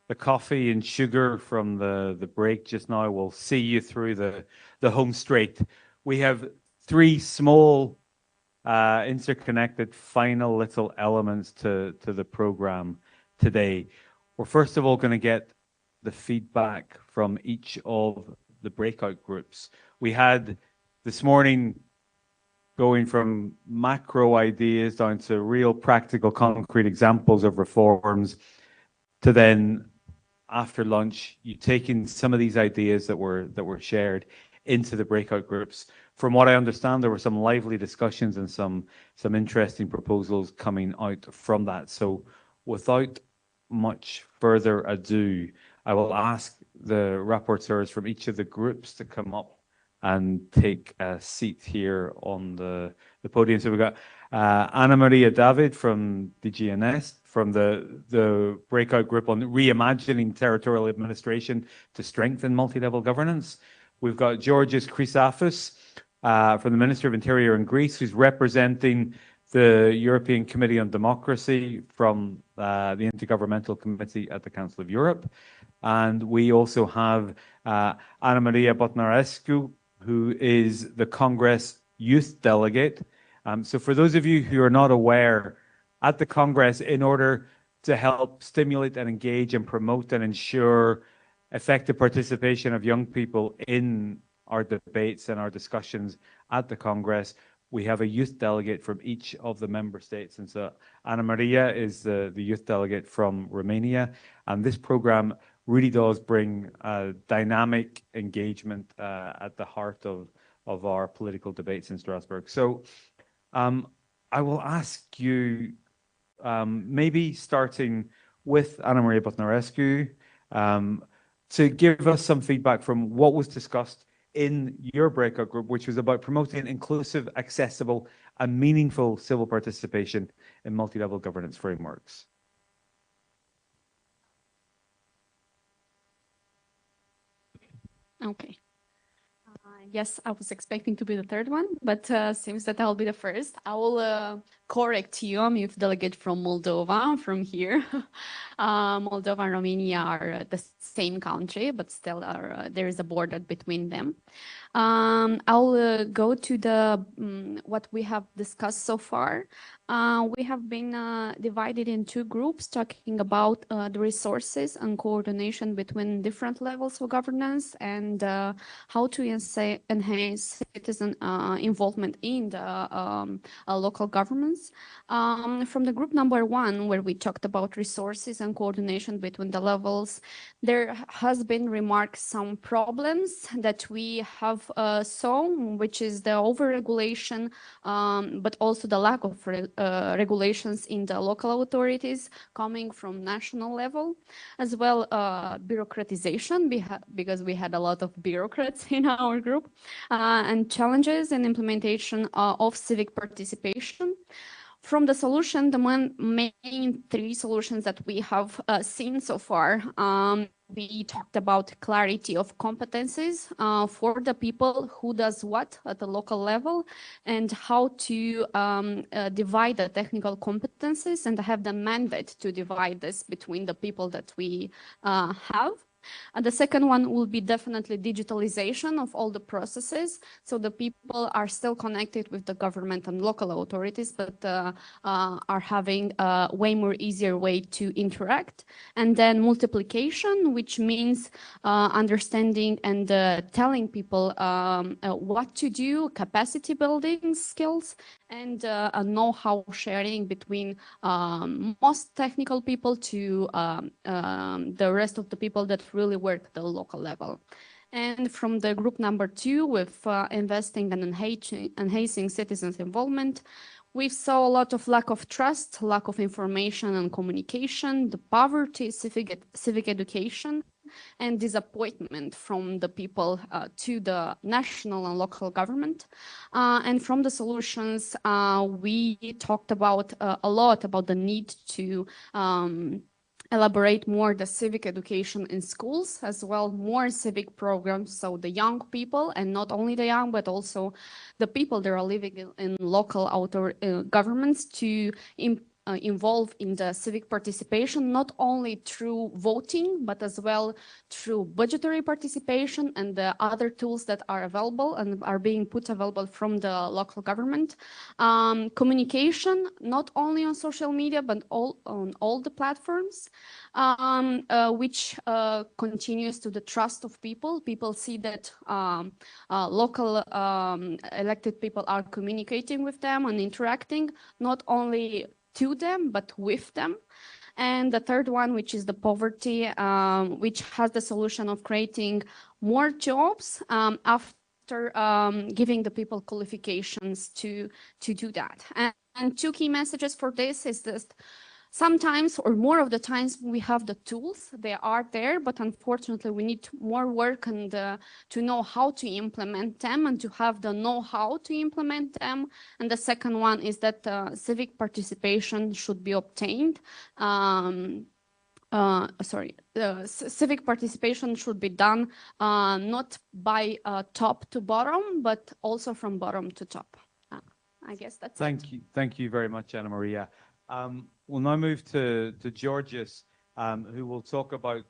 the coffee and sugar from the break just now will see you through the home straight. We have three small interconnected final little elements to the program today. We're first of all going to get the feedback from each of the breakout groups. We had this morning going from macro ideas down to real practical concrete examples of reforms to then after lunch, you taking some of these ideas that were shared into the breakout groups. From what I understand, there were some lively discussions and some interesting proposals coming out from that. So without much further ado, I will ask the rapporteurs from each of the groups to come up and take a seat here on the podium. So we've got Ana Maria David from DGNS, from the breakout group on reimagining territorial administration to strengthen multi-level governance. We've got Georgios Chrysafis from the Ministry of Interior in Greece, who's representing the European Committee on Democracy from the Intergovernmental Committee at the Council of Europe. And we also have Ana Maria Botnarescu, who is the Congress Youth Delegate. So for those of you who are not aware, at the Congress, in order to help stimulate and engage and promote and ensure effective participation of young people in our debates and our discussions at the Congress, we have a youth delegate from each of the member states. And so Ana Maria is the youth delegate from Romania. And this program really does bring dynamic engagement at the heart of our political debates in Strasbourg. So I will ask you, maybe starting with Ana Maria Botnarescu, to give us some feedback from what was discussed in your breakout group, which was about promoting inclusive, accessible, and meaningful civil participation in multi-level governance frameworks. Okay. Yes, I was expecting to be the third one, but seems that I'll be the first. I will correct you. I'm youth delegate from Moldova, from here. Moldova and Romania are the same country, but still there is a border between them. I'll go to the what we have discussed so far. We have been divided in two groups, talking about the resources and coordination between different levels of governance and how to enhance citizen involvement in the local governments. From the group number one, where we talked about resources and coordination between the levels, there has been remarked some problems that we have saw, which is the over-regulation, but also the lack of regulations in the local authorities coming from national level, as well bureaucratization, because we had a lot of bureaucrats in our group, and challenges in implementation of civic participation. From the solution, the main three solutions that we have seen so far, we talked about clarity of competencies for the people who does what at the local level, and how to divide the technical competencies and have the mandate to divide this between the people that we have. And the second one will be definitely digitalization of all the processes. So the people are still connected with the government and local authorities, but are having a way more easier way to interact. And then multiplication, which means understanding and telling people what to do, capacity building skills, and a know-how sharing between most technical people to the rest of the people that really work at the local level. And from the group number 2, with investing and enhancing citizens' involvement, we saw a lot of lack of trust, lack of information and communication, the poverty, civic education, and disappointment from the people to the national and local government. And from the solutions, we talked about a lot about the need to elaborate more the civic education in schools, as well more civic programs, so the young people, and not only the young, but also the people that are living in local governments to involve in the civic participation, not only through voting, but as well through budgetary participation and the other tools that are available and are being put available from the local government. Communication, not only on social media, but on all the platforms, which continues to the trust of people. People see that local elected people are communicating with them and interacting, not only to them, but with them. And the third one, which is the poverty, which has the solution of creating more jobs after giving the people qualifications to do that. And two key messages for this is that sometimes, or more of the times, we have the tools, they are there, but unfortunately we need more work and to know how to implement them and to have the know-how to implement them. And the second one is that civic participation should be obtained. Civic participation should be done not by top to bottom, but also from bottom to top. I guess that's it. Thank you very much, Anna Maria. We'll now move to Georgios, who will talk about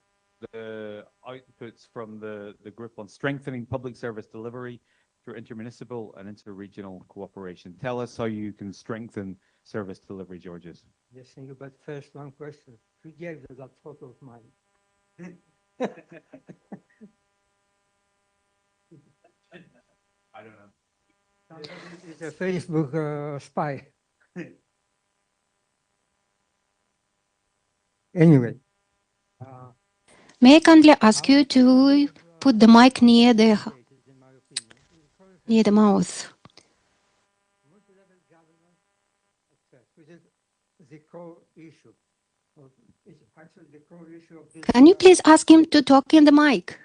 the outputs from the group on strengthening public service delivery through intermunicipal and interregional cooperation. Tell us how you can strengthen service delivery, Georgios. Yes, thank you. But first, one question. Who gave that photo of mine? I don't know. It's a Facebook spy. Anyway. May I kindly ask you to put the mic near the mouth? The core issue. It's actually the core issue of this. Can you please ask him to talk in the mic?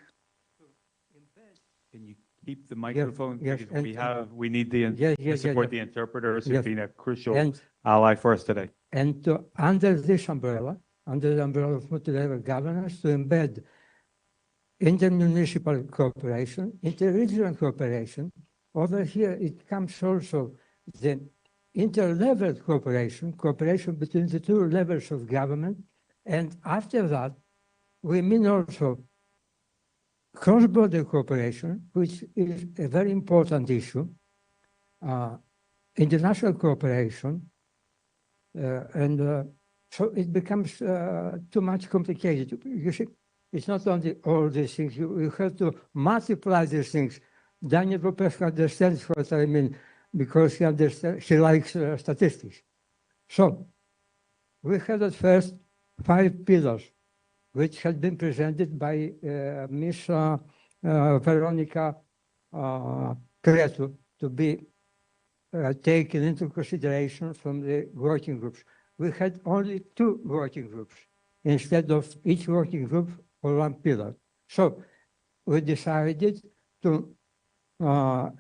Can you keep the microphone? Yes, Because we need to support the interpreters who've been a crucial ally for us today. And under this umbrella, under the umbrella of multi-level governance, to embed intermunicipal cooperation, interregional cooperation. Over here, it comes also the inter-level cooperation between the two levels of government. And after that, we mean also cross-border cooperation, which is a very important issue, international cooperation, so it becomes too much complicated. You see, it's not only all these things, you have to multiply these things. Daniel Popescu understands what I mean, because he likes statistics. So we had at first 5 pillars, which had been presented by Ms. Veronica Cretu to be taken into consideration from the working groups. We had only 2 working groups instead of each working group for 1 pillar. So we decided to work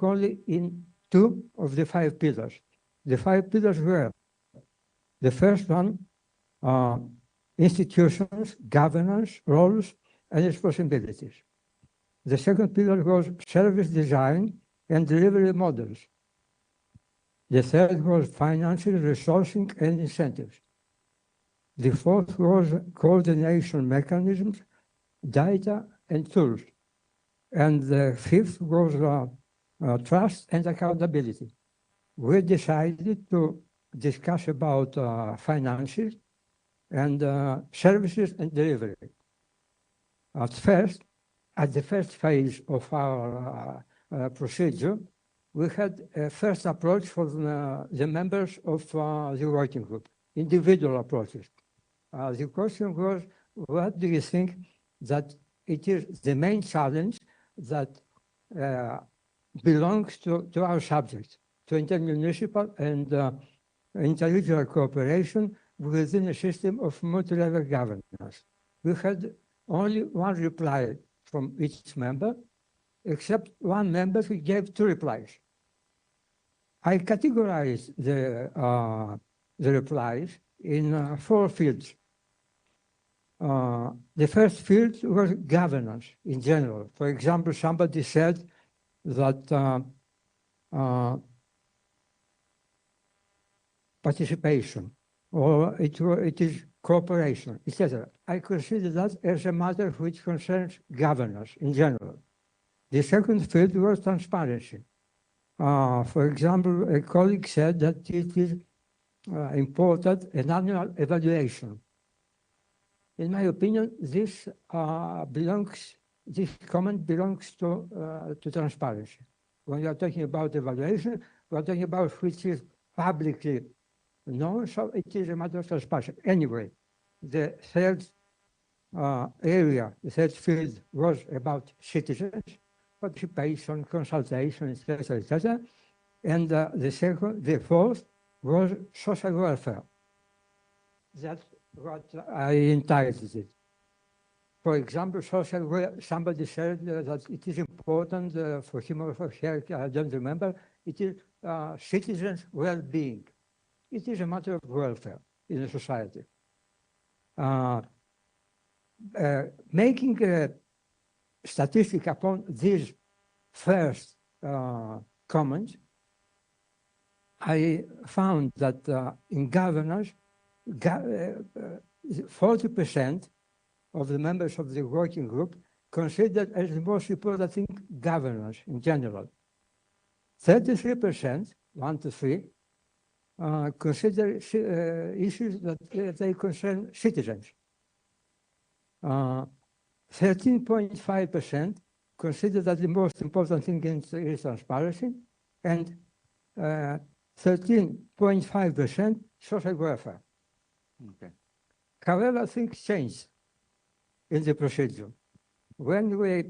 only in 2 of the 5 pillars. The 5 pillars were, the first one, institutions, governance, roles, and responsibilities. The second pillar was service design and delivery models. The third was financial resourcing and incentives. The fourth was coordination mechanisms, data, and tools. And the fifth was trust and accountability. We decided to discuss about finances and services and delivery. At the first phase of our procedure, we had a first approach for the members of the working group, individual approaches. The question was, what do you think that it is the main challenge that belongs to our subject, to intermunicipal and interregional cooperation within a system of multi-level governance. We had only one reply from each member, except one member who gave two replies. I categorized the replies in 4 fields. The first field was governance in general. For example, somebody said that participation, or it is cooperation, etc. I consider that as a matter which concerns governance in general. The second field was transparency. For example, a colleague said that it is important an annual evaluation. In my opinion, this comment belongs to transparency. When we are talking about evaluation, we are talking about which is publicly known, so it is a matter of transparency. Anyway, the third area, the third field was about citizens, participation, consultation, etc., etc. And the fourth was social welfare. That's what I entitled it. For example, somebody said that it is important for him or for her, I don't remember, it is citizens' well-being. It is a matter of welfare in a society. Making a statistic upon these first comments, I found that in governance, 40% of the members of the working group considered as the most important thing governance in general. 33%, 1 to 3, consider issues that they concern citizens. 13.5% consider that the most important thing is transparency, and 13.5% social welfare. Okay. However, things changed in the procedure. When we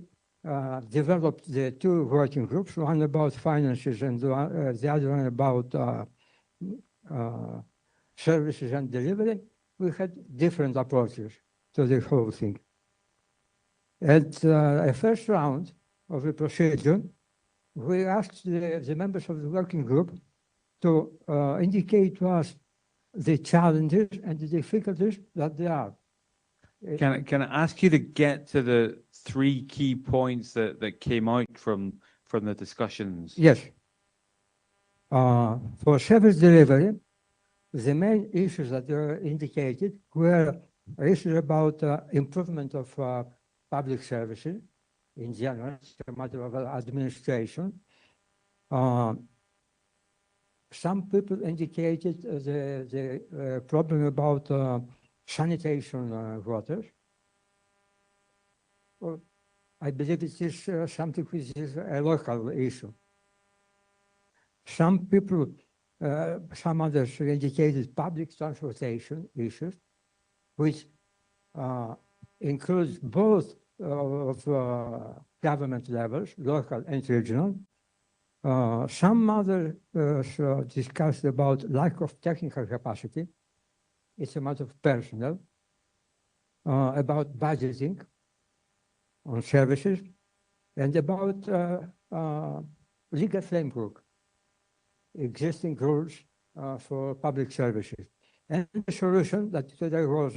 developed the 2 working groups, one about finances and the other one about services and delivery, we had different approaches to the whole thing. At a first round of the procedure, we asked the members of the working group to indicate to us the challenges and the difficulties that there are. Can I ask you to get to the 3 key points that came out from the discussions? Yes. For service delivery, the main issues that were indicated were issues about improvement of public services in general, it's a matter of administration. Some people indicated the problem about sanitation waters. Well, I believe it is something which is a local issue. Some people, some others indicated public transportation issues, which includes both of government levels, local and regional. Some others discussed about lack of technical capacity. It's a matter of personnel. About budgeting on services, and about legal framework, existing rules for public services. And the solution that today was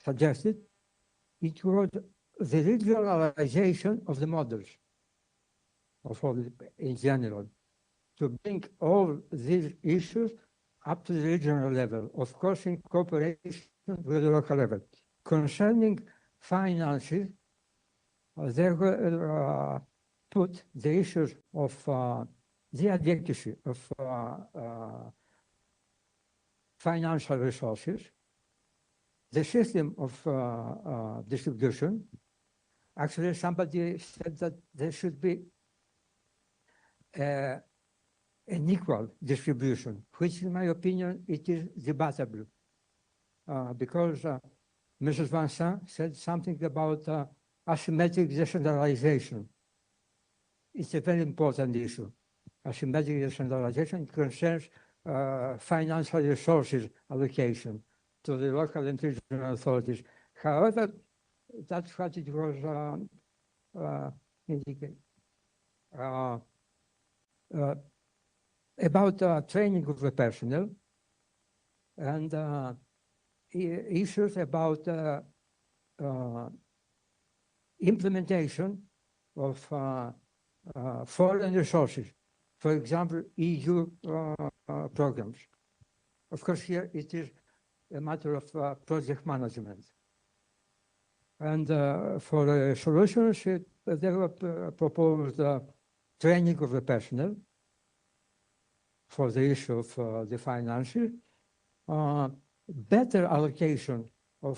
suggested, it was the regionalization of the models of all in general, to bring all these issues up to the regional level, of course in cooperation with the local level. Concerning finances, they were put the issues of the adequacy of financial resources, the system of distribution. Actually, somebody said that there should be an equal distribution, which in my opinion, it is debatable because Mrs. Vincent said something about asymmetric decentralization. It's a very important issue. Asymmetric decentralization concerns financial resources allocation to the local and regional authorities. However, that's what it was indicated. About training of the personnel and issues about implementation of foreign resources, for example, EU programs. Of course, here it is a matter of project management. And for solutions, they were proposed training of the personnel for the issue of the finances, better allocation of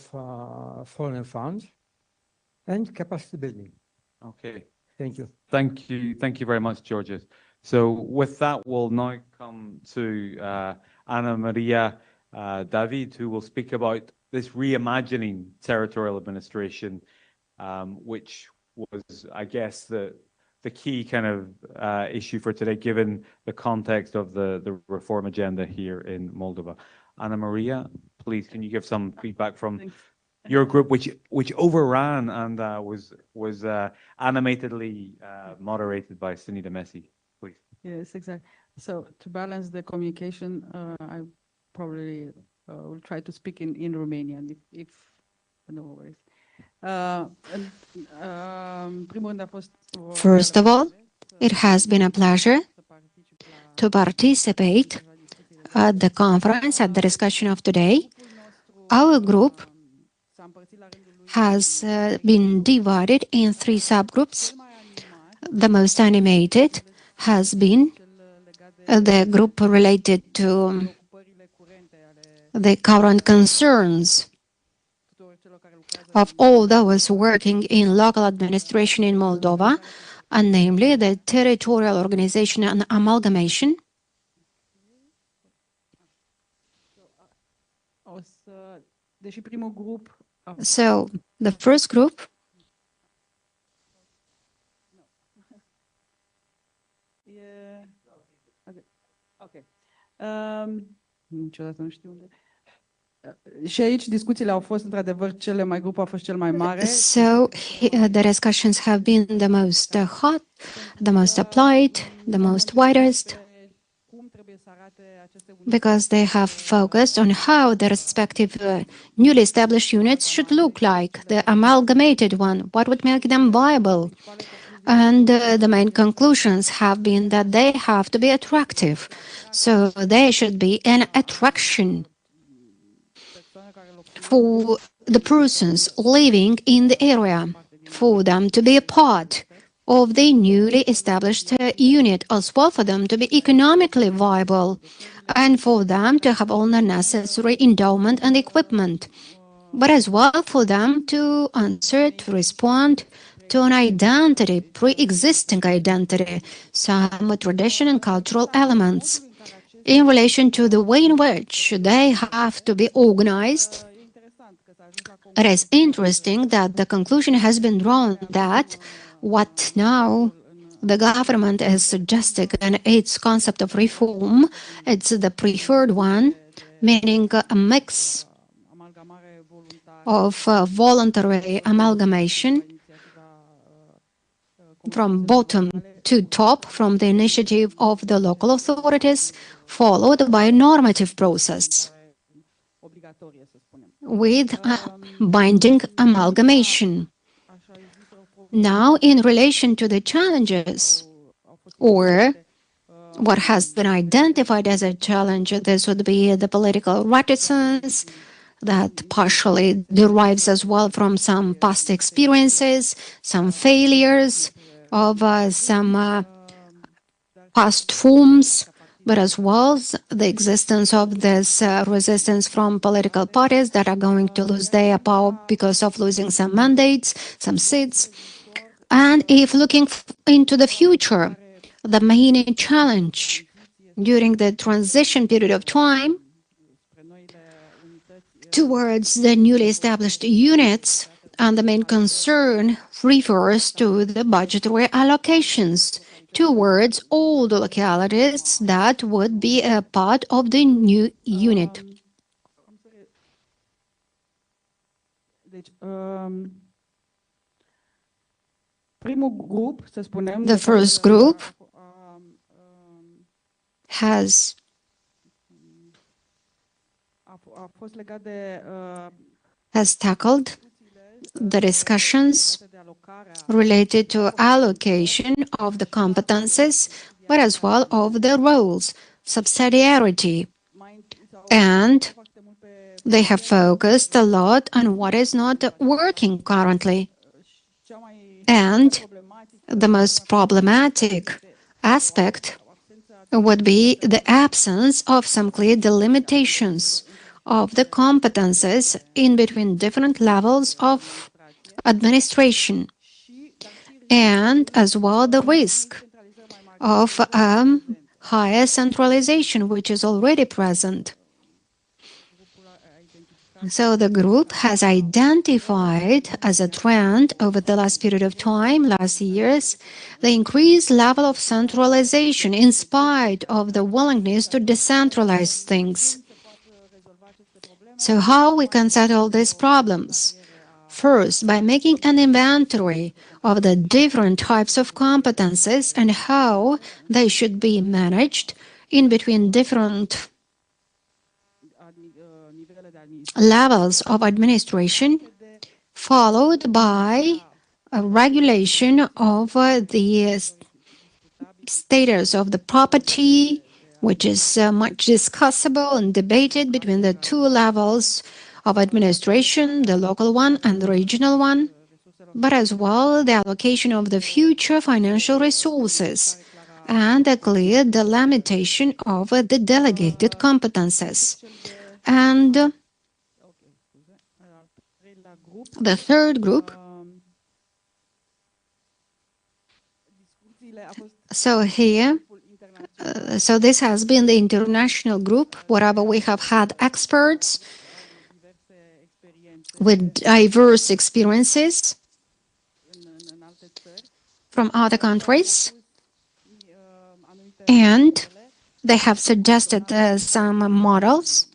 foreign funds, and capacity building. Okay. Thank you. Thank you. Thank you very much, Georges. So with that, we'll now come to Anna Maria David, who will speak about this reimagining territorial administration, which was, I guess, the key kind of issue for today, given the context of the reform agenda here in Moldova. Anna Maria, please, can you give some feedback from your group, which overran and was animatedly moderated by Sinida Messi, please. Yes, exactly. So to balance the communication, I probably will try to speak in Romanian, if no worries. First of all, it has been a pleasure to participate at the conference, at the discussion of today. Our group has been divided in 3 subgroups. The most animated has been the group related to the current concerns of all those working in local administration in Moldova, and namely the territorial organization and amalgamation. So the first group niciodată nu știu unde. Și aici discuțiile au fost într-adevăr cele mai, grupul a fost cel mai mare. So the discussions have been the most hot, the most applied, the most widest, because they have focused on how the respective newly established units should look like, the amalgamated one, what would make them viable. And the main conclusions have been that they have to be attractive. So they should be an attraction for the persons living in the area, for them to be a part of the newly established unit, as well for them to be economically viable, and for them to have all the necessary endowment and equipment, but as well for them to answer, to respond to an identity, pre-existing identity, some tradition and cultural elements, in relation to the way in which they have to be organized. It is interesting that the conclusion has been drawn that what now the government is suggesting in its concept of reform, it's the preferred one, meaning a mix of voluntary amalgamation from bottom to top, from the initiative of the local authorities, followed by a normative process with a binding amalgamation. Now, in relation to the challenges, or what has been identified as a challenge, this would be the political reticence that partially derives as well from some past experiences, some failures of some past forms, but as well as the existence of this resistance from political parties that are going to lose their power because of losing some mandates, some seats. And if looking into the future, the main challenge during the transition period of time towards the newly established units, and the main concern refers to the budgetary allocations towards all the localities that would be a part of the new unit. Deci, primul grup, să spunem, The first group has a fost legat de tackled the discussions related to allocation of the competences, but as well of the roles, subsidiarity, and they have focused a lot on what is not working currently. And the most problematic aspect would be the absence of some clear delimitations of the competences in between different levels of administration, and as well the risk of higher centralization, which is already present. So the group has identified as a trend over the last period of time, last years, the increased level of centralization in spite of the willingness to decentralize things. So how we can settle these problems? First, by making an inventory of the different types of competences and how they should be managed in between different levels of administration, followed by a regulation of the status of the property, which is much discussable and debated between the two levels of administration, the local one and the regional one, but as well the allocation of the future financial resources and a clear delimitation of the delegated competences. And the third group, so here, so this has been the international group, wherever we have had experts with diverse experiences from other countries, and they have suggested some models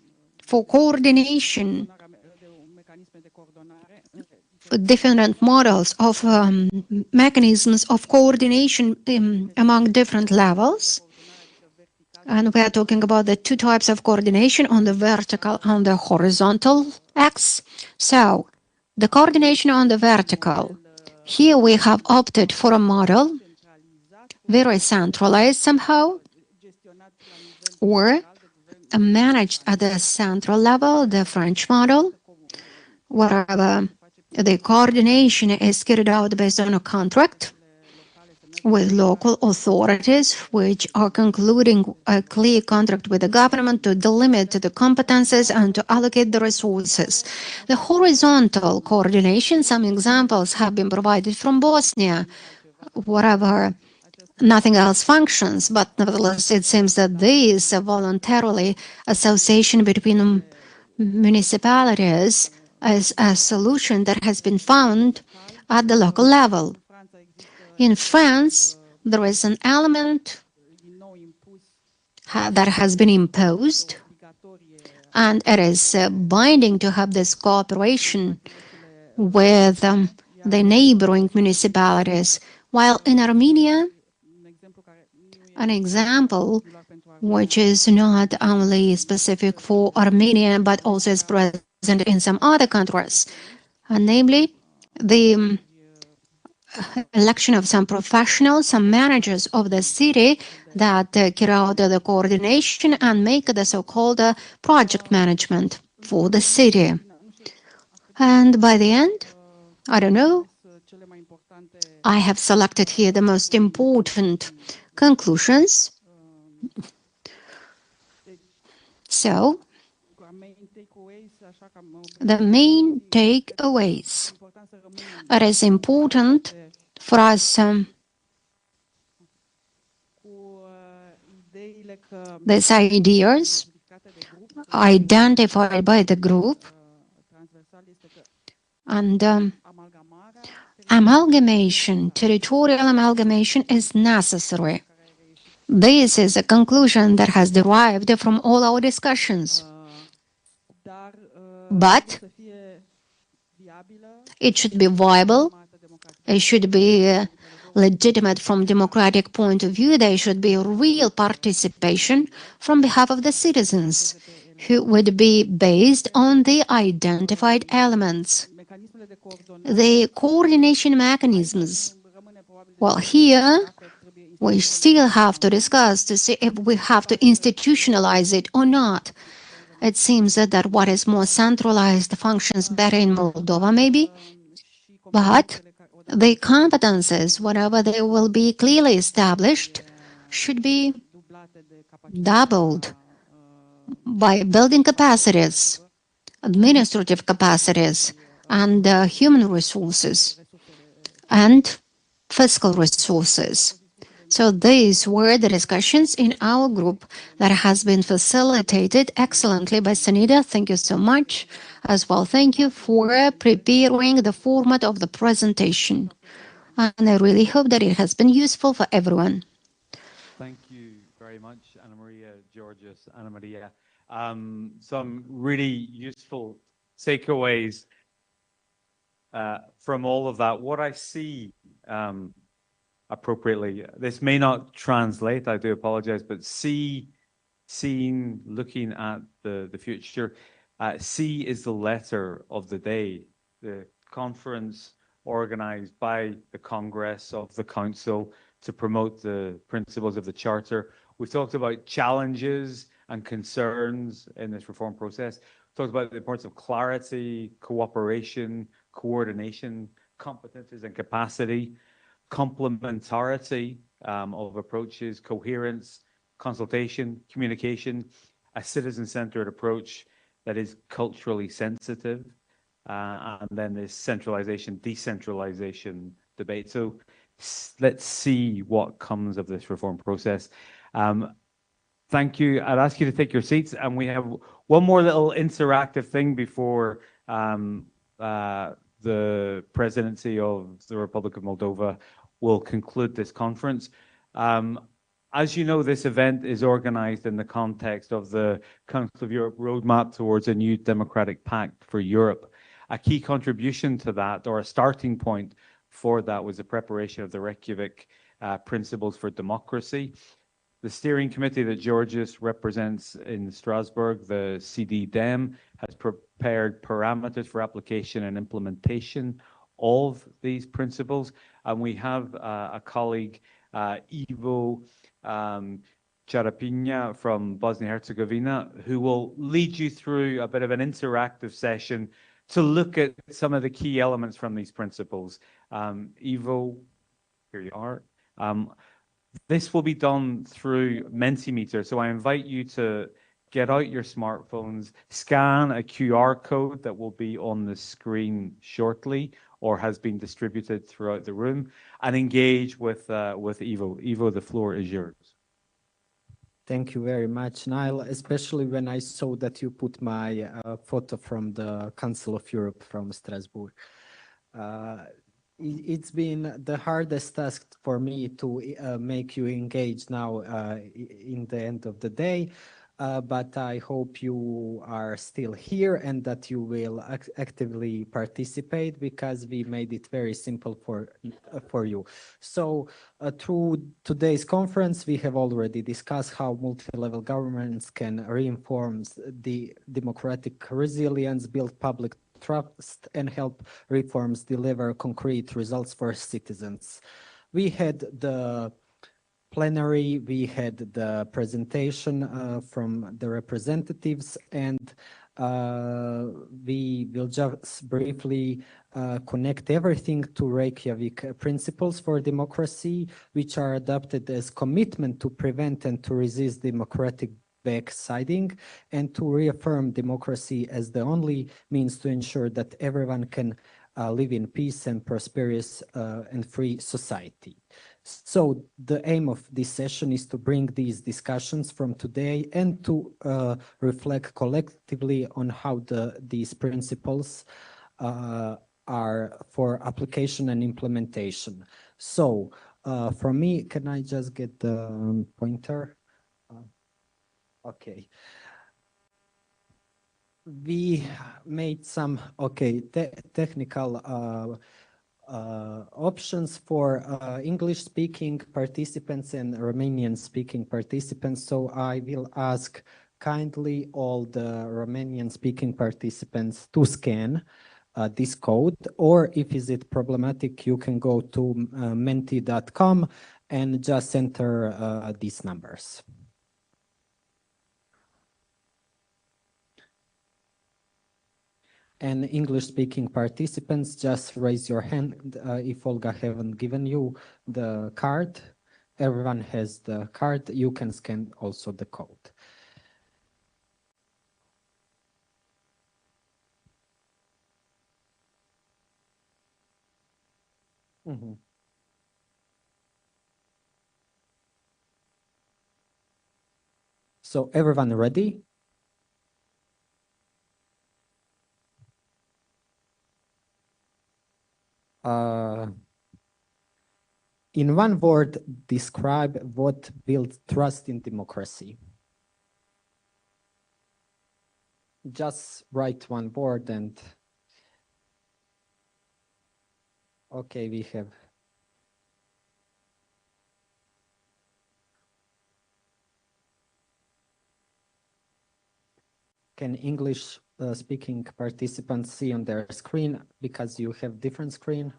for coordination, different models of mechanisms of coordination among different levels. And we are talking about the two types of coordination on the vertical and the horizontal axis. So the coordination on the vertical, here we have opted for a model very centralized somehow, or managed at the central level, the French model, wherever the coordination is carried out based on a contract with local authorities, which are concluding a clear contract with the government to delimit the competences and to allocate the resources. The horizontal coordination, some examples have been provided from Bosnia, wherever nothing else functions, but nevertheless it seems that there is a voluntarily association between municipalities as a solution that has been found at the local level. In France, there is an element that has been imposed, and it is binding to have this cooperation with the neighboring municipalities, while in Armenia, an example which is not only specific for Armenia, but also is present in some other countries, and namely the election of some professionals, some managers of the city that carry out the coordination and make the so-called project management for the city. And by the end, I don't know, I have selected here the most important conclusions. So, the main takeaways. It is important for us these ideas identified by the group And amalgamation, territorial amalgamation is necessary. This is a conclusion that has derived from all our discussions. But it should be viable, it should be legitimate from democratic point of view, there should be real participation from behalf of the citizens, who would be based on the identified elements. The coordination mechanisms, well, here we still have to discuss to see if we have to institutionalize it or not. It seems that what is more centralized functions better in Moldova, maybe, but the competences, whenever they will be clearly established, should be doubled by building capacities, administrative capacities, and human resources, and fiscal resources. So these were the discussions in our group that has been facilitated excellently by Sanida. Thank you so much. As well, thank you for preparing the format of the presentation. And I really hope that it has been useful for everyone. Thank you very much, Anna Maria, Georgios, Anna Maria. Some really useful takeaways from all of that. What I see appropriately, this may not translate, I do apologize, but seeing, looking at the future, C is the letter of the day. The conference organized by the Congress of the Council to promote the principles of the Charter. We've talked about challenges and concerns in this reform process. We've talked about the importance of clarity, cooperation, coordination, competences and capacity, complementarity of approaches, coherence, consultation, communication, a citizen-centered approach that is culturally sensitive, and then this centralization, decentralization debate. So let's see what comes of this reform process. Thank you. I'd ask you to take your seats, and we have one more little interactive thing before the presidency of the Republic of Moldova will conclude this conference. As you know, this event is organized in the context of the Council of Europe roadmap towards a new democratic pact for Europe. A key contribution to that, or a starting point for that, was the preparation of the Reykjavik Principles for Democracy. The steering committee that Georgios represents in Strasbourg, the CD-DEM, has prepared parameters for application and implementation of these principles. And we have a colleague, Ivo Charapinja from Bosnia-Herzegovina, who will lead you through a bit of an interactive session to look at some of the key elements from these principles. Ivo, here you are. This will be done through Mentimeter, so I invite you to get out your smartphones, scan a QR code that will be on the screen shortly or has been distributed throughout the room, and engage with Ivo. Ivo, the floor is yours. Thank you very much, Niall, especially when I saw that you put my photo from the Council of Europe from Strasbourg. It's been the hardest task for me to make you engage now in the end of the day, but I hope you are still here and that you will actively participate, because we made it very simple for you. So through today's conference, we have already discussed how multi-level governments can reinforce the democratic resilience, build public trust, and help reforms deliver concrete results for citizens. We had the plenary, we had the presentation from the representatives, and we will just briefly connect everything to Reykjavik Principles for Democracy, which are adopted as commitment to prevent and to resist democratic backsliding, and to reaffirm democracy as the only means to ensure that everyone can live in peace and prosperous and free society. So the aim of this session is to bring these discussions from today and to reflect collectively on how these principles are for application and implementation. So for me, can I just get the pointer? Okay. We made some, technical options for English-speaking participants and Romanian-speaking participants. So I will ask kindly all the Romanian-speaking participants to scan this code, or if is it problematic, you can go to menti.com and just enter these numbers. And English-speaking participants, just raise your hand if Olga haven't given you the card. Everyone has the card. You can scan also the code. Mm-hmm. So everyone ready? In one word, describe what builds trust in democracy. Just write one word and okay, we have. Can English speaking participants see on their screen because you have different screen?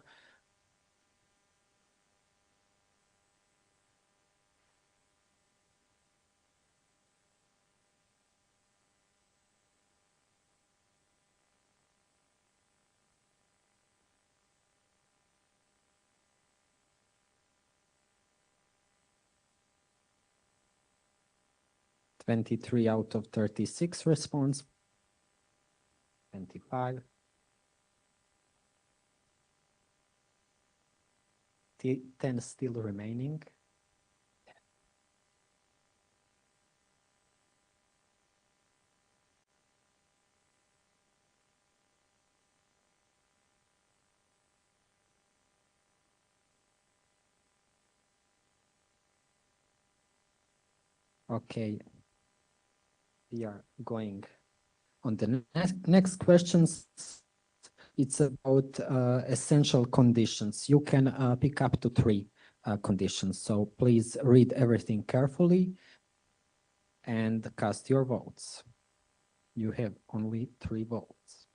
"23 out of 36 response, 25. 10 still remaining. Okay, we are going on the next questions. It's about essential conditions. You can pick up to 3 conditions. So please read everything carefully and cast your votes. You have only 3 votes.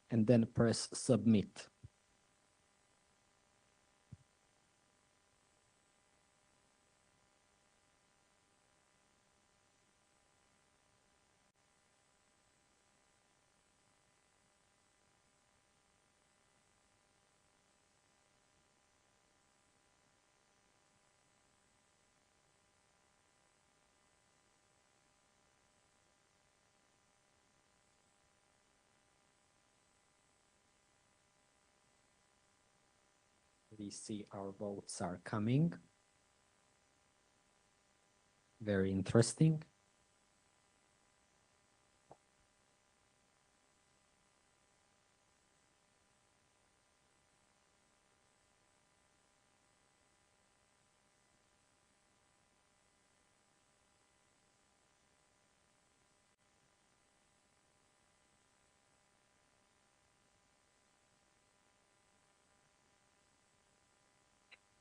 And then press submit. We see our votes are coming. Very interesting.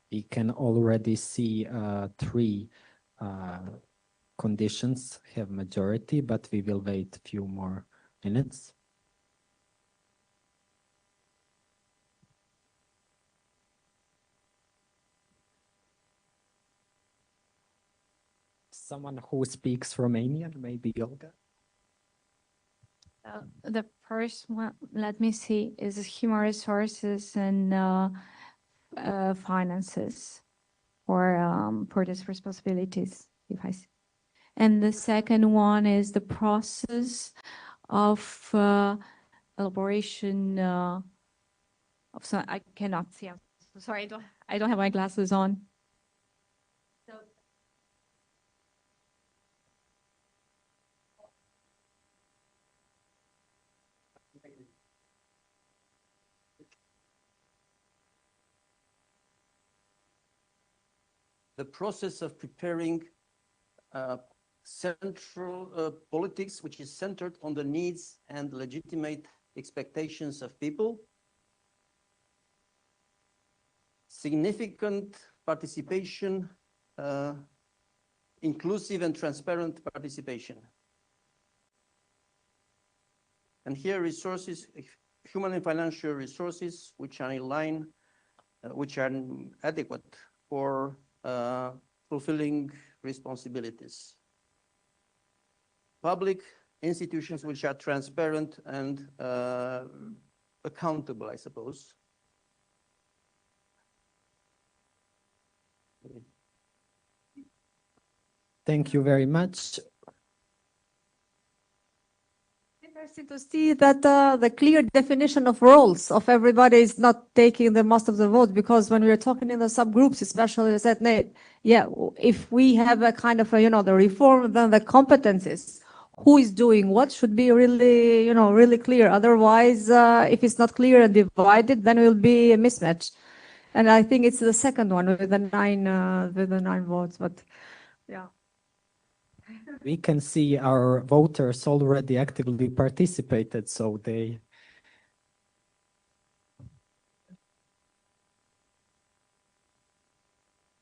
We can already see 3 conditions have majority, but we will wait a few more minutes. Someone who speaks Romanian, maybe Olga? The first one, let me see, is human resources and finances for these responsibilities, if I see. And the second one is the process of elaboration of some, I cannot see. I'm so sorry, I don't have my glasses on. So the process of preparing central politics, which is centered on the needs and legitimate expectations of people. Significant participation, inclusive and transparent participation. And here resources, human and financial resources, which are in line, which are adequate for fulfilling responsibilities. Public institutions which are transparent and accountable, I suppose. Thank you very much. Interesting to see that the clear definition of roles of everybody is not taking the most of the vote, because when we are talking in the subgroups, especially the Senate, yeah, if we have a kind of a, the reform, then the competencies, who is doing what should be really, really clear. Otherwise, if it's not clear and divided, then it will be a mismatch. And I think it's the second one with the nine votes, but yeah. We can see our voters already actively participated, so they...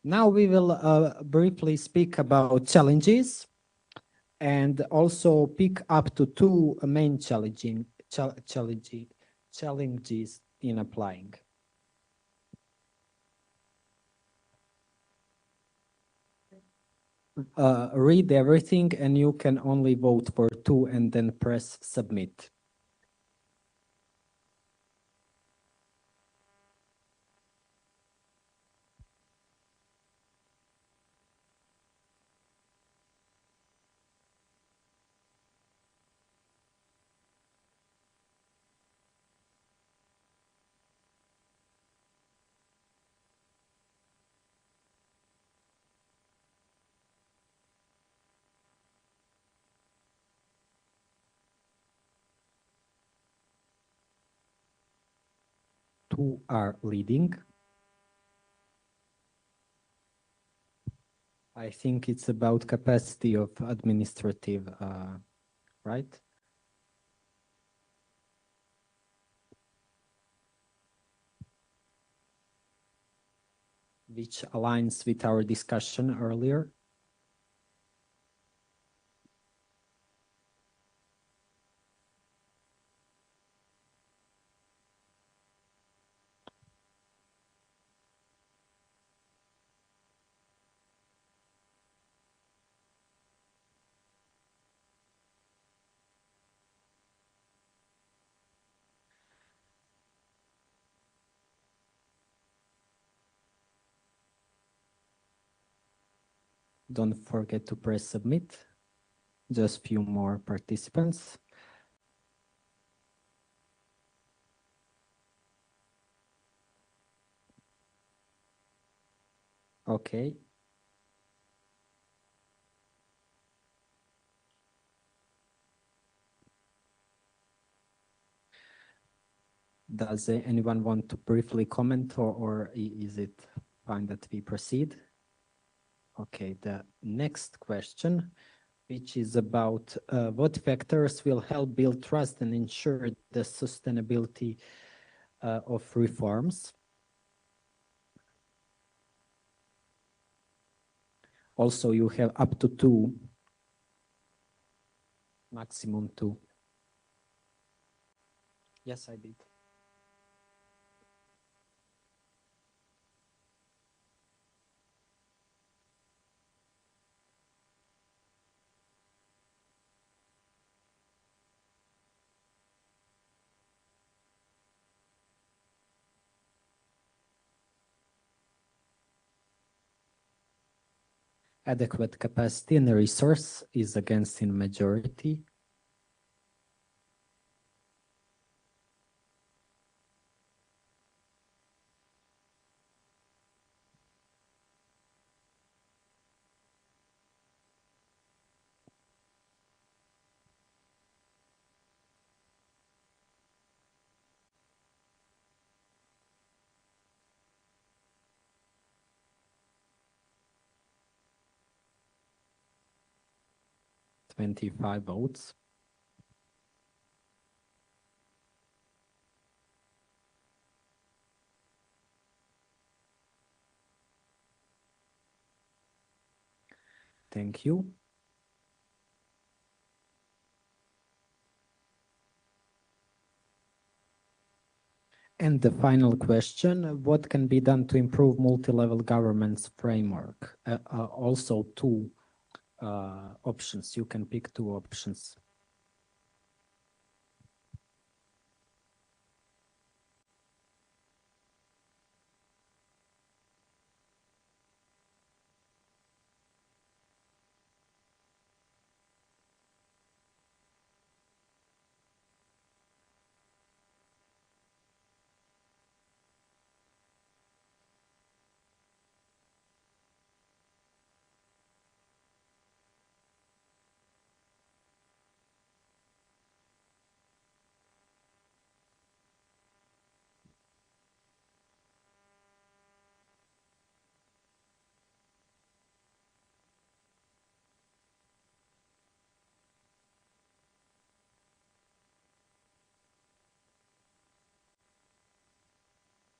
Now we will briefly speak about challenges and also pick up to two main challenges in applying. Read everything and you can only vote for two and then press submit. Two are leading. I think it's about capacity of administrative, right? Which aligns with our discussion earlier. Don't forget to press submit. Just few more participants. Okay. Does anyone want to briefly comment, or is it fine that we proceed? Okay, the next question, which is about what factors will help build trust and ensure the sustainability of reforms. Also, you have up to two, maximum two. Yes, I did. Adequate capacity and resource is against in majority. 25 votes. Thank you. And the final question, what can be done to improve multi-level governance framework? Also two options, you can pick two options.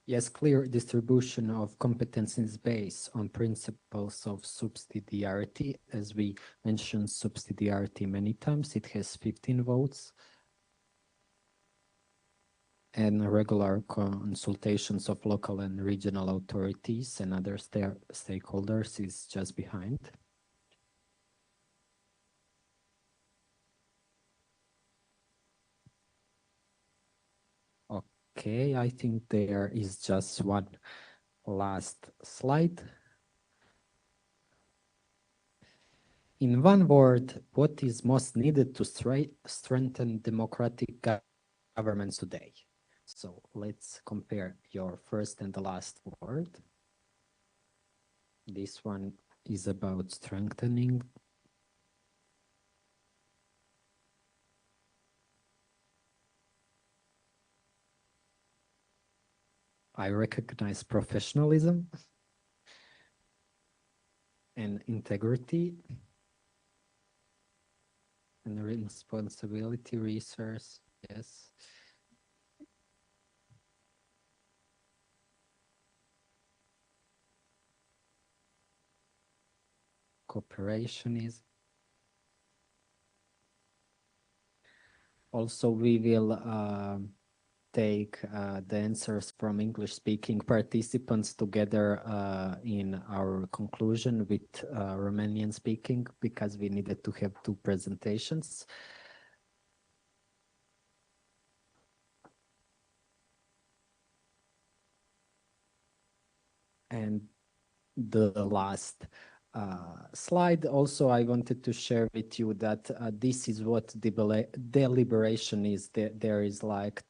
Yes, clear distribution of competencies based on principles of subsidiarity. As we mentioned subsidiarity many times, it has 15 votes. And regular consultations of local and regional authorities and other stakeholders is just behind. Okay, I think there is just one last slide. In one word, what is most needed to strengthen democratic governments today? So let's compare your first and the last word. This one is about strengthening. I recognize professionalism and integrity and responsibility, resource, yes. Cooperation is. Also, we will take the answers from English-speaking participants together in our conclusion with Romanian-speaking, because we needed to have two presentations. And the last slide, also I wanted to share with you that this is what deliberation is. There is like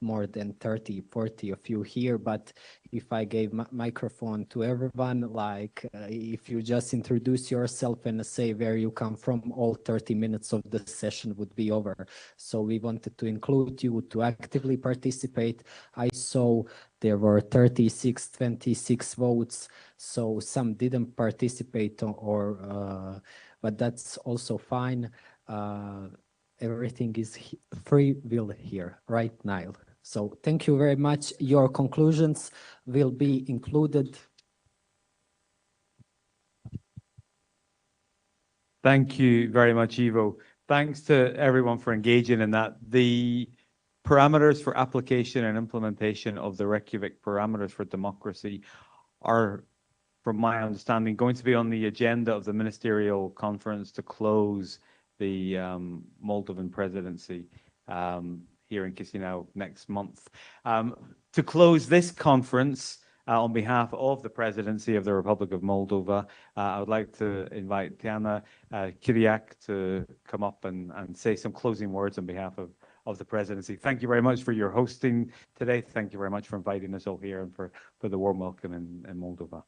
more than 30, 40 of you here, but if I gave microphone to everyone, like if you just introduce yourself and say where you come from, all 30 minutes of the session would be over. So we wanted to include you to actively participate. I saw there were 36, 26 votes, so some didn't participate but that's also fine. Everything is free will here right now. So thank you very much. Your conclusions will be included. Thank you very much, Ivo. Thanks to everyone for engaging in that. The parameters for application and implementation of the Reykjavik parameters for democracy are, from my understanding, going to be on the agenda of the ministerial conference to close the Moldovan presidency here in Chisinau next month. To close this conference, on behalf of the presidency of the Republic of Moldova, I would like to invite Tiana Kyriak to come up and say some closing words on behalf of the presidency. Thank you very much for your hosting today. Thank you very much for inviting us all here and for the warm welcome in Moldova.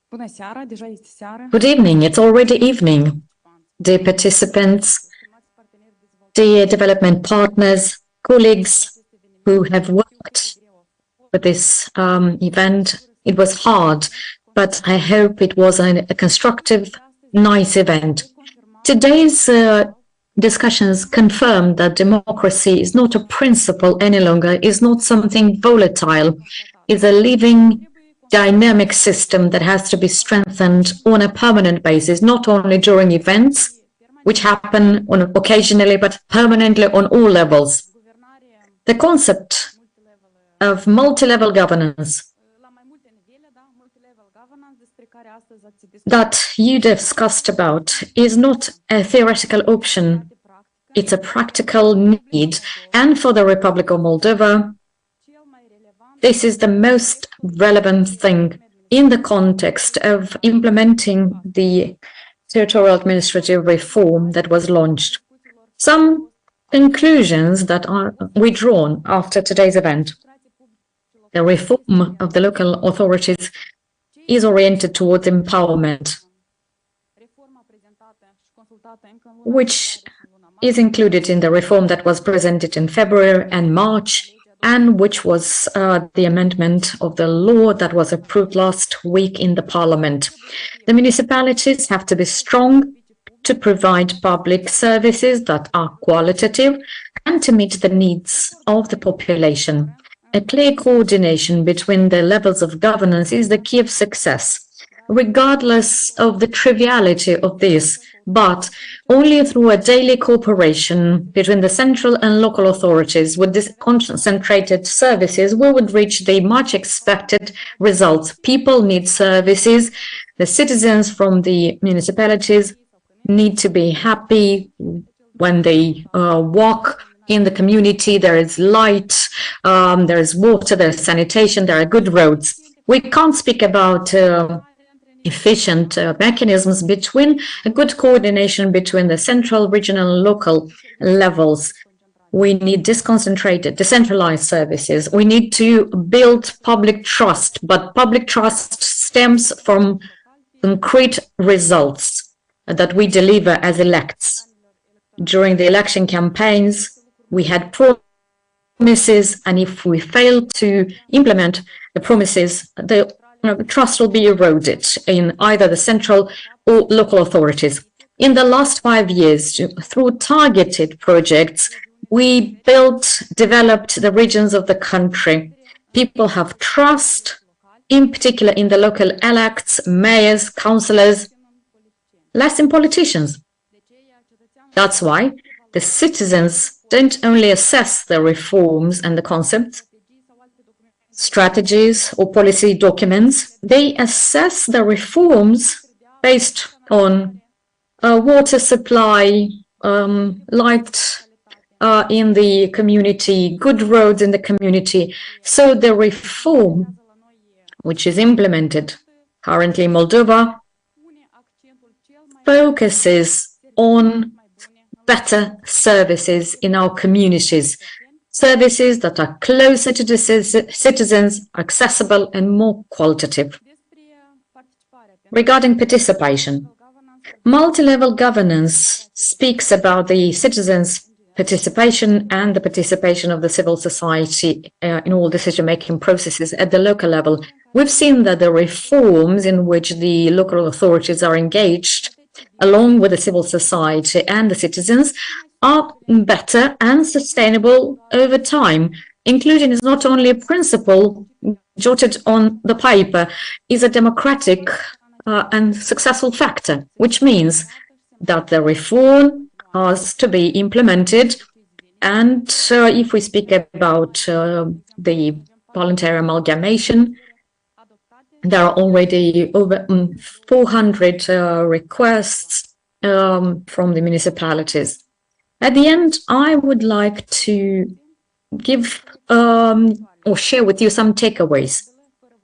Good evening, it's already evening. dear participants, dear development partners, colleagues who have worked for this event. It was hard, but I hope it was a constructive, nice event. Today's discussions confirm that democracy is not a principle any longer, is not something volatile, is a living, dynamic system that has to be strengthened on a permanent basis, not only during events, which happen occasionally, but permanently on all levels. The concept of multi-level governance that you discussed about is not a theoretical option. It's a practical need. And for the Republic of Moldova, this is the most relevant thing in the context of implementing the territorial administrative reform that was launched. Some conclusions that are withdrawn after today's event. The reform of the local authorities is oriented towards empowerment, which is included in the reform that was presented in February and March, and which was the amendment of the law that was approved last week in the Parliament. The municipalities have to be strong to provide public services that are qualitative and to meet the needs of the population. A clear coordination between the levels of governance is the key of success, regardless of the triviality of this, but only through a daily cooperation between the central and local authorities with these concentrated services, we would reach the much expected results. People need services. The citizens from the municipalities need to be happy when they walk in the community. There is light, there is water, there is sanitation, there are good roads. We can't speak about efficient mechanisms between a good coordination between the central, regional, and local levels. We need disconcentrated, decentralized services. We need to build public trust, but public trust stems from concrete results that we deliver as elects. During the election campaigns, we had promises, and if we fail to implement the promises, the trust will be eroded in either the central or local authorities. In the last 5 years, through targeted projects, we developed the regions of the country. People have trust, in particular in the local elects, mayors, councillors, less in politicians. That's why the citizens don't only assess the reforms and the concepts, strategies or policy documents, they assess the reforms based on water supply, light in the community, good roads in the community. So the reform, which is implemented currently in Moldova, focuses on better services in our communities, services that are closer to the citizens, accessible and more qualitative. Regarding participation, multi-level governance speaks about the citizens' participation and the participation of the civil society in all decision-making processes at the local level. We've seen that the reforms in which the local authorities are engaged, along with the civil society and the citizens, are better and sustainable over time. Inclusion is not only a principle jotted on the paper, is a democratic and successful factor, which means that the reform has to be implemented. And if we speak about the voluntary amalgamation, there are already over 400 requests from the municipalities. At the end, I would like to give or share with you some takeaways.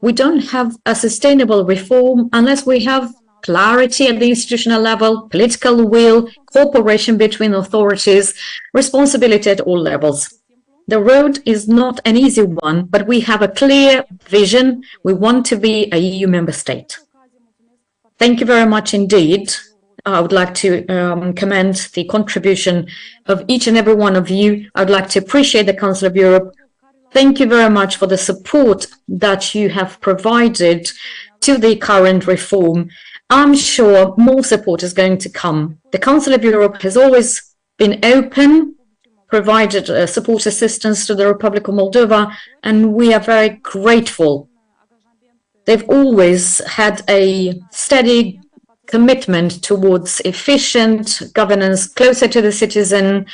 We don't have a sustainable reform unless we have clarity at the institutional level, political will, cooperation between authorities, responsibility at all levels. The road is not an easy one, but we have a clear vision. We want to be a EU member state. Thank you very much indeed. I would like to commend the contribution of each and every one of you. I would like to appreciate the Council of Europe. Thank you very much for the support that you have provided to the current reform. I'm sure more support is going to come. The Council of Europe has always been open, provided support assistance to the Republic of Moldova, and we are very grateful. They've always had a steady commitment towards efficient governance, closer to the citizen,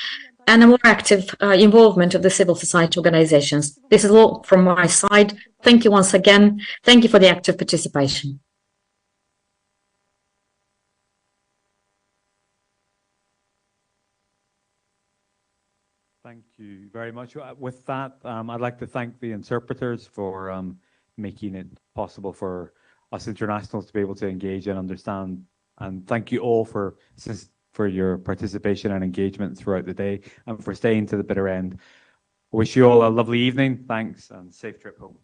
and a more active involvement of the civil society organizations. This is all from my side. Thank you once again. Thank you for the active participation. Thank you very much. With that, I'd like to thank the interpreters for making it possible for us internationals to be able to engage and understand. And thank you all for your participation and engagement throughout the day and for staying to the bitter end. I wish you all a lovely evening. Thanks and safe trip home.